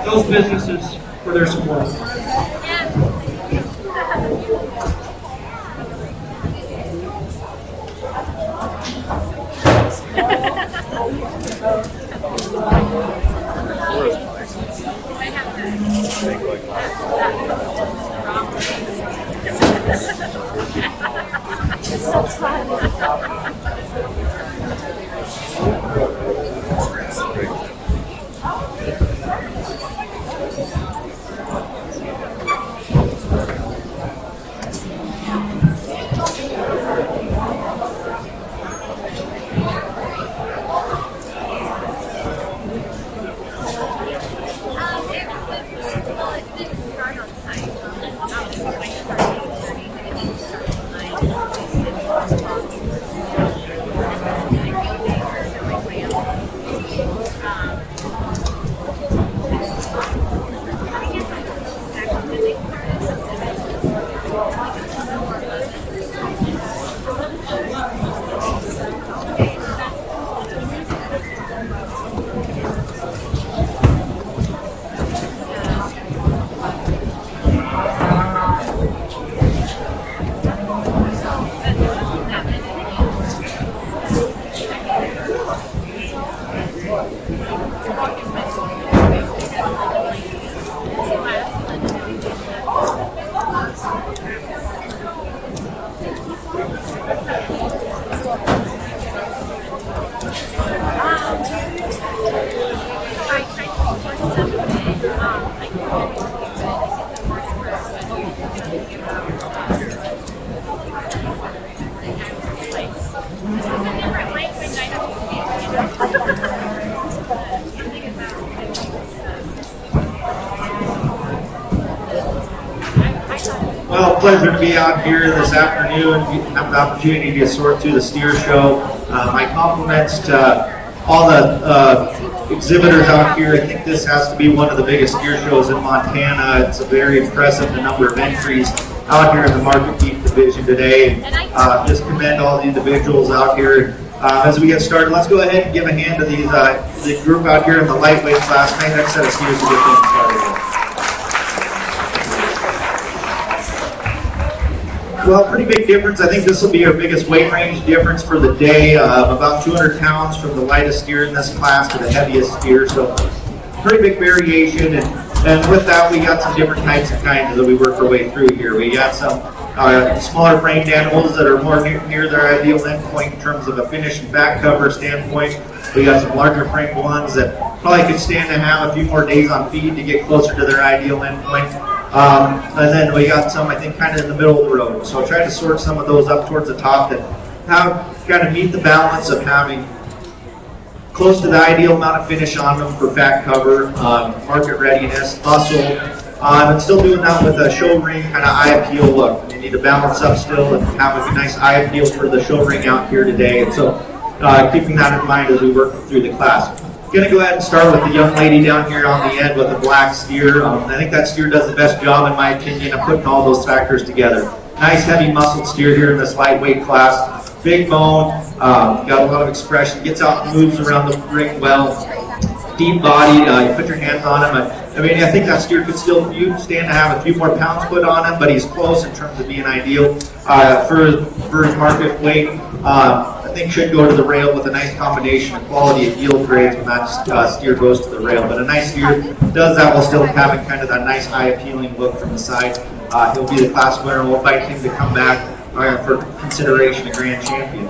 those businesses for their support. Well, pleasure to be out here this afternoon and have the opportunity to sort through the steer show. My compliments to all the exhibitors out here. I think this has to be one of the biggest steer shows in Montana. It's very impressive, the number of entries out here in the market beef division today. Just commend all the individuals out here. As we get started, let's go ahead and give a hand to these the group out here in the lightweight class. Make that set of steers to get things started. Well, pretty big difference. I think this will be our biggest weight range difference for the day. About 200 pounds from the lightest steer in this class to the heaviest steer. So pretty big variation. And with that, we got some different types of kinds that we work our way through here. We got some smaller framed animals that are more near their ideal endpoint in terms of a finish and back cover standpoint. We got some larger framed ones that probably could stand to have a few more days on feed to get closer to their ideal endpoint. And then we got some, I think, kind of in the middle of the road. So I tried to sort some of those up towards the top that have kind of meet the balance of having close to the ideal amount of finish on them for fat cover, market readiness, muscle, and still doing that with a show ring kind of eye appeal look. You need to balance up still and have a nice eye appeal for the show ring out here today. And so keeping that in mind as we work through the class. Going to go ahead and start with the young lady down here on the end with the black steer. I think that steer does the best job, in my opinion, of putting all those factors together. Nice heavy muscled steer here in this lightweight class. Big bone, got a lot of expression, gets out and moves around the ring well. Deep body, you put your hands on him. I mean, I think that steer could still stand to have a few more pounds put on him, but he's close in terms of being ideal. For his market weight, I think should go to the rail with a nice combination of quality and yield grades when that steer goes to the rail. But a nice steer does that while still having kind of that nice eye appealing look from the side. He'll be the class winner. We'll invite him to come back for consideration a grand champion.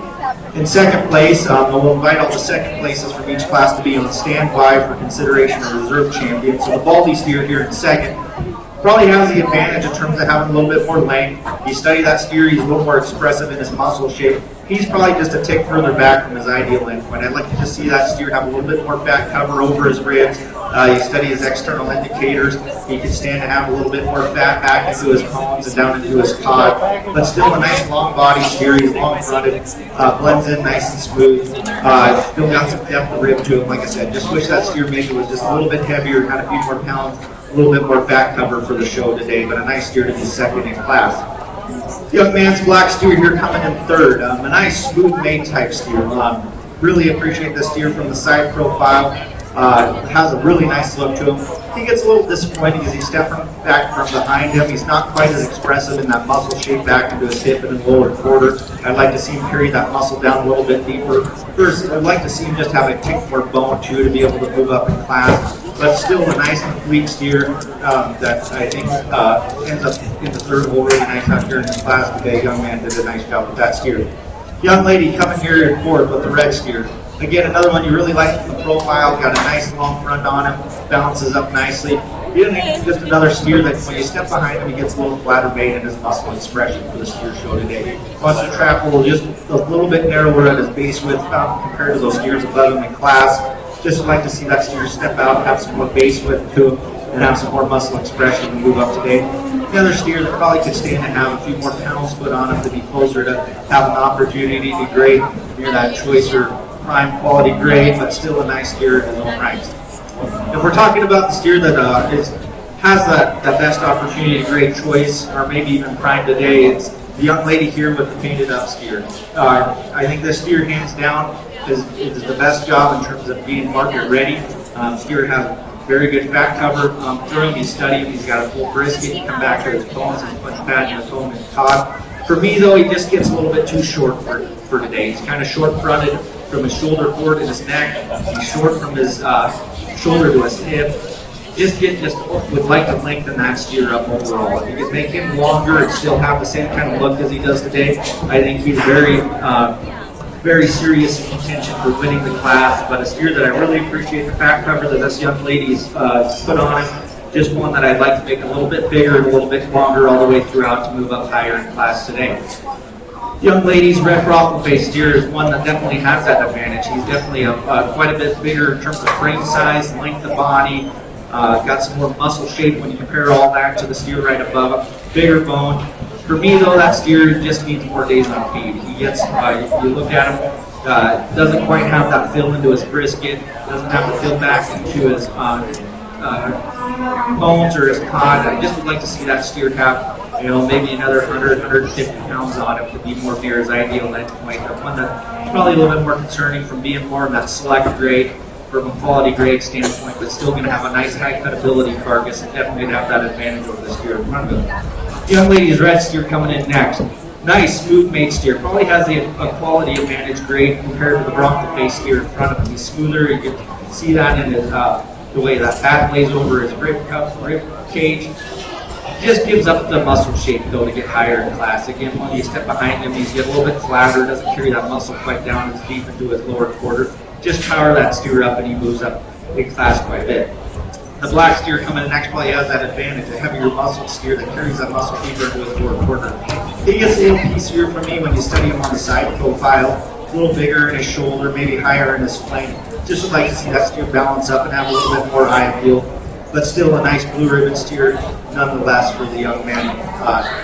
In second place, we'll invite all the second places from each class to be on standby for consideration a reserve champion. So the Baldy steer here in second probably has the advantage in terms of having a little bit more length. You study that steer, he's a little more expressive in his muscle shape. He's probably just a tick further back from his ideal endpoint. I'd like to just see that steer have a little bit more fat cover over his ribs. You study his external indicators. He can stand to have a little bit more fat back into his cones and down into his cod. But still a nice long body steer. He's long fronted, blends in nice and smooth. Still got some depth of rib to him, like I said. Just wish that steer maybe was just a little bit heavier, had a few more pounds, a little bit more fat cover for the show today, but a nice steer to be second in class. Young man's black steer here coming in third. A nice smooth made type steer. Really appreciate the steer from the side profile. Has a really nice look to him. He gets a little disappointing as he's stepping back from behind him. He's not quite as expressive in that muscle shape back into his hip and his lower quarter. I'd like to see him carry that muscle down a little bit deeper. First, I'd like to see him just have a tick more bone too to be able to move up in class. But still a nice complete steer that I think ends up in the third hole really nice out here in this class today. Young man did a nice job with that steer. Young lady coming here in fourth with the red steer. Again, another one you really like from the profile. Got a nice long front on him. Balances up nicely. Just another steer that when you step behind him, he gets a little flatter made in his muscle expression for the steer show today. Wants to travel just a little bit narrower at his base width compared to those steers above him in class. Just like to see that steer step out, have some more base width to him, and have some more muscle expression and move up today. The other steer that probably could stand to have a few more pounds put on him to be closer to have an opportunity to grade near that choicer prime quality grade, but still a nice steer in his own right. If we're talking about the steer that has that best opportunity to grade choice, or maybe even prime today, it's the young lady here with the painted up steer. I think this steer hands down is the best job in terms of being market ready. Steer has very good fat cover. Thoroughly he's studied. He's got a full brisket. You come back to his bones, he's much fat in his bone and cod. For me though, he just gets a little bit too short for today. He's kind of short fronted from his shoulder forward to his neck. He's short from his shoulder to his hip. Would like to lengthen that steer up overall. If you could make him longer and still have the same kind of look as he does today, I think he's very serious in contention for winning the class. But a steer that I really appreciate the fat cover that this young lady's put on him. Just one that I'd like to make a little bit bigger and a little bit longer all the way throughout to move up higher in class today. Young lady's red frothing face steer is one that definitely has that advantage. He's definitely quite a bit bigger in terms of frame size, length of body, got some more muscle shape when you compare all that to the steer right above him. Bigger bone. For me though, that steer just needs more days on feed. He gets, you look at him, doesn't quite have that fill into his brisket, doesn't have the fill back into his bones or his cod. I just would like to see that steer have, maybe another 100, 150 pounds on him to be more near his ideal endpoint. The one that's probably a little bit more concerning from being more in that select grade, from a quality grade standpoint, but still going to have a nice high cutability carcass and definitely have that advantage over the steer in front of him. The young lady's red steer coming in next. Nice smooth made steer. Probably has a quality advantage grade compared to the Bronco face steer in front of him. He's smoother. You can see that in his the way that fat lays over his rib cage. Just gives up the muscle shape though to get higher in class. Again, when you step behind him, he's get a little bit flatter, doesn't carry that muscle quite down as deep into his lower quarter. just power that steer up and he moves up in class quite a bit. The black steer coming in next probably has that advantage, a heavier muscle steer that carries that muscle deeper into his forward quarter. He gets a little piecier for me when you study him on the side profile, a little bigger in his shoulder, maybe higher in his flank. Just would like to see that steer balance up and have a little bit more eye appeal, but still a nice blue ribbon steer nonetheless for the young man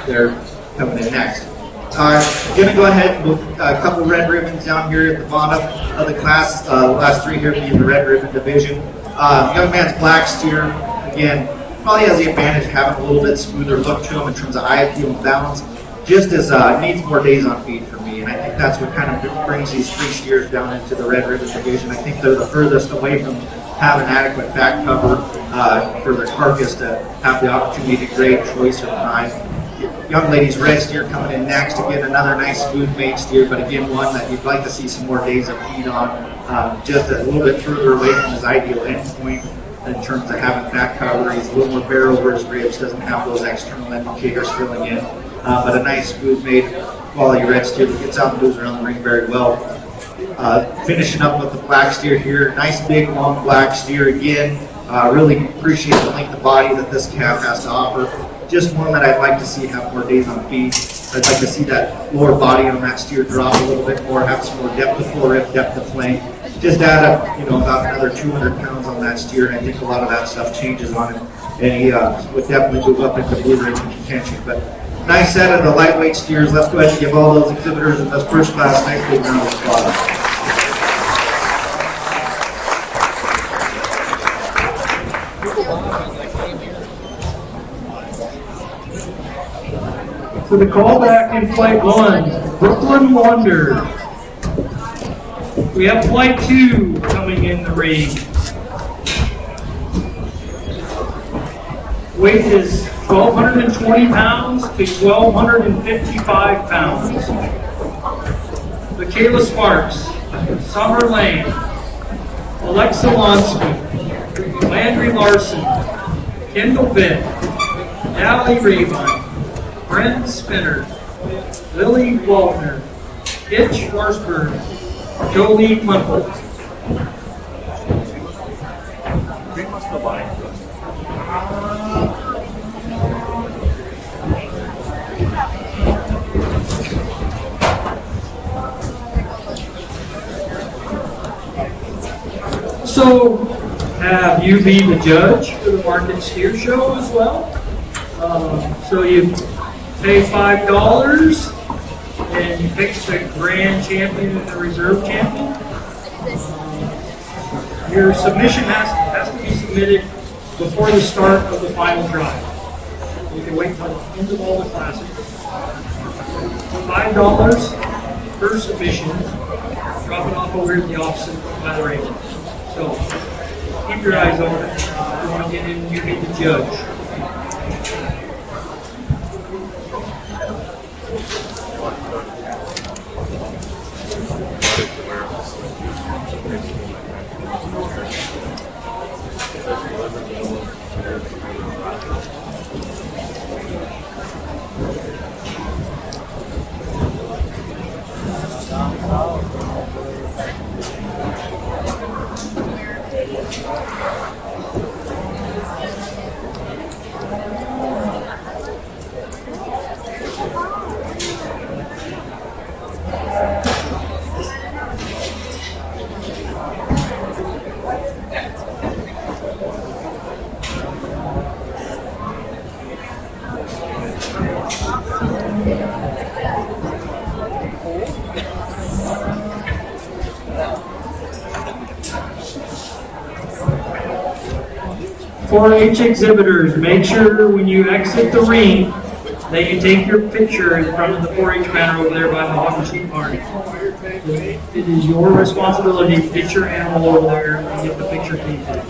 there coming in next. I'm going to go ahead and move a couple red ribbons down here at the bottom of the class. The last three here being the red ribbon division. Young man's black steer, again, probably has the advantage of having a little bit smoother look to him in terms of eye appeal and balance. Just as needs more days on feed for me, and I think that's what kind of brings these three steers down into the red ribbon division. I think they're the furthest away from having adequate fat cover for their carcass to have the opportunity to grade choice or prime. Young lady's red steer coming in next. Again, another nice smooth made steer, but again, one that you'd like to see some more days of feed on, just a little bit further away from his ideal endpoint in terms of having fat cover. He's a little more bare over his ribs, doesn't have those external indicators filling in, but a nice smooth made quality red steer that gets out and moves around the ring very well. Finishing up with the black steer here, nice big long black steer again. Really appreciate the length of body that this calf has to offer. Just one that I'd like to see have more days on feed. I'd like to see that lower body on that steer drop a little bit more, have some more depth of forearm, depth of flank. Just add up, about another 200 pounds on that steer, and I think a lot of that stuff changes on him, and he would definitely move up into blue ribbon contention. But nice set of the lightweight steers. Let's go ahead and give all those exhibitors in this first class a nice big round of applause. So the callback in Flight 1, Brooklyn Wonder. We have Flight 2 coming in the ring. Weight is 1,220 pounds to 1,255 pounds. Michaela Sparks, Summer Lane, Alexa Lonsky, Landry Larson, Kendall Vitt, Allie Rabine, Bren Spinner, Lily Waltner, Hitch Schwarzberg, Jolie Mumpel. So, have you be the judge for the Market Steer Show as well? So you pay $5 and you pick the grand champion and the reserve champion. Your submission has to be submitted before the start of the final drive. You can wait until the end of all the classes. $5 per submission. Drop it off over at the office by the rail. So keep your eyes open. If you want to get in, you be the judge. .4-H exhibitors, make sure when you exit the ring that you take your picture in front of the 4-H banner over there by the hog and sheep barn. It is your responsibility to get your animal over there and get the picture taken.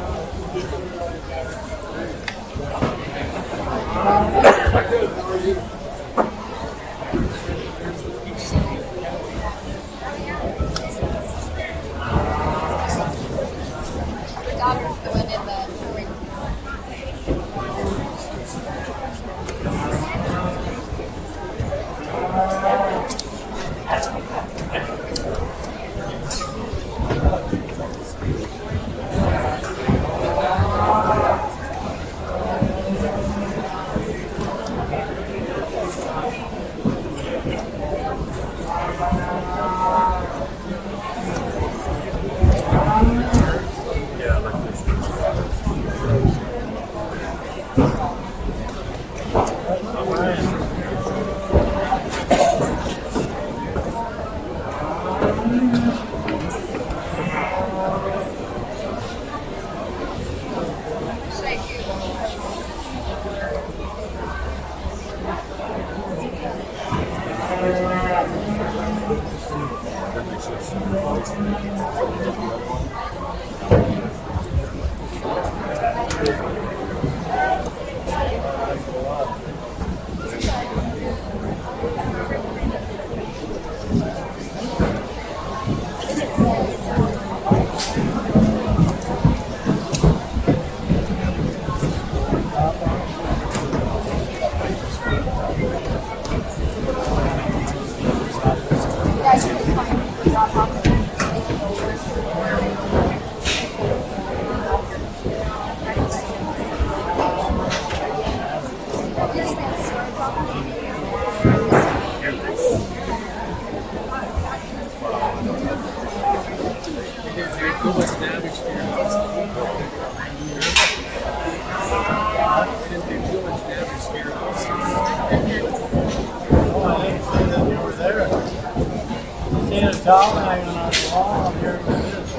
dog hanging on the wall. I'm here with this.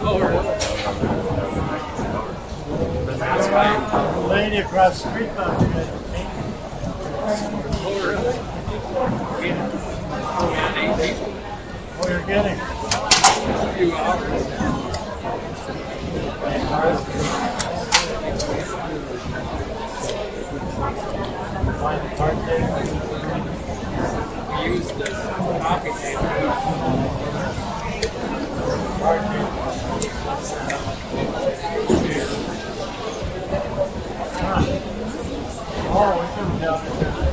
Oh, really? That's right. The lady across the street thought you had Oh, really? what you're getting. A few hours. Find the card table. We used the coffee table. Card table. Oh, we can down there.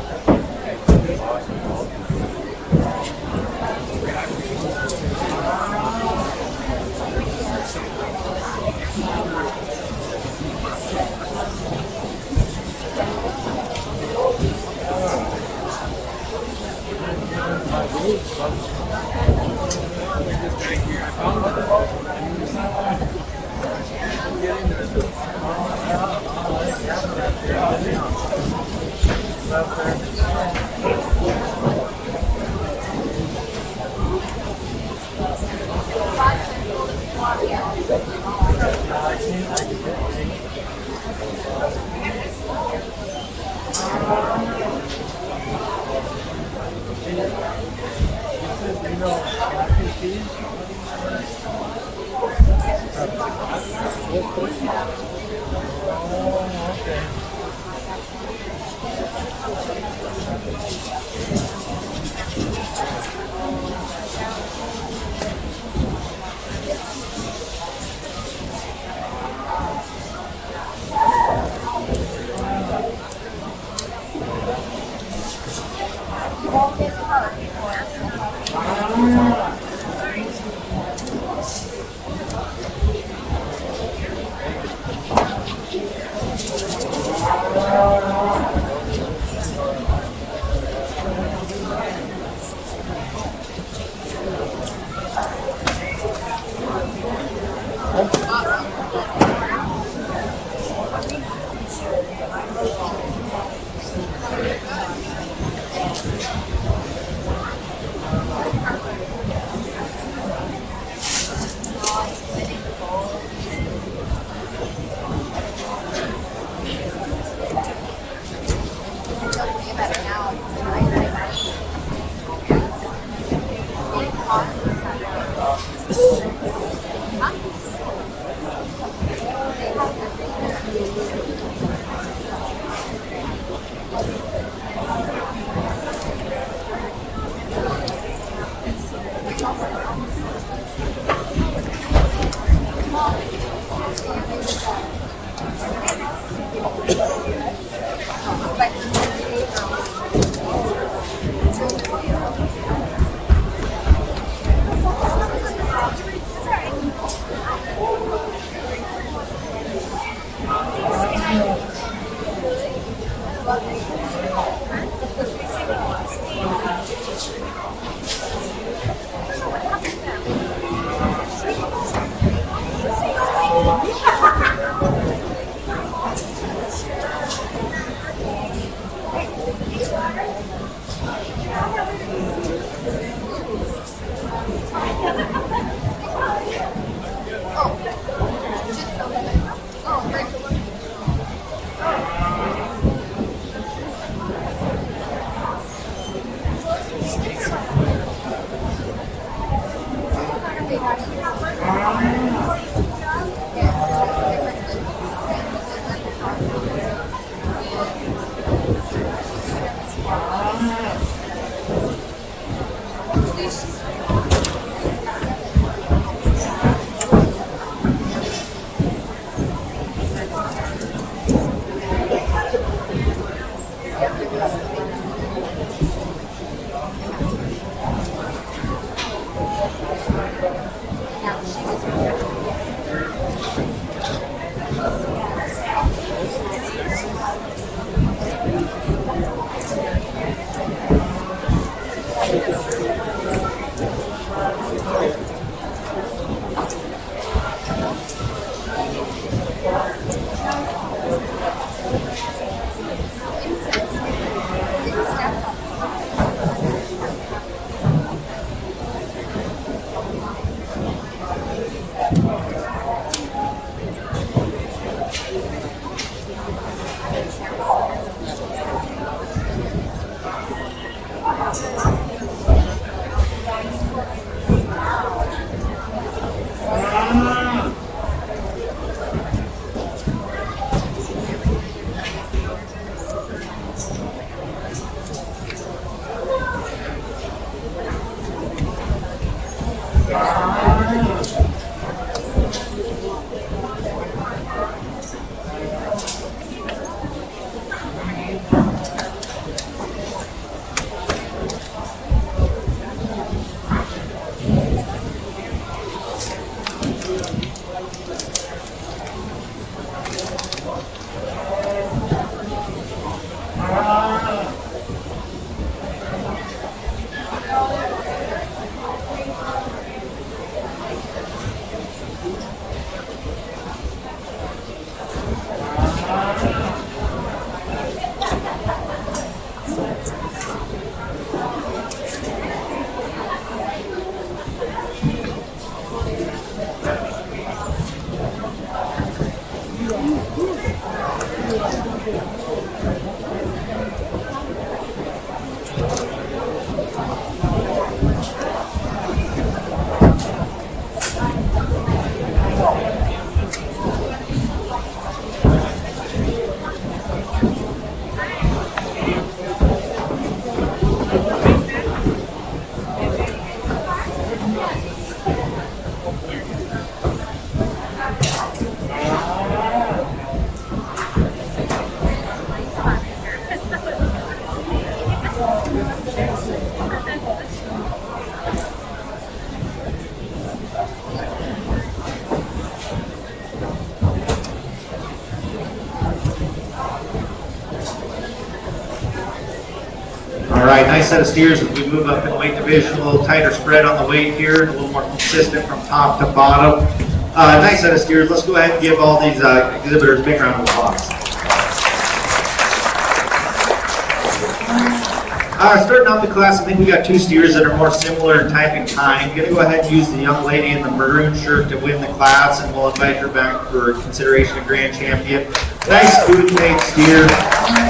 All right, nice set of steers as we move up in the weight division. A little tighter spread on the weight here, a little more consistent from top to bottom. Nice set of steers. Let's go ahead and give all these exhibitors a big round of applause. Starting off the class, I think we got two steers that are more similar in type and kind. I'm going to go ahead and use the young lady in the maroon shirt to win the class, and we'll invite her back for consideration of grand champion. Nice food-made steer.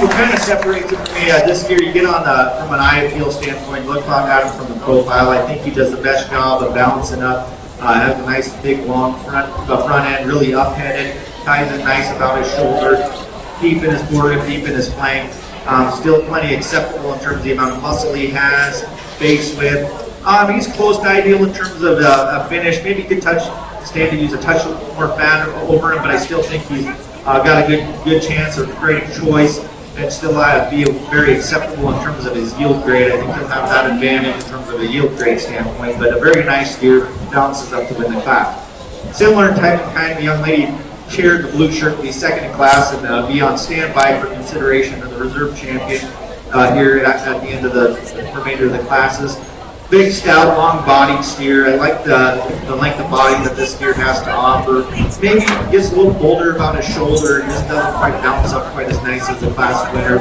What kind of separates it from me, this steer, you get on from an eye appeal standpoint, look at him from the profile. I think he does the best job of balancing up. Has a nice big long front end, really up-headed, ties it nice about his shoulder, deep in his forehead, deep in his flank. Still plenty acceptable in terms of the amount of muscle he has, face width. He's close to ideal in terms of a finish. Maybe could stand to use a touch more fat over him, but I still think he's got a good chance or great choice, and still be very acceptable in terms of his yield grade. I think he'll have that advantage in terms of a yield grade standpoint, but a very nice steer, balances up to win the class. Similar in type and kind, the young lady shared the blue shirt to be second in class and be on standby for consideration of the reserve champion here at the end of the remainder of the classes. Big, stout, long-bodied steer. I like the length of body that this steer has to offer. Maybe gets a little bolder about his shoulder and just doesn't quite bounce up quite as nice as the class winner,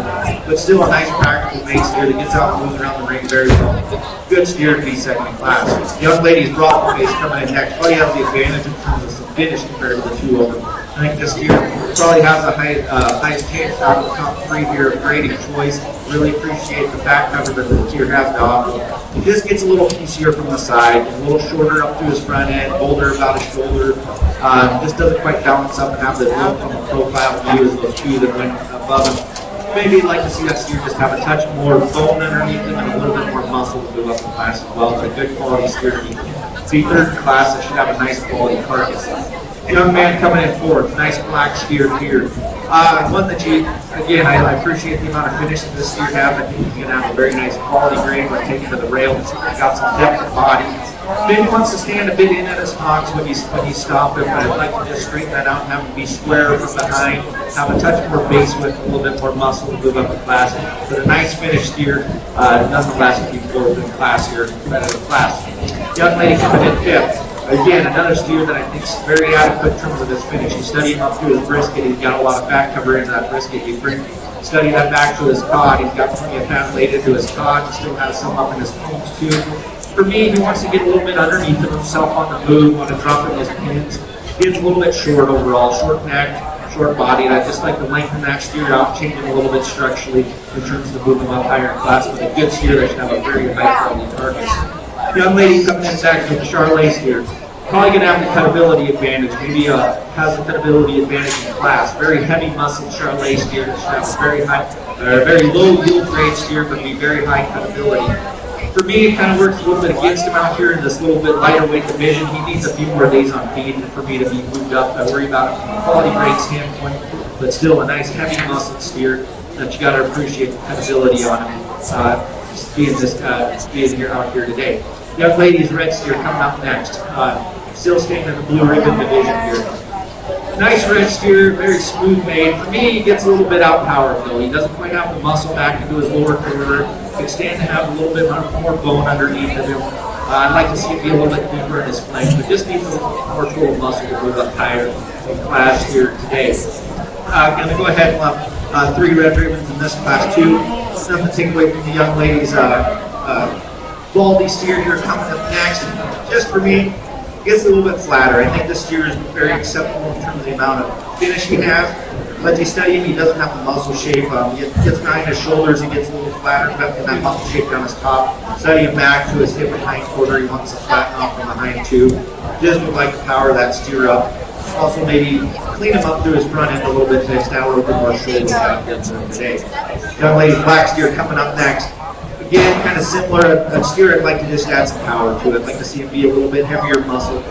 but still a nice practical made steer that gets out and moves around the ring very well. Good steer to be second in class. The young lady's broad face coming in next. Probably has the advantage in terms of some finish compared to the two of them. I think this steer probably has the highest chance out of the top three here of grading choice. Really appreciate the back cover that the steer has to offer. He just gets a little piecier from the side, a little shorter up to his front end, bolder about his shoulder. Just doesn't quite balance up and have the look from the profile view as those two that went above him. Maybe I'd like to see that steer just have a touch more bone underneath him and a little bit more muscle to move up the class as well. It's a good quality steer to be third in class. It should have a nice quality carcass. Young man coming in fourth, nice black steer here. One that again, I appreciate the amount of finish that this steer has. I think he's going to have a very nice quality grade when taken to the rail. He's got some depth of body. Maybe wants to stand a bit in at his hocks when you stop him, but I'd like to just straighten that out and have him be square from behind, have a touch more base width, a little bit more muscle to move up the class. But a nice finished steer, nonetheless, keep fourth in class here, competitive class. Young lady coming in fifth. Again, another steer that I think is very adequate in terms of his finish. You study him up through his brisket, he's got a lot of fat cover into that brisket. You study that back to his cod, he's got plenty of fat laid into his cod, he still has some up in his pumps too. For me, he wants to get a little bit underneath of himself on the move, want to drop in his pins. He's a little bit short overall, short neck, short body, and I just like to lengthen that steer out, change him a little bit structurally in terms of moving up higher in class. With a good steer that should have a very high quality carcass. Young lady coming in next with the Charolais steer. Probably going to have the cutability advantage. Maybe has the cutability advantage in class. Very heavy muscle Charolais steer that should have a very high, very low yield grade steer, but be very high cutability. For me, it kind of works a little bit against him out here in this little bit lighter weight division. He needs a few more days on feed for me to be moved up. I worry about it from a quality grade standpoint, but still a nice heavy muscle steer that you got to appreciate the cutability on him. Being here out here today. Young lady's red steer coming up next. Still staying in the blue ribbon division here. Nice red steer, very smooth made. For me, he gets a little bit outpowered though. He doesn't quite have the muscle back into his lower quarter. Can stand to have a little bit more bone underneath of him. I'd like to see it be a little bit deeper in his flank, but just needs a little more total muscle to move up higher in class here today. I'm going to go ahead and have 3 red ribbons in this class too. Nothing to take away from the young lady's baldy steer here coming up next. Just for me, gets a little bit flatter. I think this steer is very acceptable in terms of the amount of finish he has. But they study him, he doesn't have the muscle shape. He gets behind his shoulders, he gets a little flatter, and that muscle shape down his top. Study him back to his hip and hind quarter, he wants to flatten off from the hind too. Just would like to power that steer up. Also maybe clean him up through his front end a little bit to extend a little bit more shoulder out here today. Young lady black steer coming up next. Again, kind of similar, a steer I'd like to just add some power to it. I'd like to see him be a little bit heavier muscle.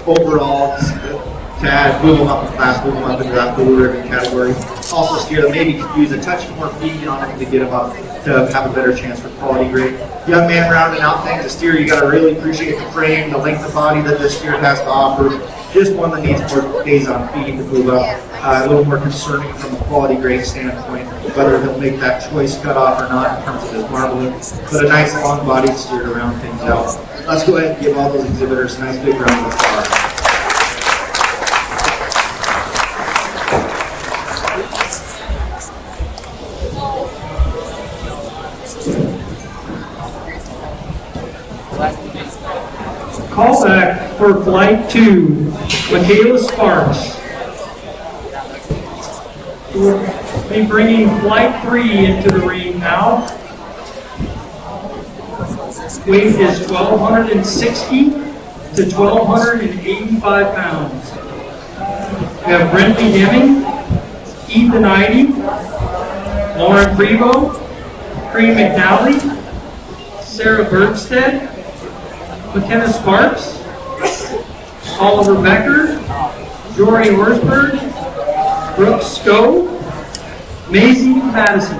Overall, to add, move them up in class, move them up into that blue ribbon category. Also steer that maybe could use a touch more feed on him to get him up to have a better chance for quality grade. Young man rounding out things, a steer you got to really appreciate the frame, the length of body that this steer has to offer. Just one that needs more days on feed to move up. A little more concerning from a quality grade standpoint, whether he'll make that choice cut off or not in terms of his marbling. But a nice long body steer to round things out. Let's go ahead and give all those exhibitors a nice big round of applause. Call back for flight 2, Michaela Sparks. We'll be bringing flight 3 into the ring now. Weight is 1,260 to 1,285 pounds. We have Brentley Deming, Ethan Idy, Lauren Prevost, Cree McNally, Sarah Bergstead, McKenna Sparks, Oliver Becker, Jory Horsberg, Brooke Scoe, Maisie Madison.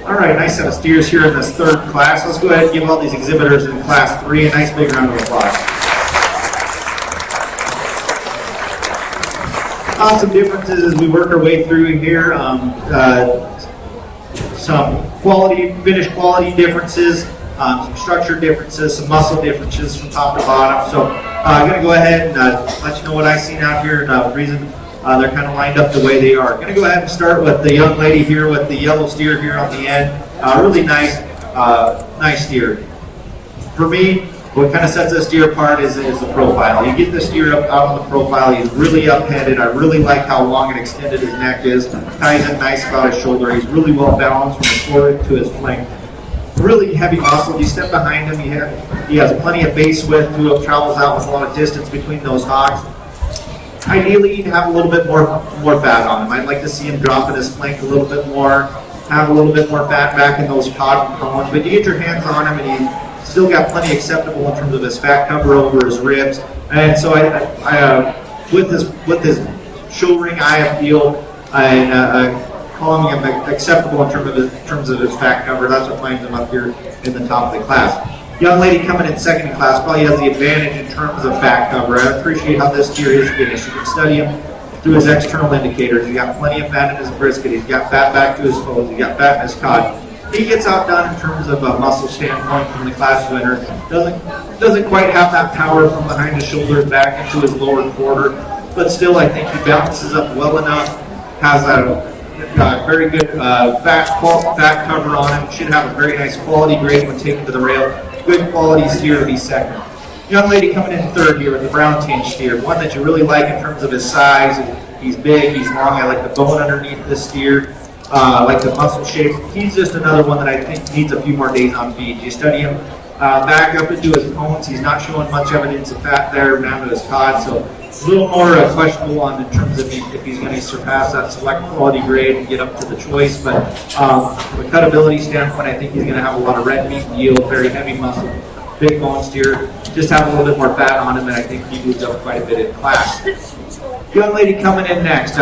All right, nice set of steers here in this third class. Let's go ahead and give all these exhibitors in class 3 a nice big round of applause. Lots of differences as we work our way through here. Some quality, finish quality differences, some structure differences, some muscle differences from top to bottom. So I'm going to go ahead and let you know what I've seen out here and the reason they're kind of lined up the way they are. I'm going to go ahead and start with the young lady here with the yellow steer here on the end. Really nice, nice steer. For me, what kind of sets this steer apart is the profile. You get the steer up out on the profile, he's really up-headed. I really like how long and extended his neck is. Ties in nice about his shoulder. He's really well balanced from his forehead to his flank. Really heavy muscle. You step behind him, he has plenty of base width to him, travels out with a lot of distance between those hocks. Ideally, you'd have a little bit more fat on him. I'd like to see him drop in his flank a little bit more, have a little bit more fat back in those cod components. But you get your hands on him, and he's still got plenty acceptable in terms of his fat cover over his ribs. And so, with his show ring eye appeal and calling him acceptable in terms of his fat cover, that's what finds him up here in the top of the class. Young lady coming in second in class probably has the advantage in terms of fat cover. I appreciate how this steer is finished. You can study him through his external indicators. He's got plenty of fat in his brisket. He's got fat back to his toes. He's got fat in his cod. He gets outdone in terms of a muscle standpoint from the class winner. Doesn't quite have that power from behind his shoulders back into his lower quarter, but still I think he balances up well enough. Has a very good fat cover on him. Should have a very nice quality grade when taken to the rail. Good quality steer to be second. Young lady coming in third here with the brown tinge steer. One that you really like in terms of his size. He's big, he's long. I like the bone underneath this steer. I like the muscle shape. He's just another one that I think needs a few more days on feed. You study him back up into his bones. He's not showing much evidence of fat there down to his cod, so a little more questionable on in terms of if he's going to surpass that select quality grade and get up to the choice. But from a cutability standpoint, I think he's going to have a lot of red meat yield, very heavy muscle, big bone steer, just have a little bit more fat on him, and I think he moves up quite a bit in class. Young lady coming in next.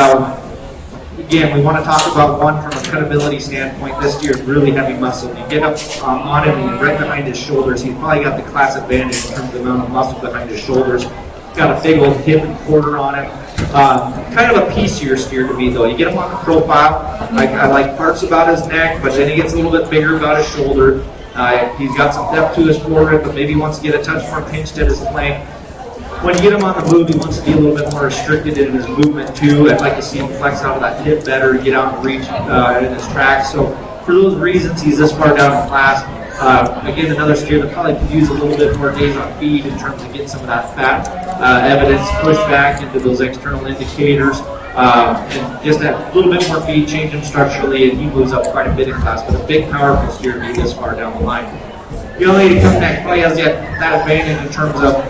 Again, we want to talk about one from a cutability standpoint. This steer is really heavy muscle. You get up on him and right behind his shoulders. He's probably got the class advantage in terms of the amount of muscle behind his shoulders. Got a big old hip and quarter on him. Kind of a piecier steer to me, though. You get him on the profile. I like parts about his neck, but then he gets a little bit bigger about his shoulder. He's got some depth to his forehead, but maybe he wants to get a touch more pinched at his flank. When you get him on the move, he wants to be a little bit more restricted in his movement too. I'd like to see him flex out of that hip better, get out and reach in his tracks. So for those reasons, he's this far down in class. Again, another steer that probably could use a little bit more days on feed in terms of getting some of that fat evidence pushed back into those external indicators. And just that little bit more feed, change him structurally, and he moves up quite a bit in class. But a big, powerful steer to be this far down the line. The young lady coming next probably has that advantage in terms of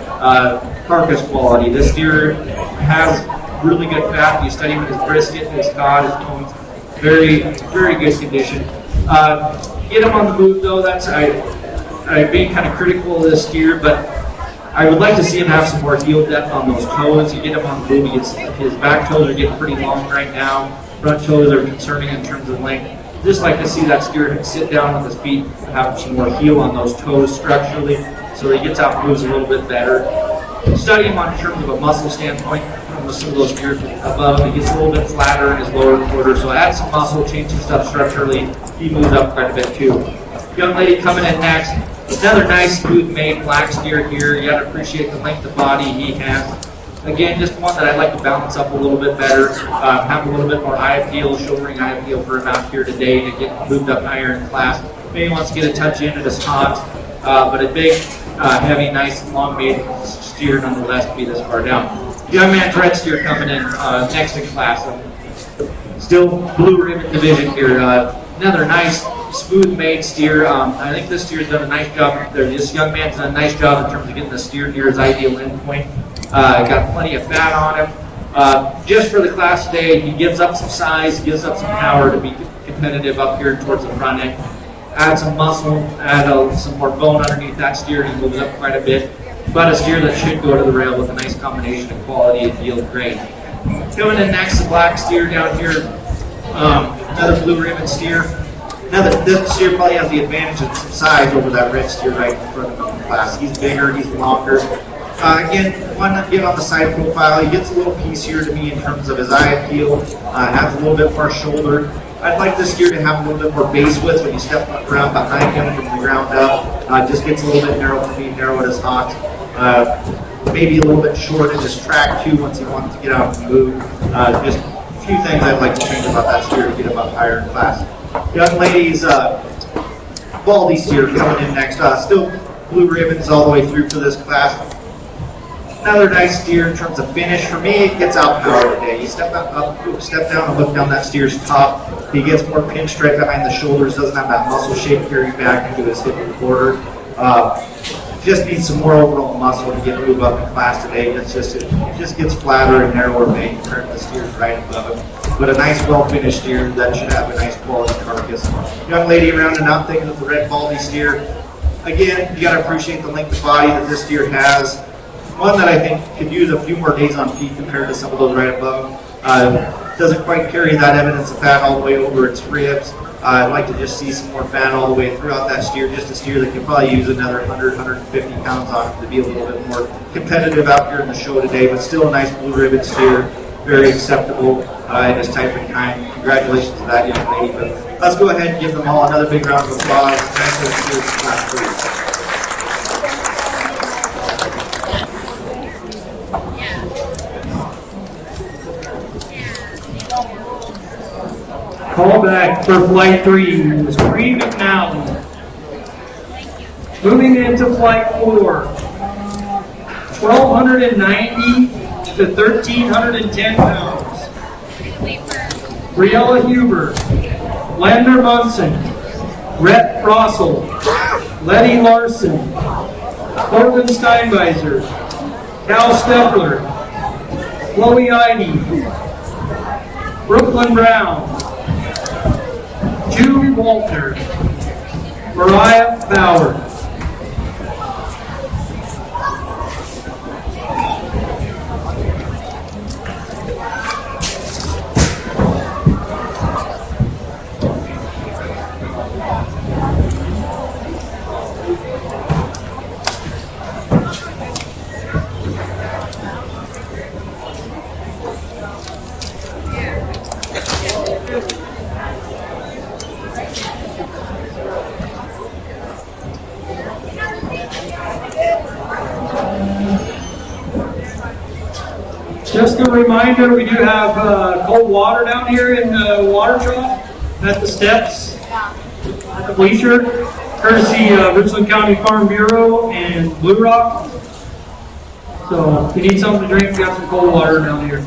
carcass quality. This steer has really good fat. You study him with his brisket, his cod, his bones. Very, very good condition. Get him on the move though. I'm being kind of critical of this steer, but I would like to see him have some more heel depth on those toes. You get him on the move, his back toes are getting pretty long right now. Front toes are concerning in terms of length. Just like to see that steer sit down with his feet, have some more heel on those toes structurally, so he gets out and moves a little bit better. Study him on terms of a muscle standpoint. With some of those steers above, he gets a little bit flatter in his lower quarter, so add some muscle, change some stuff structurally. He moves up quite a bit too. Young lady coming in next. Another nice, smooth-made black steer here. You got to appreciate the length of body he has. Again, just one that I'd like to balance up a little bit better, have a little bit more eye appeal, shouldering eye appeal for him out here today to get moved up higher in class. Maybe wants to get a touch in at his hot, but a big, heavy, nice, long-made steer nonetheless to be this far down. Young man red steer coming in next in class. Still blue ribbon division here. Another nice, smooth-made steer. I think this steer's done a nice job. This young man's done a nice job in terms of getting the steer near his ideal endpoint. Got plenty of fat on him. Just for the class today, he gives up some size, gives up some power to be competitive up here towards the front end. Add some muscle, add some more bone underneath that steer, and he moves up quite a bit. But a steer that should go to the rail with a nice combination of quality and yield grade. Coming in next, the black steer down here. Another blue ribbon steer. Now this steer probably has the advantage of some size over that red steer right in front of him in the class. He's bigger, he's longer. Again, one to get on the side profile. He gets a little piecier to me in terms of his eye appeal. Has a little bit more shoulder. I'd like this steer to have a little bit more base width when you step around behind him from the ground up. Just gets a little bit narrow for me, narrow at his hot. Maybe a little bit short in his track too once he wants to get out and move. Just a few things I'd like to change about that steer to get him up higher in class. Young ladies, Baldy steer coming in next. Still blue ribbons all the way through for this class. Another nice steer in terms of finish. For me, it gets out power today. You step down and look down that steer's top. He gets more pinched right behind the shoulders, doesn't have that muscle shape carried back into his hip and quarter. Just needs some more overall muscle to get move up in class today. It just gets flatter and narrower vein compared to the steers right above him. But a nice, well-finished steer that should have a nice quality carcass. Young lady rounding out things with the red Baldy steer. Again, you got to appreciate the length of body that this steer has. One that I think could use a few more days on feed compared to some of those right above him. Doesn't quite carry that evidence of fat all the way over its ribs. I'd like to just see some more fat all the way throughout that steer. Just a steer that could probably use another 100, 150 pounds on it to be a little bit more competitive out here in the show today. But still a nice blue ribbon steer, very acceptable in his type and kind. Congratulations to that young lady. But let's go ahead and give them all another big round of applause. Thanks for the steers in class 3. Call back for flight 3 was Bree McNally. Moving into flight 4, 1,290 to 1,310 pounds. Briella Huber, Lander Munson, Rhett Rossel, Letty Larson, Corbin Steinweiser, Cal Stepler, Chloe Ivey, Brooklyn Brown, Julie Walter, Mariah Bauer. Just a reminder, we do have cold water down here in the water trough at the steps, at the bleacher, courtesy Richland County Farm Bureau and Blue Rock. So if you need something to drink, we got some cold water down here.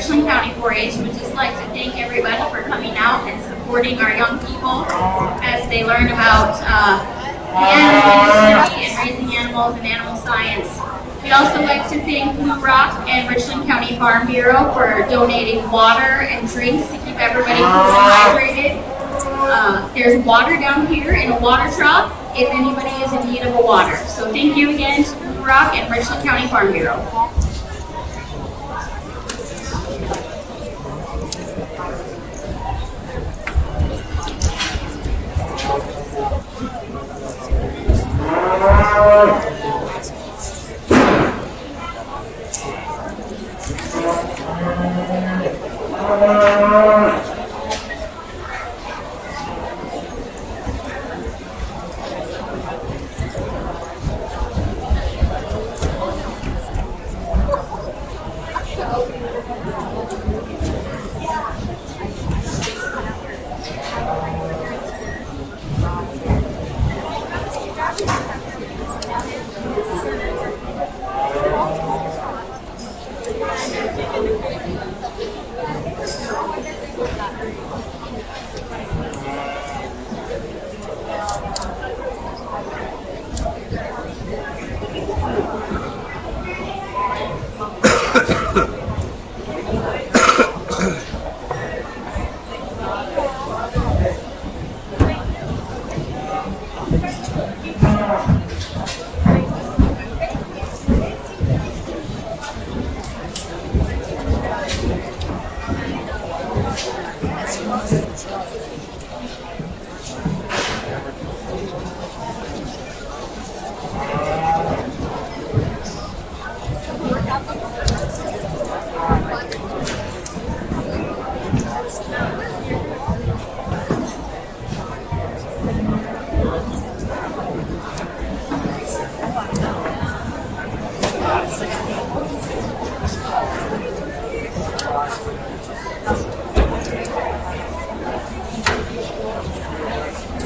Richland County 4-H would just like to thank everybody for coming out and supporting our young people as they learn about the animal industry and raising animals and animal science. We'd also like to thank Blue Rock and Richland County Farm Bureau for donating water and drinks to keep everybody cool and hydrated. There's water down here in a water trough if anybody is in need of a water. So thank you again to Blue Rock and Richland County Farm Bureau.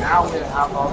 Now we have all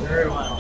Very well.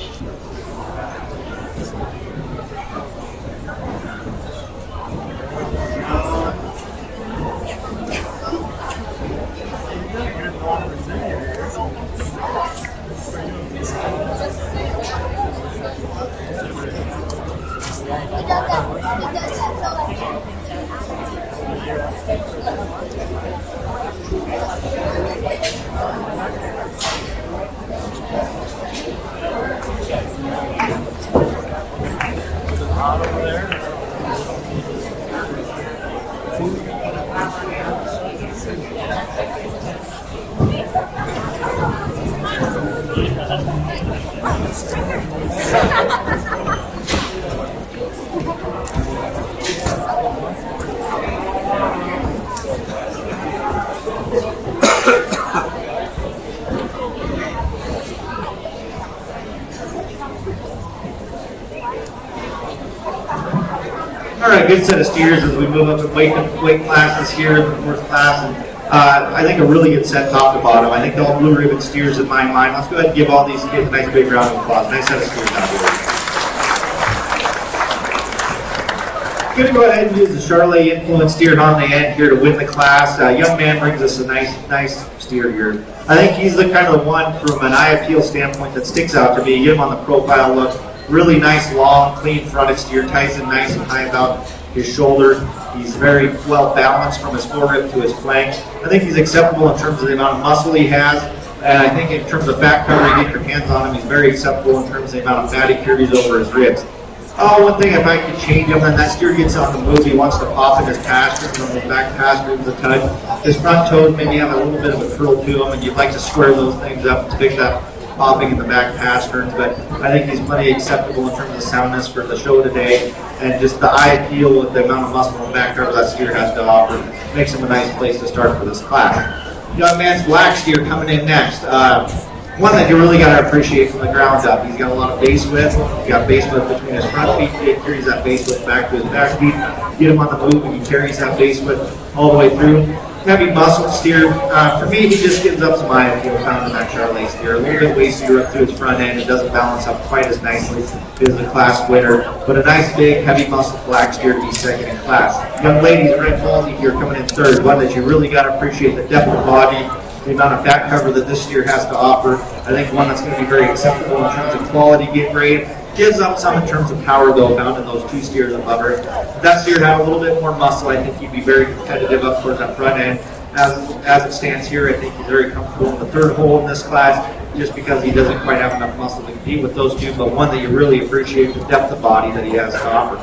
All right, good set of steers as we move up in weight classes here in the fourth class. And I think a really good set top to bottom. I think they're all blue ribbon steers in my mind. Let's go ahead and give all these kids a nice big round of applause. Nice set of steers out here. Going to go ahead and use the Charolais Influence steer on the end here to win the class. Young man brings us a nice steer here. I think he's the kind of the one from an eye appeal standpoint that sticks out to me. You get him on the profile look. Really nice, long, clean fronted steer. Ties in nice and high about his shoulder. He's very well balanced from his foregrip to his flank. I think he's acceptable in terms of the amount of muscle he has. And I think in terms of fat cover, you get your hands on him, he's very acceptable in terms of the amount of fat he carries over his ribs. One thing, if I could change him, when that steer gets on the move, he wants to pop in his pasterns, on his back pasterns a touch. His front toes maybe have a little bit of a curl to them, and you'd like to square those things up to pick that popping in the back pasterns. But I think he's plenty acceptable in terms of soundness for the show today, and just the eye appeal with the amount of muscle and back cover that steer has to offer makes him a nice place to start for this class. Young man's black steer coming in next. One that you really got to appreciate from the ground up. He's got a lot of base width. He's got base width between his front feet. He carries that base width back to his back feet. Get him on the move, and he carries that base width all the way through. Heavy muscle steer. For me, he just gives up some eye appeal found in that Charolais steer. A little bit wastier up through his front end. It doesn't balance up quite as nicely as the class winner. But a nice, big, heavy muscle black steer to be second in class. Young ladies, Red Palsy here coming in third. One that you really got to appreciate the depth of body, the amount of back cover that this steer has to offer. I think one that's going to be very acceptable in terms of quality get grade. Gives up some in terms of power, though, found in those two steers above her. If that steer had a little bit more muscle, I think he'd be very competitive up towards that front end. As it stands here, I think he's very comfortable in the third hole in this class, just because he doesn't quite have enough muscle to compete with those two, but one that you really appreciate the depth of body that he has to offer.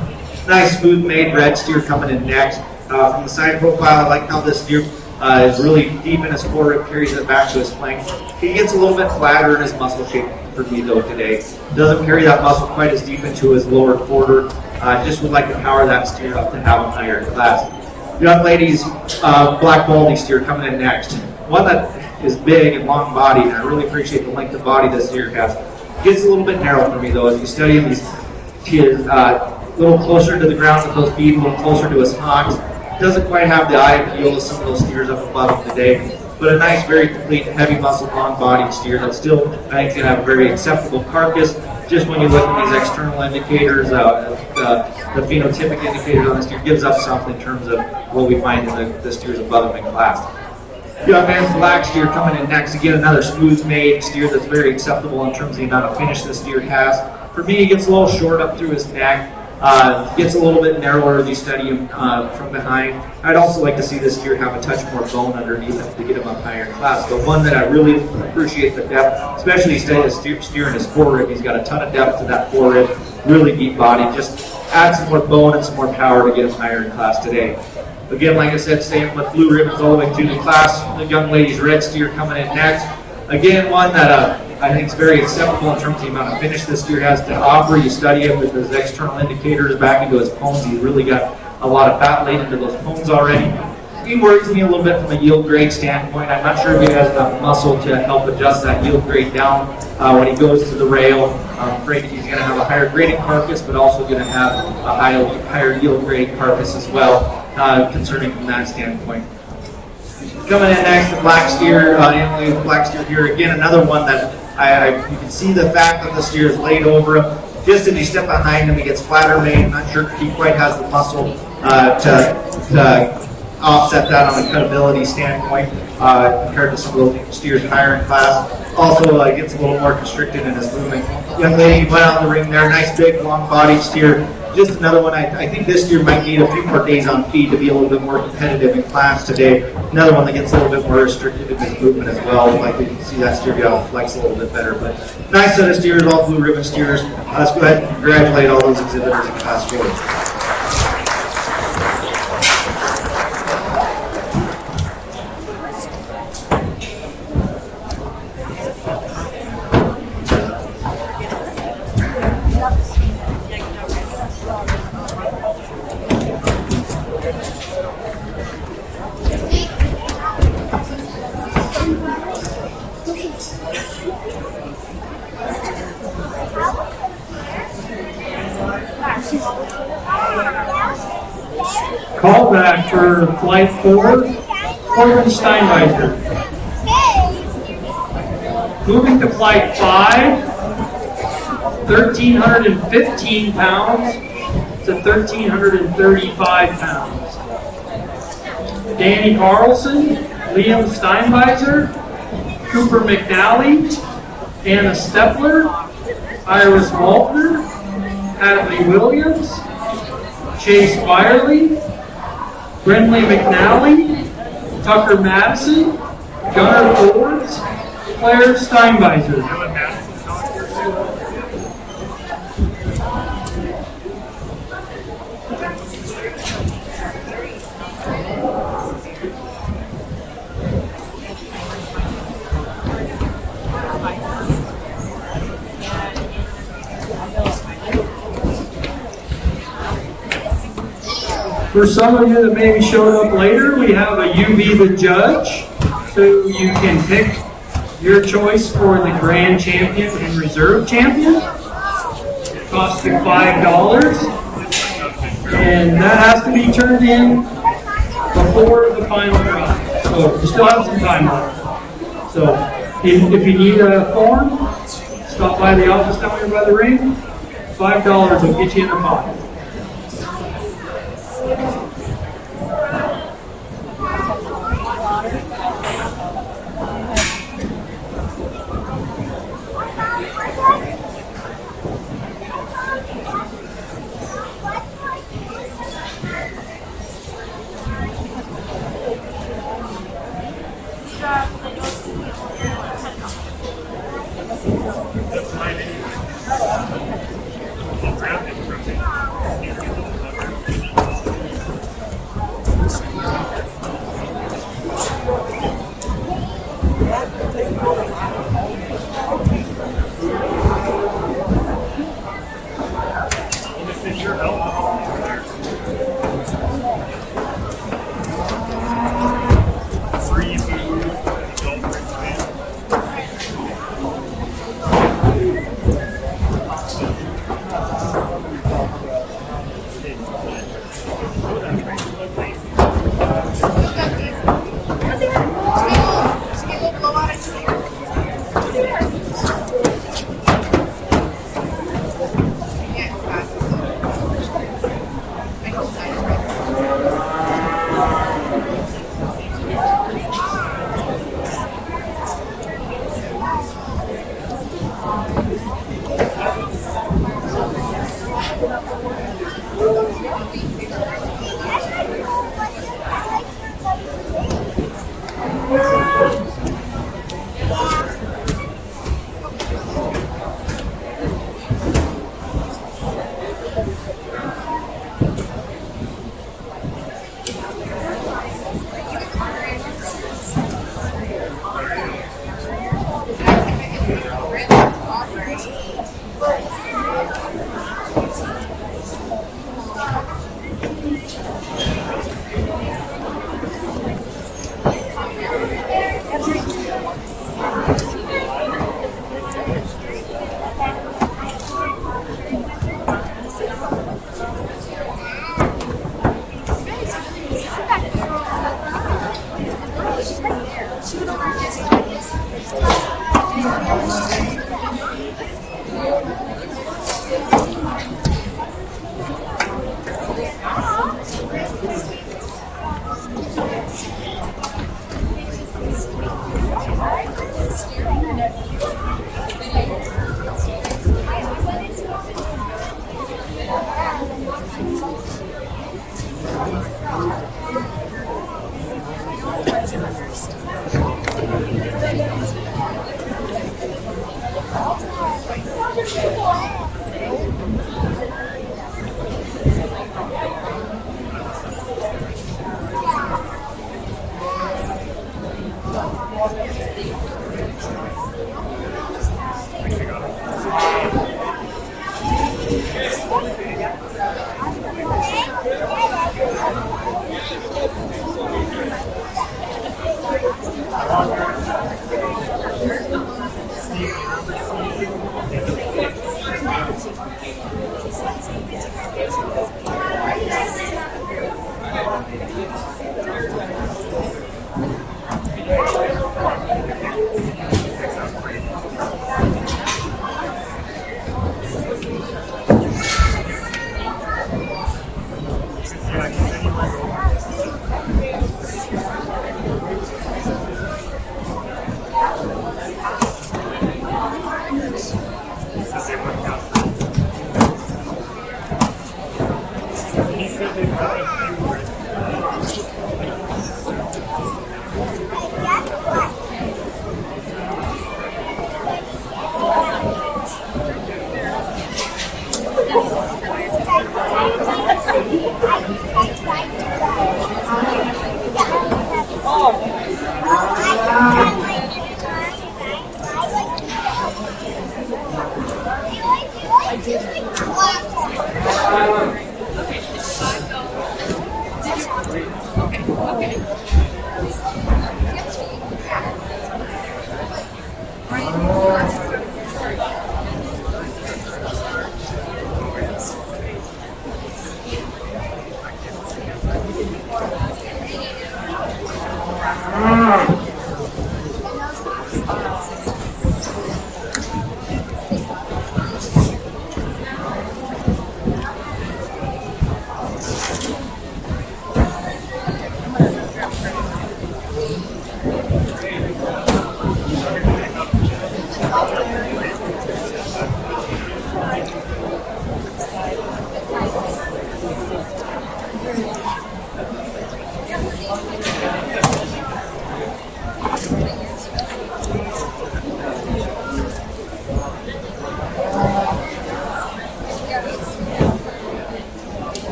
Nice, smooth-made red steer coming in next. From the side profile, I like how this steer is really deep in his foregrip, carries it back to his flank. He gets a little bit flatter in his muscle shape for me, though, today. Doesn't carry that muscle quite as deep into his lower quarter. Just would like to power that steer up to have him higher in class. Young ladies, black baldy steer coming in next. One that is big and long bodied, and I really appreciate the length of body this steer has. Gets a little bit narrow for me, though, as you study him. He is a little closer to the ground with those feet, a little closer to his hocks. Doesn't quite have the eye appeal of some of those steers up above him today, but a nice, very complete, heavy muscle, long-bodied steer that still, I think, is going to have a very acceptable carcass. Just when you look at these external indicators, the phenotypic indicators on the steer gives up something in terms of what we find in the steers above him in class. Young man's black steer coming in next. Again, another smooth-made steer that's very acceptable in terms of the amount of finish this steer has. For me, he gets a little short up through his neck. Gets a little bit narrower as you study him from behind. I'd also like to see this steer have a touch more bone underneath him to get him up higher in class. But one that I really appreciate the depth, especially steer in his foregrip. He's got a ton of depth to that foregrip, really deep body. Just add some more bone and some more power to get him higher in class today. Again, like I said, staying with blue ribbons all the way through the class. The young lady's red steer coming in next. Again, one that I think is very acceptable in terms of the amount of finish this steer has to offer. You study him with his external indicators back into his pones. He's really got a lot of fat laid into those pones already. He worries me a little bit from a yield grade standpoint. I'm not sure if he has enough muscle to help adjust that yield grade down when he goes to the rail. I'm afraid he's going to have a higher grading carcass, but also going to have a higher yield grade carcass as well, concerning from that standpoint. Coming in next, the black steer, black steer here. Again, another one that you can see the fact that the steer is laid over him. Just as you step behind him, he gets flatter made. I'm not sure if he quite has the muscle to offset that on a cutability standpoint compared to some of those steers higher in class. Also gets a little more constricted in his movement. Young lady went out in the ring there. Nice big long-bodied steer. Just another one. I think this steer might need a few more days on feed to be a little bit more competitive in class today. Another one that gets a little bit more restricted in his movement as well. Like we can see that steer be able to flex a little bit better. But nice set of steers, all blue ribbon steers. Let's go ahead and congratulate all those exhibitors in class 4. She's Callback for flight 4, Corbin Steinweiser. Moving to flight 5, 1,315 pounds to 1,335 pounds. Danny Carlson, Liam Steinweiser, Cooper McNally, Anna Stepler, Iris Waltner, Hadley Williams, Chase Byerly, Brentley McNally, Tucker Madison, Gunnar Forbes, Claire Steinweiser. For some of you that maybe showed up later, we have a You Be the Judge, so you can pick your choice for the Grand Champion and Reserve Champion. It costs you $5, and that has to be turned in before the final draw. So you still have some time left. So if you need a form, stop by the office down here by the ring. $5 will get you in the pocket.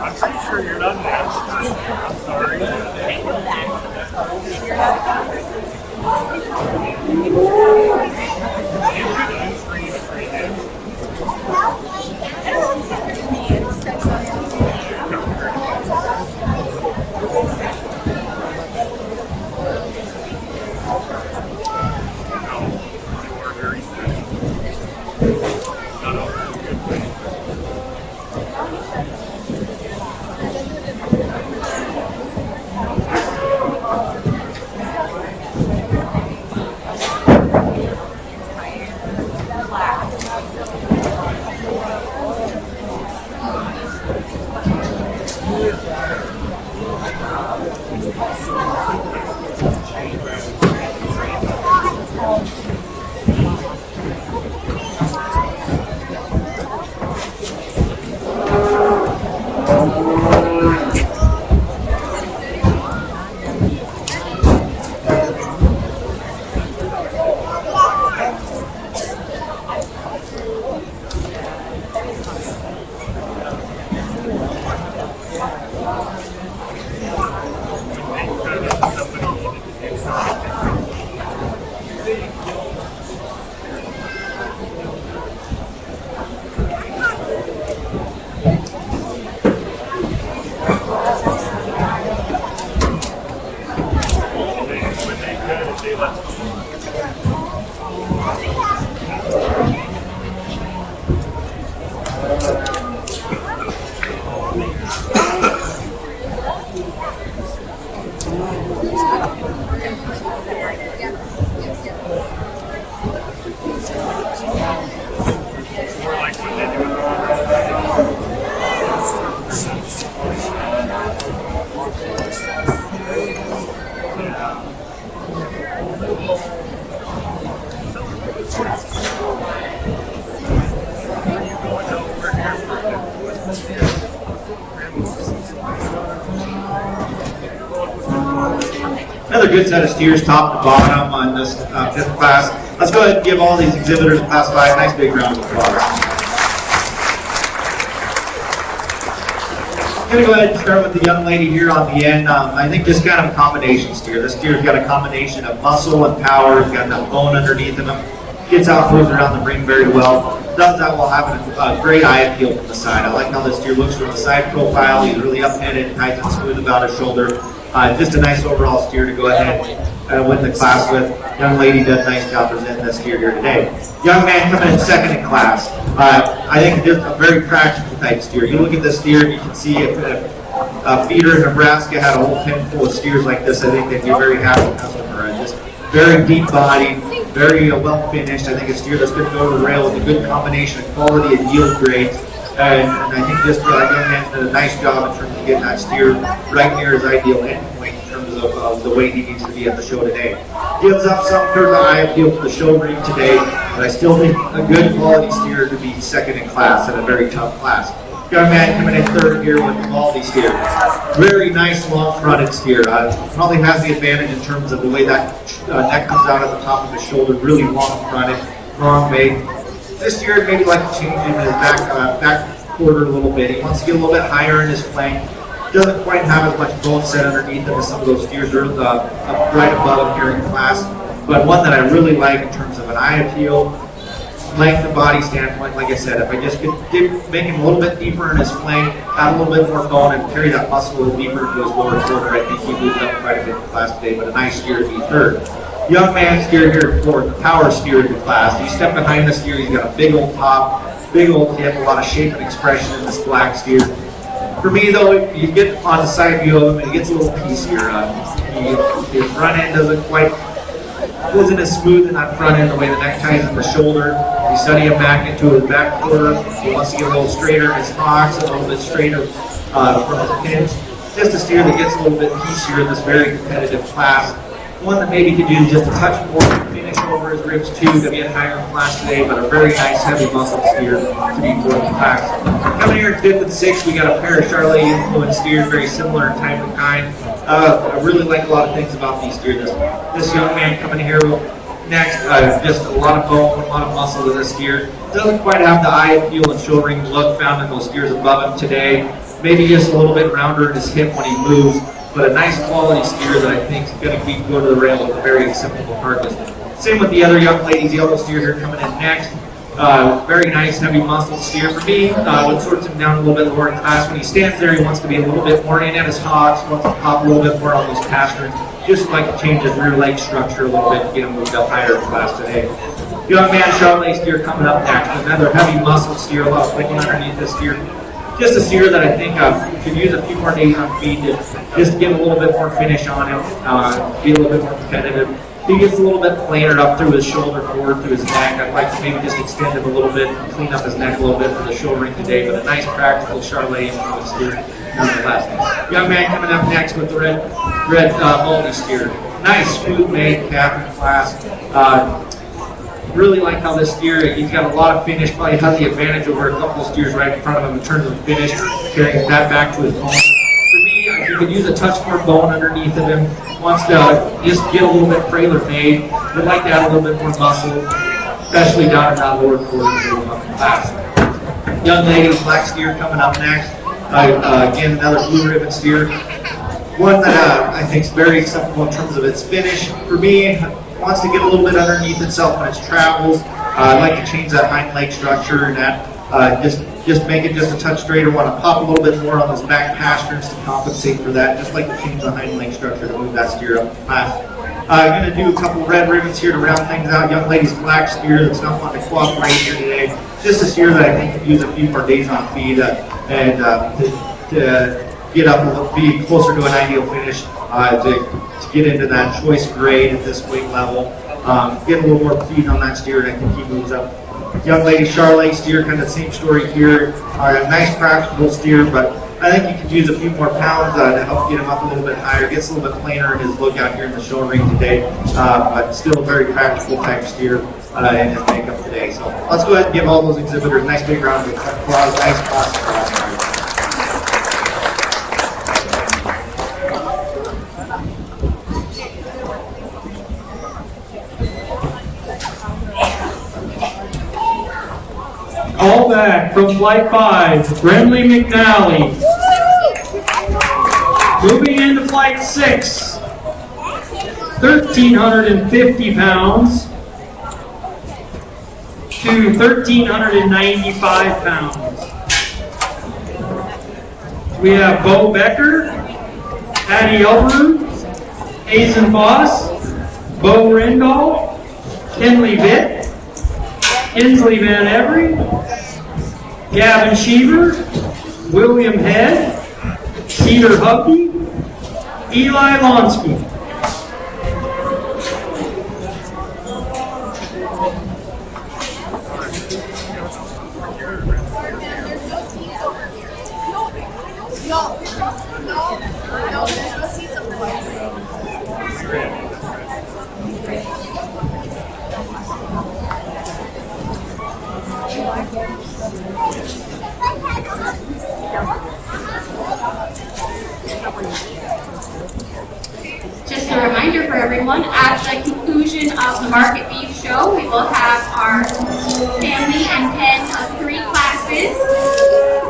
I'm pretty sure you're done now. I'm sorry. Another good set of steers top to bottom on this fifth class. Let's go ahead and give all these exhibitors in class 5 a nice big round of applause. I'm going to go ahead and start with the young lady here on the end. I think this kind of a combination steer. This steer's got a combination of muscle and power. He's got enough bone underneath of him. Gets out, moves around the ring very well. Does that while having a great eye appeal from the side. I like how this steer looks from the side profile. He's really up-headed, nice and smooth about his shoulder. Just a nice overall steer to go ahead and win the class with. Young lady does a nice job presenting this steer here today. Young man coming in second in class. I think just a very practical type steer. You look at this steer and you can see if a feeder in Nebraska had a whole pen full of steers like this, I think they'd be very happy customer. Just very deep body, very well finished. I think a steer that's going to go to the rail with a good combination of quality and yield grade. And I think this young man did a nice job in terms of getting that steer right near his ideal endpoint in terms of the weight he needs to be at the show today. Gives up some for the eye appeal for the show ring today, but I still think a good quality steer to be second in class in a very tough class. Young man coming in third here with the quality steer. Very nice long fronted steer. Probably has the advantage in terms of the way that neck comes out at the top of his shoulder. Really long fronted, long made. This year, maybe like to change him in his back quarter a little bit. He wants to get a little bit higher in his flank. Doesn't quite have as much bone set underneath them as some of those steers are up right above him here in class. But one that I really like in terms of an eye appeal, length and body standpoint, like I said, if I just could make him a little bit deeper in his flank, add a little bit more bone, and carry that muscle a little deeper into his lower quarter, I think he moved up quite a bit in class today, but a nice steer to be third. Young man steer here in fourth, the power steer in the class. You step behind the steer, he's got a big old top, big old hip, a lot of shape and expression in this black steer. For me, though, you get on the side view of him, and he gets a little piecier. His front end isn't as smooth in that front end the way the neck ties in the shoulder. You study him back into his back quarter. He wants to get a little straighter. His hocks a little bit straighter from his pins. Just a steer that gets a little bit piecier in this very competitive class. One that maybe could use just a touch more finish over his ribs too to get higher in class today, but a very nice heavy muscle steer to be fourth in class. Coming here at fifth and sixth, we got a pair of Charolais influenced steers, very similar in type and kind. I really like a lot of things about these steers. This young man coming here next, just a lot of bone, a lot of muscle to this steer. Doesn't quite have the eye appeal and shoulder ring look found in those steers above him today. Maybe just a little bit rounder in his hip when he moves, but a nice quality steer that I think is going to keep going to the rail with a very acceptable carcass. Same with the other young ladies. Yellow steers are coming in next. Very nice heavy muscle steer. For me, what sorts him down a little bit lower in class, when he stands there, he wants to be a little bit more in at his hocks, wants to pop a little bit more on those pasterns, just like to change his rear leg structure a little bit to get him moved up higher in class today. Young man Charolais steer coming up next. Another heavy muscle steer, a lot of clicking underneath this steer. Just a steer that I think could use a few more days on feed to just get a little bit more finish on him, be a little bit more competitive. He gets a little bit planer up through his shoulder, forward through his neck. I'd like to maybe just extend him a little bit and clean up his neck a little bit for the show ring today, but a nice practical Charolais influence steer nonetheless. Young man coming up next with the red multi-steer. Nice, smooth-made calf in class. Really like how this steer, he's got a lot of finish, probably has the advantage over a couple of steers right in front of him in terms of finish, carrying that back to his bone. For me, I could use a touch more bone underneath of him. Wants to just get a little bit frailer made. Would like to add a little bit more muscle, especially down in that lower quarter of the class. Young lady, black steer coming up next. Again, another blue ribbon steer. One that I think is very acceptable in terms of its finish. For me, wants to get a little bit underneath itself when it travels. I like to change that hind leg structure and that just make it just a touch straighter. Want to pop a little bit more on those back pasterns to compensate for that. Just like to change the hind leg structure to move that steer up class. I'm going to do a couple red ribbons here to round things out. Young lady's black steer that's not wanting to cooperate here today. Just a steer that I think could use a few more days on feed and to get up a little, be closer to an ideal finish, to get into that choice grade at this weight level. Get a little more feed on that steer, and I think he moves up. Young lady Charolais steer, kind of the same story here. A nice practical steer, but I think you could use a few more pounds to help get him up a little bit higher. Gets a little bit plainer in his look out here in the show ring today, but still a very practical type steer in his makeup today. So let's go ahead and give all those exhibitors a nice big round of applause. Nice class. All back from Flight 5, Brentley McNally. Moving into Flight 6, 1,350 pounds to 1,395 pounds. We have Bo Becker, Patty Elbrew, Hazen Foss, Bo Rendall, Kenley Vitt, Kinsley Van Every, Gavin Sheaver, William Head, Peter Hubby, Eli Lonsky. Just a reminder for everyone, at the conclusion of the Market Beef Show, we will have our family and pen of 3 classes,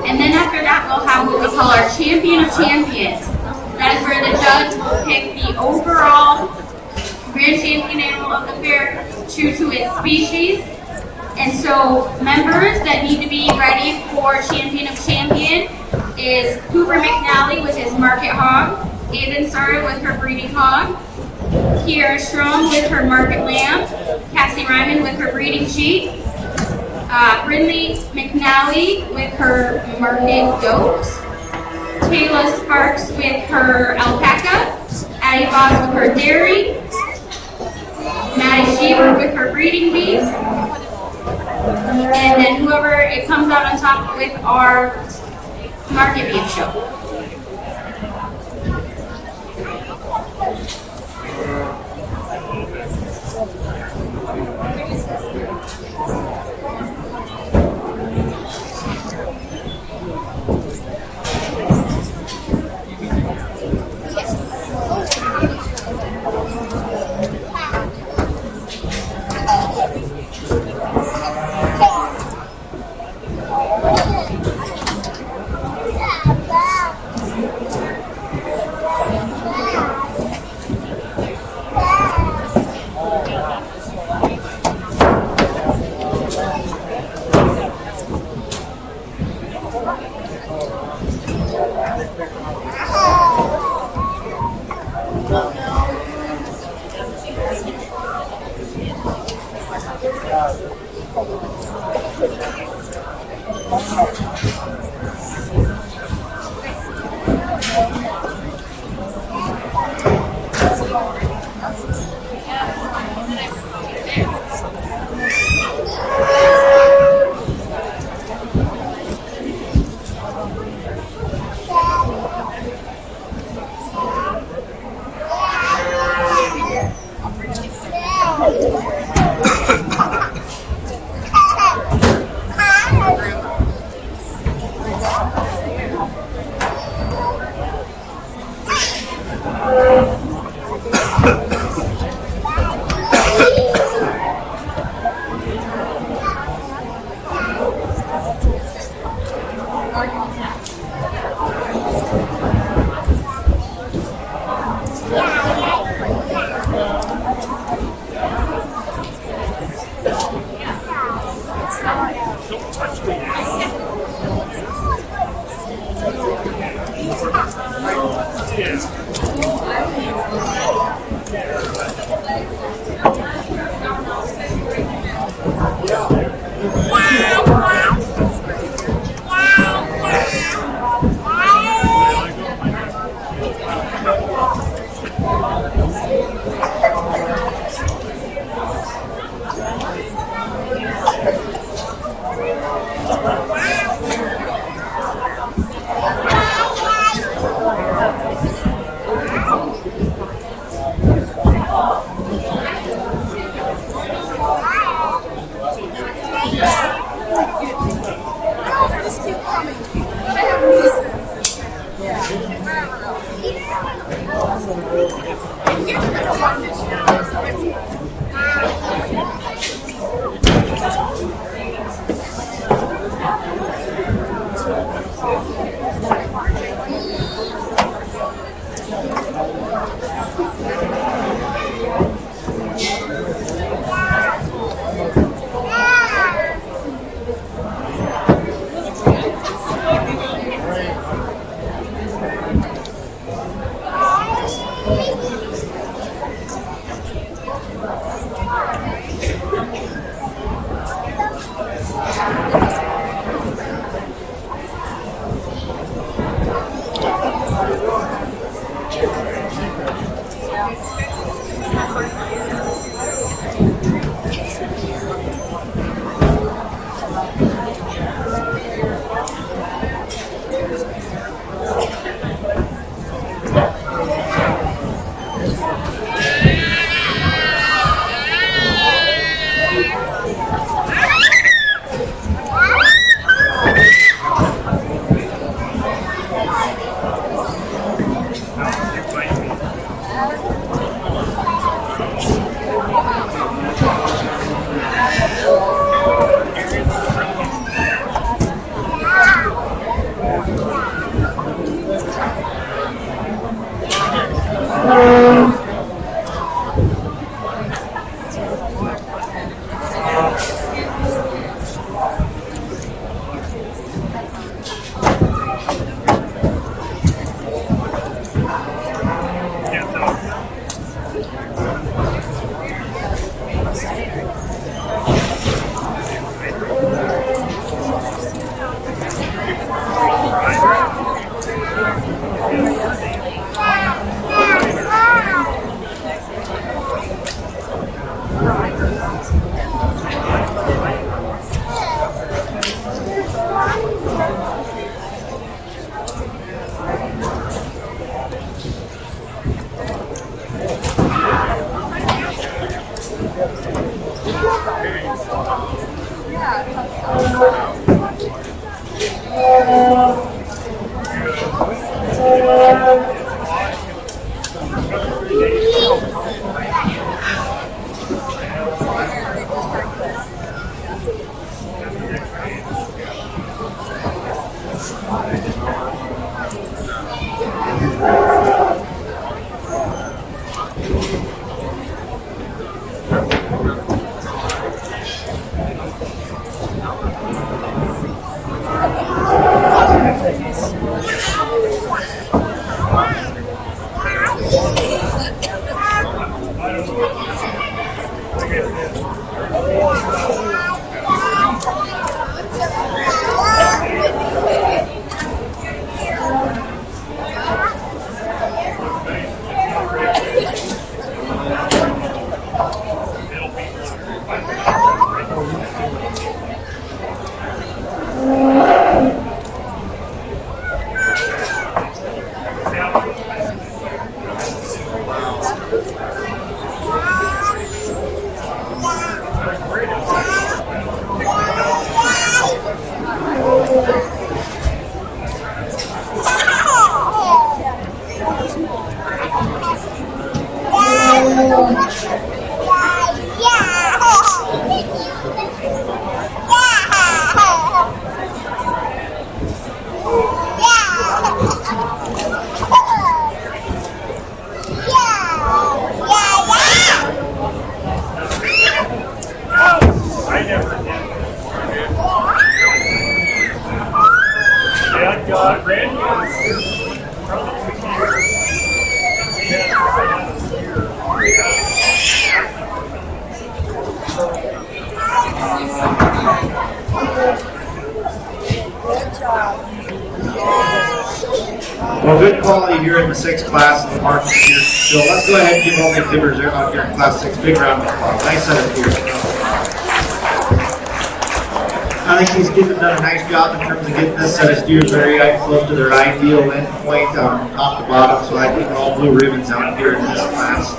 And then after that, we'll have what we call our champion of champions. That is where the judge will pick the overall grand champion animal of the fair true to its species. And so members that need to be ready for champion of champion is Cooper McNally with his market hog, Aiden Sara with her breeding hog, Kiara Strom with her market lamb, Cassie Ryman with her breeding sheep, Brindley McNally with her market goat, Kayla Sparks with her alpaca, Addie Voss with her dairy, Maddie Sheever with her breeding beef, and then whoever it comes out on top with our market beef show. Well, good quality here in the 6th class in the market here. So let's go ahead and give all the exhibitors out here in class 6 big round of applause. Nice set of steers. I think these kids have done a nice job in terms of getting this set of steers very close to their ideal endpoint top to bottom. So I think all blue ribbons out here in this class.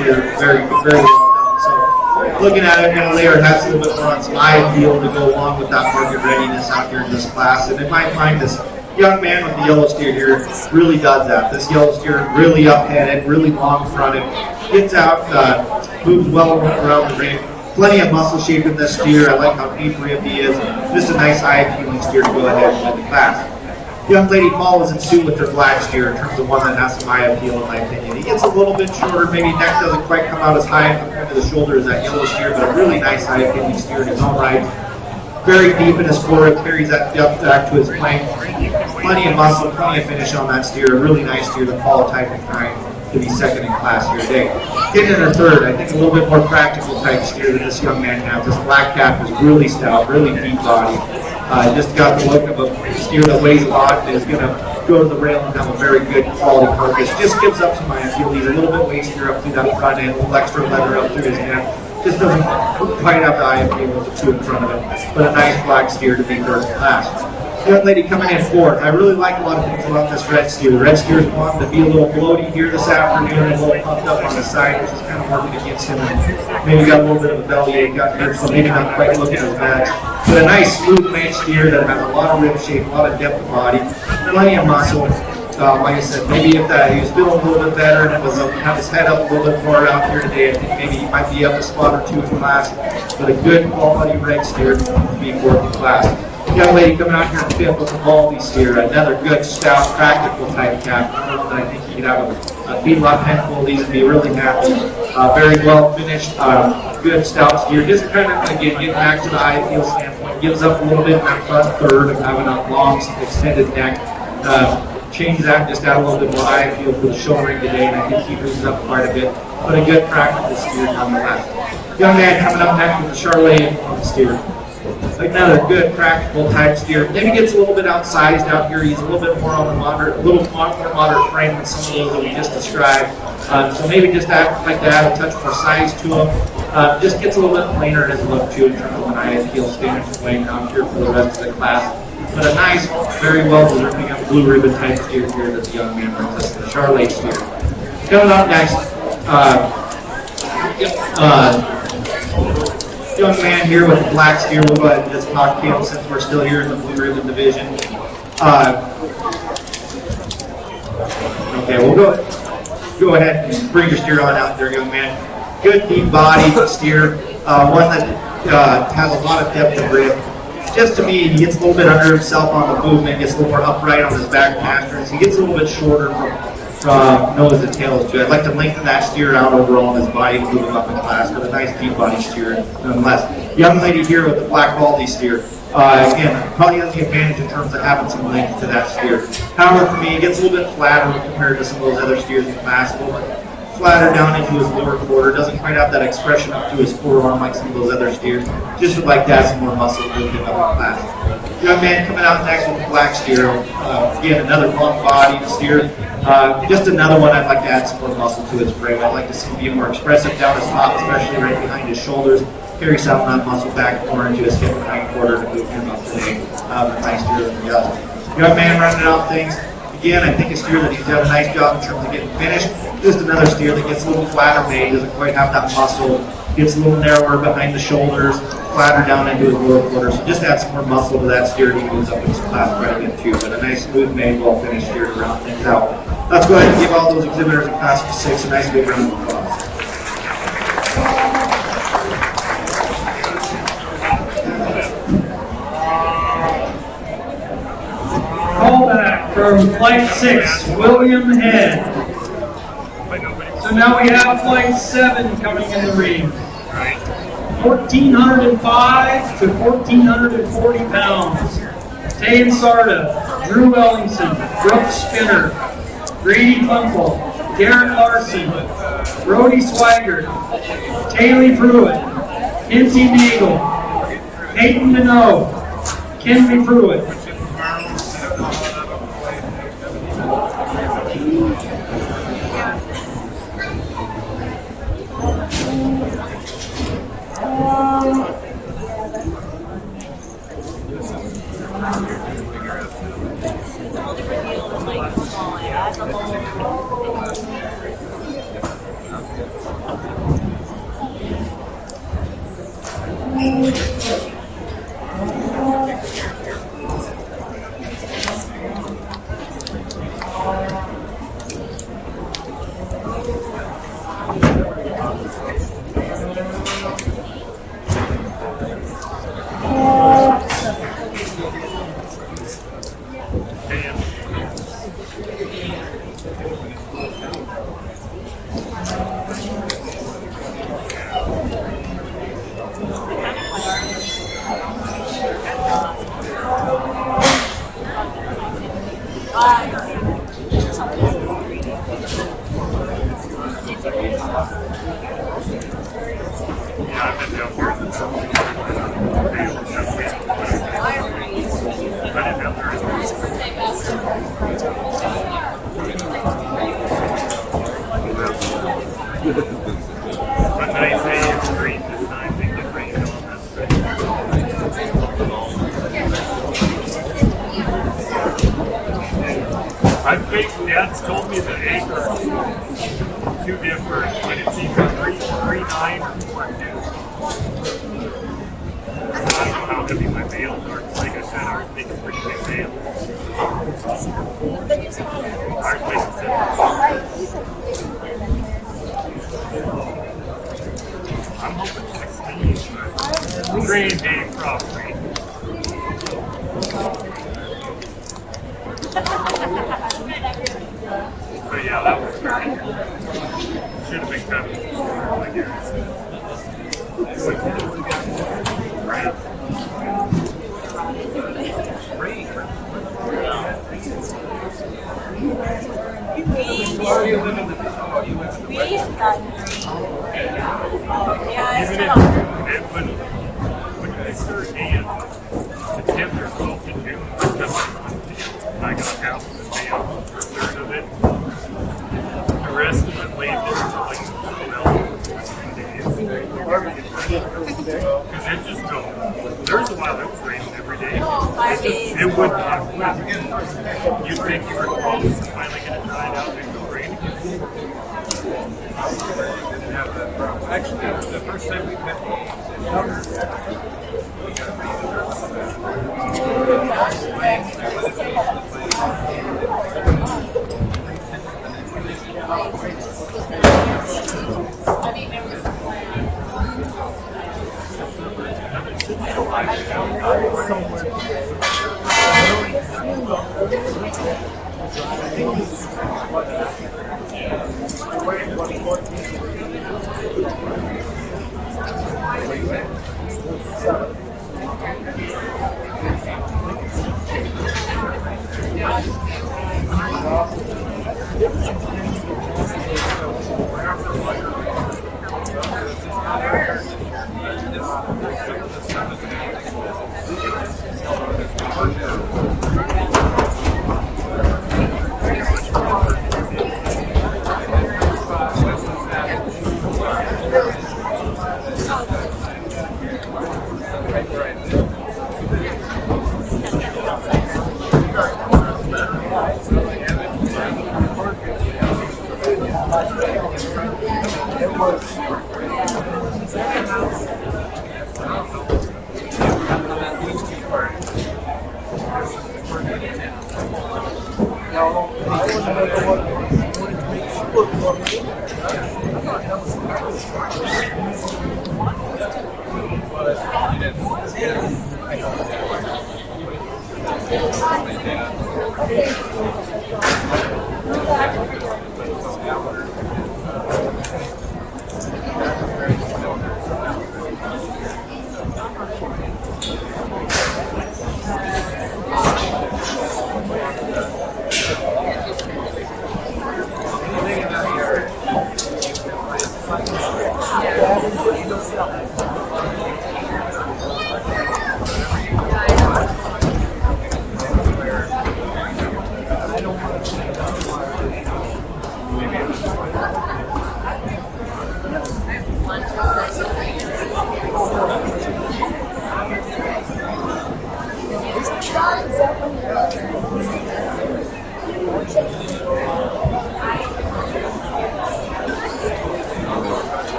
They're very, very well done. So looking at it, layer has a little bit more on some eye appeal to go along with that market readiness out here in this class. And in my mind, this young man with the yellow steer here really does that. This yellow steer really up-headed, really long-fronted, gets out, moves well around the ring. Plenty of muscle shape in this steer. I like how deep ribbed he is. Just a nice eye-appealing steer to go ahead and win the class. Young lady follows in suit with her black steer in terms of one that has some eye appeal in my opinion. He gets a little bit shorter, maybe neck doesn't quite come out as high compared to the shoulder as that yellow steer, but a really nice eye-appealing steer in his own right. Very deep in his forehead, carries that depth back to his flank. Plenty of muscle, plenty of finish on that steer. A really nice steer, the fall type of kind to be second in class here today. Getting in her third, I think a little bit more practical type steer than this young man has. This black cap is really stout, really deep body. Just got the look of a steer that weighs a lot and is going to go to the rail and have a very good quality carcass. Just gives up some eye appeal. He's a little bit wastier up through that front end, a little extra leather up through his neck. Just doesn't quite have the eye appeal with the two in front of him, but a nice black steer to be third in class. Young lady coming in fourth. I really like a lot of things about this red steer. The red steer's wanting to be a little bloaty here this afternoon and a little puffed up on the side, which is kind of working against him. And maybe got a little bit of a bellyache out here, so maybe not quite looking as bad. But a nice smooth maned steer that has a lot of rib shape, a lot of depth of body, plenty of muscle. Like I said, maybe if he was feeling a little bit better and it was have his head up a little bit more out here today, I think maybe he might be up a spot or two in class. But a good quality red steer to be fourth in class. Young lady coming out here in fifth with a Baldy steer, another good, stout, practical type calf. Another one that I think you could have a feedlot handful of these and be really happy. Very well finished, good, stout steer. Just kind of, again, getting back to the eye appeal standpoint, gives up a little bit in that front third of having a long, extended neck. Change that, just add a little bit more eye appeal for the shouldering today, and I think he moves up quite a bit. But a good practical steer nonetheless. Young man coming up next with the Charolais steer. Another good practical type steer. Maybe gets a little bit outsized out here. He's a little bit more on the moderate, a little more moderate frame than some of those that we just described. So maybe just like to add a touch more size to him. Just gets a little bit plainer in his look too in terms of an eye. He'll stand his way out here for the rest of the class. But a nice, very well deserving of blue ribbon type steer here that the young man brings us, the Charolais steer. Coming up next, young man here with the black steer. We'll go ahead and just talk to him since we're still here in the blue ribbon division. Okay, we'll go ahead and bring your steer on out there, young man. Good deep body steer, one that has a lot of depth of rib. Just to me, he gets a little bit under himself on the movement, gets a little more upright on his back pasterns. He gets a little bit shorter from nose to tail too. I'd like to lengthen that steer out overall in his body, move him up in class, but a nice deep body steer nonetheless. Young lady here with the black baldy steer. Again, probably has the advantage in terms of having some length to that steer. However, for me, it gets a little bit flatter compared to some of those other steers in class. A little bit flatter down into his lower quarter. Doesn't quite have that expression up to his forearm like some of those other steers. Just would like to have some more muscle to him up in class. Young man coming out next with the black steer. Again, another long body steer. Just another one I'd like to add some more muscle to his frame. I'd like to see him be more expressive down his top, especially right behind his shoulders. Carry some of that muscle back more into his hip and hind quarter to move him up today. Nice steer than the other. Young man running out things. Again, I think a steer that he's done a nice job in terms of getting finished. Just another steer that gets a little flatter made, doesn't quite have that muscle, gets a little narrower behind the shoulders, flatter down into his lower quarter. So just add some more muscle to that steer and he moves up in his class quite a bit too. But a nice, smooth made, well finished steer to round things out. Let's go ahead and give all those exhibitors in class 6 a nice big round of applause. Callback from Flight 6, William Head. So now we have Flight 7 coming in the ring. 1,405 to 1,440 pounds. Tay and Sarda, Drew Wellington, Brooke Spinner, Grady Klumpel, Garrett Larson, Brody Swigert, Taylor Pruitt, Kinsey Nagel, Peyton Minot, Kenley Pruitt. I think Dad's told me the egg are two different, but it's either 3.9 or 4.2. I don't know how heavy my bales are. Like I said, I make a pretty big bale. I'm hoping 16, but Grand Day crop rate. But yeah, that was very good. Should have been cut before, I guess. Right. When I started in September 12th to June, I got half of the mail, or a third of it. The rest of it laid there for like 12 days. Because it just don't. There's a while it was raining every day. Five days. It would not. You'd think you were close to finally going to dry it out and go rain again. Actually, the first time we met,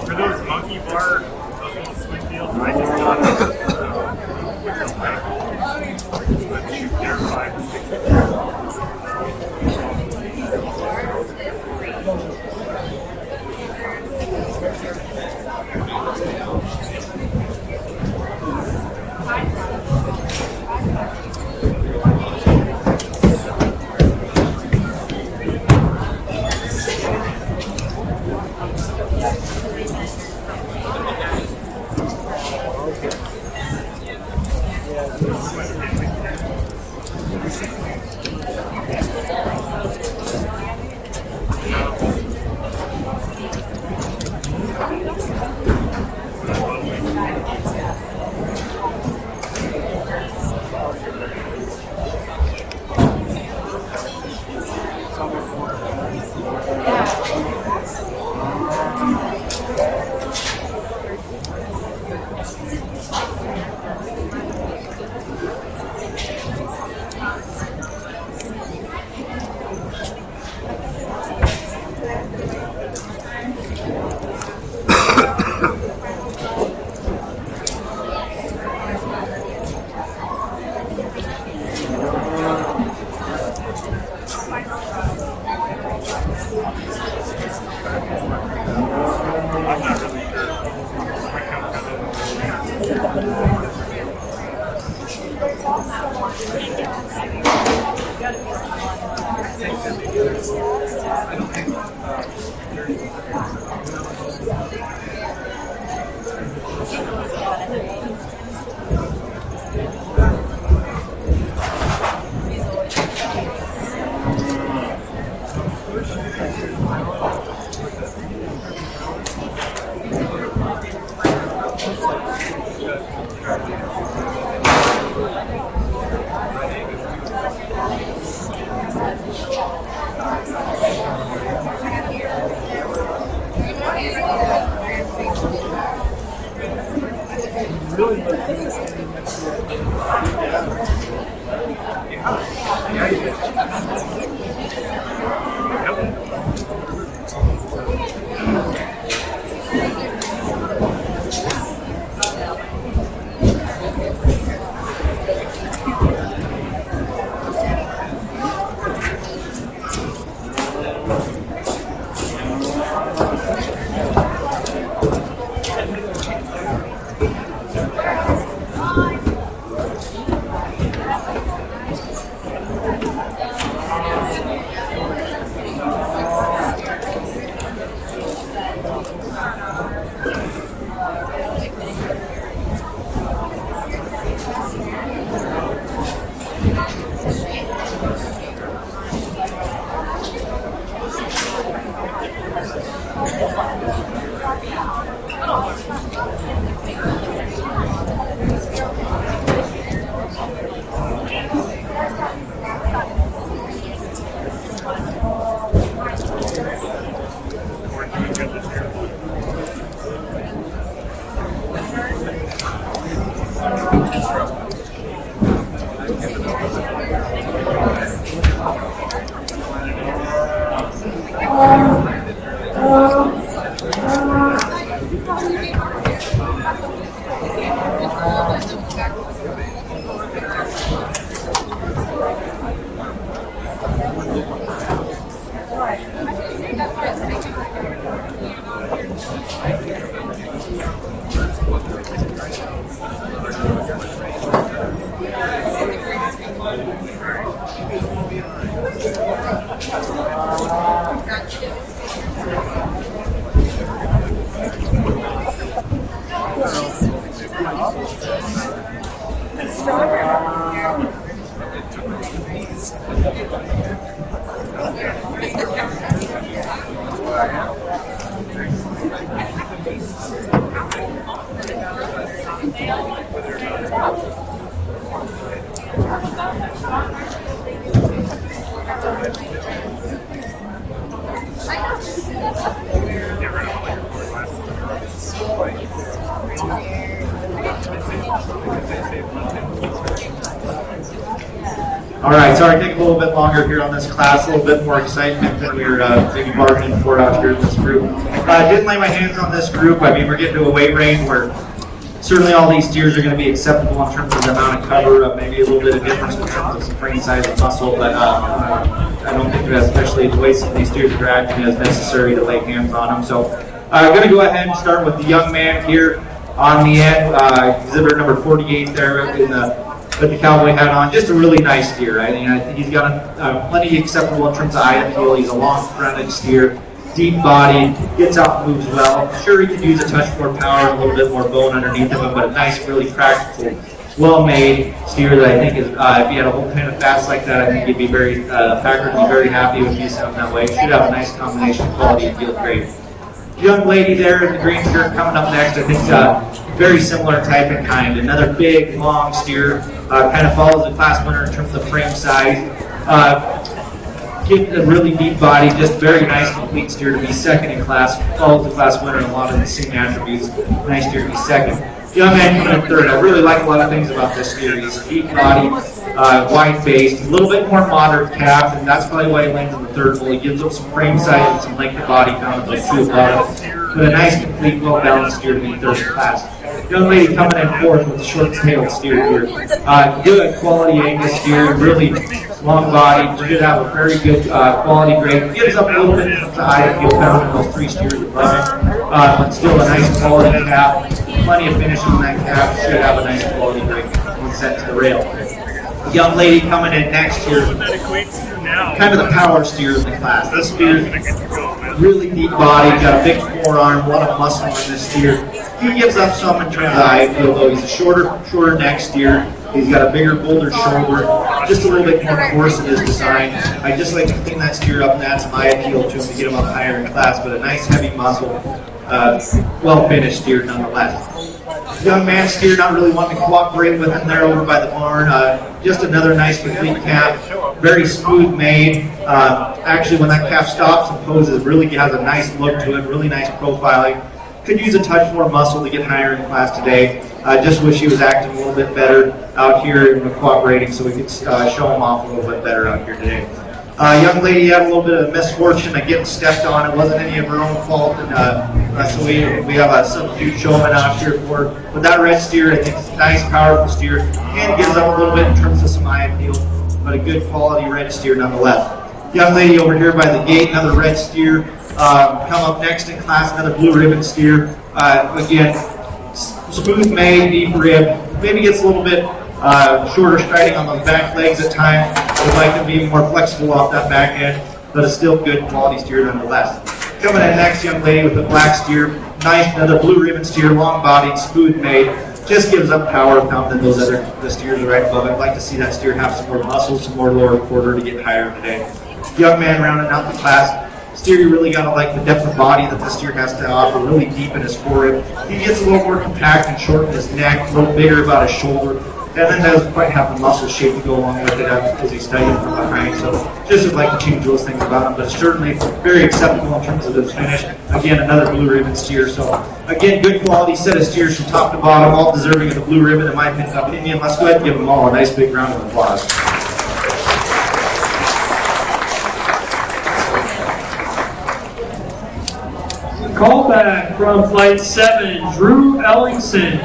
For those monkey bar, those little swing fields, I just got but shoot, they're 5 to 6 years. All right, sorry, take a little bit longer here on this class, a little bit more excitement than we were maybe bargaining for out here in this group. I didn't lay my hands on this group. I mean, we're getting to a weight range where certainly all these steers are going to be acceptable in terms of the amount of cover, maybe a little bit of difference in terms of some frame size and muscle, but I don't think that especially the way some of these steers are acting is necessary to lay hands on them. So I'm going to go ahead and start with the young man here on the end, exhibitor number 48 there in with the cowboy hat on. Just a really nice steer. I think he's got plenty acceptable in terms of eye appeal. He's a long-fronted steer, deep body, gets out and moves well. Sure, he could use a touch more power and a little bit more bone underneath of him, but a nice, really practical, well-made steer that I think is, if he had a whole pen of fast like that, I think he'd be very, Packer would be very happy with using him that way. Should have a nice combination of quality and field grade. Young lady there in the green shirt coming up next, I think very similar type and kind. Another big, long steer, kind of follows the class winner in terms of frame size. Get a really deep body, just very nice, complete steer to be second in class. Follows the class winner in a lot of the same attributes. Nice steer to be second. Young man coming in third. I really like a lot of things about this steer. He's deep body, wide-faced, a little bit more moderate calf, and that's probably why he lands in the third bull. He gives up some frame size and some length of body down at those two above. But a nice, complete, well-balanced steer to be third in class. Young lady coming in fourth with a short-tailed steer here. Good quality Angus steer, really long body. Should have a very good quality grade. Gives up a little bit of the eye if you found in those three steers above it. But still a nice quality calf. Plenty of finish on that calf. Should have a nice quality grade when sent to the rail. Young lady coming in next here, kind of the power steer of the class. This steer, really deep body, got a big forearm, a lot of muscle on this steer. He gives up some in terms of eye appeal, though. He's a shorter neck steer. He's got a bigger, bolder shoulder, just a little bit more coarse in his design. I just like to clean that steer up and add some eye appeal to him to get him up higher in class, but a nice heavy muscle, well-finished steer nonetheless. Young man steer not really wanting to cooperate with him there over by the barn. Just another nice complete calf, very smooth made. Actually, when that calf stops and poses, it really has a nice look to it, really nice profiling. Could use a touch more muscle to get higher in class today. Just wish he was acting a little bit better out here and cooperating so we could show him off a little bit better out here today. Young lady had a little bit of misfortune of getting stepped on. It wasn't any of her own fault, and so we have a substitute showman out here for her. But that red steer, I think, is a nice, powerful steer, and gives up a little bit in terms of some eye appeal, but a good quality red steer nonetheless. Young lady over here by the gate, another red steer. Come up next in class, another blue ribbon steer. Again, smooth made, deep rib. Maybe gets a little bit shorter striding on those back legs at times. Would like to be more flexible off that back end, but it's still good quality steer nonetheless. Coming in next, young lady with a black steer. Nice, another blue ribbon steer, long bodied, smooth made. Just gives up power found than those other the steers right above it. I'd like to see that steer have some more muscle, some more lower quarter to get higher today. Young man rounding out the class. Steer, you really got to like the depth of body that the steer has to offer, really deep in his forehead. He gets a little more compact and short in his neck, a little bigger about his shoulder, and then doesn't quite have the muscle shape to go along with it because he's studying from behind. So just would like to change those things about him, but certainly very acceptable in terms of his finish. Again, another blue ribbon steer. So again, good quality set of steers from top to bottom, all deserving of the blue ribbon in my opinion. Let's go ahead and give them all a nice big round of applause. Call back from Flight 7, Drew Ellingson.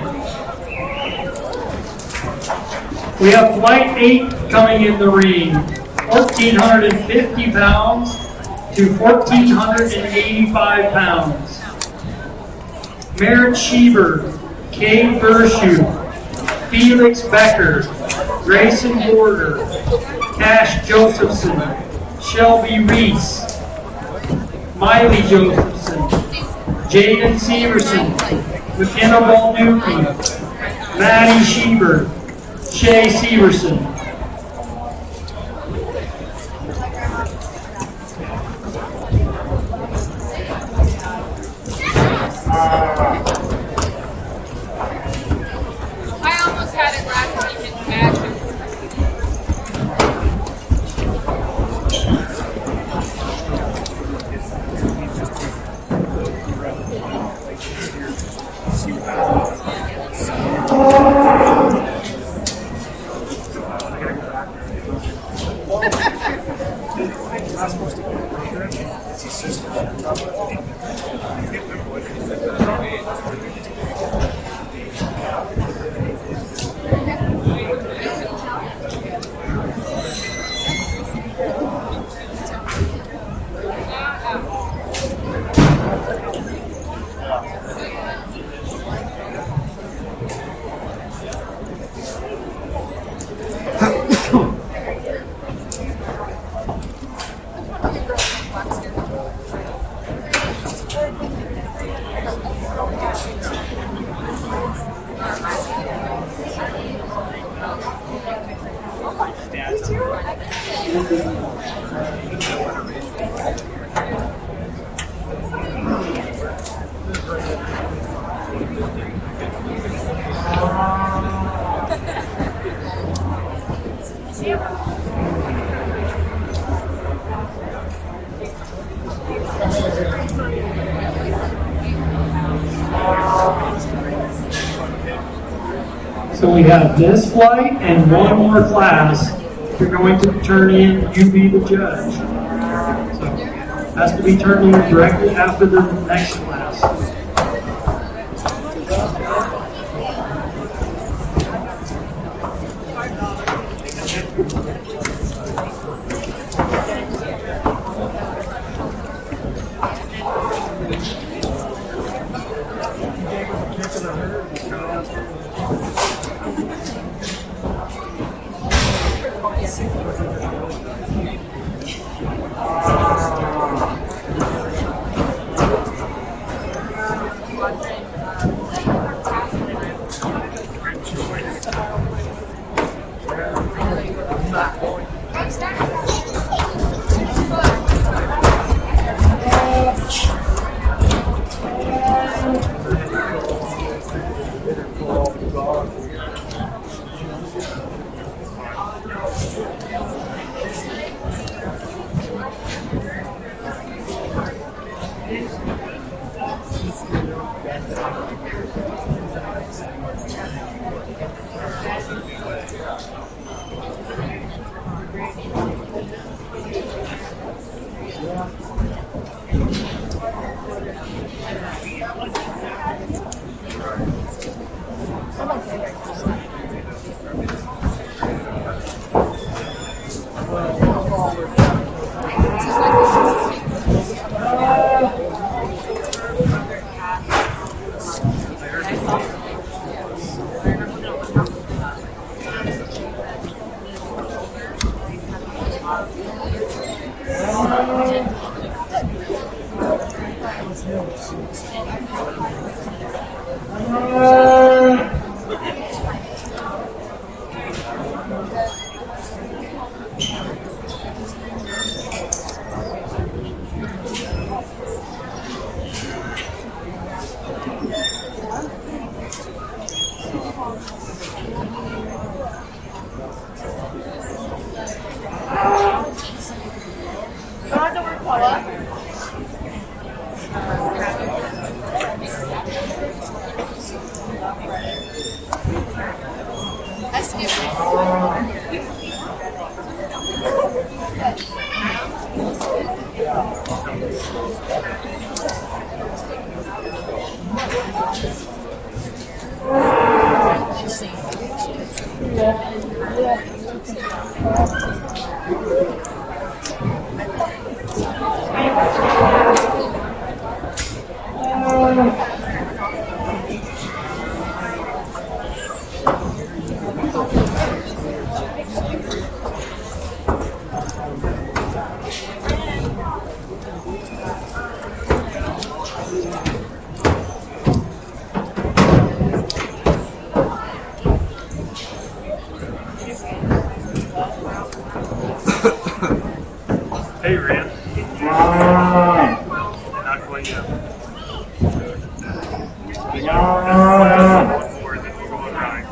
We have Flight 8 coming in the ring, 1,450 pounds to 1,485 pounds. Merritt Schieber, Kay Vershoe, Felix Becker, Grayson Border, Cash Josephson, Shelby Reese, Miley Josephson, Jaden Severson, McKenna Balducci, Maddie Schieber, Shay Severson. I almost had it last week in Magic. So we have this flight and one more class. If you're going to turn in, you be the judge. So it has to be turned in directly after the next class. Hey, Ran. Not quite yet. Where this is going right.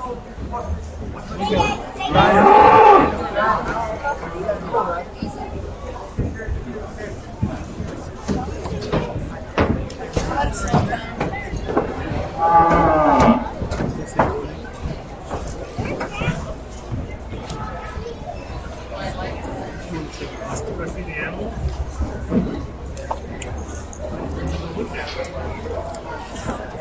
See the animal? Look at it.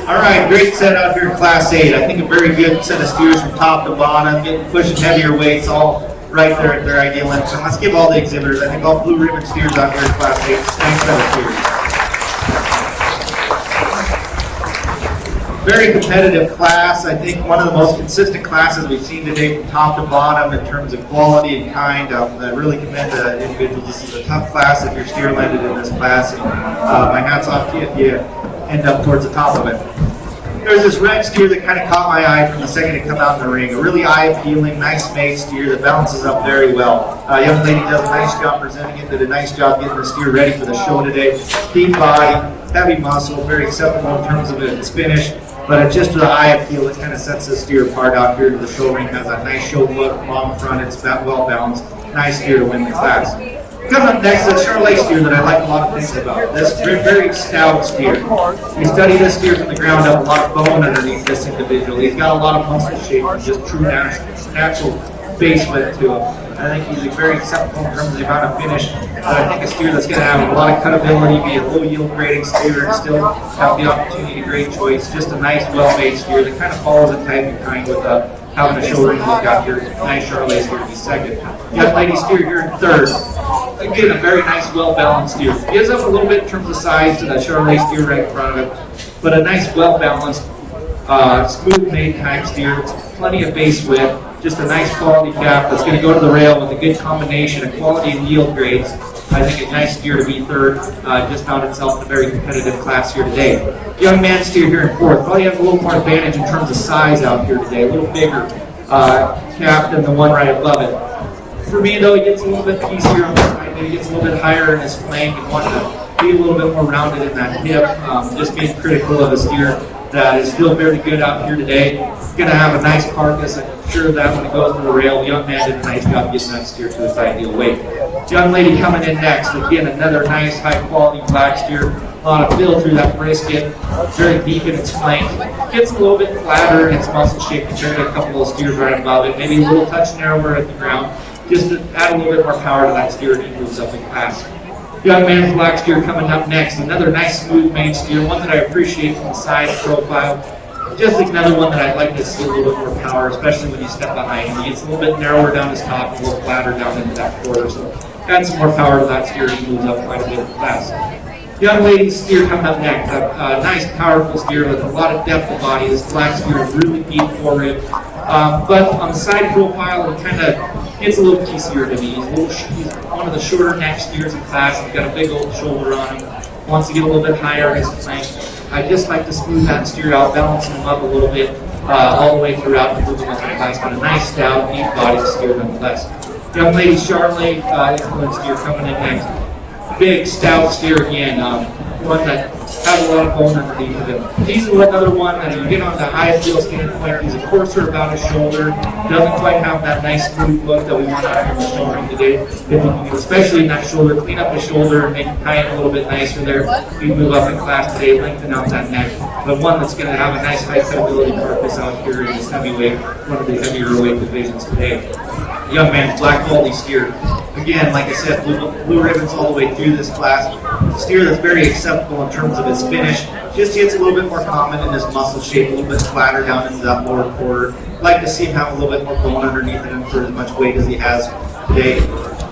All right, great set out here in Class 8. I think a very good set of steers from top to bottom, pushing heavier weights, all right there at their ideal limits. And let's give all the exhibitors, I think all blue ribbon steers out here in Class 8, nice set of steers. Very competitive class. I think one of the most consistent classes we've seen today from top to bottom in terms of quality and kind. I really commend the individuals. This is a tough class if your steer landed in this class. And, my hat's off to you if you end up towards the top of it. There's this red steer that kind of caught my eye from the second it come out in the ring. A really eye-appealing, nice made steer that balances up very well. Young lady does a nice job presenting it, did a nice job getting the steer ready for the show today. Deep body, heavy muscle, very acceptable in terms of its finish. But just to the eye appeal, it kind of sets this steer apart out here to the show ring. Has a nice show look, long front, it's well balanced. Nice steer to win the class. Coming up next, the Charolais steer that I like a lot of things about. This very stout steer. We studied this steer from the ground up, a lot of bone underneath this individual. He's got a lot of muscle shape and just true natural basement to him. I think he's very acceptable in terms of the amount of finish. I think a steer that's going to have a lot of cutability, be a low yield grading steer, and still have the opportunity to grade choice. Just a nice, well-made steer that kind of follows a type and kind with having a show ring look out here. Nice Charolais steer to be second. Young lady steer here in third. Again, a very nice, well-balanced steer. Gives up a little bit in terms of size to the Charolais steer right in front of it, but a nice, well-balanced, smooth-made type steer. Plenty of base width. Just a nice quality calf that's going to go to the rail with a good combination of quality and yield grades. I think a nice steer to be third. Just found itself in a very competitive class here today. Young man steer here in fourth. Probably has a little more advantage in terms of size out here today. A little bigger calf than the one right above it. For me, though, he gets a little bit piecier on the side. Maybe gets a little bit higher in his flank and wants to be a little bit more rounded in that hip. Just being critical of a steer that is still very good out here today. Going to have a nice carcass. I'm sure of that when it goes to the rail. The young man did a nice job getting that steer to its ideal weight. Young lady coming in next. Again, another nice, high-quality black steer. A lot of fill through that brisket. Very deep in its flank. Gets a little bit flatter in its muscle shape compared to a couple of steers right above it. Maybe a little touch narrower at the ground. Just to add a little bit more power to that steer as he moves up in class. Young man's black steer coming up next. Another nice, smooth-made steer. One that I appreciate from the side profile. Just another one that I'd like to see a little bit more power, especially when you step behind him. He gets a little bit narrower down his top, a little flatter down into that quarter. So add some more power to that steer as he moves up quite a bit in class. Young lady steer coming up next. A nice, powerful steer with a lot of depth of body. This black steer is really deep forward. But on the side profile, it kind of gets a little piecier to me. He's one of the shorter neck steers in class. He's got a big old shoulder on him. Wants to get a little bit higher in his flank. I just like to smooth that steer out, balance him up a little bit all the way throughout the moving up in class. Got a nice, stout, deep body steer nonetheless. Young lady Charlotte influence steer coming in next. Big, stout steer again. One that has a lot of bone underneath of him. He's another one that you get on the highest heel standpoint. He's a coarser about his shoulder. Doesn't quite have that nice smooth look that we want out of him showing today. If you can, especially in that shoulder, clean up his shoulder and make him tie in a little bit nicer there. We move up in class today, lengthen out that neck. But one that's going to have a nice high credibility purpose out here in this heavyweight, one of the heavier weight divisions today. Young man's black baldy steer. Again, like I said, blue ribbons all the way through this class. A steer that's very acceptable in terms of his finish. Just gets a little bit more common in his muscle shape, a little bit flatter down into that lower quarter. Like to see him have a little bit more bone underneath him for as much weight as he has today.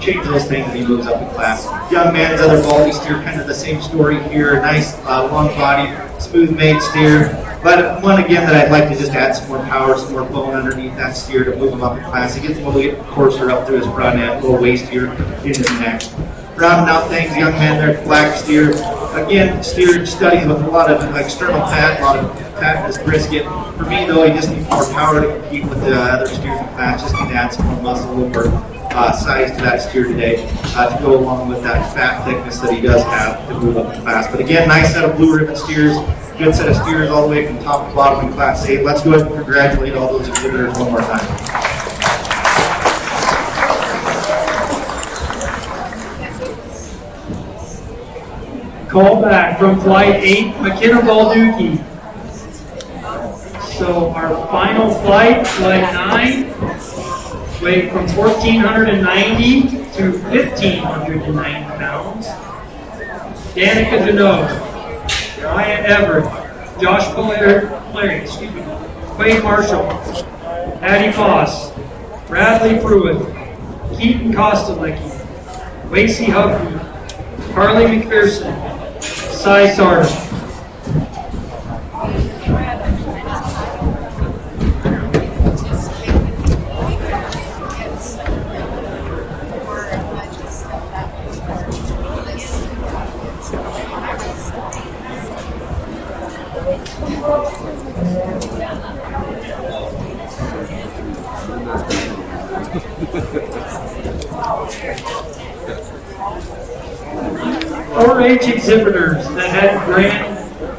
Change those things as he moves up in class. Young man's other baldy steer, kind of the same story here. Nice, long body, smooth made steer. But one again that I'd like to just add some more power, some more bone underneath that steer to move him up in class. He gets a little bit coarser up through his front end, a little waist here in his neck. Rounding out things, young man there, black steer. Again, steer studies with a lot of external fat, a lot of fat in his brisket. For me though, he just needs more power to compete with the other steers in class. Just need to add some more muscle, a little more size to that steer today to go along with that fat thickness that he does have to move up in class. But again, nice set of blue ribbon steers. Good set of steers all the way from top to bottom in Class 8. Let's go ahead and congratulate all those exhibitors one more time. Call back from Flight 8, McKenna Balducci. So our final flight, Flight 9, weighed from 1,490 to 1,590 pounds. Danica Janot. Ryan Everett, Josh Polari, Quade Marshall, Addie Foss, Bradley Pruitt, Keaton Kostelicki, Lacey Huffey, Carly McPherson, Cy Sarter. H exhibitors that had grand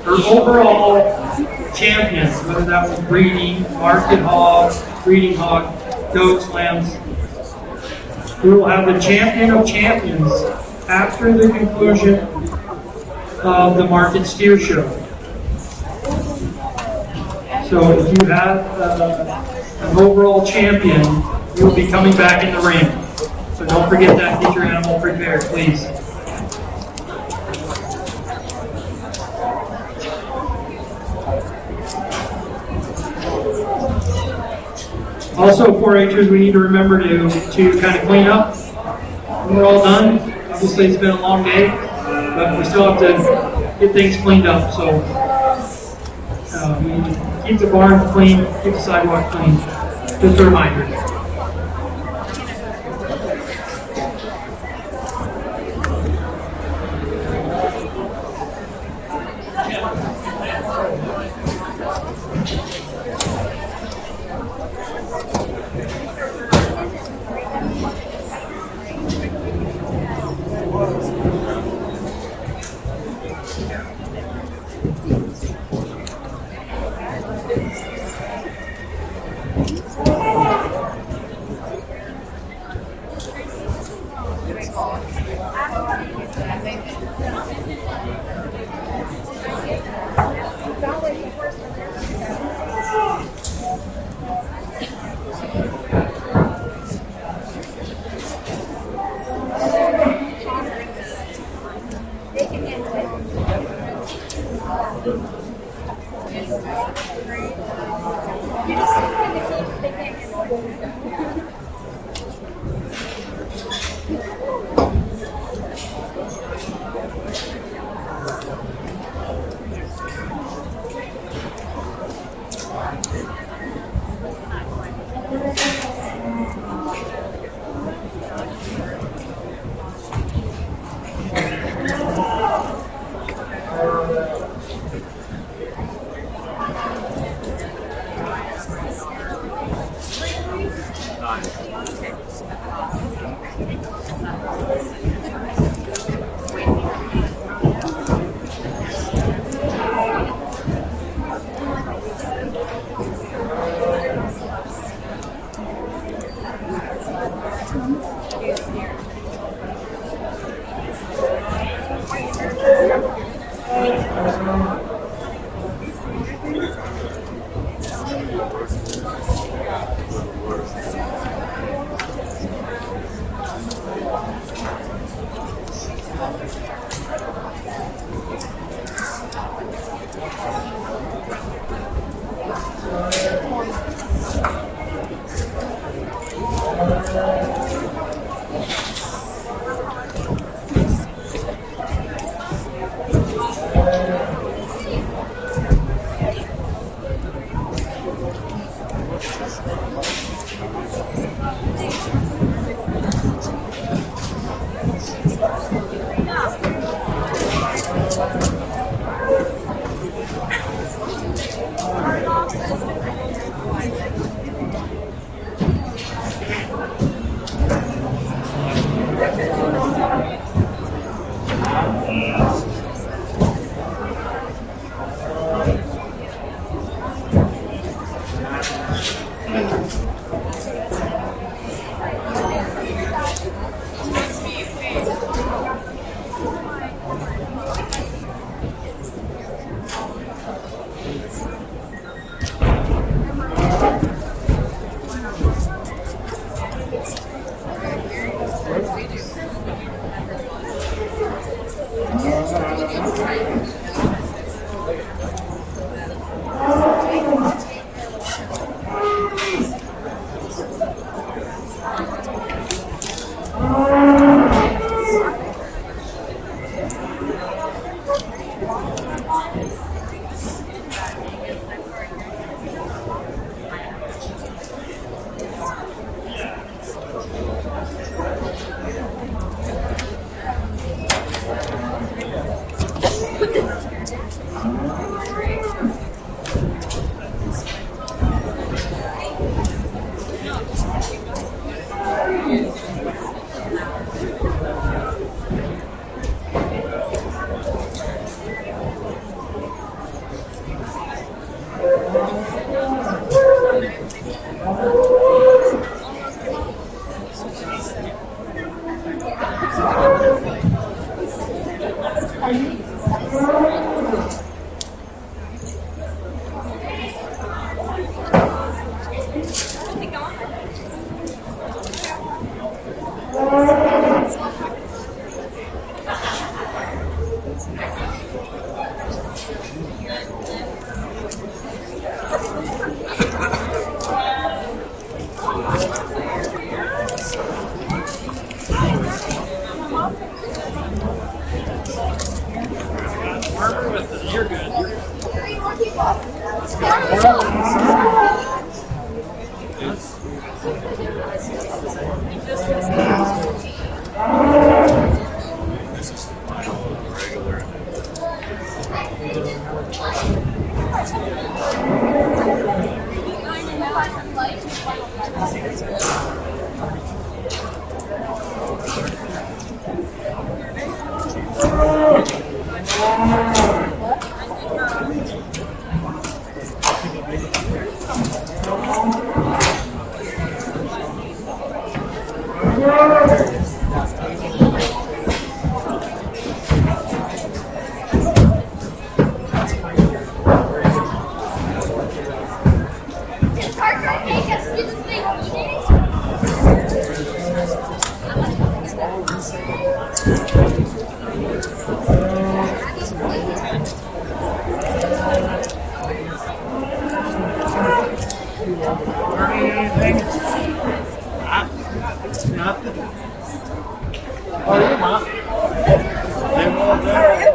or overall champions, whether that was breeding, market hogs, breeding hog, goats, lambs. We will have the champion of champions after the conclusion of the market steer show. So if you have an overall champion, you will be coming back in the ring. So don't forget that. Get your animal prepared, please. Also, 4-Hers, we need to remember to kind of clean up when we're all done. Obviously, it's been a long day, but we still have to get things cleaned up. So we need to keep the barn clean, keep the sidewalk clean. Just a reminder.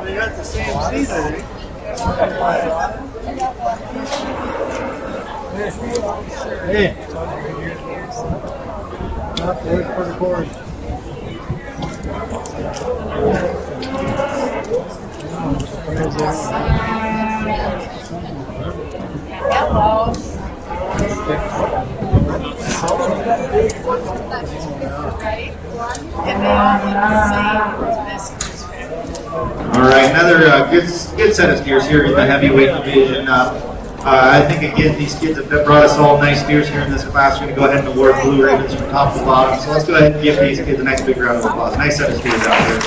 We got the same seat, I think. Hey. Not wait for the cord. Hello. All right, another good set of steers here in the heavyweight division. I think, again, these kids have brought us all nice steers here in this class. We're going to go ahead and award blue ribbons from top to bottom. So let's go ahead and give these kids a nice big round of applause. Nice set of steers out here.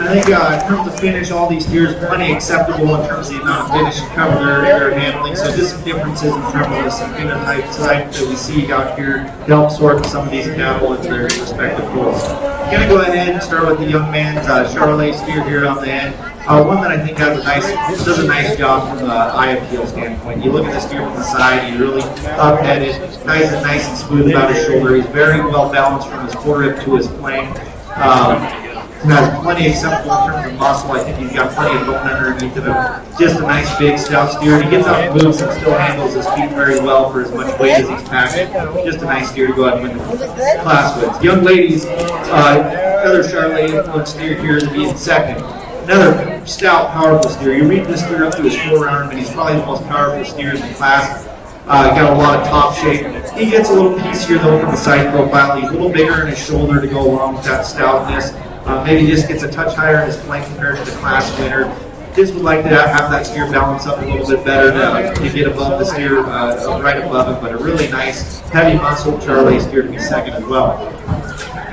I think in terms of finish, all these steers are plenty acceptable in terms of the amount of finish and cover they're handling. So just some differences in terms of some phenotype type that we see out here to help sort some of these cattle into their respective pools. I'm going to go ahead and start with the young man's Charolais steer here on the end. One that I think does a nice job from the eye appeal standpoint. You look at the steer from the side, he's really up-headed, nice and smooth about his shoulder. He's very well balanced from his forearm to his flank. Has plenty acceptable in terms of muscle. I think he's got plenty of bone underneath of him. Just a nice big stout steer. He gets out and moves and still handles his feet very well for as much weight as he's packing. Just a nice steer to go ahead and win the class with. Young ladies, another Charolais steer here to be in second. Another stout, powerful steer. You read this steer up to his forearm, and he's probably the most powerful steer in the class. Got a lot of top shape. He gets a little piece here though from the side profile. He's a little bigger in his shoulder to go along with that stoutness. Maybe just gets a touch higher in his flank compared to the class winner. Just would like to have that steer balance up a little bit better to get above the steer, right above him. But a really nice, heavy muscle Charolais steer to be second as well.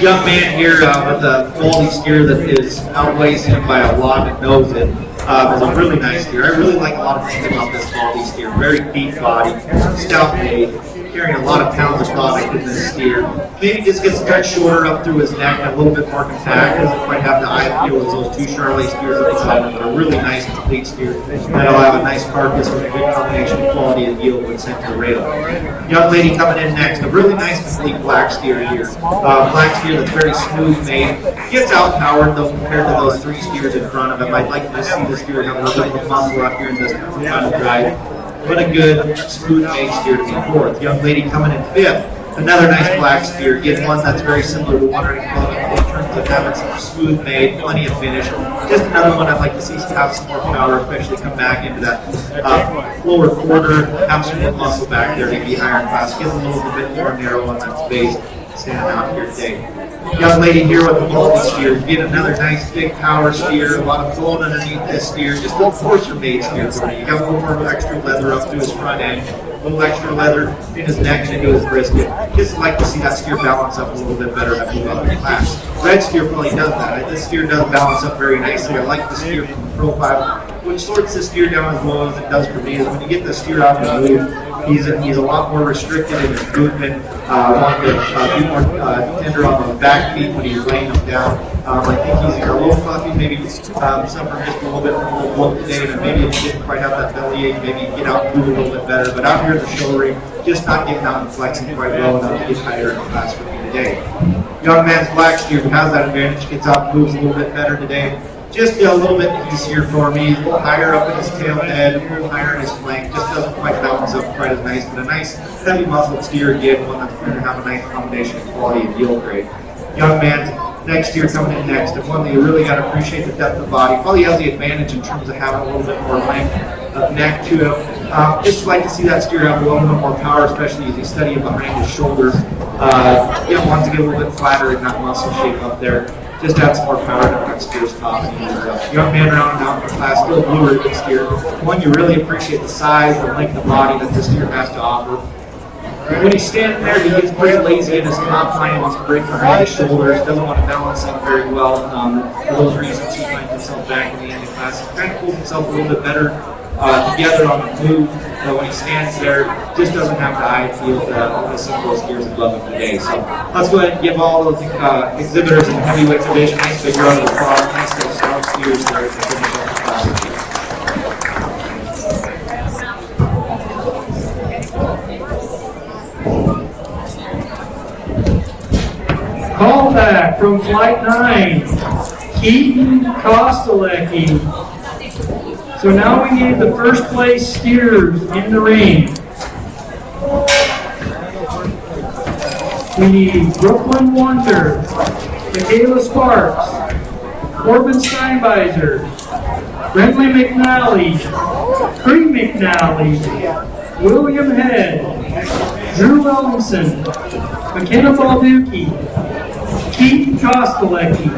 Young man here with a quality steer that outweighs him by a lot and knows it. Is a really nice steer. I really like a lot of things about this quality steer. Very deep body, stout made, carrying a lot of pounds of product in this steer. Maybe just gets a touch shorter up through his neck and a little bit more compact. Doesn't quite have the eye appeal as those two Charolais steers that we saw, but a really nice complete steer. That'll have a nice carcass with a good combination of quality and yield when sent to the rail. Young lady coming in next, a really nice complete black steer here. Black steer that's very smooth made. Gets outpowered though compared to those three steers in front of him. I'd like to see the steer have a little bit of muscle up here in this kind of drive. What a good, smooth-made steer to be fourth. Young lady coming in fifth. Another nice black steer. Again, one that's very similar to Wandering Club in terms of having some smooth-made, plenty of finish. Just another one I'd like to see have some more power, especially come back into that lower quarter, have some more muscle back there to be higher in class. Get a little bit more narrow on that space. Standing out here today. Young lady here with the multi-steer. Get another nice big power steer. A lot of flow underneath this steer. Just a coarser-made steer for you. You got a little more extra leather up to his front end. A little extra leather in his neck and into his brisket. Just like to see that steer balance up a little bit better to move up in class. Red steer probably does that. This steer does balance up very nicely. I like the steer from the profile. What sorts the steer down as well as it does for me is when you get the steer out and move, he's a lot more restricted in his movement, want to be more tender on the back feet when he's laying them down. I think he's a little fluffy, maybe suffering just a little bit from a bloat today, and maybe if he didn't quite have that belly ache, maybe get out and move a little bit better. But out here at the show ring, just not getting out and flexing quite well enough to get higher in class for me today. Young man's black steer who has that advantage, gets out and moves a little bit better today. Just a little bit easier for me. He's a little higher up in his tail head, a little higher in his flank. Just doesn't quite balance up quite as nice, but a nice heavy muscled steer again, one that's going to have a nice combination of quality and yield grade. Young man's next steer coming in next, and one that you really got to appreciate the depth of body. Probably has the advantage in terms of having a little bit more length of neck to him. Just like to see that steer have a little bit more power, especially as he's studying behind his shoulders. Wants to get a little bit flatter in that muscle shape up there. Just add some more power to that steer's top. Young man rounding out in the class, still blue ribbon steer. One you really appreciate the size, the length of body that this steer has to offer. When he's standing there, he gets pretty lazy in his top line, wants to break behind his shoulders, doesn't want to balance up very well. For those reasons, he finds himself back in the end of class. He kind of pulls himself a little bit better together on the move. When he stands there, just doesn't have the eye feel to some of those steers above him today. So let's go ahead and give all those exhibitors in the heavyweight division a nice big round of applause. Nice little stout steers there to finish up the class. Call back from Flight 9, Keaton Kostelecki. So now we need the first place steers in the ring. We need Brooklyn Wonder, Michaela Sparks, Corbin Steinbeiser, Brentley McNally, Cree McNally, William Head, Drew Ellingson, McKenna Balducci, Keith Kostelecki.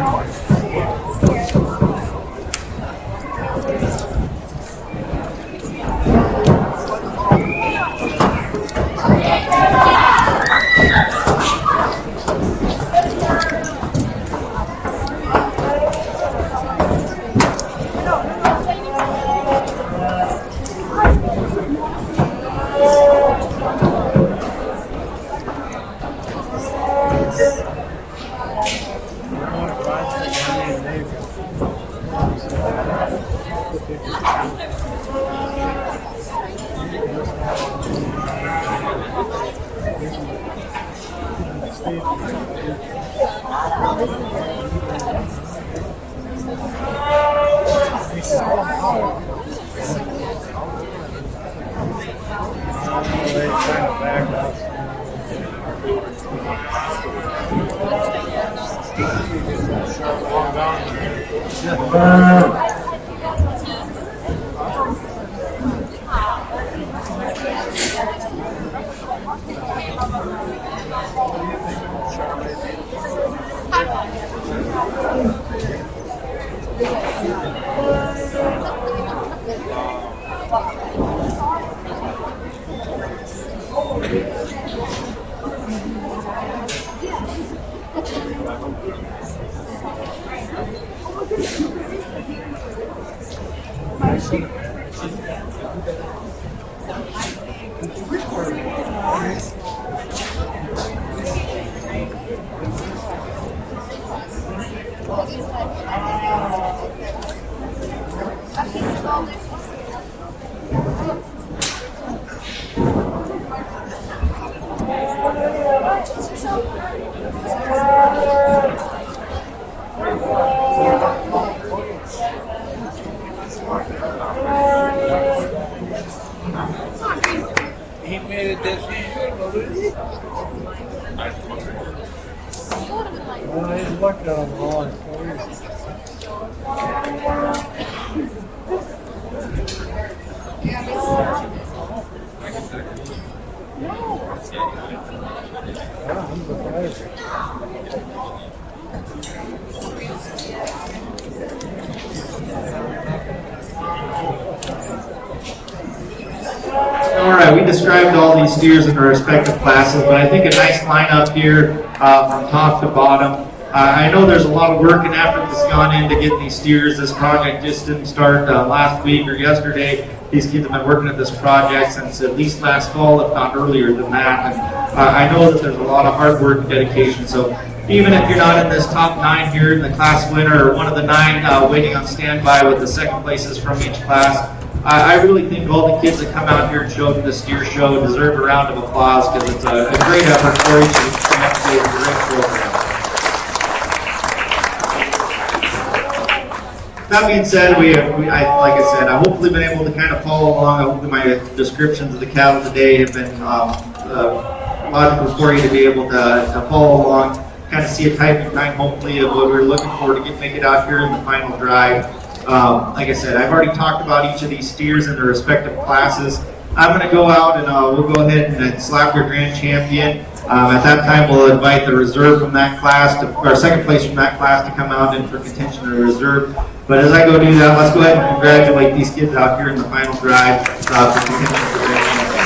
He made a decision already. Well, he's looked at them all in All right, we described all these steers in their respective classes, but I think a nice lineup here from top to bottom. I know there's a lot of work and effort that's gone into getting these steers. This project just didn't start last week or yesterday. These kids have been working at this project since at least last fall, if not earlier than that. And I know that there's a lot of hard work and dedication. So even if you're not in this top 9 here in the class winner or one of the 9 waiting on standby with the second places from each class, I really think all the kids that come out here and show up at the steer show deserve a round of applause because it's a great effort for each of them to create a great program. That being said, like I said, I've hopefully been able to kind of follow along. Hopefully my descriptions of the cattle today have been logical for you to be able to follow along, kind of see a type and kind hopefully of what we're looking for to make it out here in the final drive. Like I said, I've already talked about each of these steers in their respective classes. I'm going to go out and we'll go ahead and slap your grand champion. At that time, we'll invite the reserve from that class, or second place from that class, to come out in for contention of the reserve. But as I go do that, let's go ahead and congratulate these kids out here in the final drive for contention of the grand champion.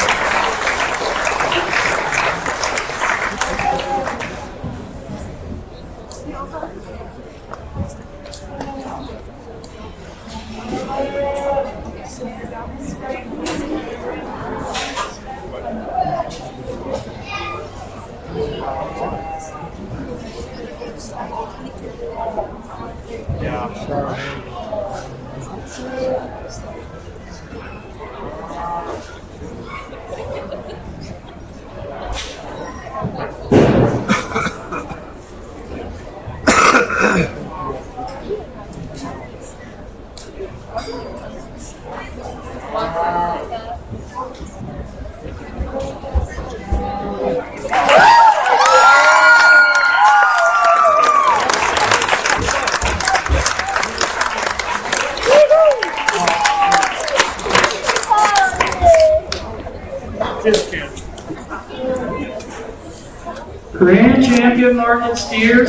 Yeah, I'm sorry. Grand champion market steer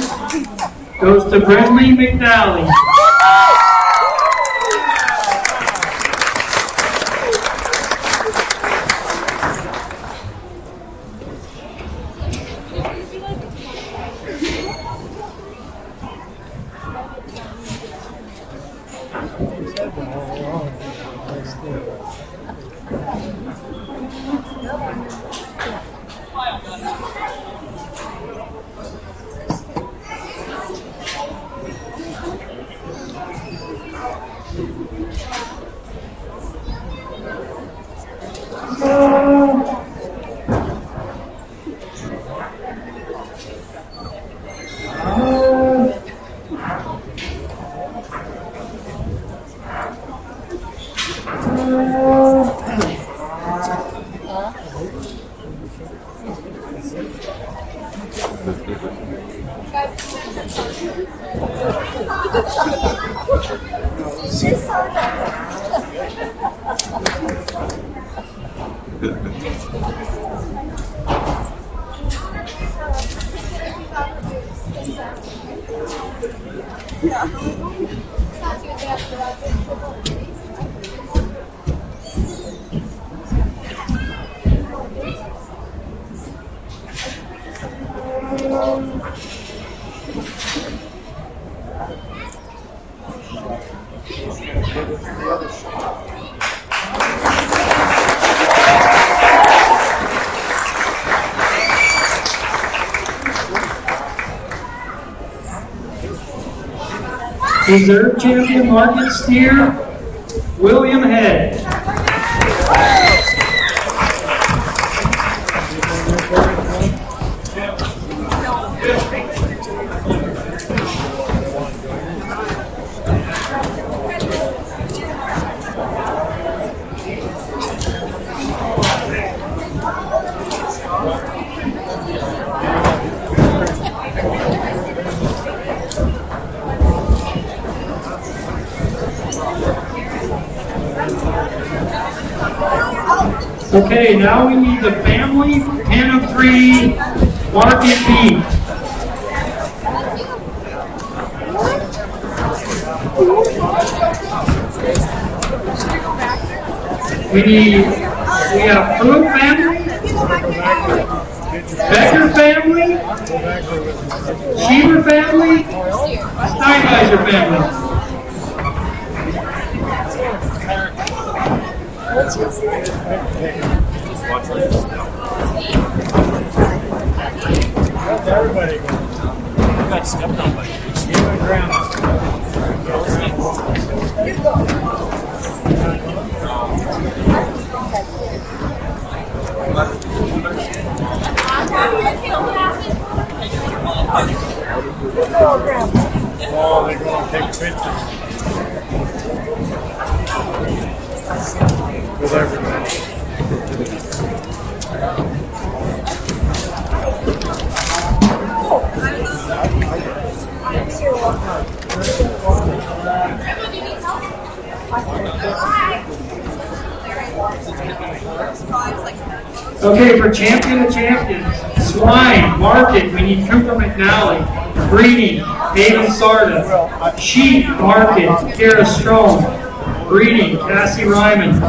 goes to Brindley McNally. Reserve champion market steer, William Head. Okay, now we need the family 10 of 3 market beef. We have Fruit family, Becker family, Schieber family, Steinheiser family. Everybody got stepped on by even grandma. Oh, they're going to take pictures with everybody. Okay, for champion of champions, swine, market, we need Cooper McNally. Breeding, Haven Sarda. Sheep, market, Kara Strome. Breeding, Cassie Ryman.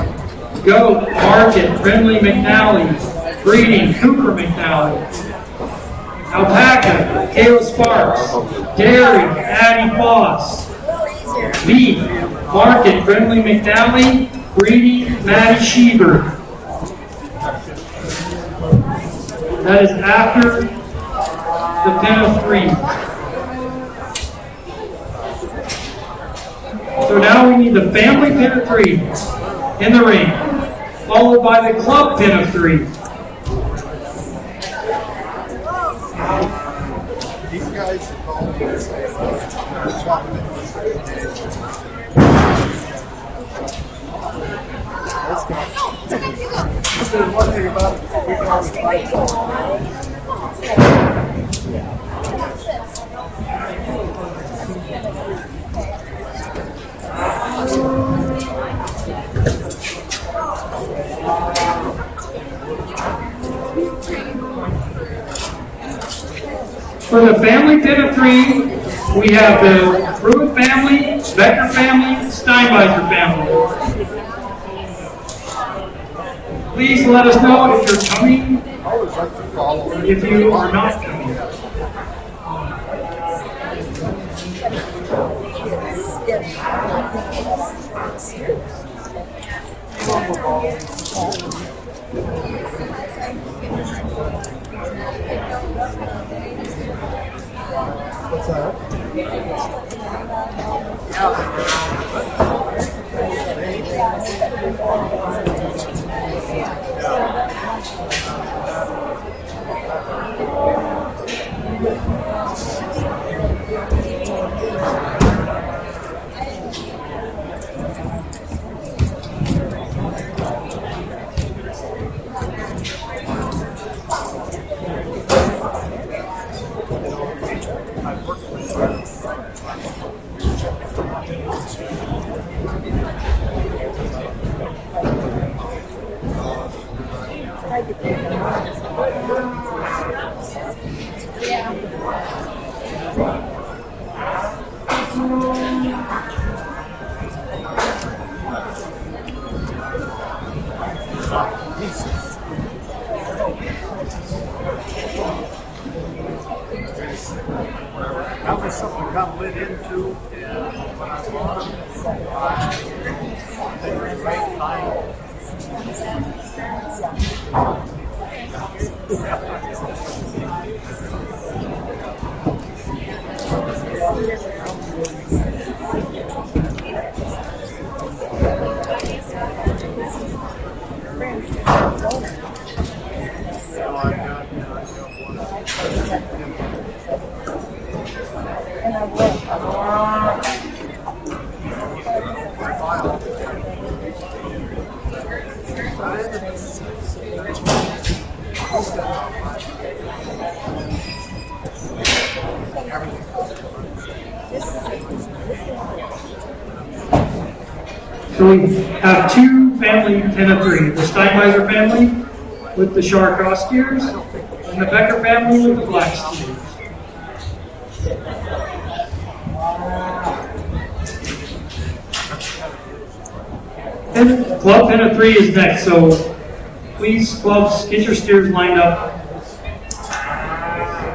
Goat, market, Brindley McNally. Breeding, Cooper McNally. Alpaca, Kayla Sparks. Dairy, Addie Foss. Beef, market, Brindley McNally. Breeding, Maddie Schieber. That is after the pen of 3. So now we need the family pin of 3 in the ring, followed by the club pin of 3. These guys are calling me and saying, there's one thing about it, we can always fight. For the family pen of 3, we have the Pruitt family, Becker family, Steinbeiser family. Please let us know if you're coming, if you are not coming. What's that? That was something I got lit into, and when I bought them, they were great time. So we have 2 family pen of 3, the Steinbeiser family with the Char cross steers, and the Becker family with the black steers. And club pen of 3 is next, so please, clubs, get your steers lined up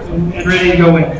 and ready to go in.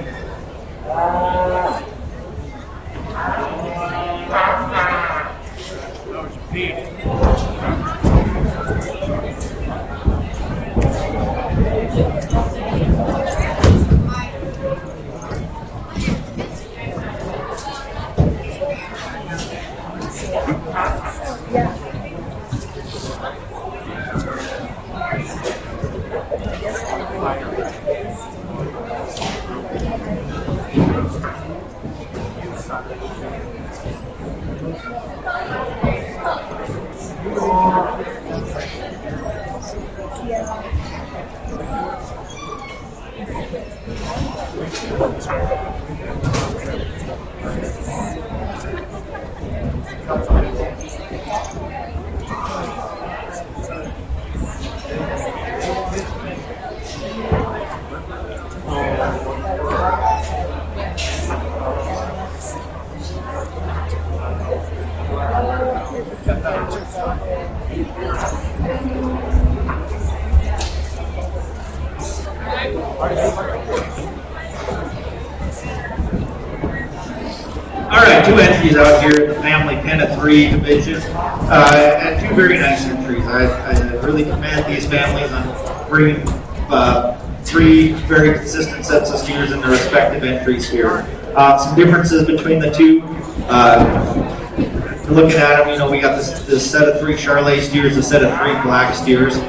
Alright, 2 entries out here at the family pen of 3 division, and 2 very nice entries. I really commend these families on bringing 3 very consistent sets of steers in their respective entries here. Some differences between the 2. Looking at them, you know, we got this set of 3 Charolais steers, a set of 3 black steers.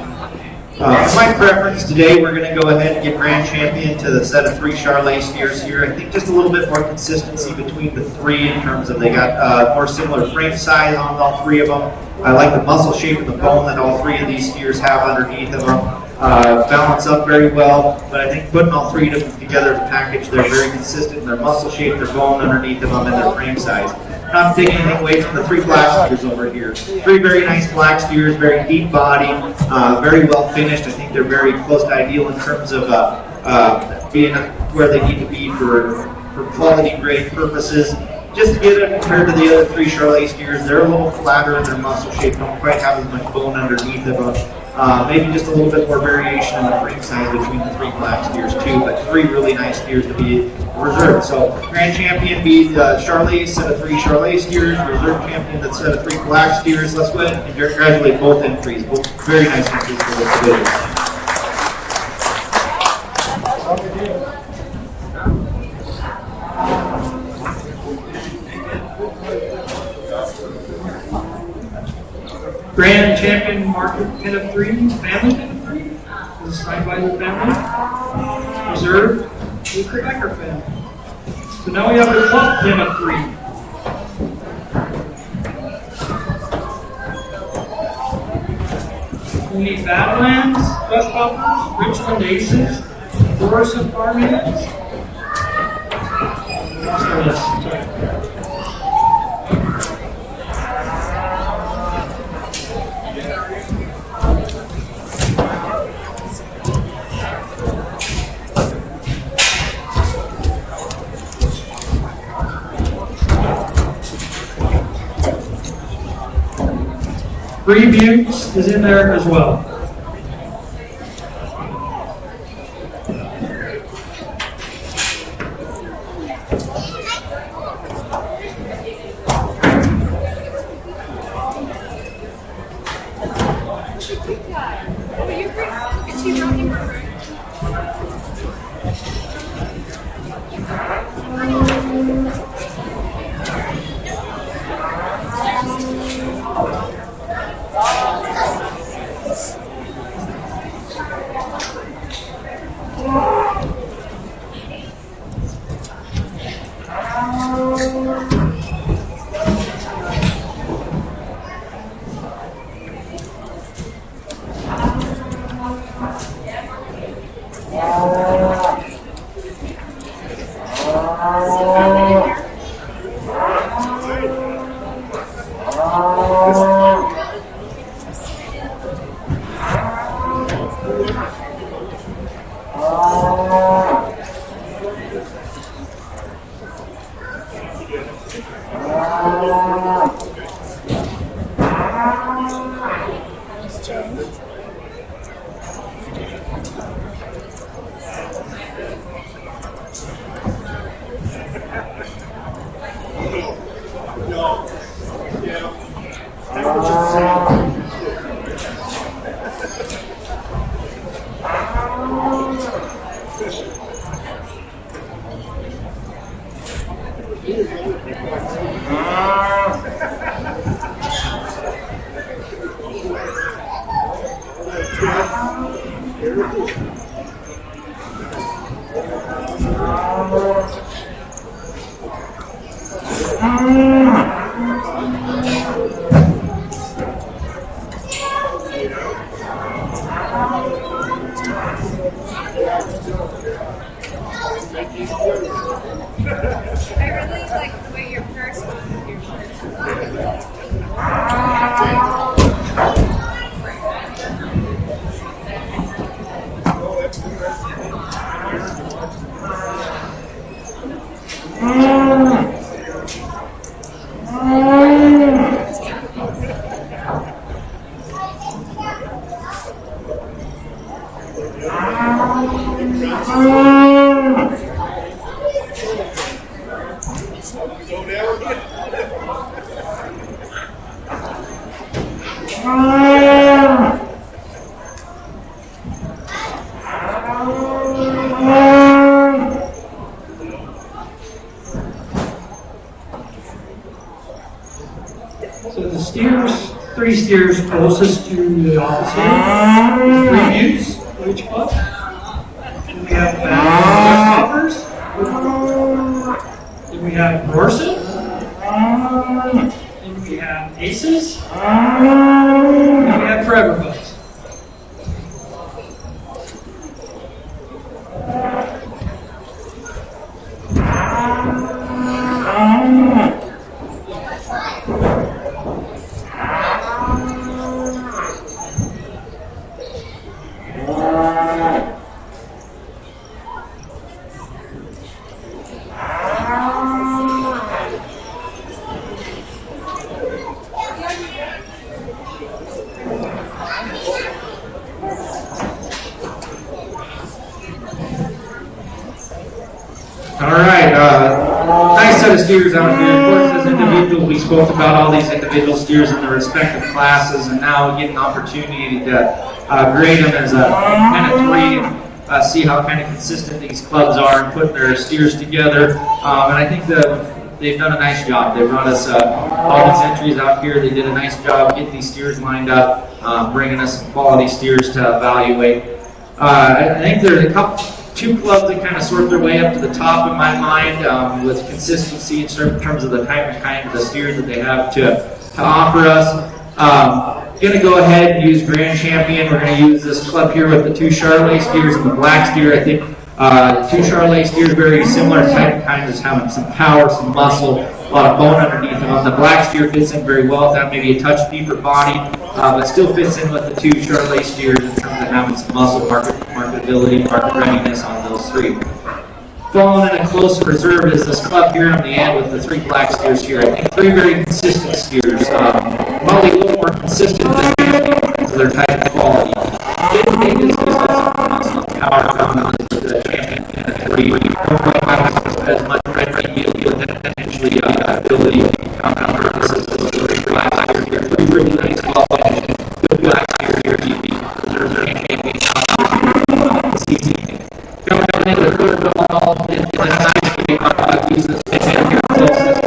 My preference today, we're going to go ahead and get grand champion to the set of 3 Charolais steers here. I think just a little bit more consistency between the 3 in terms of they got more similar frame size on all 3 of them. I like the muscle shape of the bone that all 3 of these steers have underneath of them. Balance up very well, but I think putting all 3 of them together as a package, they're very consistent in their muscle shape, their bone underneath of them, and their frame size. Not taking anything away from the 3 black steers over here. 3 very nice black steers, very deep body, very well finished. I think they're very close to ideal in terms of being where they need to be for quality grade purposes. Just to get it compared to the other 3 Charolais steers, they're a little flatter in their muscle shape, don't quite have as much bone underneath of them. Maybe just a little bit more variation in the frame size between the 3 black steers too, but 3 really nice steers to be reserved. So grand champion be the Charolais, set of 3 Charolais steers, reserve champion that set of 3 black steers. Let's go ahead and congratulate both entries. Both very nice entries for this division. Grand champion market pin of 3, family pin of 3. This is signed by the family. Reserve, the Becker family. So now we have the club pin of 3. We need Badlands, Dust Bumpers, Richland Aces, Florissant Farm Hands. Lost our list. Sorry. Previews is in there as well. steers closest to the office here. 3 views for each club. Then we have Hoppers. Then we have Rorson. Then we have Aces. Then we have Forever Buds. Nice set of steers out here. Of course, as individuals, we spoke about all these individual steers in their respective classes, and now we get an opportunity to grade them as a kind of 3 and see how kind of consistent these clubs are and putting their steers together. And I think they've done a nice job. They brought us all these entries out here. They did a nice job getting these steers lined up, bringing us some quality steers to evaluate. I think there's two clubs that kind of sort their way up to the top in my mind with consistency in terms of the type and kind of the steers that they have to offer us. Going to go ahead and use Grand Champion. We're going to use this club here with the 2 Charolais steers and the black steer. I think 2 Charolais steers very similar type and kind, just having some power, some muscle, a lot of bone underneath them. The black steer fits in very well with that, maybe a touch deeper body, but still fits in with the 2 Charolais steers in terms of having some muscle, marketability, market readiness on those 3. Following in a close reserve is this club here on the end with the 3 black steers here. I think 3 very consistent steers. Probably a little more consistent than to their type of quality. They just have some power found on the Champion and the 3. Don't quite have as much red meat yield and potentially ability to compound purposes as those 3 black steers here. 3 really nice quality. Good black steers here. There's their Champion this easy. Coming down into the third ball, it's a nice use this here closest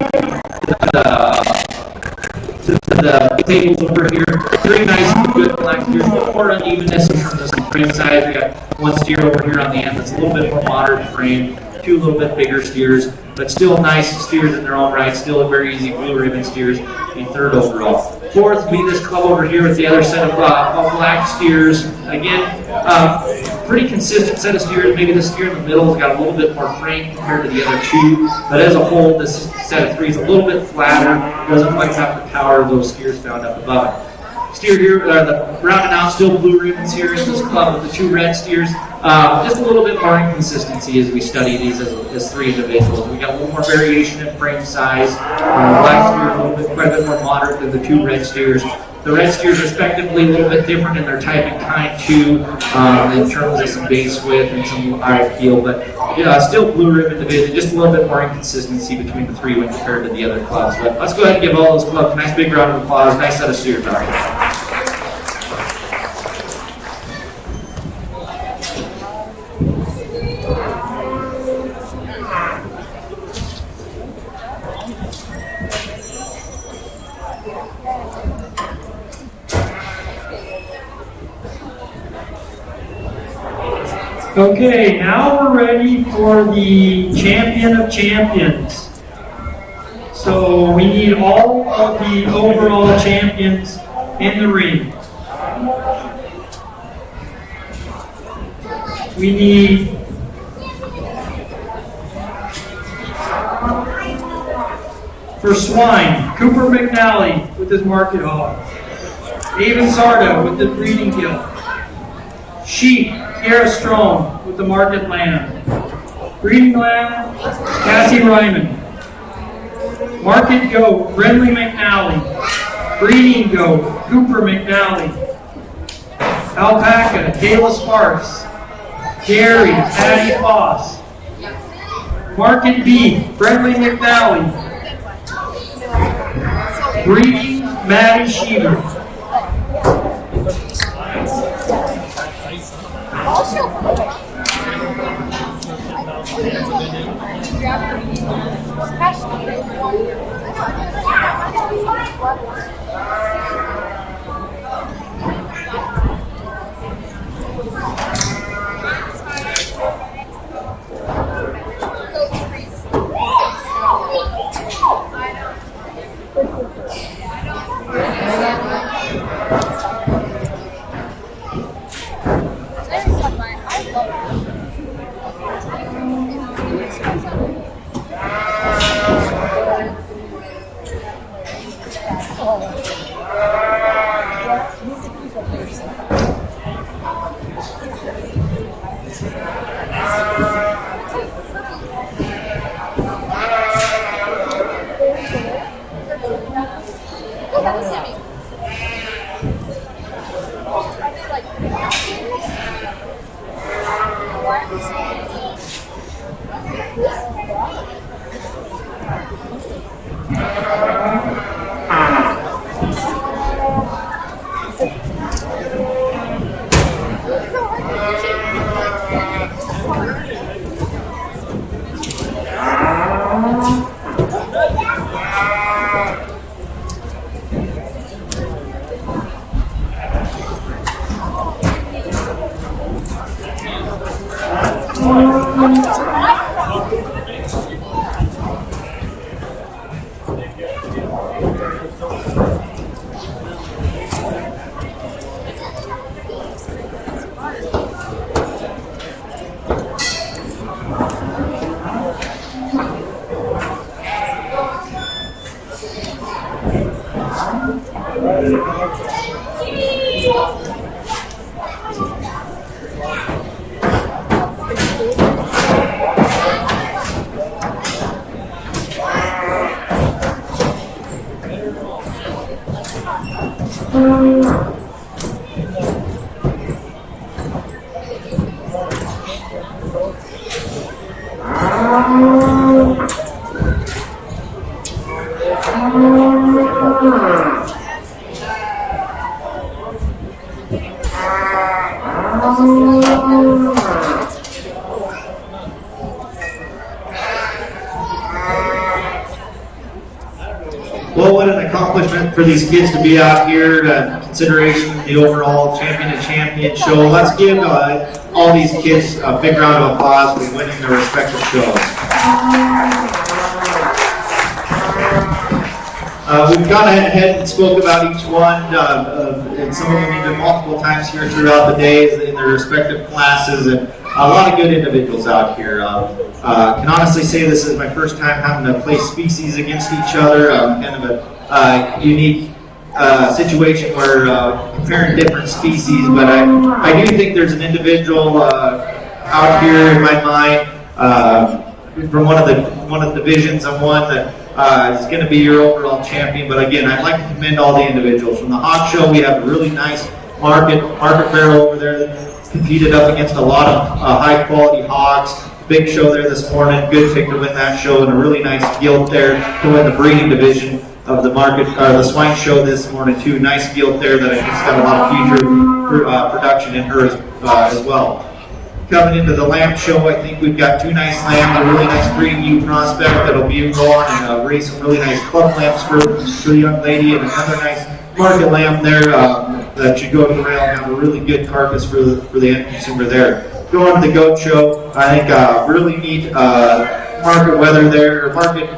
to the tables over here. 3 nice good black steers, more unevenness in terms of some frame size. We got 1 steer over here on the end that's a little bit more moderate frame, 2 little bit bigger steers, but still nice steers in their own right, still a very easy blue ribbon steers in 3rd overall. 4th would be this club over here with the other set of all black steers. Again, pretty consistent set of steers. Maybe the steer in the middle has got a little bit more frame compared to the other 2, but as a whole, this set of 3 is a little bit flatter. Doesn't quite have the power of those steers found up above. Steer here, the rounded out, still blue ribbons here in this club with the 2 red steers. Just a little bit more inconsistency as we study these as 3 individuals. We got a little more variation in frame size. Black steer quite a bit more moderate than the 2 red steers. The red steers respectively a little bit different in their type and kind too, in terms of some base width and some eye appeal, but yeah, still blue ribbon division, just a little bit more inconsistency between the 3 when compared to the other clubs. But let's go ahead and give all those clubs a nice big round of applause. Nice set of steers out here. Okay, now we're ready for the Champion of Champions. So we need all of the overall champions in the ring. We need for swine, Cooper McNally with his market hog. Avon Sarda with the breeding gilt. Sheep, Kiara Strong with the market lamb. Breeding lamb, Cassie Ryman. Market goat, Brenly McNally. Breeding goat, Cooper McNally. Alpaca, Kayla Sparks. Dairy, Patty Foss. Market beef, Brenly McNally. Breeding, Maddie Sheever. Well, what an accomplishment for these kids to be out here, consideration of the overall champion and champion show. Let's give all these kids a big round of applause for winning their respective shows. We've gone ahead and spoke about each one, and some of them even multiple times here throughout the day in their respective classes, and a lot of good individuals out here. Can honestly say this is my first time having to play species against each other, kind of a unique situation where comparing different species, but I do think there's an individual out here in my mind from one of the divisions of one that is going to be your overall champion. But again, I'd like to commend all the individuals. From the Hog Show, we have a really nice Market Barrel over there that competed up against a lot of high quality hogs. Big show there this morning. Good pick to win that show, and a really nice gilt there to win the breeding division of the the swine show this morning too. Nice gilt there that I think's got a lot of future production in her as well. Coming into the lamb show, I think we've got two nice lambs, a really nice breeding ewe prospect that'll be born and raise some really nice club lambs for the young lady, and another nice market lamb there that should go to the rail and have a really good carcass for the end consumer there. Going to the goat show, I think really neat market weather there, market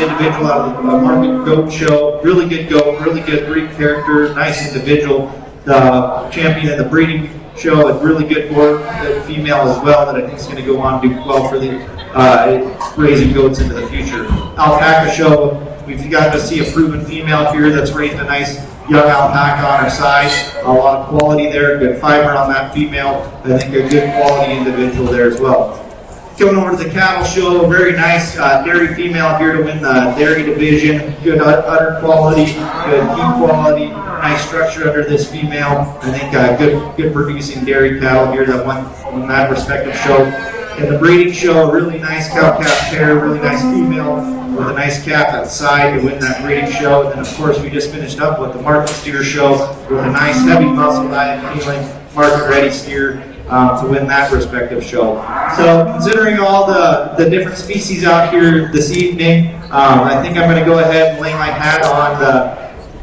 individual out of the market goat show. Really good goat, really good breed character, nice individual. The champion in the breeding show, a really good female as well that I think is going to go on to do well for the raising goats into the future. Alpaca show, we've got to see a proven female here that's raised a nice young alpaca on her side. A lot of quality there, good fiber on that female. I think a good quality individual there as well. Coming over to the cattle show, a very nice dairy female here to win the dairy division. Good udder quality, good heat quality, nice structure under this female. I think good producing dairy cattle here that won that respective show. In the breeding show, a really nice cow-calf pair, really nice female with a nice calf outside to win that breeding show. And then, of course, we just finished up with the market steer show with a nice heavy muscle diet feeling market-ready steer to win that respective show. So, considering all the different species out here this evening, I think I'm going to go ahead and lay my hat on the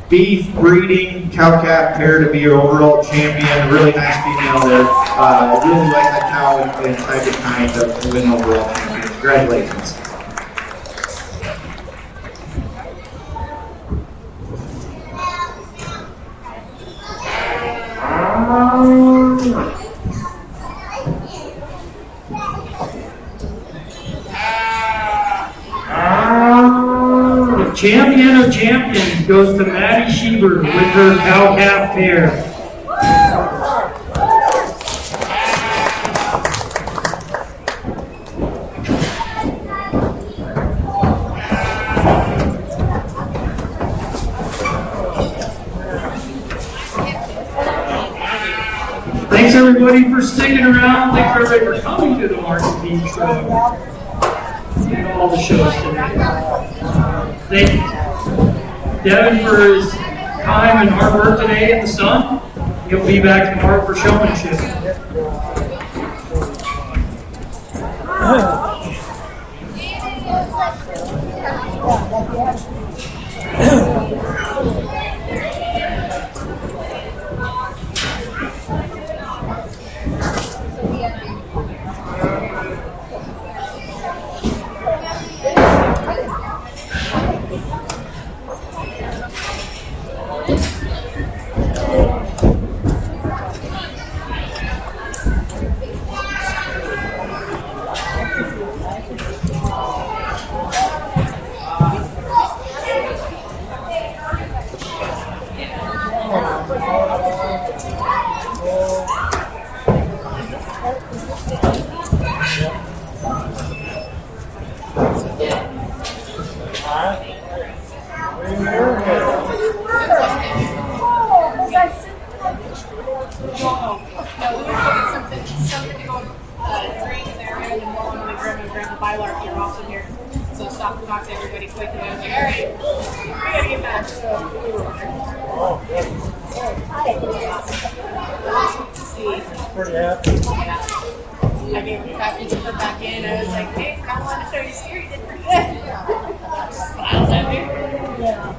beef breeding cow-calf pair to be your overall champion. Really nice female there. I really like that cow and type of kind to win overall champion. Congratulations. Champion of champions goes to Maddie Schieber with her cow-calf pair. Thanks everybody for sticking around. Thanks everybody for coming to the Market Beach Show and all the shows today. Thank Devin for his time and hard work today in the sun. He'll be back tomorrow for showmanship. I gave him copies to put back in. I was like, hey, I want to show you Siri did pretty good. Smiles at me. Yeah.